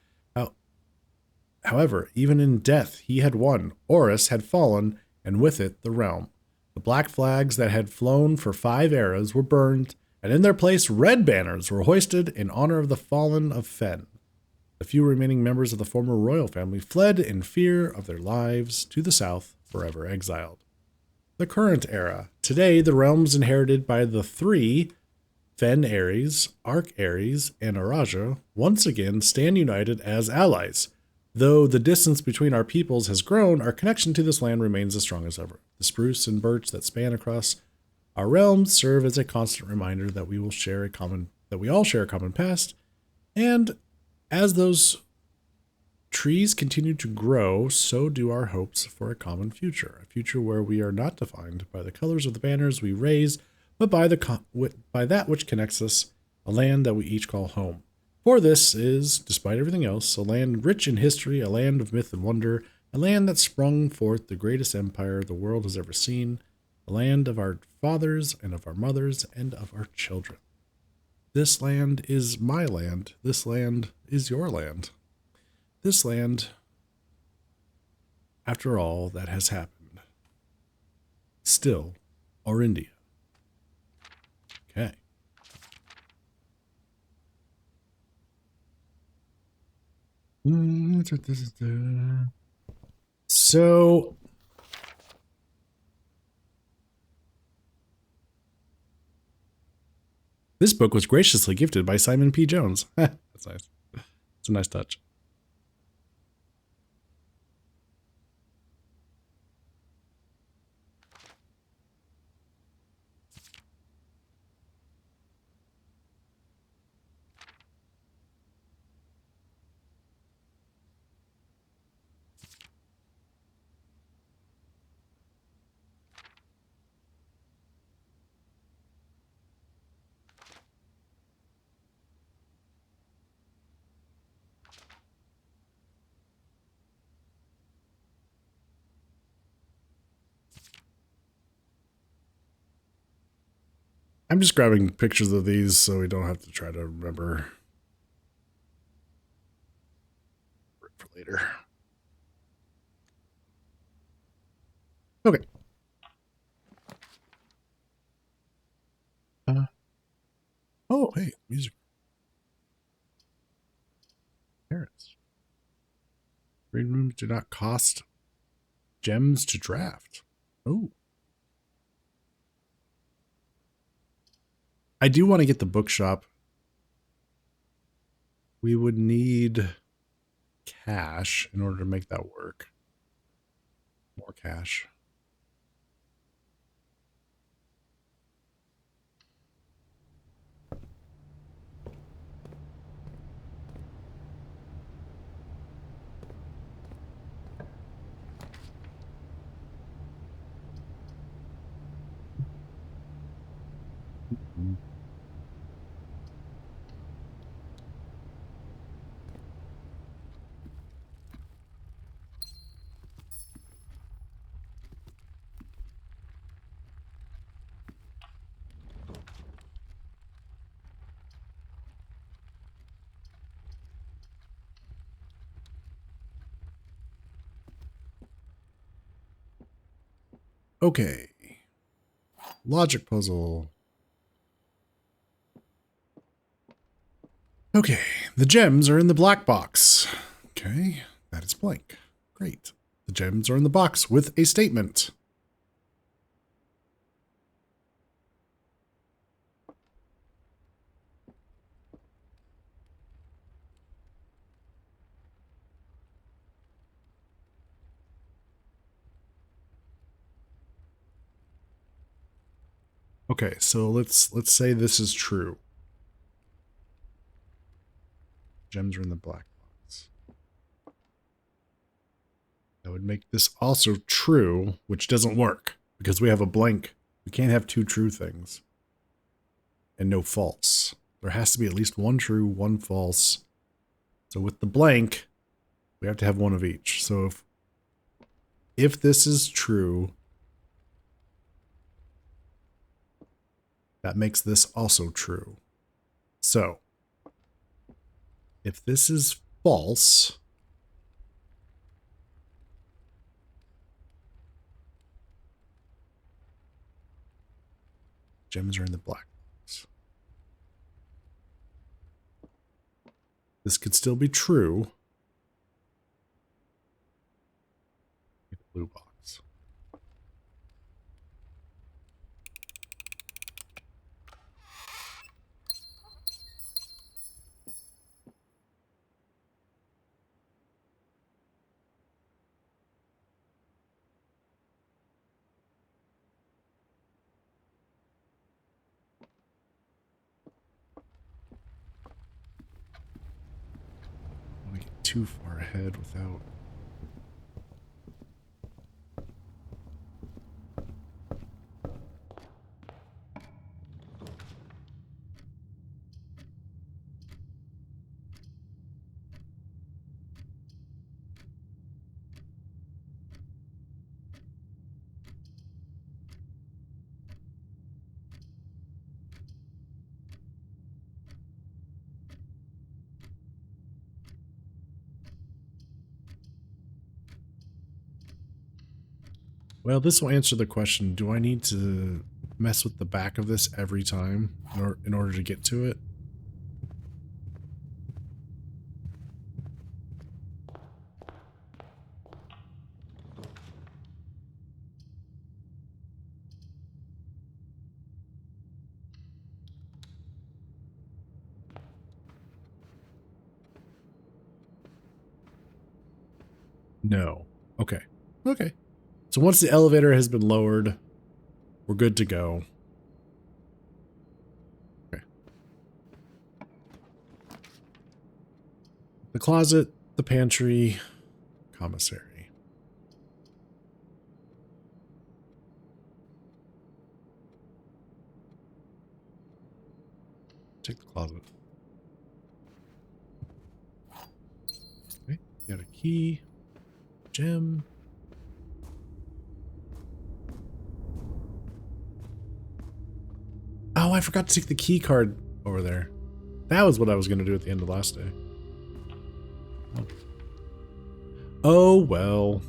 However, even in death, he had won. Horus had fallen, and with it, the realm. The black flags that had flown for 5 eras were burned, and in their place, red banners were hoisted in honor of the fallen of Fen. The few remaining members of the former royal family fled in fear of their lives to the south, forever exiled. The current era. Today, the realms inherited by the 3 Fen Ares, Arc Ares, and Araja once again stand united as allies. Though the distance between our peoples has grown, our connection to this land remains as strong as ever. The spruce and birch that span across our realms serve as a constant reminder that we all share a common past, and as those trees continue to grow, so do our hopes for a common future, a future where we are not defined by the colors of the banners we raise, but by that which connects us, a land that we each call home. For this is, despite everything else, a land rich in history, a land of myth and wonder, a land that sprung forth the greatest empire the world has ever seen, a land of our fathers and of our mothers and of our children. This land is my land. This land is your land. This land, after all that has happened, still Orindia. Okay. So this book was graciously gifted by Simon P. Jones. That's nice. It's a nice touch. I'm just grabbing pictures of these so we don't have to try to remember for later. Okay. Oh, hey, music. Parents. Green rooms do not cost gems to draft. Oh. I do want to get the bookshop. We would need cash in order to make that work. More cash. Okay. Logic puzzle. Okay. The gems are in the black box. Okay. That is blank. Great. The gems are in the box with a statement. Okay, so let's say this is true. Gems are in the black box. That would make this also true, which doesn't work because we have a blank. We can't have 2 true things and no false. There has to be at least 1 true, 1 false. So with the blank, We have to have one of each. So if this is true, that makes this also true. So if this is false, gems are in the black box. This could still be true. The blue box. I don't want to get too far ahead without. Well, this will answer the question, do I need to mess with the back of this every time in order to get to it? No. Okay. Okay. So once the elevator has been lowered, we're good to go. Okay. The closet, the pantry, commissary. Take the closet. Okay. Got a key. Gem. Oh, I forgot to take the key card over there. That was what I was going to do at the end of last day. Oh, well.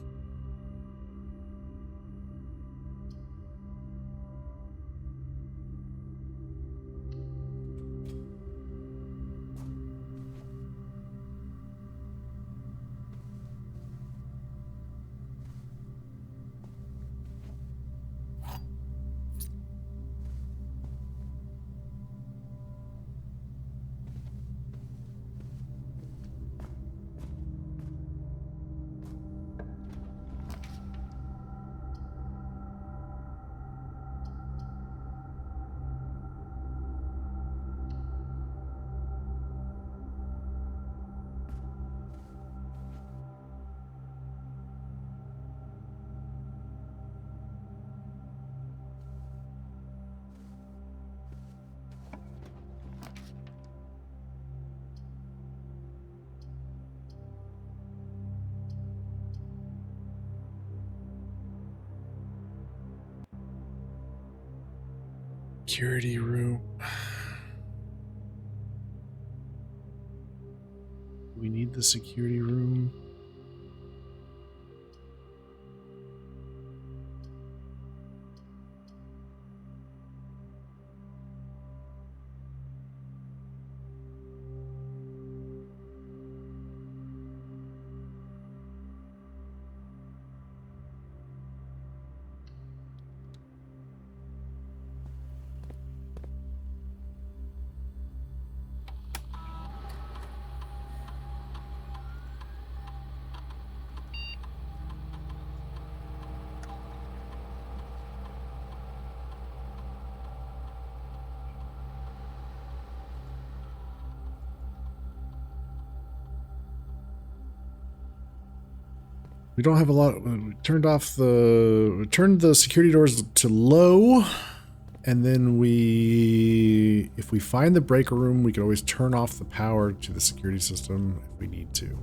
Security room. We need the security room. We don't have a lot. We turned the security doors to low, and then if we find the breaker room, we can always turn off the power to the security system if we need to.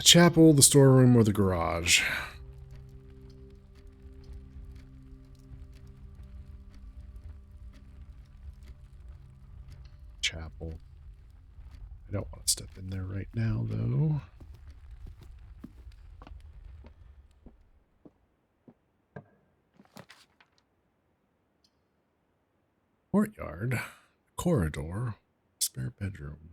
chapel, the storeroom, or the garage? Chapel. I don't want to step in there right now, though. Courtyard, corridor, spare bedroom.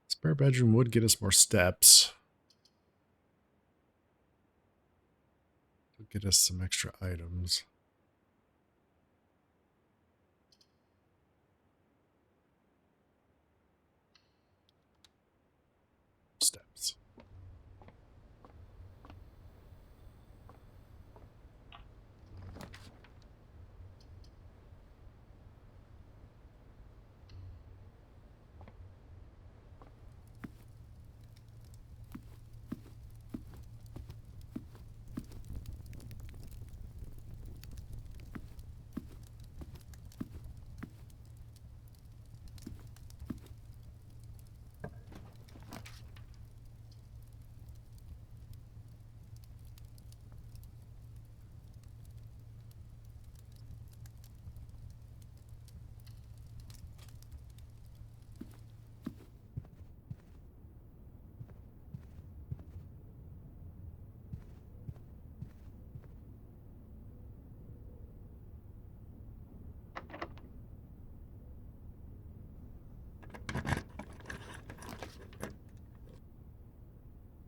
Spare bedroom would get us more steps. Would get us some extra items. Steps.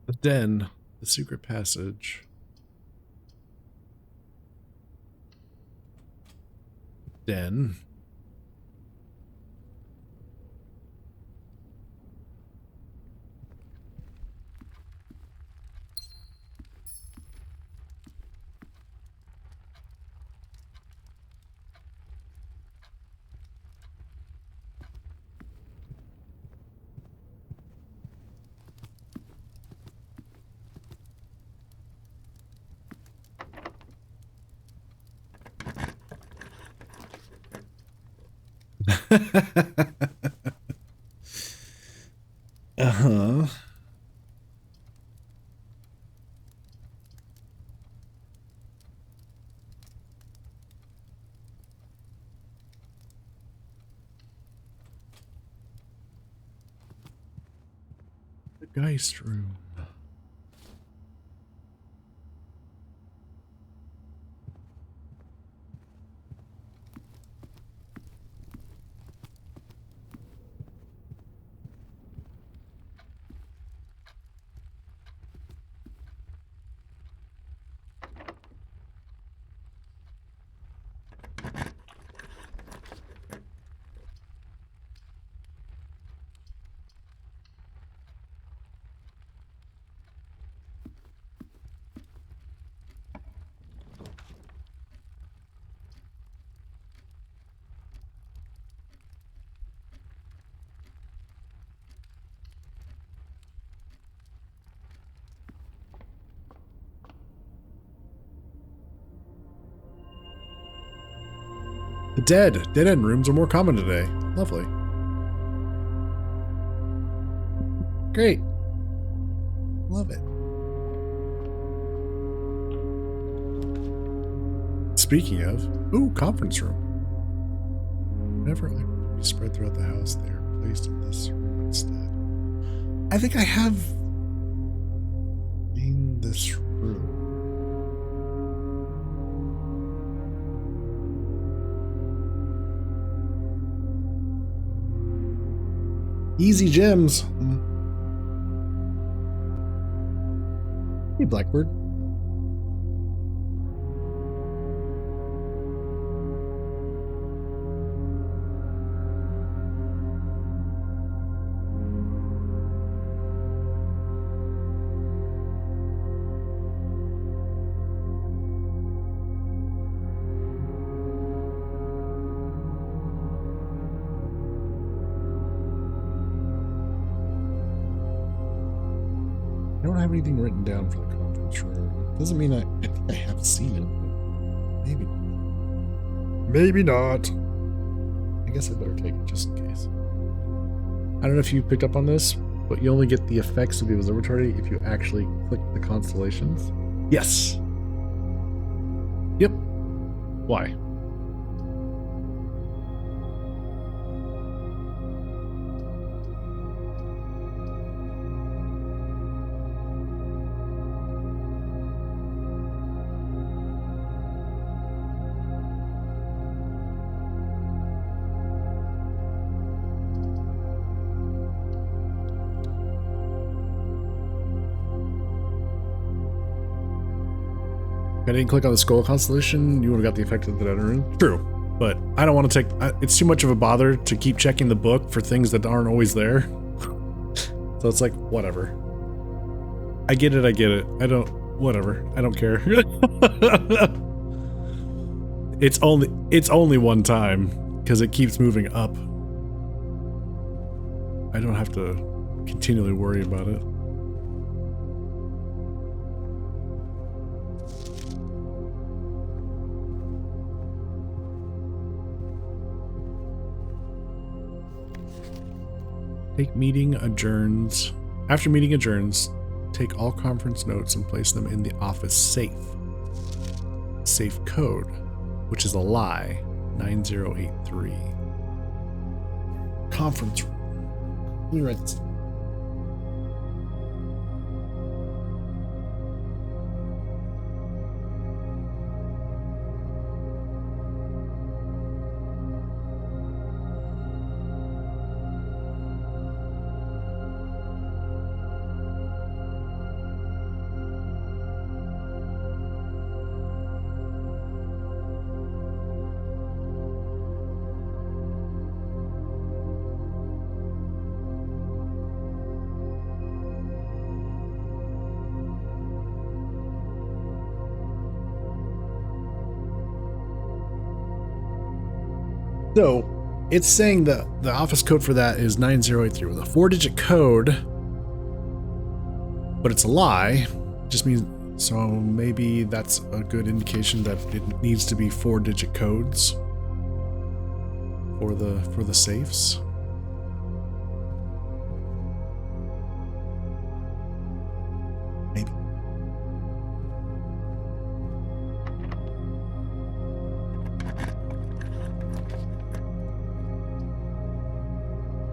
The den, the secret passage. Den. Uh-huh. The Geist room. The dead end rooms are more common today. Lovely. Great. Love it. Speaking of, ooh, conference room. Whenever I be spread throughout the house, they are placed in this room instead. I think I have in this room. Easy gems. Hey, Blackbird. I don't have anything written down for the conference room. Doesn't mean I think I have seen it. Maybe. Maybe not. I guess I better take it just in case. I don't know if you picked up on this, but you only get the effects of the observatory if you actually click the constellations. Yes. Yep. Why? If I didn't click on the skull constellation, you would have got the effect of the dead rune. True, but I don't want to take. It's too much of a bother to keep checking the book for things that aren't always there. So it's like, whatever. I get it. I don't. Whatever. I don't care. It's only one time because it keeps moving up. I don't have to continually worry about it. Take meeting adjourns. After meeting adjourns, take all conference notes and place them in the office safe. Safe code, which is a lie, 9083. Conference room. Let me write this. So, it's saying that the office code for that is 9083 with a 4-digit code, but it's a lie. Just means, so maybe that's a good indication that it needs to be 4-digit codes for the safes. Maybe.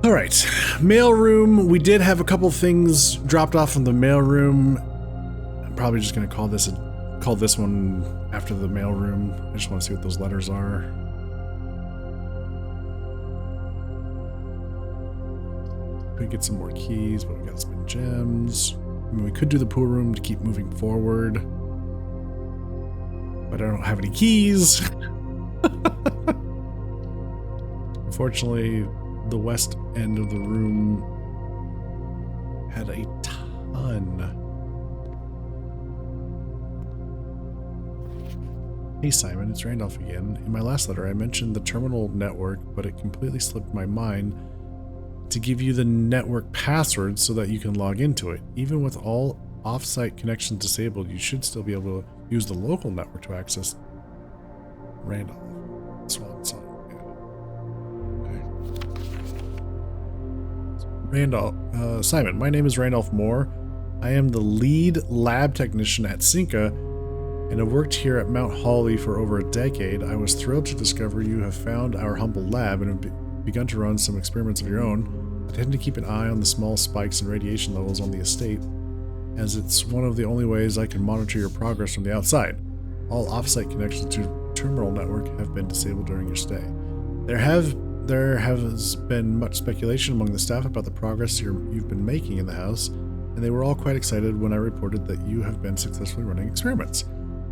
All right, mailroom. We did have a couple things dropped off from the mailroom. I'm probably just gonna call this one after the mailroom. I just want to see what those letters are. Could get some more keys, but we got some gems. I mean, we could do the pool room to keep moving forward, but I don't have any keys. Unfortunately, the west end of the room had a ton. Hey Simon, it's Randolph again. In my last letter, I mentioned the terminal network, but it completely slipped my mind to give you the network password so that you can log into it. Even with all off-site connections disabled, you should still be able to use the local network to access Randolph. Swan Song. Randolph, Simon, my name is Randolph Moore. I am the lead lab technician at Cinca and have worked here at Mount Holly for over a decade. I was thrilled to discover you have found our humble lab and have begun to run some experiments of your own. I tend to keep an eye on the small spikes in radiation levels on the estate, as it's one of the only ways I can monitor your progress from the outside. All off-site connections to terminal network have been disabled during your stay. There has been much speculation among the staff about the progress you've been making in the house, and they were all quite excited when I reported that you have been successfully running experiments.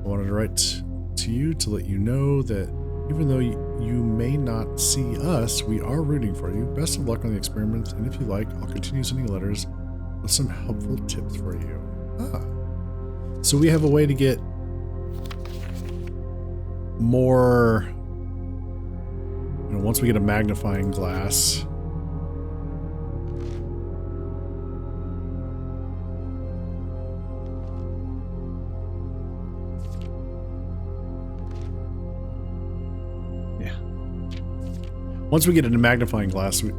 I wanted to write to you to let you know that even though you may not see us, we are rooting for you. Best of luck on the experiments, and if you like, I'll continue sending letters with some helpful tips for you. So we have a way to get more... once we get a magnifying glass, once we get a magnifying glass in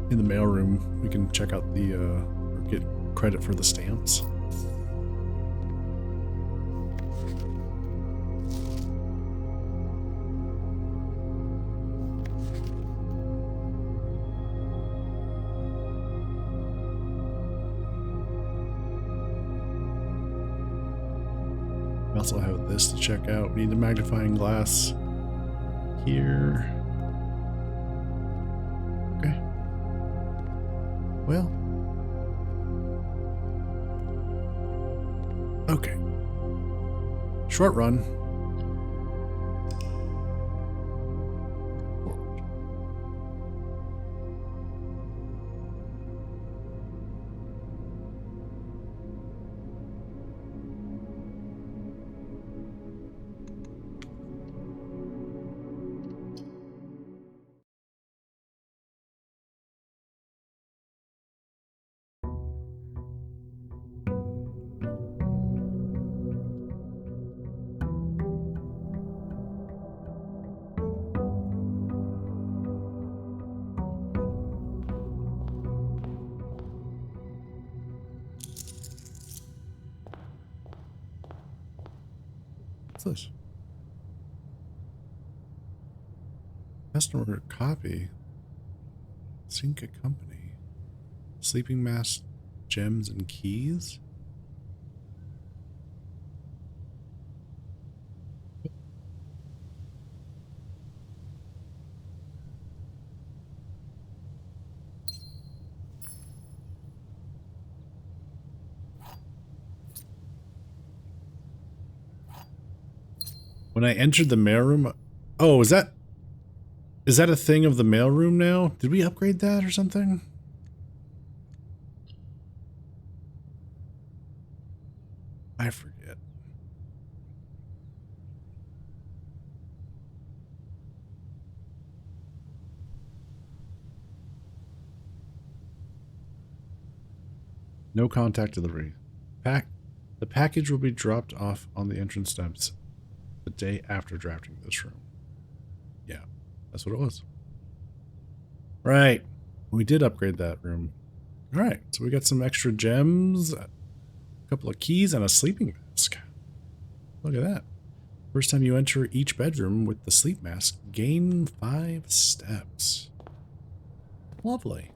the mailroom, we can check out the credit for the stamps. We also have this to check out. We need the magnifying glass here. Okay. Well. Okay. Short run. Forward. What's this? Customer copy. Sync a company. Sleeping mask, gems, and keys? When I entered the mailroom... Oh, is that a thing of the mailroom now? Did we upgrade that or something? I forget. No contact delivery. The package will be dropped off on the entrance steps the day after drafting this room. Yeah, that's what it was. Right. We did upgrade that room. All right, so we got some extra gems, a couple of keys, and a sleeping mask. Look at that. First time you enter each bedroom with the sleep mask, gain 5 steps. Lovely.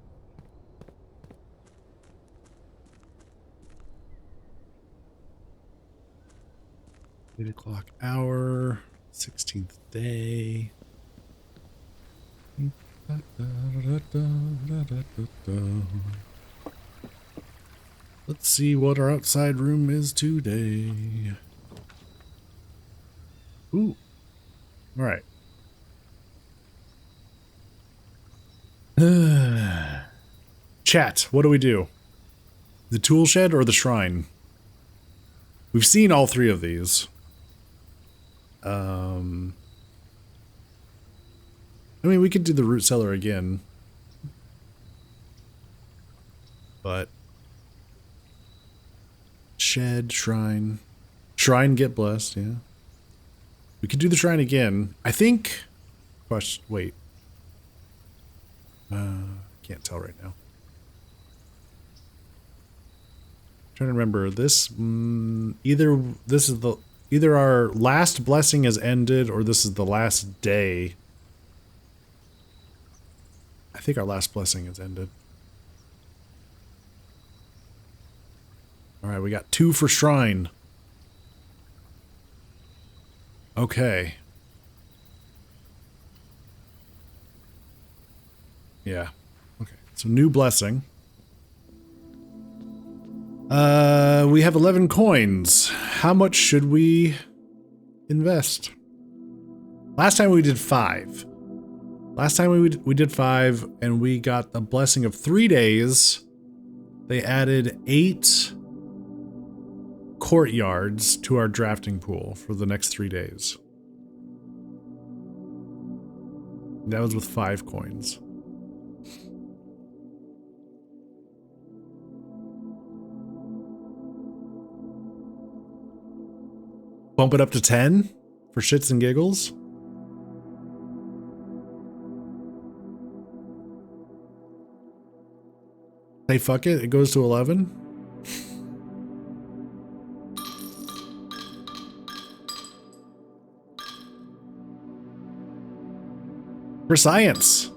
Eight o'clock hour, 16th day. Let's see what our outside room is today. Ooh. All right. Chat, what do we do? The tool shed or the shrine? We've seen all 3 of these. I mean, we could do the root cellar again. But shed, shrine. Shrine, get blessed, yeah. We could do the shrine again. I think... Question, wait. Can't tell right now. Trying to remember this. Either our last blessing has ended or this is the last day. I think our last blessing has ended. All right, we got 2 for shrine. Okay. Yeah. Okay. So new blessing. We have 11 coins. How much should we invest? Last time we did 5. Last time we did 5 and we got the blessing of 3 days. They added 8 courtyards to our drafting pool for the next 3 days. That was with 5 coins. Bump it up to 10 for shits and giggles. Say fuck it, it goes to 11. For science.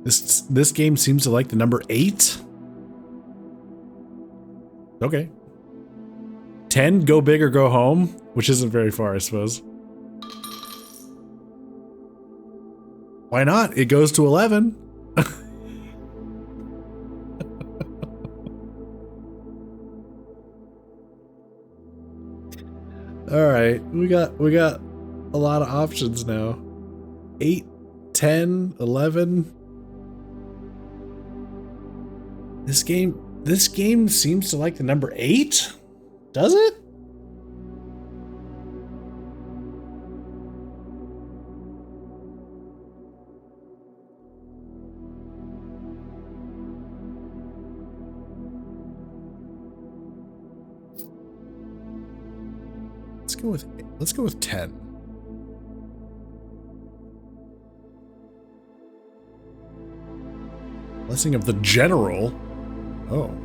This game seems to like the number 8. Okay. 10, go big or go home, which isn't very far, I suppose. Why not? It goes to 11. All right, we got a lot of options now. 8, 10, 11. This game seems to like the number 8? Does it? Let's go with 10. Blessing of the General. Oh.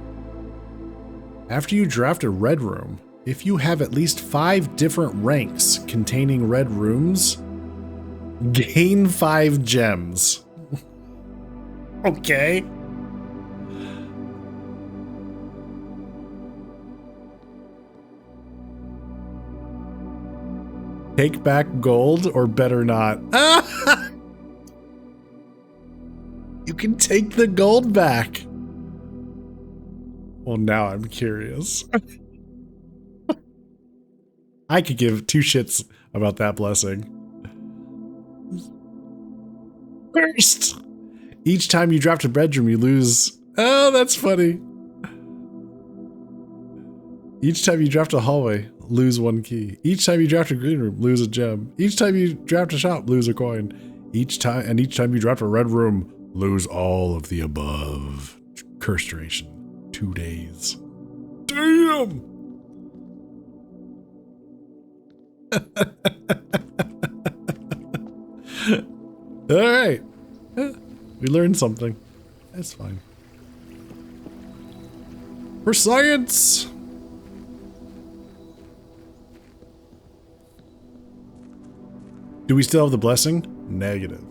After you draft a red room, if you have at least 5 different ranks containing red rooms, gain 5 gems. Okay. Take back gold or better not. You can take the gold back. Well, now I'm curious. I could give 2 shits about that blessing. First, each time you draft a bedroom, you lose. Oh, that's funny. Each time you draft a hallway, lose 1 key. Each time you draft a green room, lose a gem. Each time you draft a shop, lose a coin. Each time you draft a red room, lose all of the above. Curse duration, 2 days. Damn! All right. We learned something. That's fine. For science! Do we still have the blessing? Negative.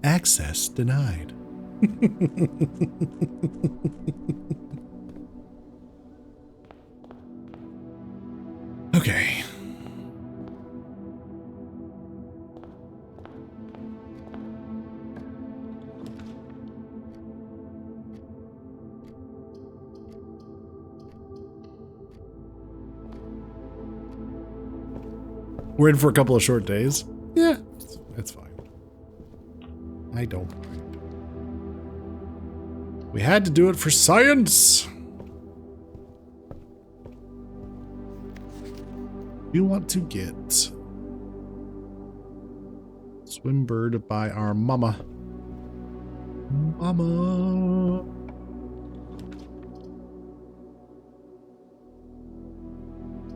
Access denied. Okay. We're in for a couple of short days. Yeah, it's fine. I don't mind. We had to do it for science. We want to get Swimbird by our mama. Mama.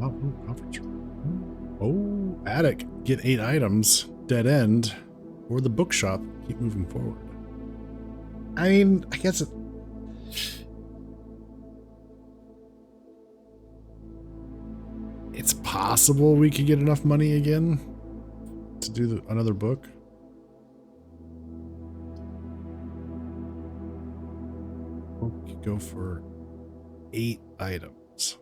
Oh, conference room. Oh, attic. Get 8 items. Dead end. Or the bookshop. Keep moving forward. I mean, I guess it... It's possible we could get enough money again to do another book. We could go for 8 items.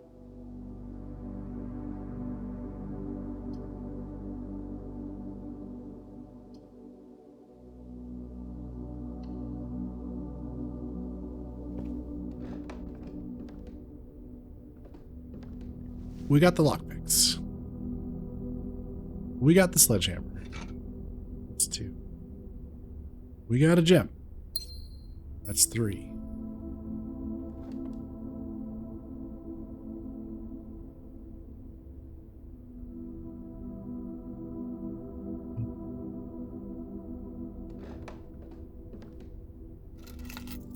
We got the lockpicks. We got the sledgehammer. That's 2. We got a gem. That's 3.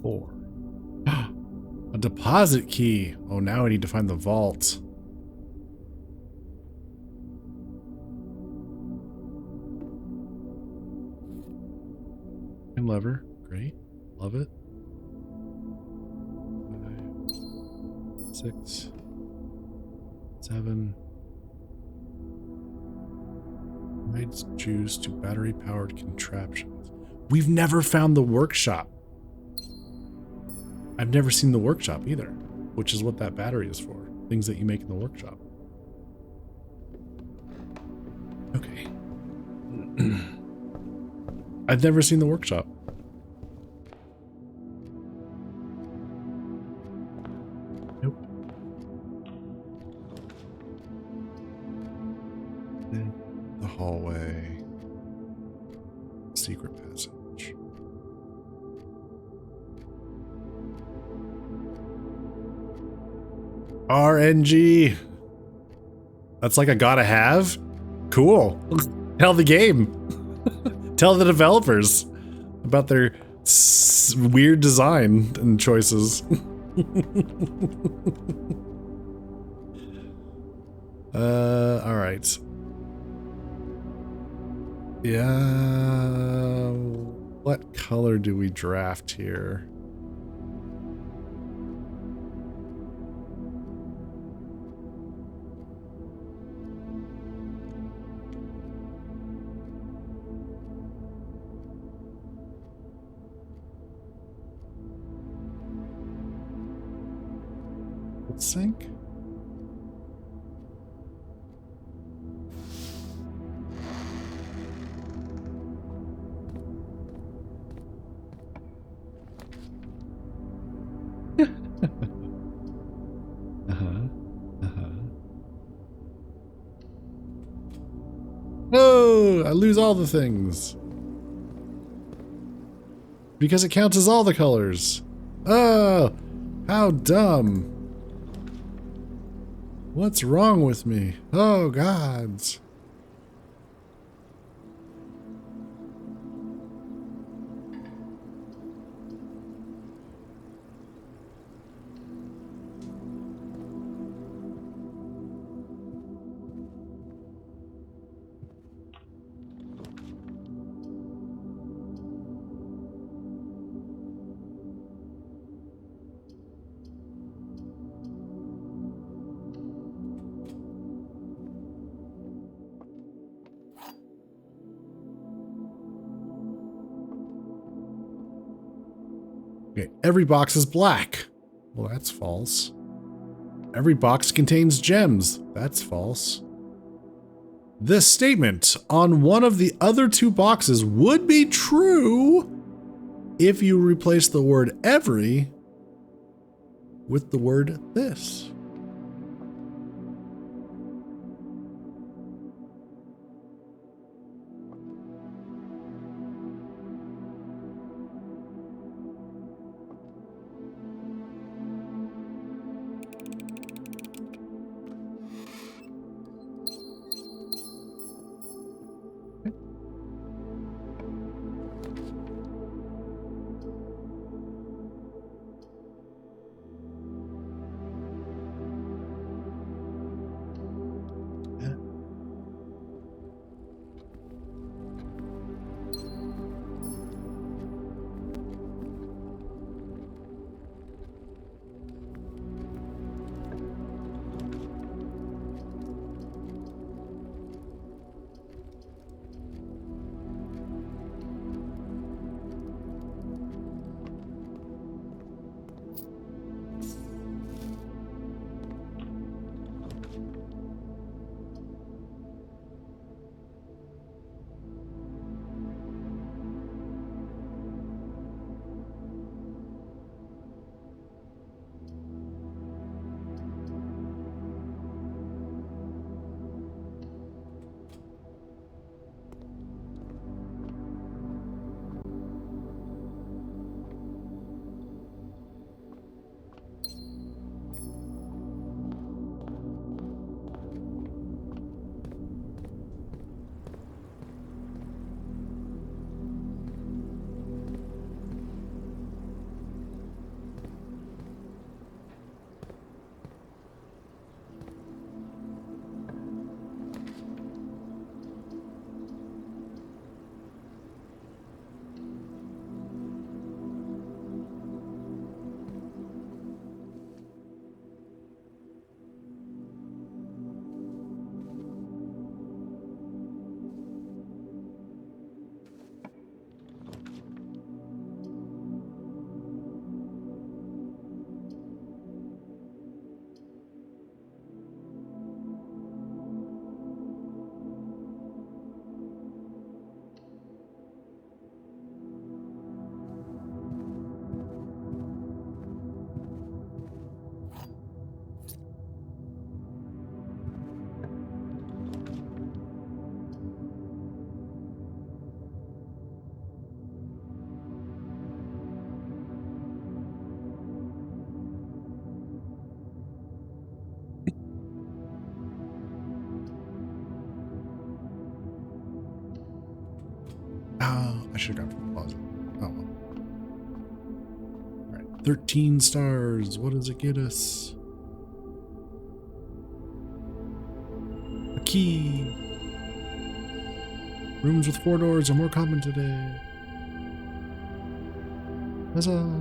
Four. A deposit key. Oh, now I need to find the vault. Lever, great, love it. 5, 6. 7. Lights juice to battery-powered contraptions. We've never found the workshop. I've never seen the workshop either, which is what that battery is for. Things that you make in the workshop. Okay. I've never seen the workshop. Nope. The hallway. Secret passage. RNG. That's like a gotta have? Cool. Tell the game. Tell the developers about their weird design and choices. All right. Yeah. What color do we draft here? Sync. Oh, I lose all the things. Because it counts as all the colors. Oh, how dumb. What's wrong with me? Oh, gods. Okay, every box is black. Well, that's false. Every box contains gems. That's false. This statement on one of the other two boxes would be true if you replace the word every with the word this. I should have gone for the closet. Oh well. All right, 13 stars. What does it get us? A key. Rooms with 4 doors are more common today. Huzzah.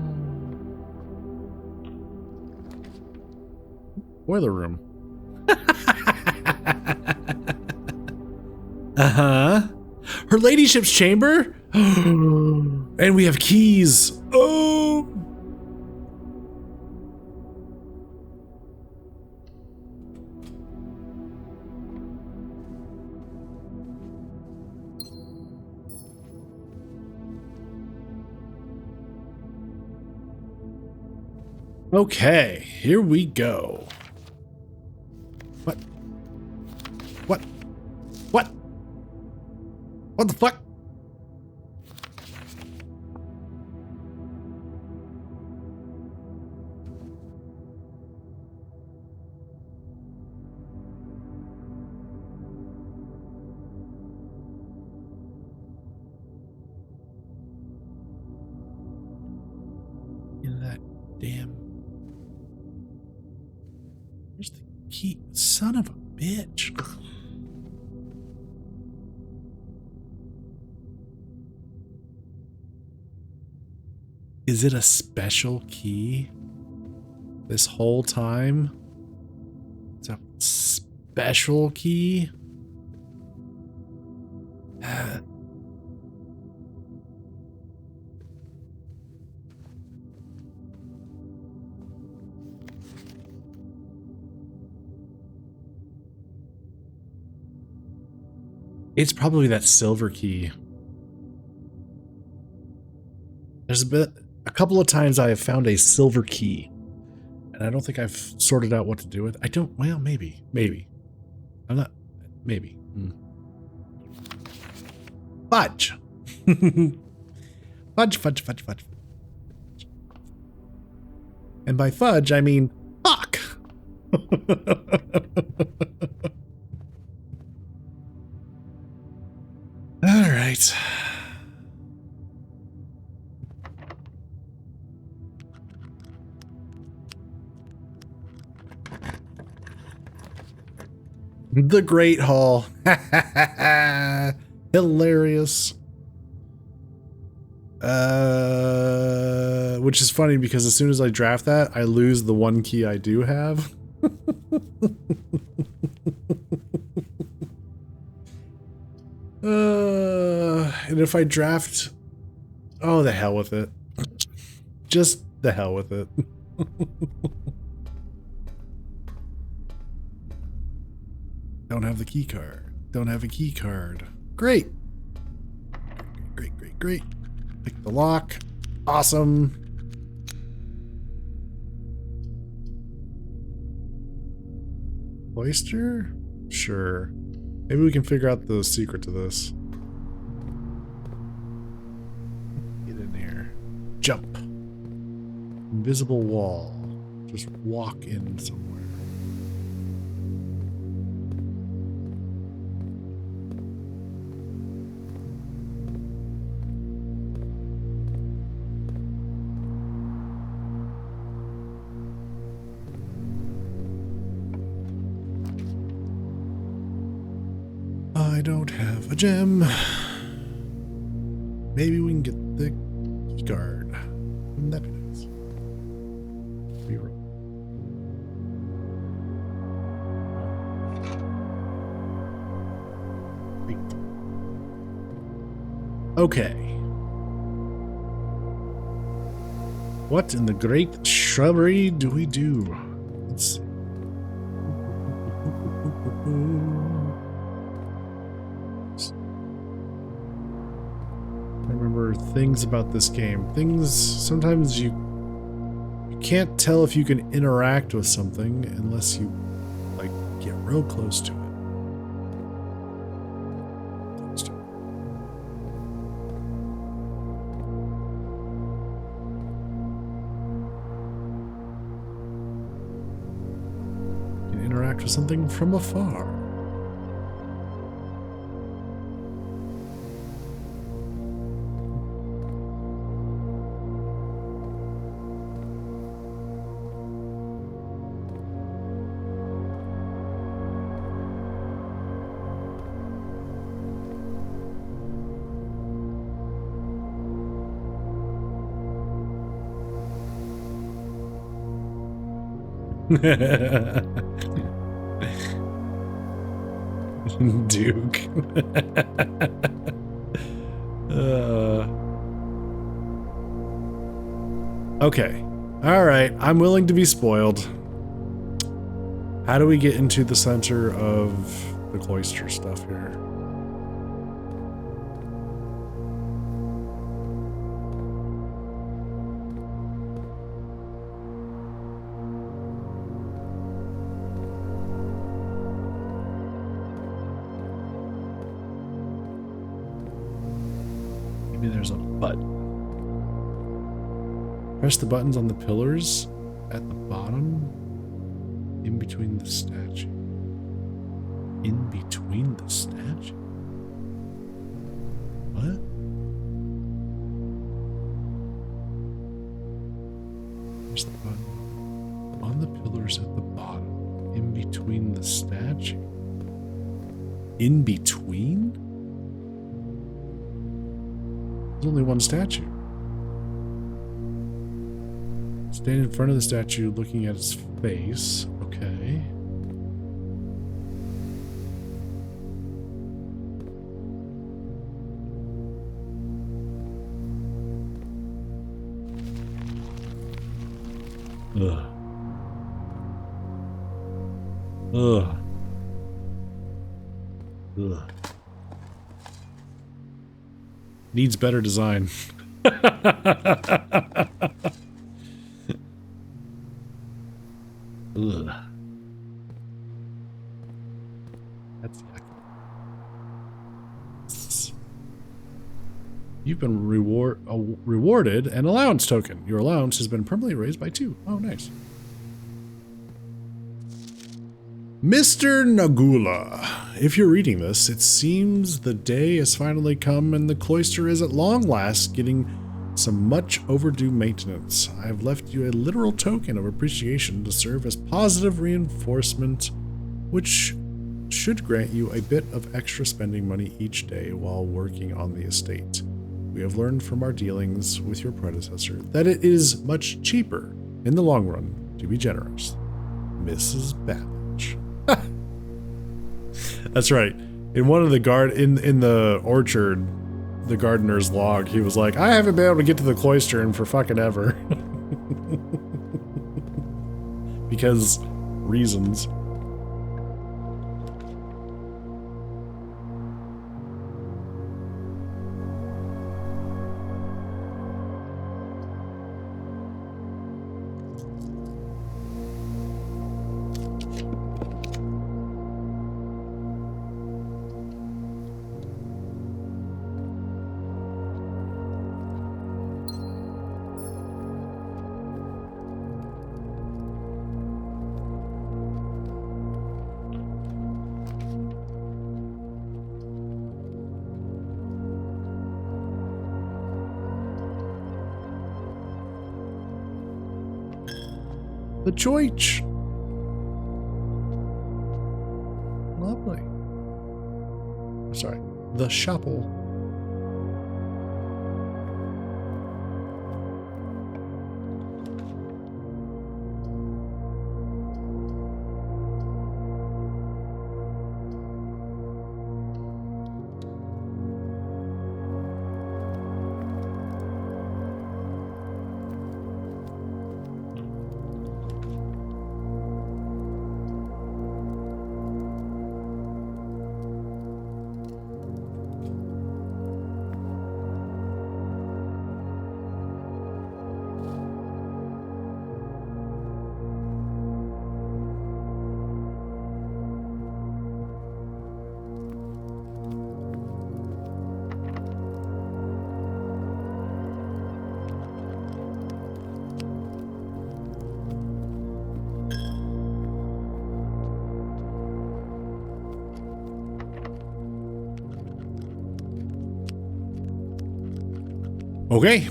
Boiler room. Uh-huh. Her ladyship's chamber? And we have keys. Oh! Okay, here we go. What? What? What? What the fuck? In that damn. Where's the key? Son of a bitch. Is it a special key? This whole time? It's a special key? It's probably that silver key. There's a couple of times I have found a silver key, and I don't think I've sorted out what to do with it. I don't, well, maybe. I'm not, maybe. Fudge. Fudge. And by fudge, I mean fuck. All right. The Great Hall. Hilarious. Which is funny because as soon as I draft that, I lose the one key I do have. And if I draft... Oh, the hell with it. Just the hell with it. Don't have the key card. Don't have a key card. Great. Great. Pick the lock. Awesome. Oyster? Sure. Maybe we can figure out the secret to this. Get in here. Jump. Invisible wall. Just walk in somewhere. I don't have a gem. Maybe we can get the key card. Wouldn't that be nice? Reroll. Great. Okay. What in the great shrubbery do we do? Let's see. Remember things about this game. Things sometimes you can't tell if you can interact with something unless you like get real close to it. You can interact with something from afar. Duke. Okay. All right. I'm willing to be spoiled. How do we get into the center of the cloister stuff here? Maybe there's a button. Press the buttons on the pillars at the bottom, in between the statue. In between the statue? What? Press the button on the pillars at the bottom, in between the statue. In between? There's only one statue. Stand in front of the statue looking at its face. Okay. Ugh. Ugh. Ugh. Needs better design. Ugh. That's yucky. You've been rewarded an allowance token. Your allowance has been permanently raised by 2. Oh, nice. Mr. Nagula, if you're reading this, it seems the day has finally come and the cloister is at long last getting some much overdue maintenance. I have left you a literal token of appreciation to serve as positive reinforcement, which should grant you a bit of extra spending money each day while working on the estate. We have learned from our dealings with your predecessor that it is much cheaper in the long run to be generous. Mrs. Babbage. That's right. In one of the in the orchard, the gardener's log, he was like, I haven't been able to get to the cloister in for fucking ever. Because reasons. The church. Lovely. Sorry, the chapel. Okay,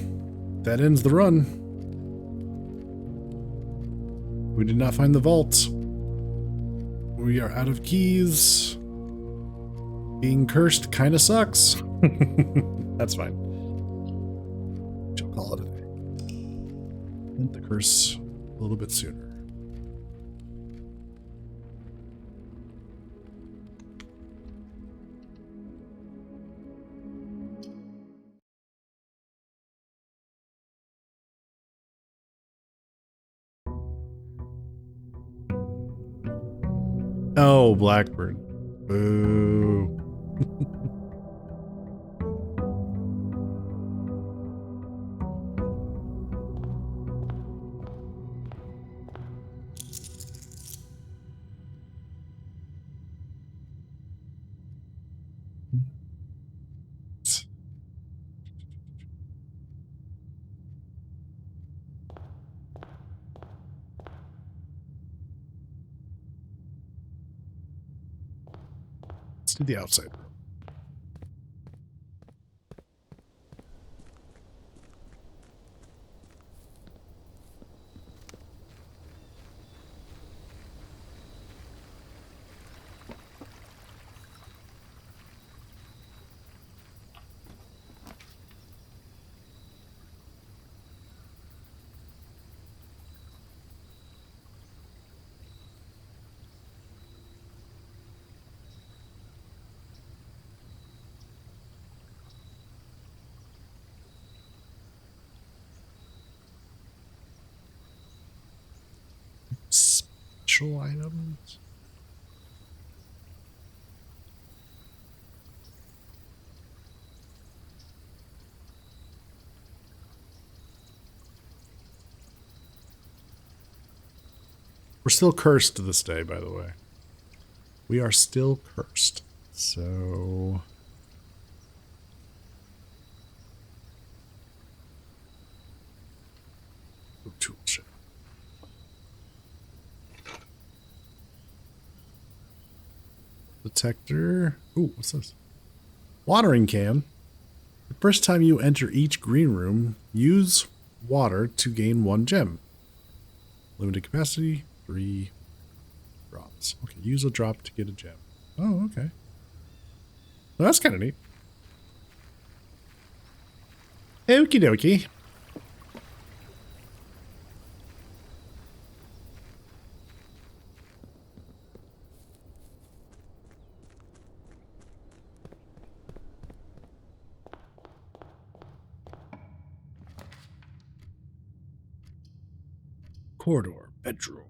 that ends the run. We did not find the vault. We are out of keys. Being cursed kind of sucks. That's fine. I'll call it a day. End the curse a little bit sooner. Oh, Blackbird. Boo. Let's do the outside room. Special items. We're still cursed to this day, by the way. We are still cursed. So... tool shed. Detector. Ooh, what's this? Watering can. The first time you enter each green room, use water to gain 1 gem. Limited capacity, 3 drops. Okay, use a drop to get a gem. Oh, okay. Well, that's kind of neat. Okie dokie. Corridor, bedroom.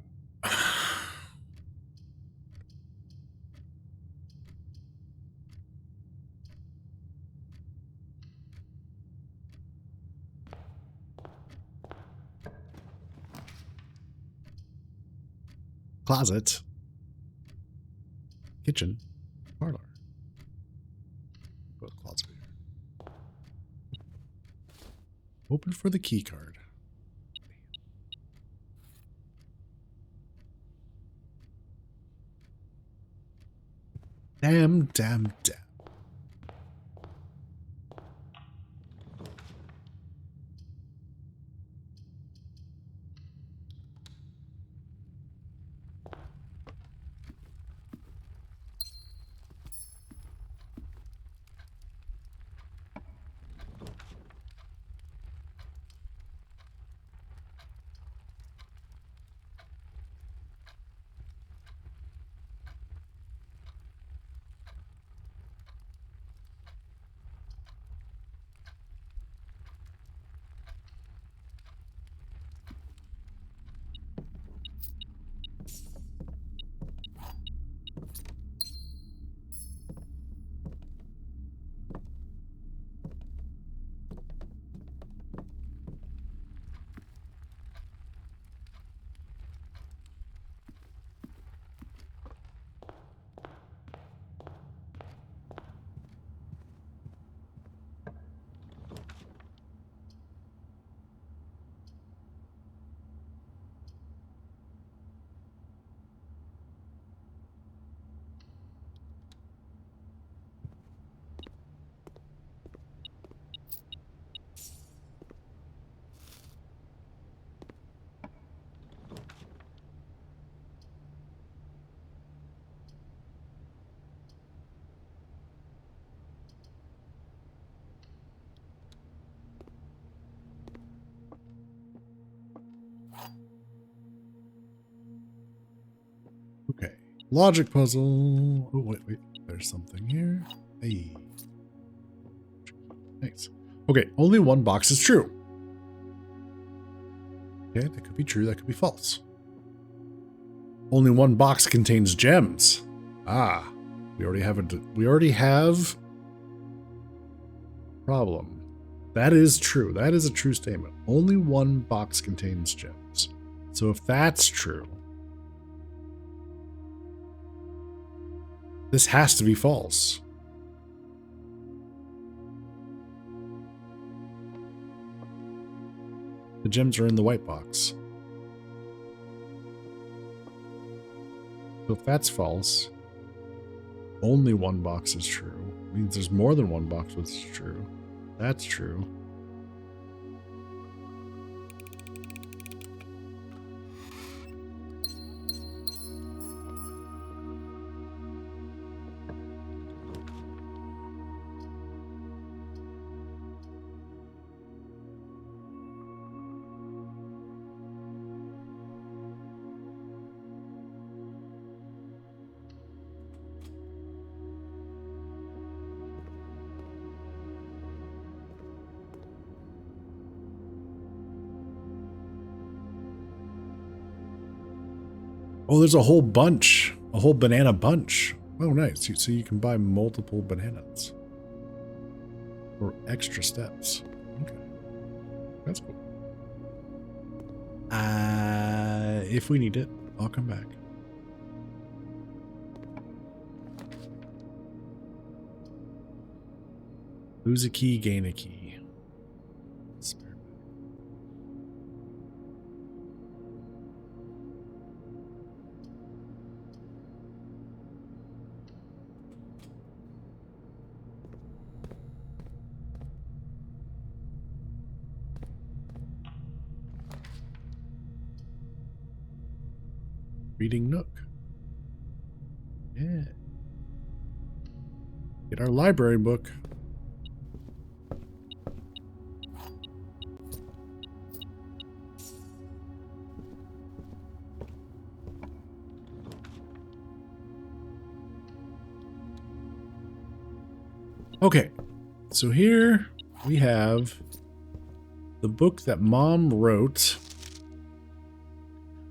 Closet. Kitchen. Parlor. Both closets here. Open for the key card. Damn. Okay. Logic puzzle. Oh, wait. There's something here. Hey. Nice. Okay, only 1 box is true. Okay, that could be true, that could be false. Only one box contains gems. Ah, we already have problem. That is true. That is a true statement. Only one box contains gems. So if that's true, this has to be false. The gems are in the white box. So if that's false, only one box is true. It means there's more than one box that's true. That's true. Oh, there's a whole bunch, a whole banana bunch. Oh, nice. So you can buy multiple bananas for extra steps. Okay, that's cool. If we need it, I'll come back. Lose a key, gain a key. Reading nook. Yeah. Get our library book. Okay, so here we have the book that Mom wrote.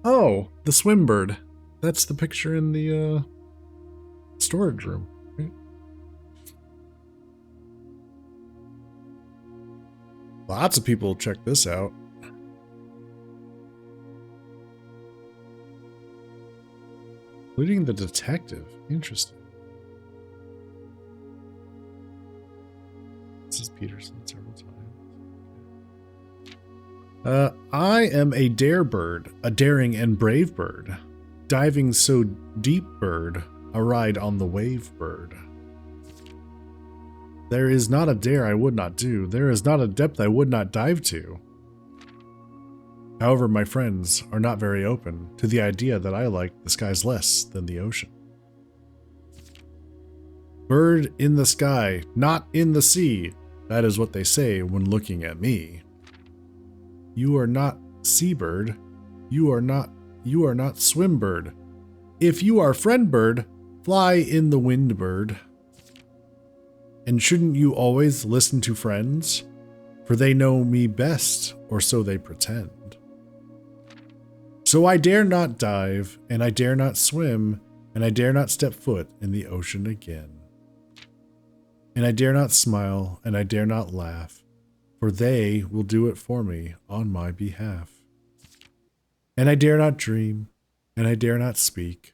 Oh, the swim bird. That's the picture in the storage room. Right? Lots of people check this out. Including the detective. Interesting. This is Peterson several times. I am a dare bird, a daring and brave bird. Diving so deep bird, a ride on the wave bird. There is not a dare I would not do. There is not a depth I would not dive to. However, my friends are not very open to the idea that I like the skies less than the ocean. Bird in the sky, not in the sea. That is what they say when looking at me. You are not seabird. You are not swim bird. If you are friend bird, fly in the wind bird. And shouldn't you always listen to friends? For they know me best, or so they pretend. So I dare not dive, and I dare not swim, and I dare not step foot in the ocean again. And I dare not smile, and I dare not laugh, for they will do it for me on my behalf. And I dare not dream, and I dare not speak,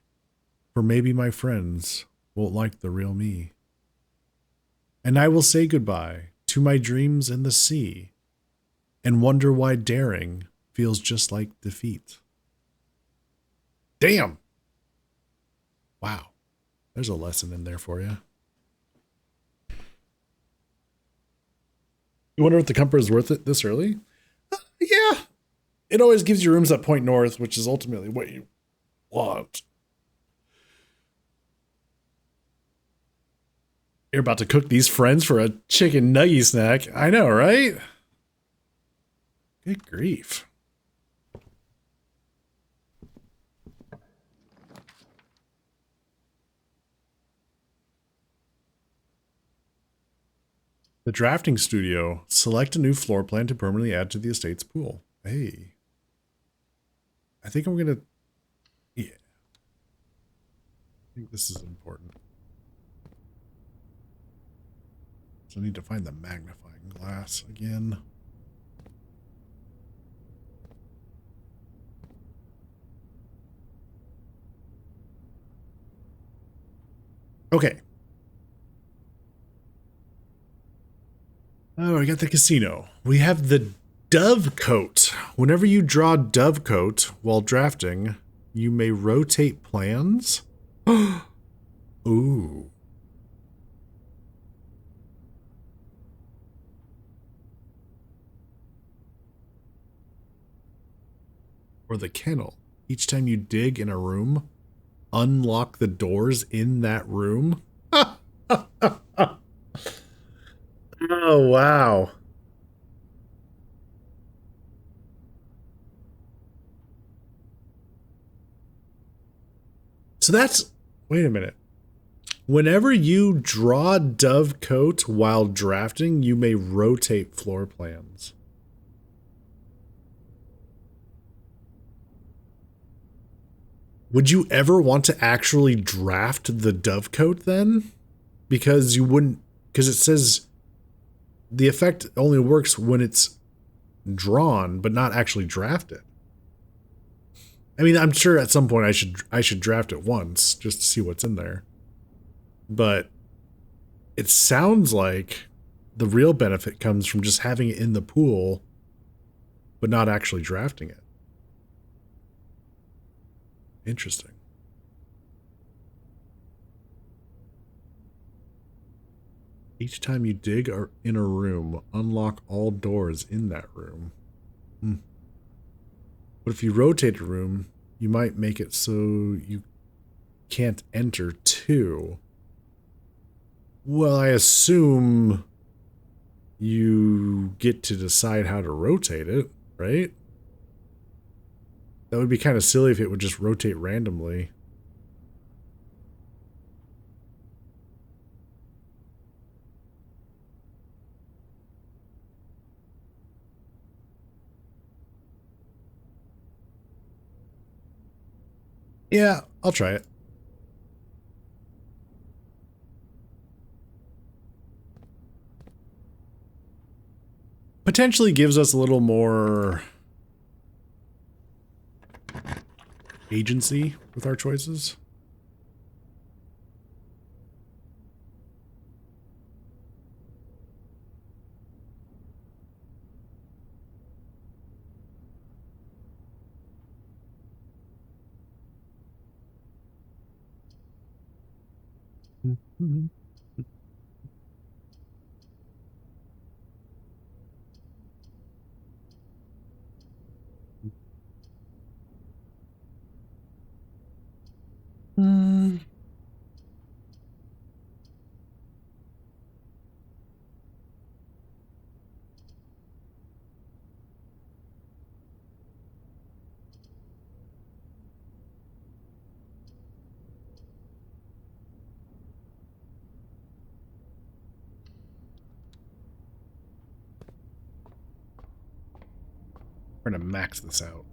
for maybe my friends won't like the real me. And I will say goodbye to my dreams in the sea, and wonder why daring feels just like defeat. Damn! Wow. There's a lesson in there for you. You wonder if the comfort is worth it this early? Yeah. It always gives you rooms that point north, which is ultimately what you want. You're about to cook these friends for a chicken nugget snack. I know, right? Good grief. The drafting studio. Select a new floor plan to permanently add to the estate's pool. Hey. I think I'm going to... Yeah. think this is important. So I need to find the magnifying glass again. Okay. Oh, I got the casino. We have the Dovecote. Whenever you draw Dovecote while drafting, you may rotate plans. Ooh. Or the kennel. Each time you dig in a room, unlock the doors in that room. Oh, wow. So that's, wait a minute. Whenever you draw Dovecote while drafting, you may rotate floor plans. Would you ever want to actually draft the Dovecote then? Because you wouldn't, because it says the effect only works when it's drawn, but not actually drafted. I mean, I'm sure at some point I should draft it once just to see what's in there. But it sounds like the real benefit comes from just having it in the pool, but not actually drafting it. Interesting. Each time you dig in a room, unlock all doors in that room. But if you rotate a room, you might make it so you can't enter two. Well, I assume you get to decide how to rotate it, right? That would be kind of silly if it would just rotate randomly. Yeah, I'll try it. Potentially gives us a little more agency with our choices. We're gonna max this out.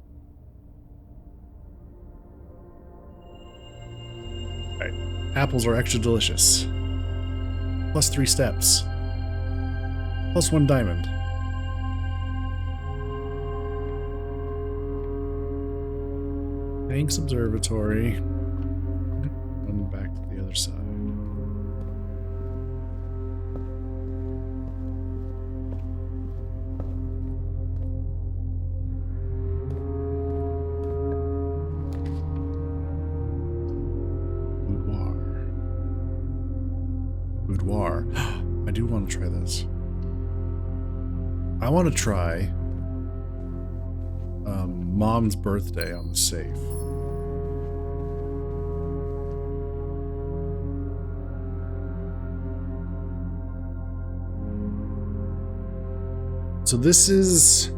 Alright. Apples are extra delicious. Plus 3 steps. Plus 1 diamond. Thanks, observatory. Run back to the other side. Boudoir. I do want to try this. I want to try Mom's birthday on the safe. So this is,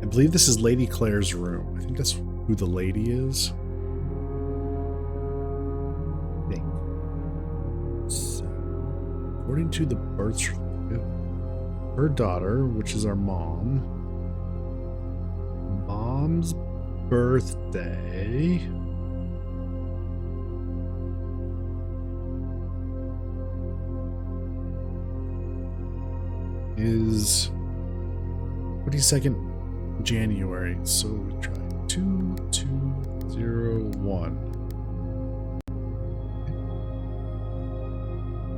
I believe this is Lady Claire's room. I think that's who the lady is. I think. So, according to the birth certificate, her daughter, which is our mom, Mom's birthday is 22nd January. So we try 2201.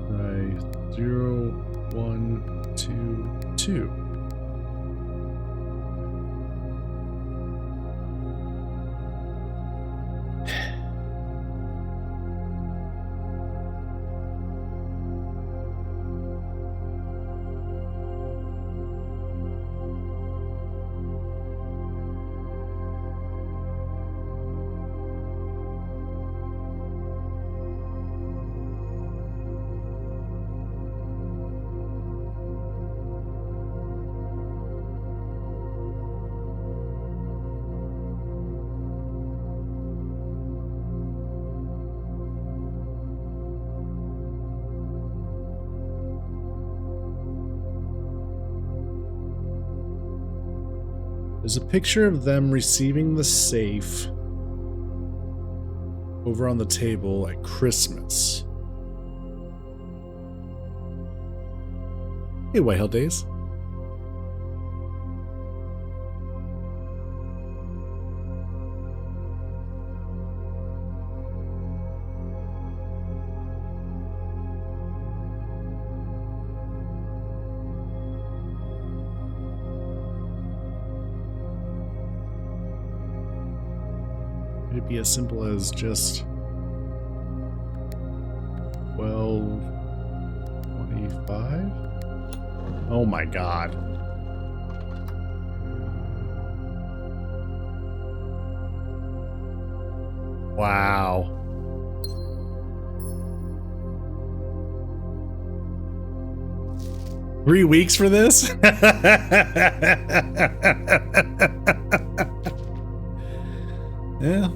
Try 0122. There's a picture of them receiving the safe over on the table at Christmas. Hey, Whitehill Days. It'd be as simple as just 1225. Oh my god. Wow. Three weeks for this? Yeah.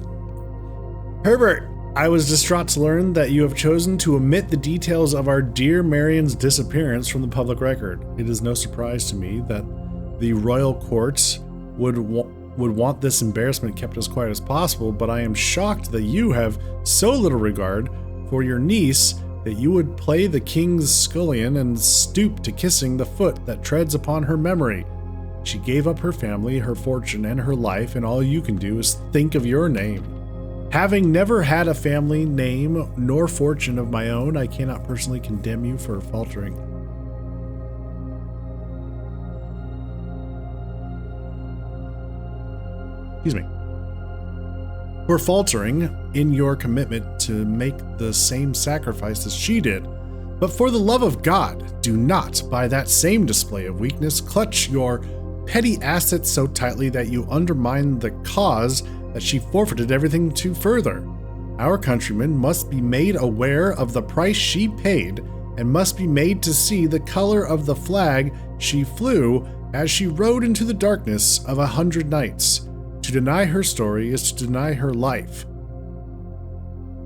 Herbert, I was distraught to learn that you have chosen to omit the details of our dear Marion's disappearance from the public record. It is no surprise to me that the royal courts would want this embarrassment kept as quiet as possible, but I am shocked that you have so little regard for your niece that you would play the king's scullion and stoop to kissing the foot that treads upon her memory. She gave up her family, her fortune, and her life, and all you can do is think of your name. Having never had a family name nor fortune of my own, I cannot personally condemn you for faltering. Excuse me. For faltering in your commitment to make the same sacrifice as she did. But for the love of God, do not, by that same display of weakness, clutch your petty assets so tightly that you undermine the cause that she forfeited everything to further. Our countrymen must be made aware of the price she paid and must be made to see the color of the flag she flew as she rode into the darkness of 100 nights. To deny her story is to deny her life.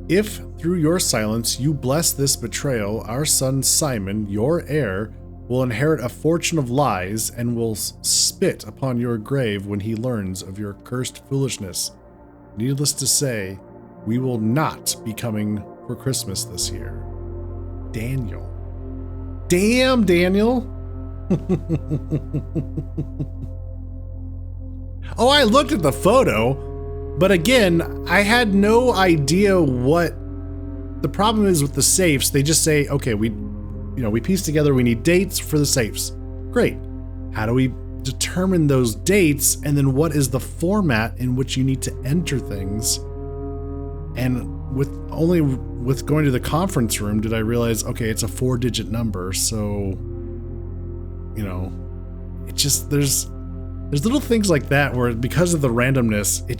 If, through your silence, you bless this betrayal, our son Simon, your heir, will inherit a fortune of lies and will spit upon your grave when he learns of your cursed foolishness. Needless to say, we will not be coming for Christmas this year. Daniel. Damn, Daniel! Oh, I looked at the photo, but again, I had no idea what the problem is with the safes. They just say, okay, we piece together, we need dates for the safes. Great. How do we determine those dates? And then what is the format in which you need to enter things? And with going to the conference room, did I realize, okay, it's a 4-digit number. So, it just, there's little things like that where because of the randomness, it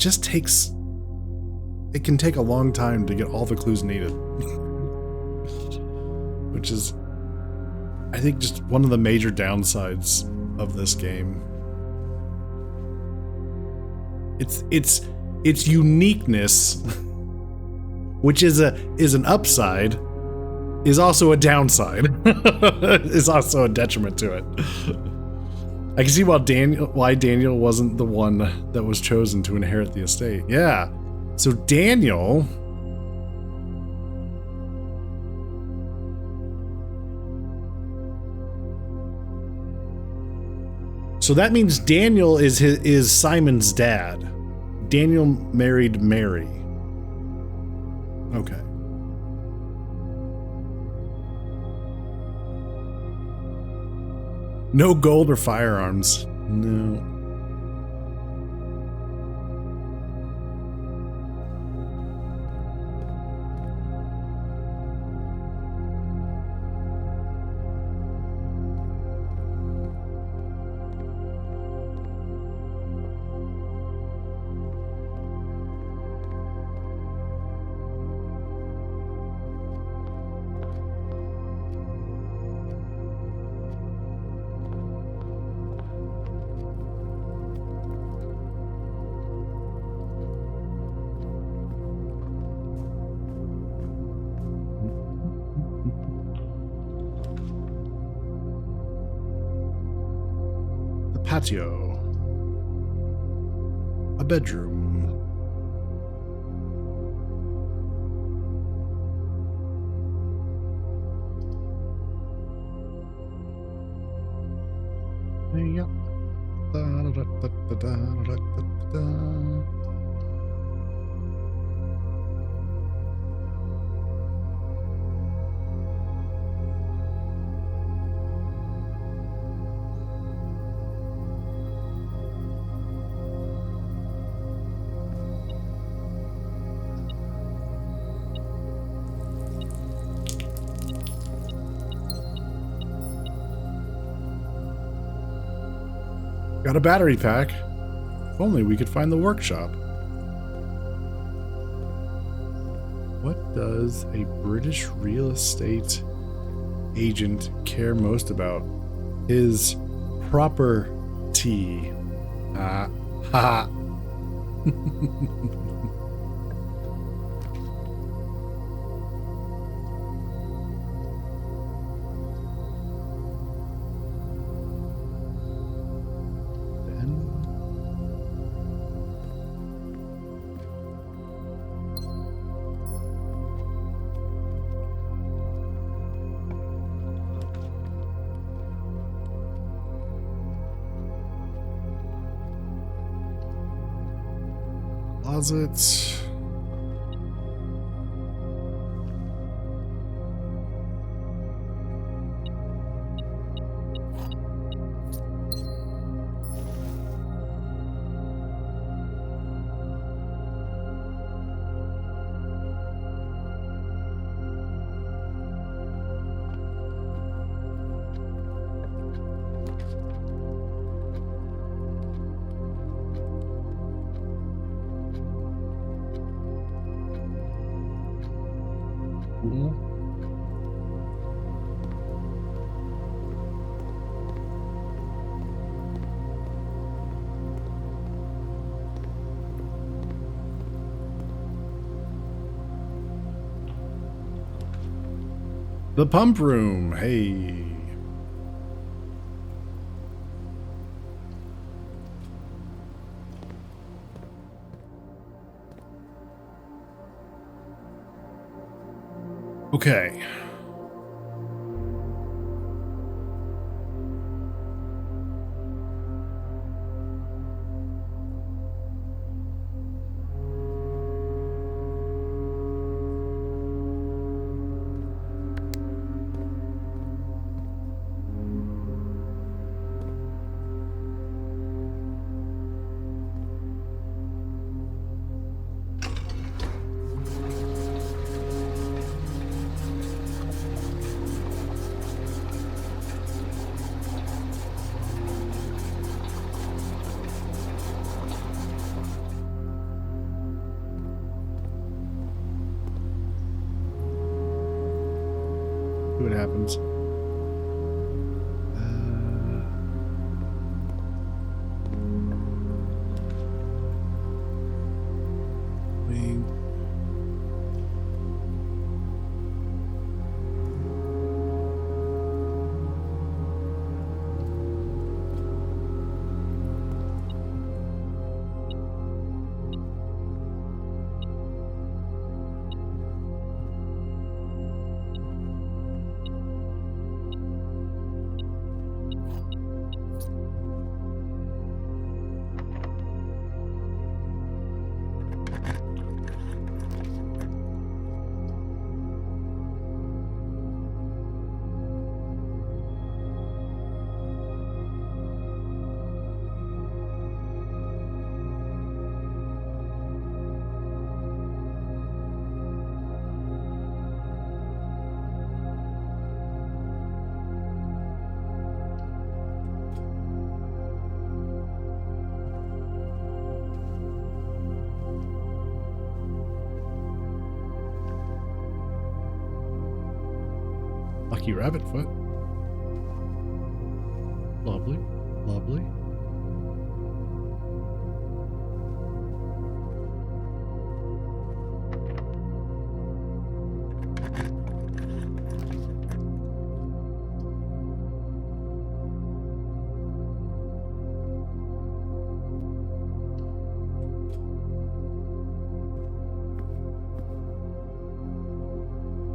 can take a long time to get all the clues needed. Which is, I think, just one of the major downsides of this game. Its uniqueness, which is an upside, is also a downside. Is also a detriment to it. I can see why Daniel wasn't the one that was chosen to inherit the estate. Yeah. So Daniel... So that means Daniel is Simon's dad. Daniel married Mary. Okay. No gold or firearms. No. Patio. A bedroom. Yep. Got a battery pack. If only we could find the workshop. What does a British real estate agent care most about? His property. Ha. Closets. The pump room. Hey. Okay. See what happens. Wing. Lucky rabbit foot. Lovely. Lovely.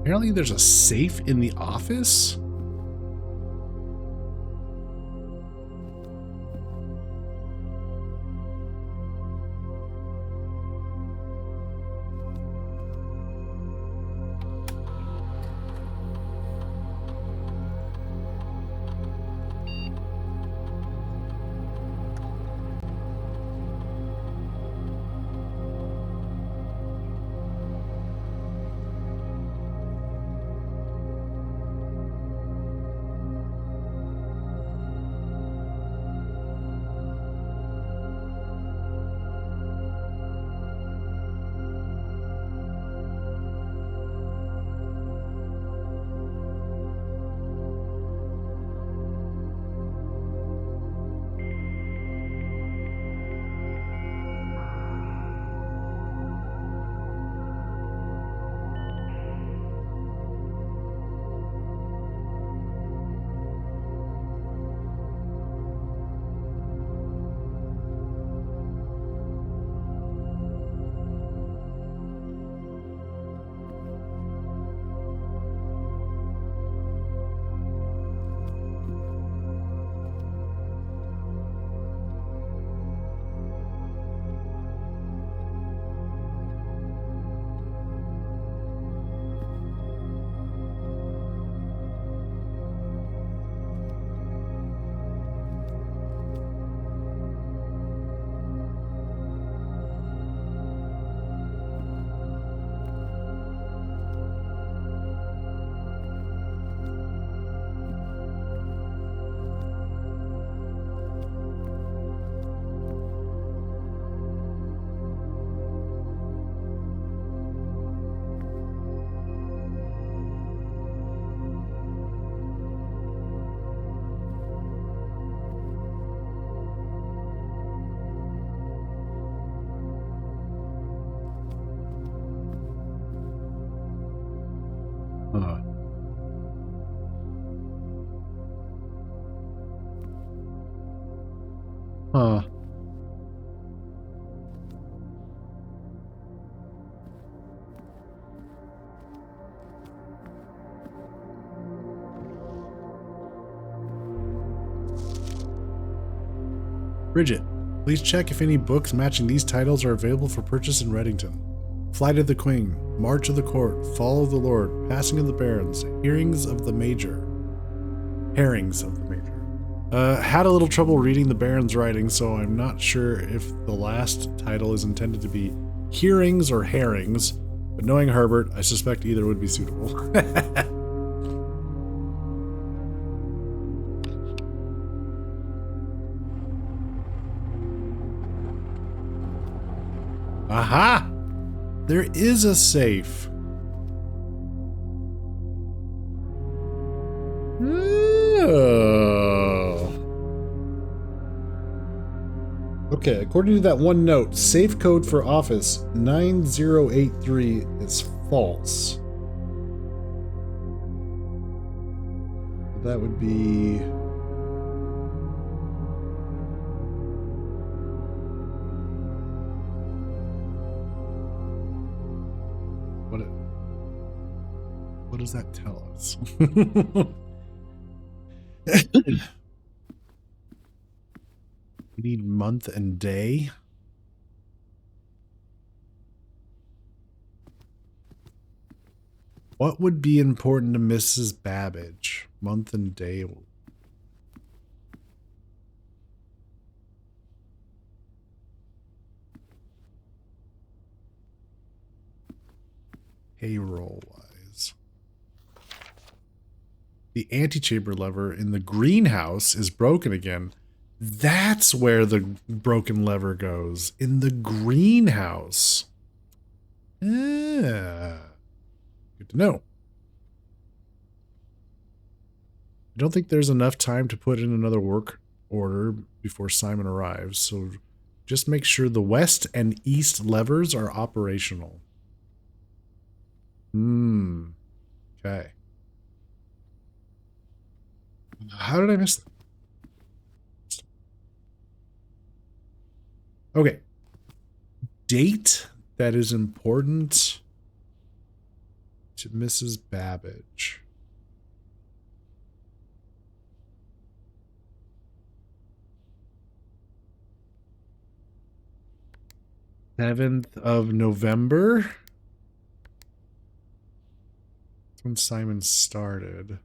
Apparently there's a safe in the office? Huh. Huh. Bridget, please check if any books matching these titles are available for purchase in Reddington. Flight of the Queen, March of the Court, Fall of the Lord, Passing of the Barons, Hearings of the Major. Herrings of the Major. Had a little trouble reading the Baron's writing, so I'm not sure if the last title is intended to be Hearings or Herrings, but knowing Herbert, I suspect either would be suitable. Aha! There is a safe. Oh. Okay, according to that one note, safe code for office 9083 is false. That would be... What does that tell us? We need month and day. What would be important to Mrs. Babbage? Month and day. Payroll wise. The antechamber lever in the greenhouse is broken again. That's where the broken lever goes. In the greenhouse. Ah. Good to know. I don't think there's enough time to put in another work order before Simon arrives, so just make sure the west and east levers are operational. Okay. How did I miss that? Okay. Date that is important to Mrs. Babbage. November 7th. That's when Simon started.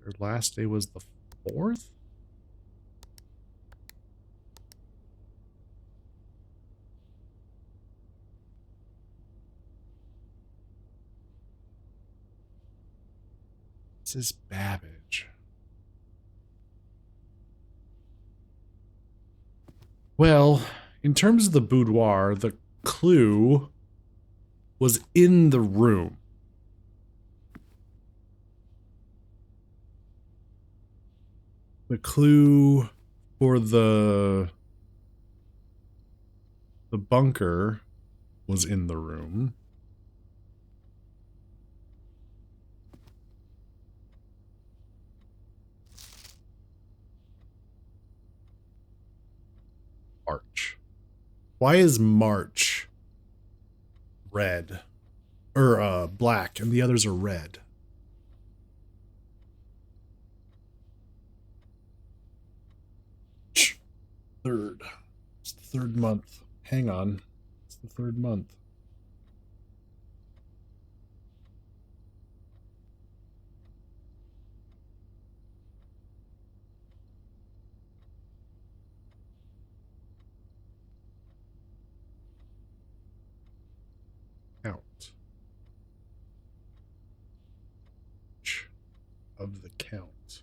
Their last day was the 4th? This is Babbage. Well, in terms of the boudoir, the clue was in the room. The clue for the bunker was in the room. March. Why is March red? Or black, and the others are red? Third. It's the third month. Hang on. It's the third month. Count. Of the count.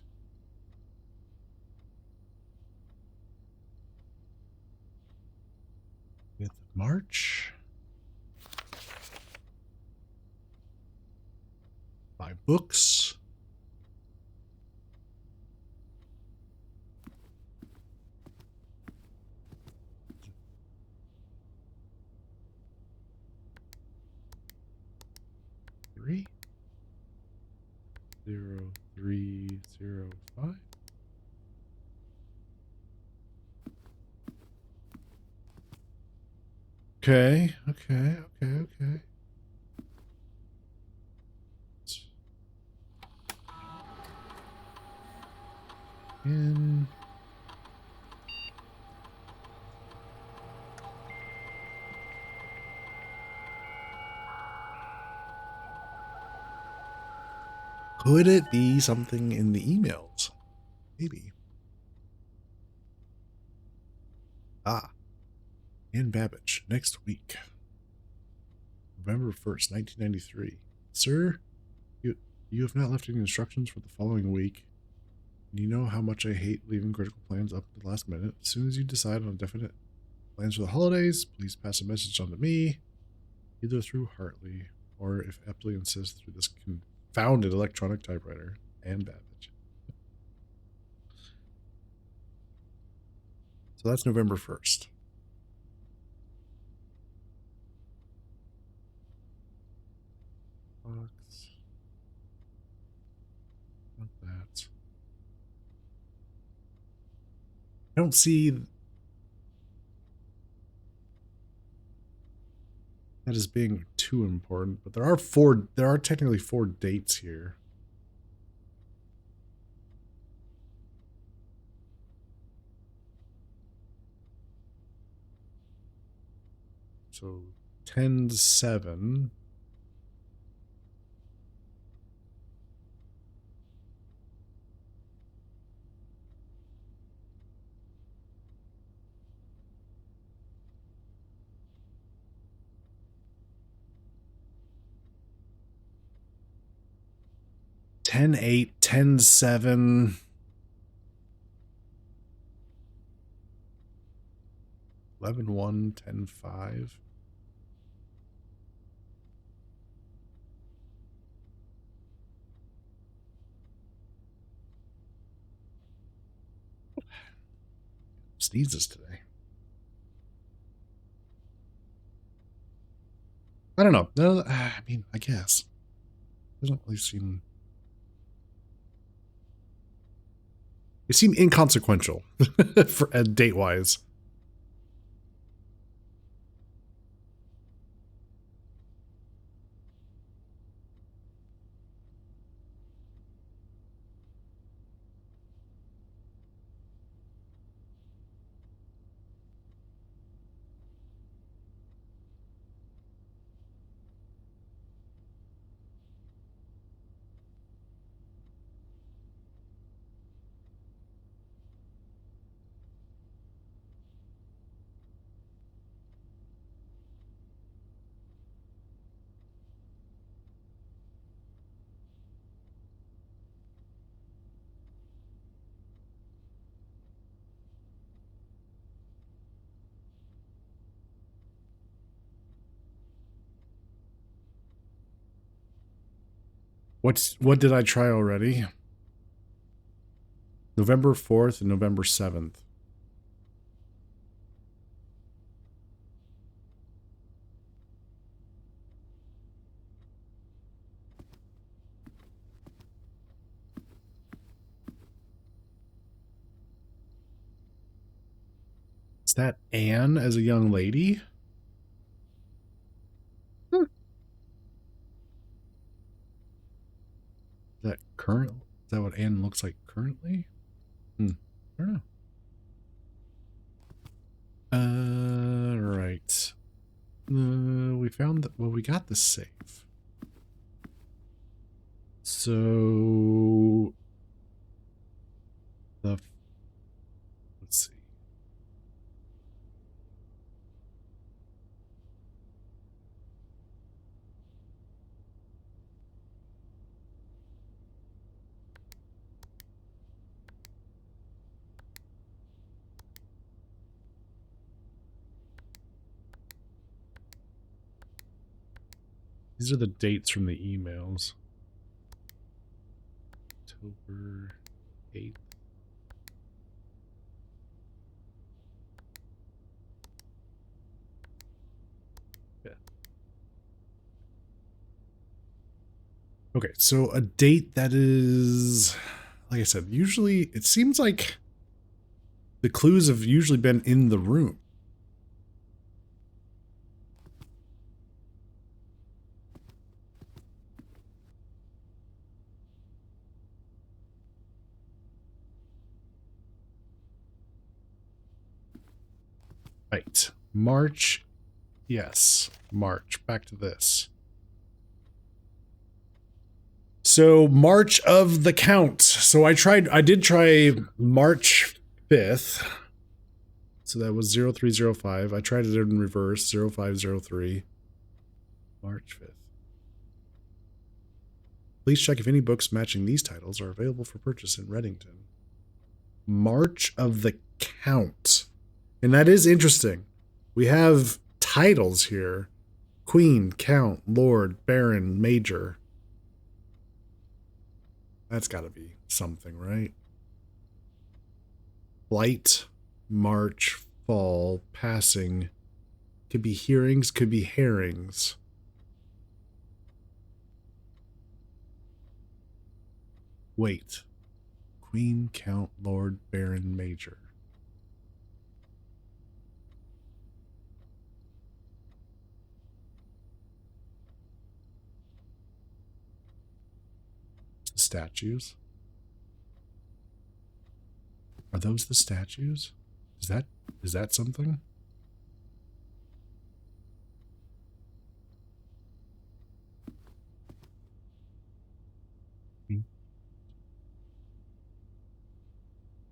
With March. Buy books. Three. 0305. Okay. In. Could it be something in the emails? Maybe. Anne Babbage, next week. November 1st, 1993. Sir, you have not left any instructions for the following week. And you know how much I hate leaving critical plans up to the last minute. As soon as you decide on definite plans for the holidays, please pass a message on to me, either through Hartley or, if aptly insists, through this confounded electronic typewriter, Anne Babbage. So that's November 1st. Box. Not that. I don't see that as being too important, but there are technically 4 dates here. So 10/7. Ten 8, 10/7. 11-1, 10-5. Sneezes today. I don't know. No, I mean, I guess. Doesn't really seem... They seem inconsequential for date-wise. What did I try already? November 4th and November 7th. Is that Anne as a young lady? Is that current? Is that what Anne looks like currently? I don't know. Right. We found that. Well, we got the safe. So let's see. These are the dates from the emails. October 8th. Yeah. Okay, so a date that is, like I said, usually it seems like the clues have usually been in the room. Right. March. Yes. March. Back to this. So March of the Count. So I did try March 5th. So that was 0305. I tried it in reverse, 0503. March 5th. Please check if any books matching these titles are available for purchase in Reddington. March of the Count. And that is interesting. We have titles here. Queen, Count, Lord, Baron, Major. That's got to be something, right? Flight, March, Fall, Passing. Could be hearings, could be herrings. Wait. Queen, Count, Lord, Baron, Major. Statues. Are those the statues? Is that something?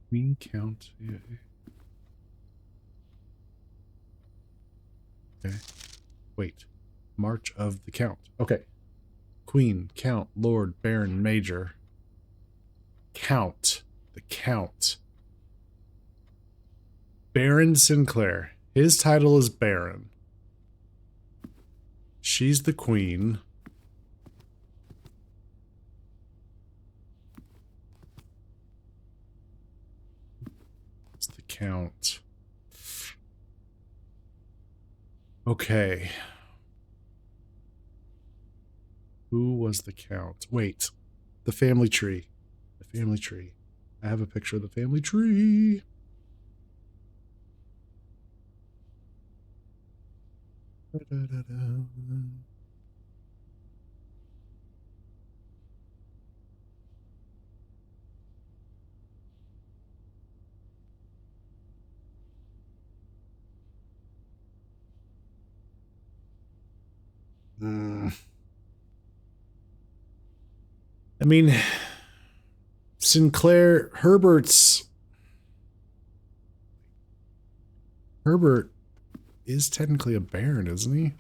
Queen Count. Yeah. Okay. Wait. March of the Count. Okay. Queen, Count, Lord, Baron, Major. Count. The Count. Baron Sinclair. His title is Baron. She's the queen. It's the count. Okay. Who was the count? Wait. The family tree. The family tree. I have a picture of the family tree. Da-da-da-da. I mean, Sinclair, Herbert is technically a baron, isn't he?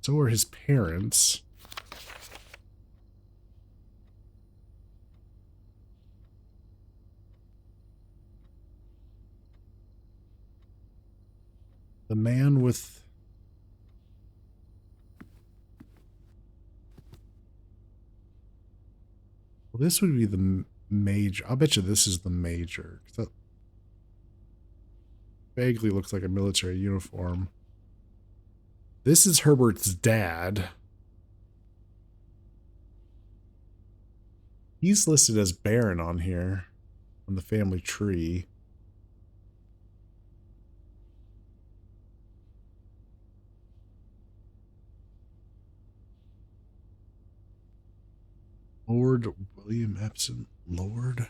So are his parents. The man with... Well, this would be the major. I'll bet you this is the major. That vaguely looks like a military uniform. This is Herbert's dad. He's listed as Baron on here, on the family tree. Lord William Epsom. Lord?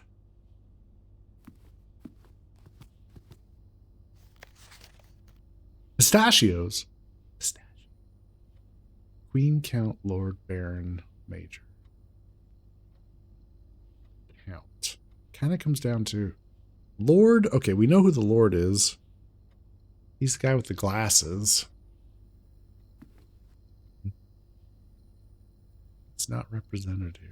Pistachios. Queen, Count, Lord, Baron, Major. Count. Kind of comes down to Lord. Okay, we know who the Lord is. He's the guy with the glasses. It's not represented here.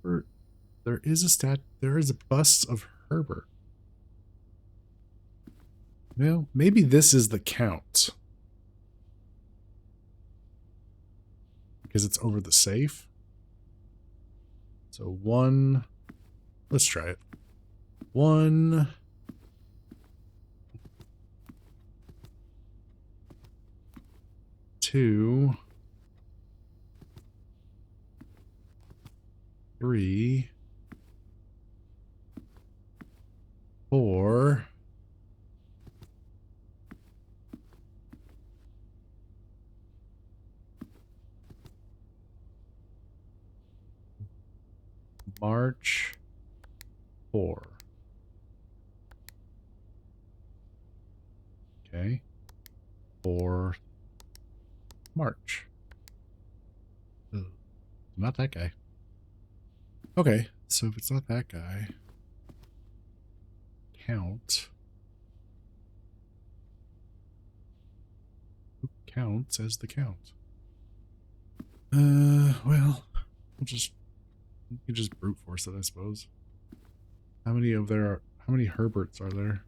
Herbert. There is a bust of Herbert. Well, maybe this is the count. Because it's over the safe. So 1. Let's try it. 1. 2. 3. 4. 4. Okay. 4 March. Not that guy. Okay, so if it's not that guy, count. Who counts as the count? Well, we can just brute force it, I suppose. How many Herberts are there?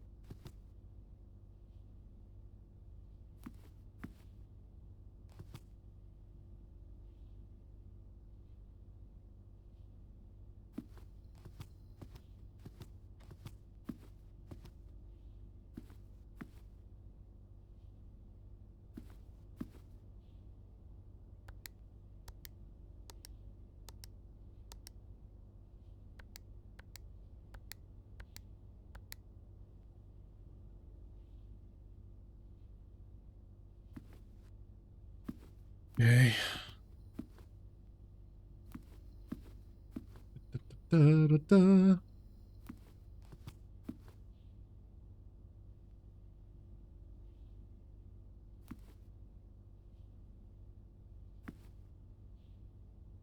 Okay. Da, da, da.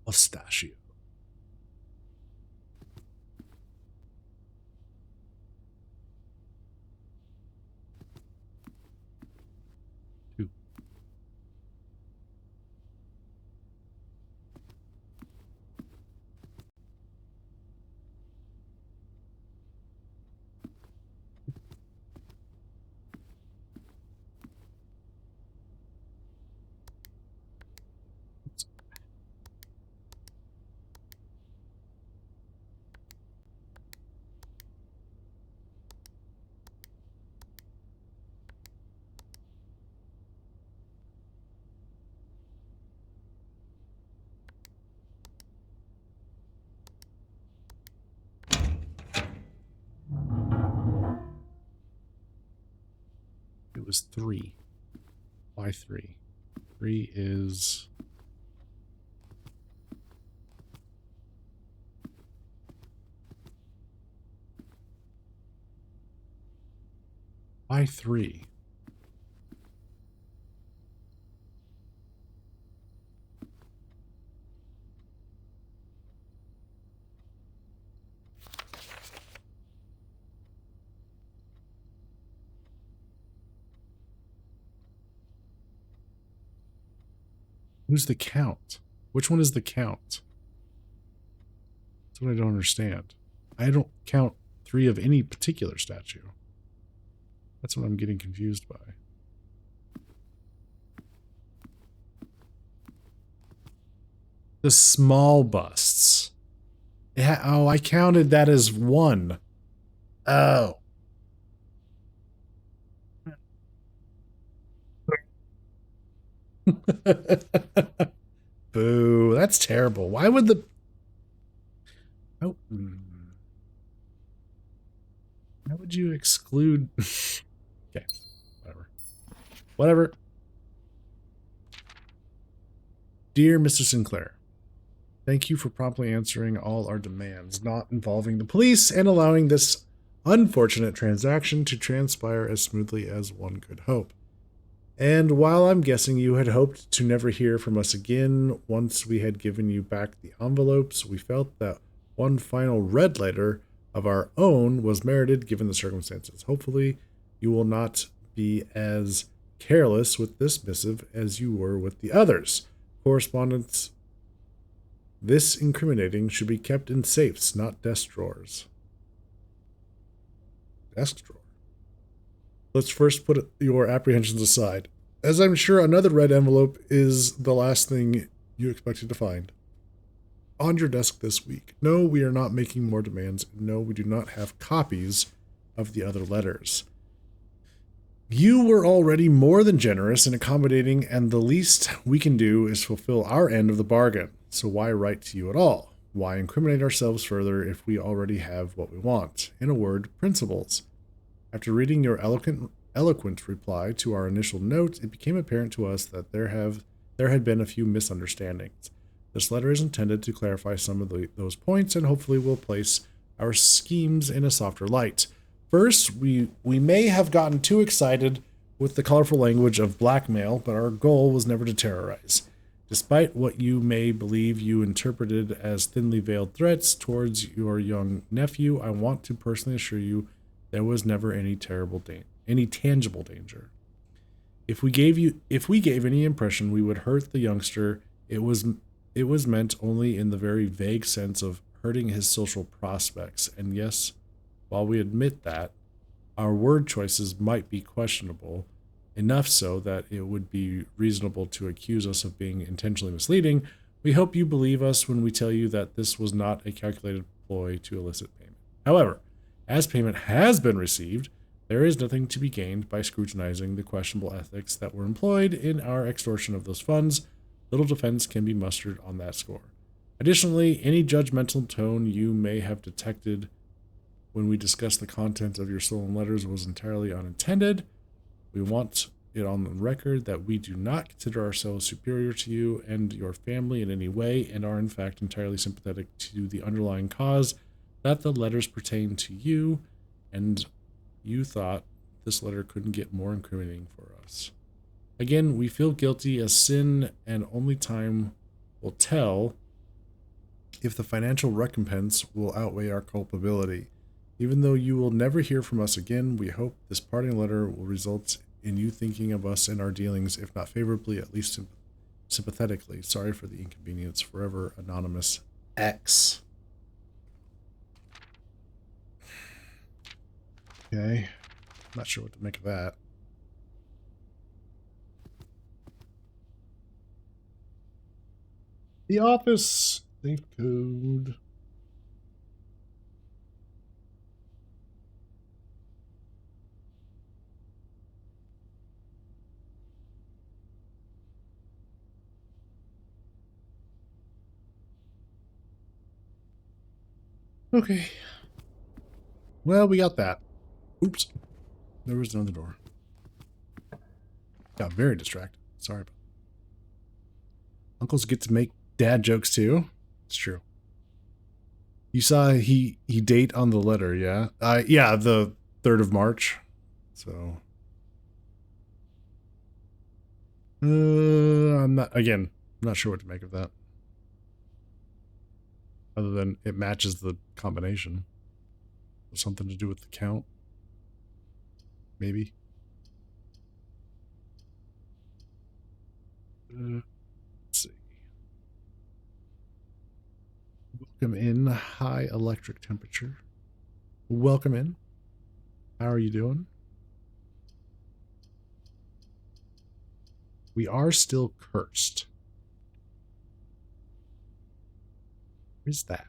Pistachio. was 3. Why 3? 3 is... Why 3? Who's the Count? Which one is the Count? That's what I don't understand. I don't count 3 of any particular statue. That's what I'm getting confused by. The small busts. Yeah, oh, I counted that as 1. Oh. Boo, that's terrible. Why would the... Oh. Why would you exclude... Okay, whatever. Whatever. Dear Mr. Sinclair, thank you for promptly answering all our demands, not involving the police, and allowing this unfortunate transaction to transpire as smoothly as one could hope. And while I'm guessing you had hoped to never hear from us again once we had given you back the envelopes, we felt that one final red letter of our own was merited given the circumstances. Hopefully, you will not be as careless with this missive as you were with the others. Correspondence this incriminating should be kept in safes, not desk drawers. Desk drawer. Let's first put your apprehensions aside, as I'm sure another red envelope is the last thing you expected to find on your desk this week. No, we are not making more demands. No, we do not have copies of the other letters. You were already more than generous and accommodating, and the least we can do is fulfill our end of the bargain. So why write to you at all? Why incriminate ourselves further if we already have what we want? In a word, principles. After reading your eloquent reply to our initial note, it became apparent to us that there had been a few misunderstandings. This letter is intended to clarify some of those points and hopefully will place our schemes in a softer light. First, we may have gotten too excited with the colorful language of blackmail, but our goal was never to terrorize. Despite what you may believe you interpreted as thinly veiled threats towards your young nephew, I want to personally assure you there was never any tangible danger. If we gave any impression we would hurt the youngster, it was meant only in the very vague sense of hurting his social prospects. And yes, while we admit that our word choices might be questionable, enough so that it would be reasonable to accuse us of being intentionally misleading, we hope you believe us when we tell you that this was not a calculated ploy to elicit payment. However, as payment has been received, there is nothing to be gained by scrutinizing the questionable ethics that were employed in our extortion of those funds. Little defense can be mustered on that score. Additionally, any judgmental tone you may have detected when we discussed the contents of your stolen letters was entirely unintended. We want it on the record that we do not consider ourselves superior to you and your family in any way, and are in fact entirely sympathetic to the underlying cause that the letters pertain to you, and you thought this letter couldn't get more incriminating for us. Again, we feel guilty as sin, and only time will tell if the financial recompense will outweigh our culpability. Even though you will never hear from us again, we hope this parting letter will result in you thinking of us and our dealings, if not favorably, at least sympathetically. Sorry for the inconvenience. Forever Anonymous X. Okay. Not sure what to make of that. The office safe code. Okay. Well, we got that. Oops. There was another door. Got very distracted. Sorry. Uncles get to make dad jokes too. It's true. You saw he date on the letter, yeah? Yeah, the 3rd of March. So I'm not sure what to make of that. Other than it matches the combination. Something to do with the count. Maybe. Let's see. Welcome in. High electric temperature. Welcome in. How are you doing? We are still cursed. Where's that?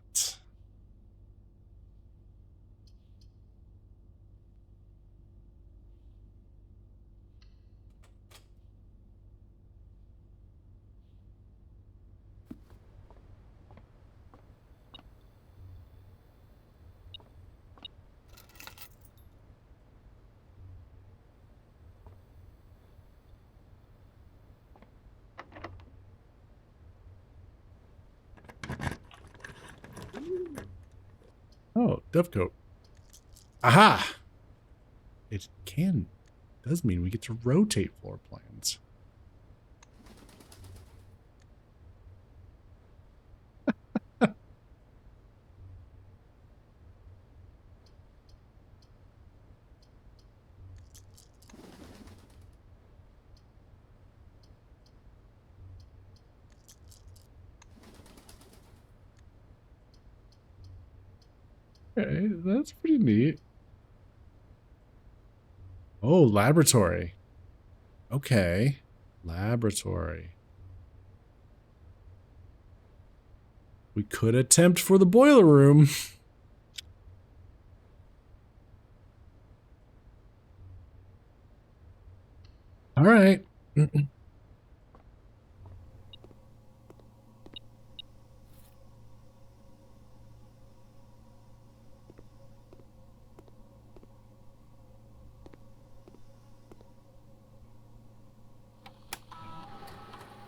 Oh, Dovecoat. Aha! It does mean we get to rotate floor plans. Okay, that's pretty neat. Oh, laboratory. Okay. Laboratory. We could attempt for the boiler room. All right.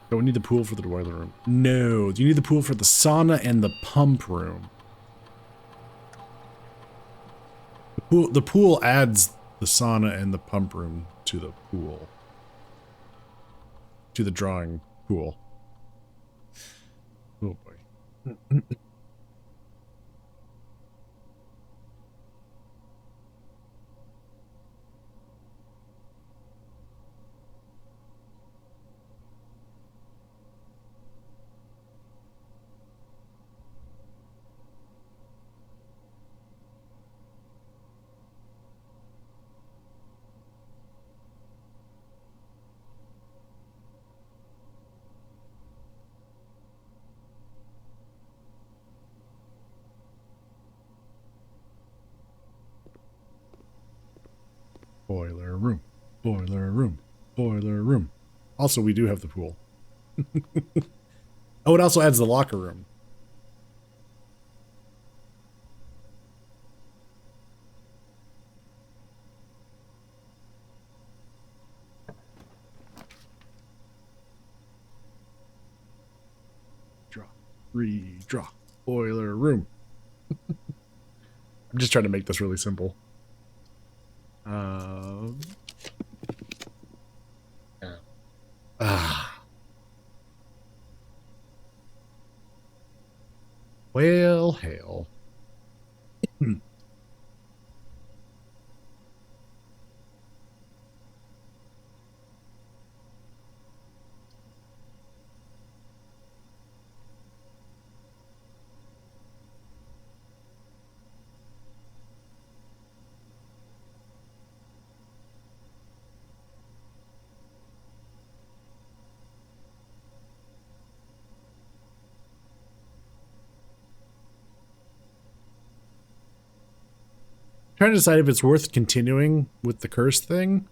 Don't need the pool for the boiler room. No, you need the pool for the sauna and the pump room. The pool adds the sauna and the pump room to the pool. To the drawing pool. Oh boy. Boiler room, boiler room, boiler room. Also, we do have the pool. Oh, it also adds the locker room. Draw, redraw, boiler room. I'm just trying to make this really simple. Well, hell. Trying to decide if it's worth continuing with the curse thing.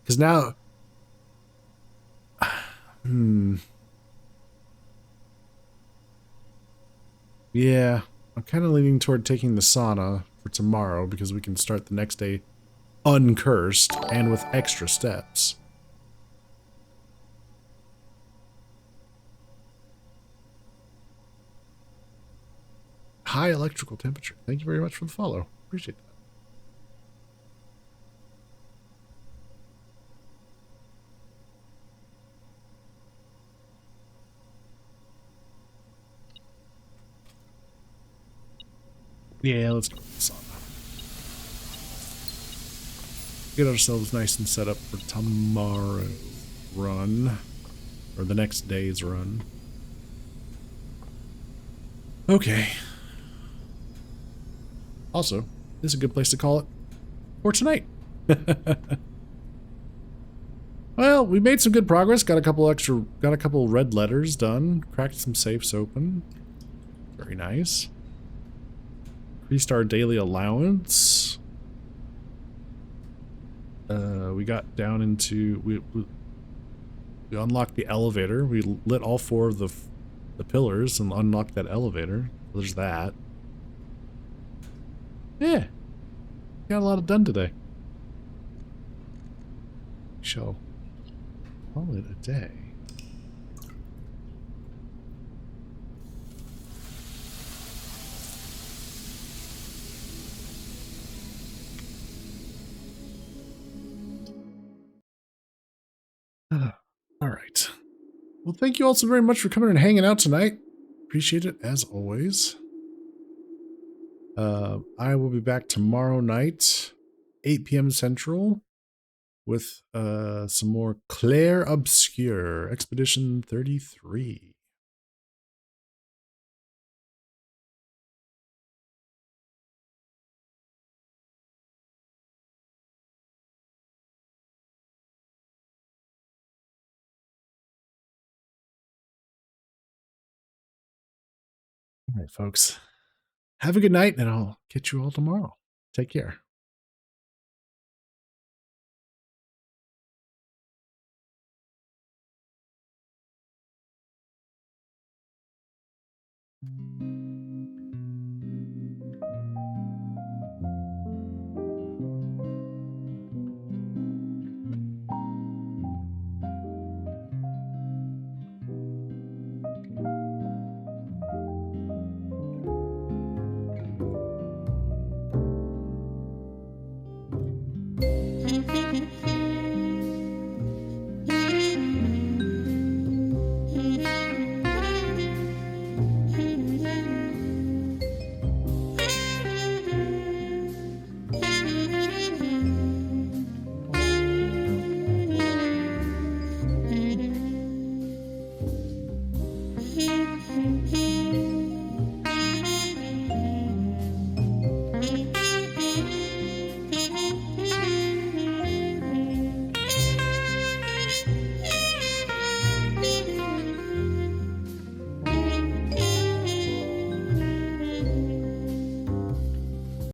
Because now... Yeah, I'm kind of leaning toward taking the sauna for tomorrow because we can start the next day uncursed and with extra steps. High electrical temperature. Thank you very much for the follow. Appreciate that. Yeah, let's go with the sauna. Get ourselves nice and set up for tomorrow's run. Or the next day's run. Okay. Also, this is a good place to call it for tonight. Well, we made some good progress. Got a couple red letters done. Cracked some safes open. Very nice. Increased our daily allowance. We got down into we unlocked the elevator. We lit all 4 of the pillars and unlocked that elevator. There's that. Yeah, got a lot done today. Shall call it a day. All right. Well, thank you all so very much for coming and hanging out tonight. Appreciate it as always. I will be back tomorrow night, 8 p.m. Central, with some more Claire Obscure, Expedition 33. All right, folks. Have a good night, and I'll catch you all tomorrow. Take care.